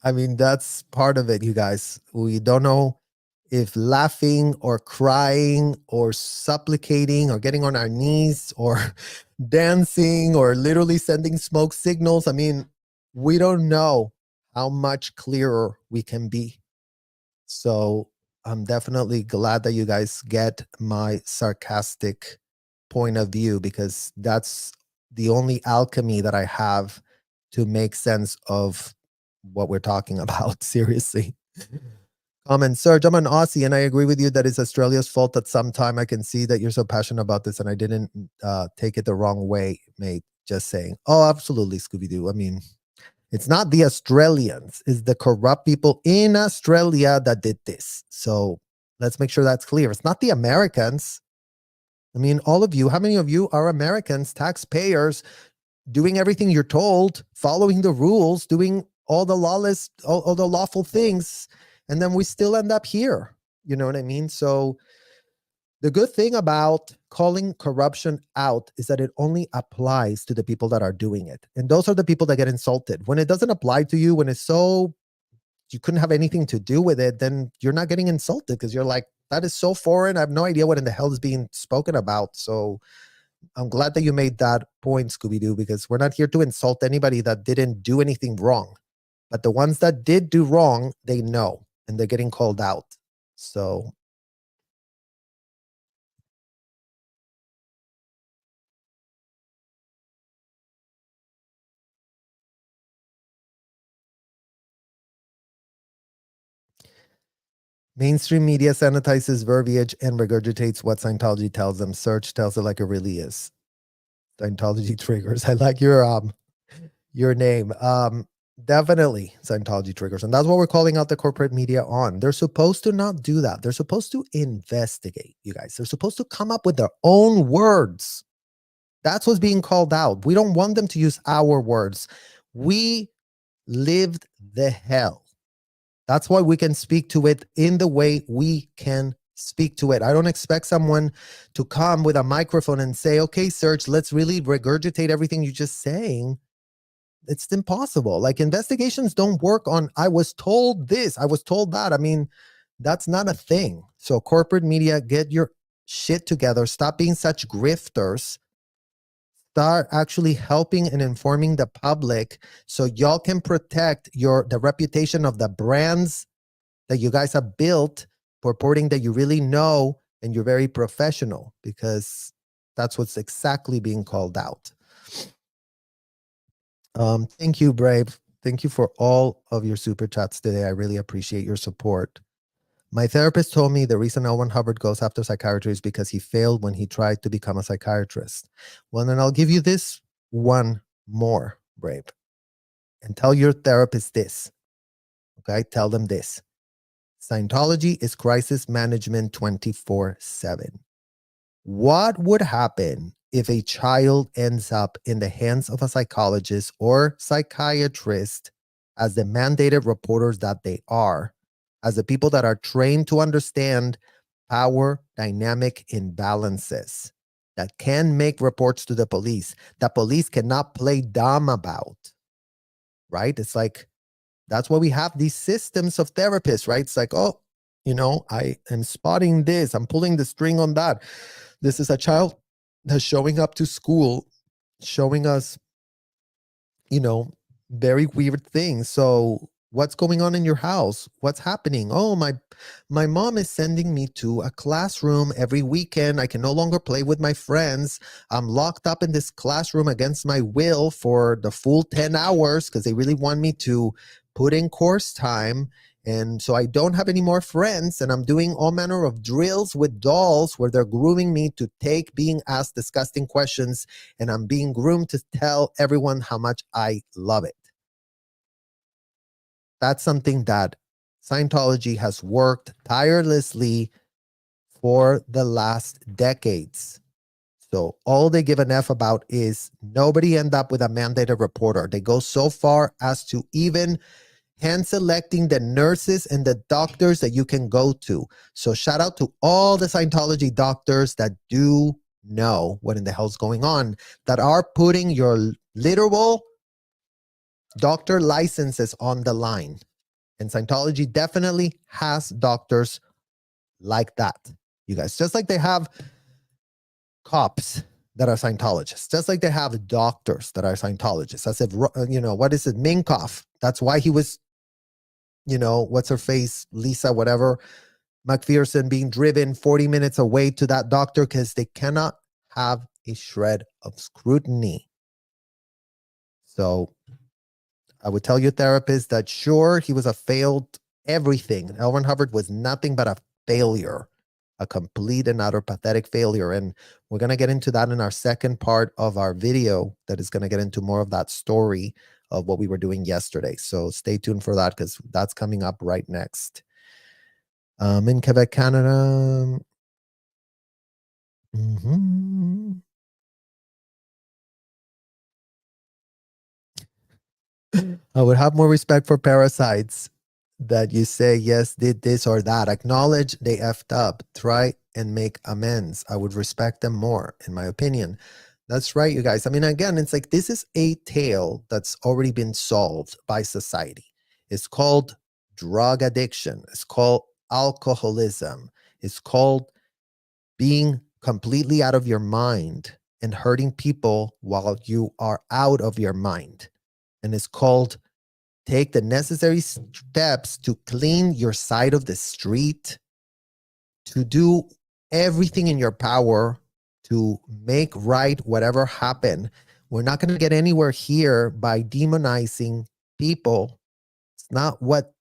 that's part of it, you guys. We don't know if laughing or crying or supplicating or getting on our knees or dancing or literally sending smoke signals. I mean, we don't know how much clearer we can be. So I'm definitely glad that you guys get my sarcastic point of view, because that's the only alchemy that I have to make sense of what we're talking about. Seriously. Comment, Serge, I'm an Aussie and I agree with you that it's Australia's fault at some time. I can see that you're so passionate about this and I didn't take it the wrong way, mate. Just saying. Oh, absolutely, Scooby-Doo. I mean, it's not the Australians, it's the corrupt people in Australia that did this. So let's make sure that's clear. It's not the Americans. I mean, all of you, how many of you are Americans, taxpayers, doing everything you're told, following the rules, doing all the lawless, all the lawful things, and then we still end up here? You know what I mean? So the good thing about calling corruption out is that it only applies to the people that are doing it. And those are the people that get insulted. When it doesn't apply to you, when it's so, you couldn't have anything to do with it, then you're not getting insulted because you're like, that is so foreign. I have no idea what in the hell is being spoken about. So I'm glad that you made that point, Scooby-Doo, because we're not here to insult anybody that didn't do anything wrong. But the ones that did do wrong, they know, and they're getting called out. So mainstream media sanitizes verbiage and regurgitates what Scientology tells them. Search tells it like it really is. Scientology triggers. I like your name. Definitely Scientology triggers. And that's what we're calling out the corporate media on. They're supposed to not do that. They're supposed to investigate, you guys. They're supposed to come up with their own words. That's what's being called out. We don't want them to use our words. We lived the hell. That's why we can speak to it in the way we can speak to it. I don't expect someone to come with a microphone and say, okay, Serge, let's really regurgitate everything you're just saying. It's impossible. Like, investigations don't work on, I was told this, I was told that. I mean, that's not a thing. So corporate media, get your shit together. Stop being such grifters. Start actually helping and informing the public so y'all can protect the reputation of the brands that you guys have built, purporting that you really know and you're very professional, because that's what's exactly being called out. Thank you, Brave. Thank you for all of your super chats today. I really appreciate your support. My therapist told me the reason L. Ron Hubbard goes after psychiatry is because he failed when he tried to become a psychiatrist. Well, then I'll give you this one more, Brave. And tell your therapist this. Okay? Tell them this. Scientology is crisis management 24/7. What would happen if a child ends up in the hands of a psychologist or psychiatrist as the mandated reporters that they are, as the people that are trained to understand power dynamic imbalances, that can make reports to the police, that police cannot play dumb about, right? It's like, that's why we have these systems of therapists, right? It's like, oh, I am spotting this, I'm pulling the string on that. This is a child that's showing up to school, showing us, very weird things. So What's going on in your house? What's happening? Oh, my mom is sending me to a classroom every weekend. I can no longer play with my friends. I'm locked up in this classroom against my will for the full 10 hours because they really want me to put in course time. And so I don't have any more friends, and I'm doing all manner of drills with dolls where they're grooming me to take being asked disgusting questions, and I'm being groomed to tell everyone how much I love it. That's something that Scientology has worked tirelessly for the last decades. So all they give an F about is nobody end up with a mandated reporter. They go so far as to even hand selecting the nurses and the doctors that you can go to. So shout out to all the Scientology doctors that do know what in the hell's going on, that are putting your literal doctor licenses on the line. And Scientology definitely has doctors like that, you guys. Just like they have cops that are Scientologists, just like they have doctors that are Scientologists. As if, what is it? Minkoff. That's why he was, what's her face? Lisa, whatever. McPherson being driven 40 minutes away to that doctor because they cannot have a shred of scrutiny. So I would tell your therapist that sure, he was a failed everything. L. Ron Hubbard was nothing but a failure, a complete and utter pathetic failure. And we're going to get into that in our second part of our video that is going to get into more of that story of what we were doing yesterday. So stay tuned for that because that's coming up right next. In Quebec, Canada. I would have more respect for parasites that you say, yes, did this or that. Acknowledge they effed up. Try and make amends. I would respect them more, in my opinion. That's right, you guys. I mean, again, it's like this is a tale that's already been solved by society. It's called drug addiction. It's called alcoholism. It's called being completely out of your mind and hurting people while you are out of your mind. And it's called take the necessary steps to clean your side of the street, to do everything in your power to make right whatever happened. We're not going to get anywhere here by demonizing people. It's not what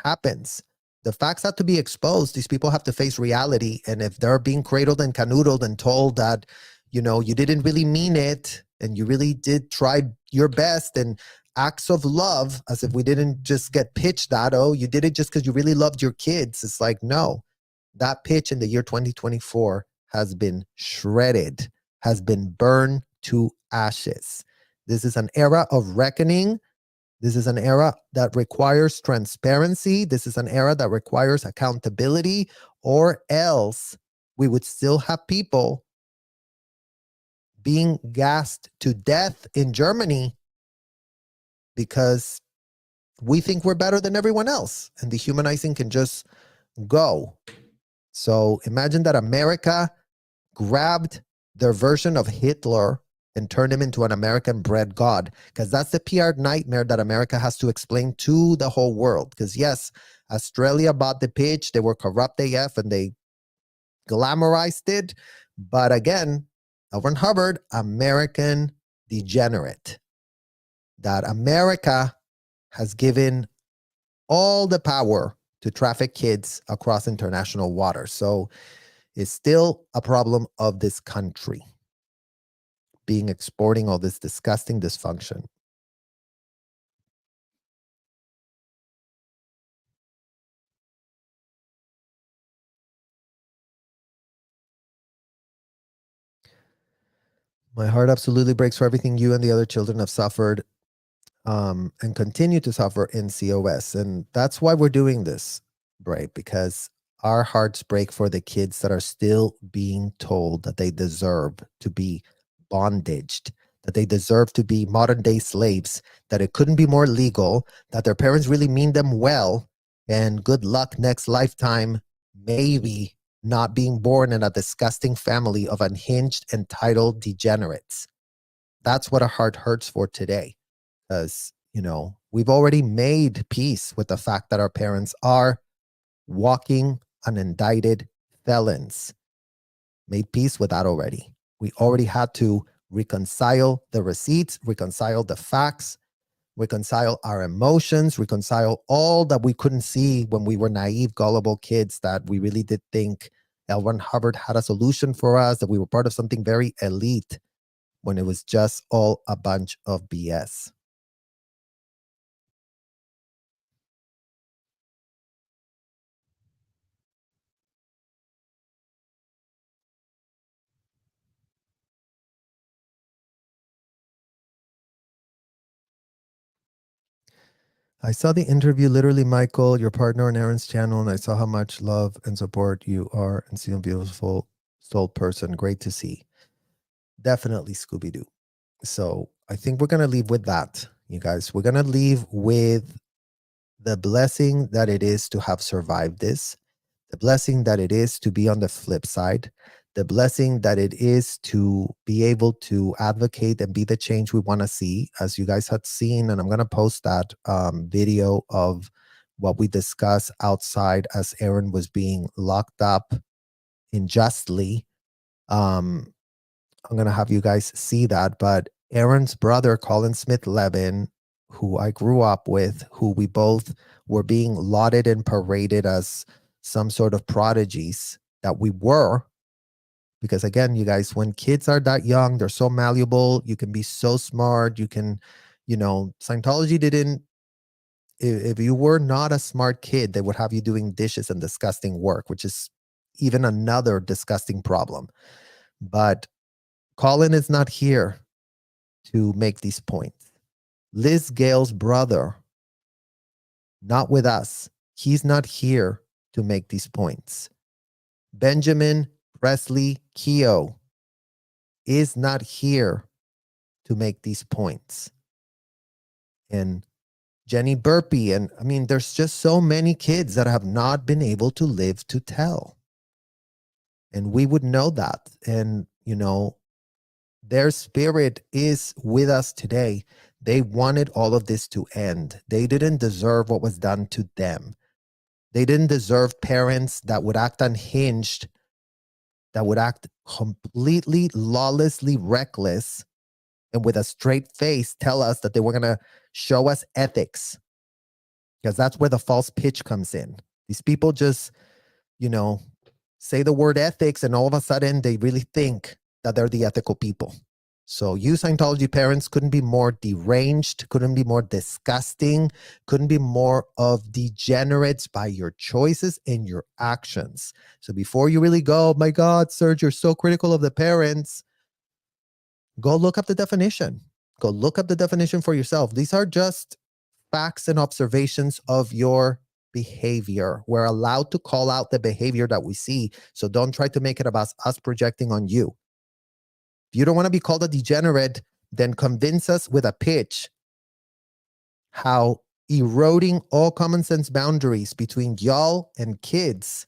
happens. The facts have to be exposed. These people have to face reality. And if they're being cradled and canoodled and told that, you didn't really mean it and you really did try your best and acts of love, as if we didn't just get pitched that, oh, you did it just because you really loved your kids. It's like, no, that pitch in the year 2024 has been shredded, has been burned to ashes. This is an era of reckoning. This is an era that requires transparency. This is an era that requires accountability, or else we would still have people being gassed to death in Germany because we think we're better than everyone else and dehumanizing can just go. So imagine that America grabbed their version of Hitler and turned him into an American-bred god, because that's the PR nightmare that America has to explain to the whole world. Because yes, Australia bought the pitch, they were corrupt AF and they glamorized it. But again, L. Ron Hubbard, American degenerate. That America has given all the power to traffic kids across international waters. So it's still a problem of this country being exporting all this disgusting dysfunction. My heart absolutely breaks for everything you and the other children have suffered and continue to suffer in COS. And that's why we're doing this, right? Because our hearts break for the kids that are still being told that they deserve to be bondaged, that they deserve to be modern day slaves, that it couldn't be more legal, that their parents really mean them well, and good luck next lifetime, maybe not being born in a disgusting family of unhinged, entitled degenerates. That's what our heart hurts for today. Because, we've already made peace with the fact that our parents are walking unindicted felons. Made peace with that already. We already had to reconcile the receipts, reconcile the facts, reconcile our emotions, reconcile all that we couldn't see when we were naive, gullible kids, that we really did think L. Ron Hubbard had a solution for us, that we were part of something very elite, when it was just all a bunch of BS. I saw the interview, literally, Michael, your partner on Aaron's channel, and I saw how much love and support you are and see a beautiful soul person. Great to see. Definitely Scooby-Doo. So I think we're going to leave with that, you guys. We're going to leave with the blessing that it is to have survived this, the blessing that it is to be on the flip side, the blessing that it is to be able to advocate and be the change we want to see, as you guys had seen. And I'm going to post that video of what we discussed outside as Aaron was being locked up unjustly. I'm going to have you guys see that. But Aaron's brother, Colin Smith Levin, who I grew up with, who we both were being lauded and paraded as some sort of prodigies that we were. Because again, you guys, when kids are that young, they're so malleable. You can be so smart. You can, Scientology didn't, if you were not a smart kid, they would have you doing dishes and disgusting work, which is even another disgusting problem. But Colin is not here to make these points. Liz Gale's brother, not with us. He's not here to make these points. Benjamin Presley Keogh is not here to make these points. And Jenny Burpee, and I mean, there's just so many kids that have not been able to live to tell. And we would know that. And, their spirit is with us today. They wanted all of this to end. They didn't deserve what was done to them. They didn't deserve parents that would act unhinged, that would act completely lawlessly reckless, and with a straight face tell us that they were going to show us ethics. Because that's where the false pitch comes in. These people just, say the word ethics, and all of a sudden they really think that they're the ethical people. So you Scientology parents couldn't be more deranged, couldn't be more disgusting, couldn't be more of degenerates by your choices and your actions. So before you really go, oh my God, Serge, you're so critical of the parents, go look up the definition. Go look up the definition for yourself. These are just facts and observations of your behavior. We're allowed to call out the behavior that we see. So don't try to make it about us projecting on you. If you don't want to be called a degenerate, then convince us with a pitch how eroding all common sense boundaries between y'all and kids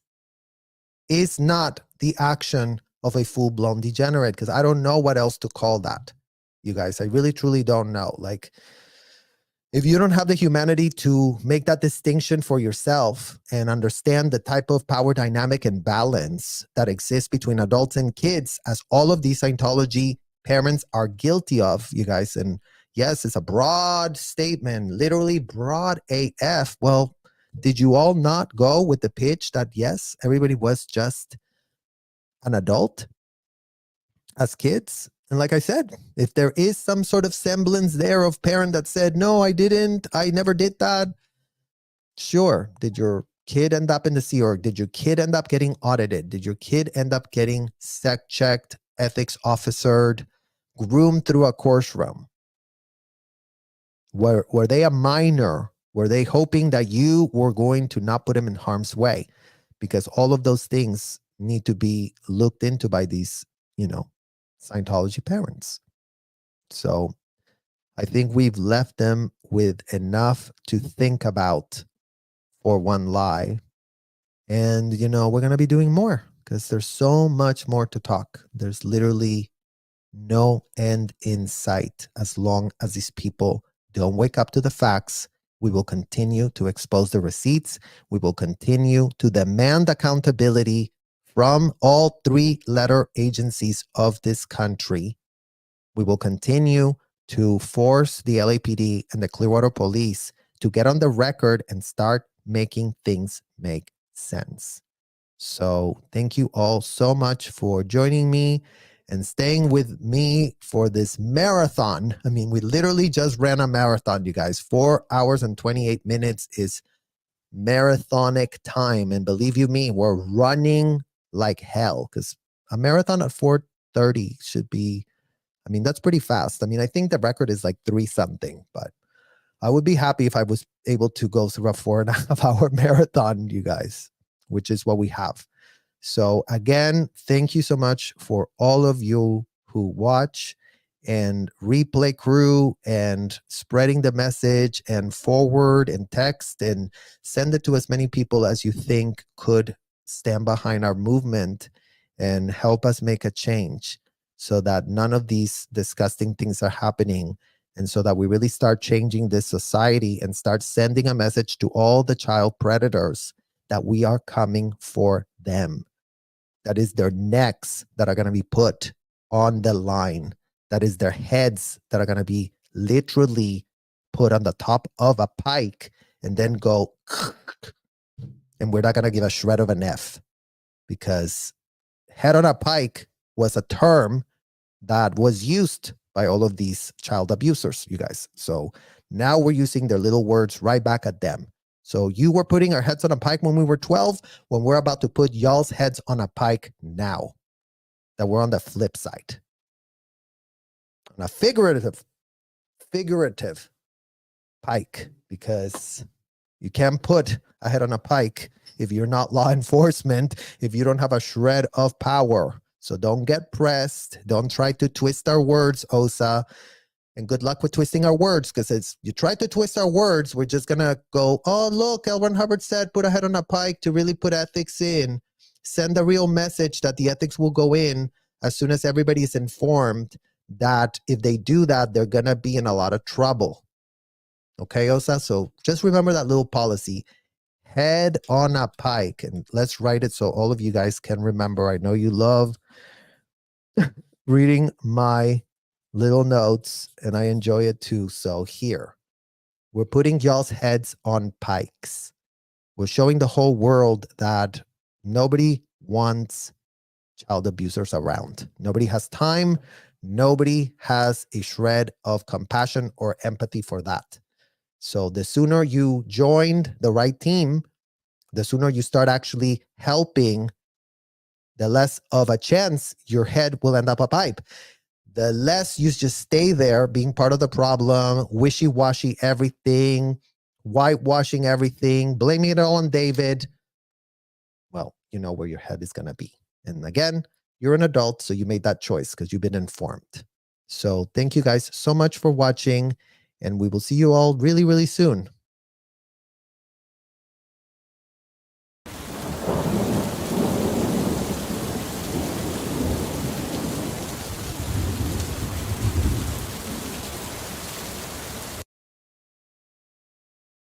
is not the action of a full-blown degenerate, because I don't know what else to call that. You guys, I really, truly don't know. Like, if you don't have the humanity to make that distinction for yourself and understand the type of power dynamic and balance that exists between adults and kids, as all of these Scientology parents are guilty of, you guys, and yes, it's a broad statement, literally broad AF. Well, did you all not go with the pitch that, yes, everybody was just an adult as kids? And like I said, if there is some sort of semblance there of parent that said, no, I didn't, I never did that. Sure. Did your kid end up in the Sea Org? Did your kid end up getting audited? Did your kid end up getting sec checked, ethics officered, groomed through a course room? Were they a minor? Were they hoping that you were going to not put them in harm's way? Because all of those things need to be looked into by these, Scientology parents. So I think we've left them with enough to think about for one lie. And, we're going to be doing more because there's so much more to talk. There's literally no end in sight as long as these people don't wake up to the facts, we will continue to expose the receipts. We will continue to demand accountability from all three-letter agencies of this country. We will continue to force the LAPD and the Clearwater Police to get on the record and start making things make sense. So thank you all so much for joining me and staying with me for this marathon. I mean, we literally just ran a marathon, you guys. 4 hours and 28 minutes is marathonic time. And believe you me, we're running like hell, because a marathon at 4:30 should be, I mean, that's pretty fast. I mean, I think the record is like 3 something, but I would be happy if I was able to go through a 4.5 hour marathon, you guys, which is what we have. So again, thank you so much for all of you who watch and replay crew and spreading the message and forward and text and send it to as many people as you think could stand behind our movement and help us make a change so that none of these disgusting things are happening, and so that we really start changing this society and start sending a message to all the child predators that we are coming for them. That is their necks that are going to be put on the line. That is their heads that are going to be literally put on the top of a pike and then go, and we're not going to give a shred of an F, because head on a pike was a term that was used by all of these child abusers, you guys. So now we're using their little words right back at them. So you were putting our heads on a pike when we were 12, when we're about to put y'all's heads on a pike now, that we're on the flip side. On a figurative pike, because you can't put a head on a pike if you're not law enforcement, if you don't have a shred of power. So don't get pressed. Don't try to twist our words, OSA. And good luck with twisting our words, because as you try to twist our words, we're just going to go, oh, look, L. Ron Hubbard said, put a head on a pike to really put ethics in. Send a real message that the ethics will go in as soon as everybody is informed that if they do that, they're going to be in a lot of trouble. Okay, OSA? So just remember that little policy. Head on a pike. And let's write it so all of you guys can remember. I know you love reading my little notes, and I enjoy it too. So here, we're putting y'all's heads on pikes. We're showing the whole world that nobody wants child abusers around. Nobody has time. Nobody has a shred of compassion or empathy for that. So the sooner you joined the right team, the sooner you start actually helping, the less of a chance your head will end up a pipe. The less you just stay there being part of the problem, wishy-washy everything, whitewashing everything, blaming it all on David. Well, you know where your head is going to be. And again, you're an adult, so you made that choice because you've been informed. So thank you guys so much for watching, and we will see you all really, really soon.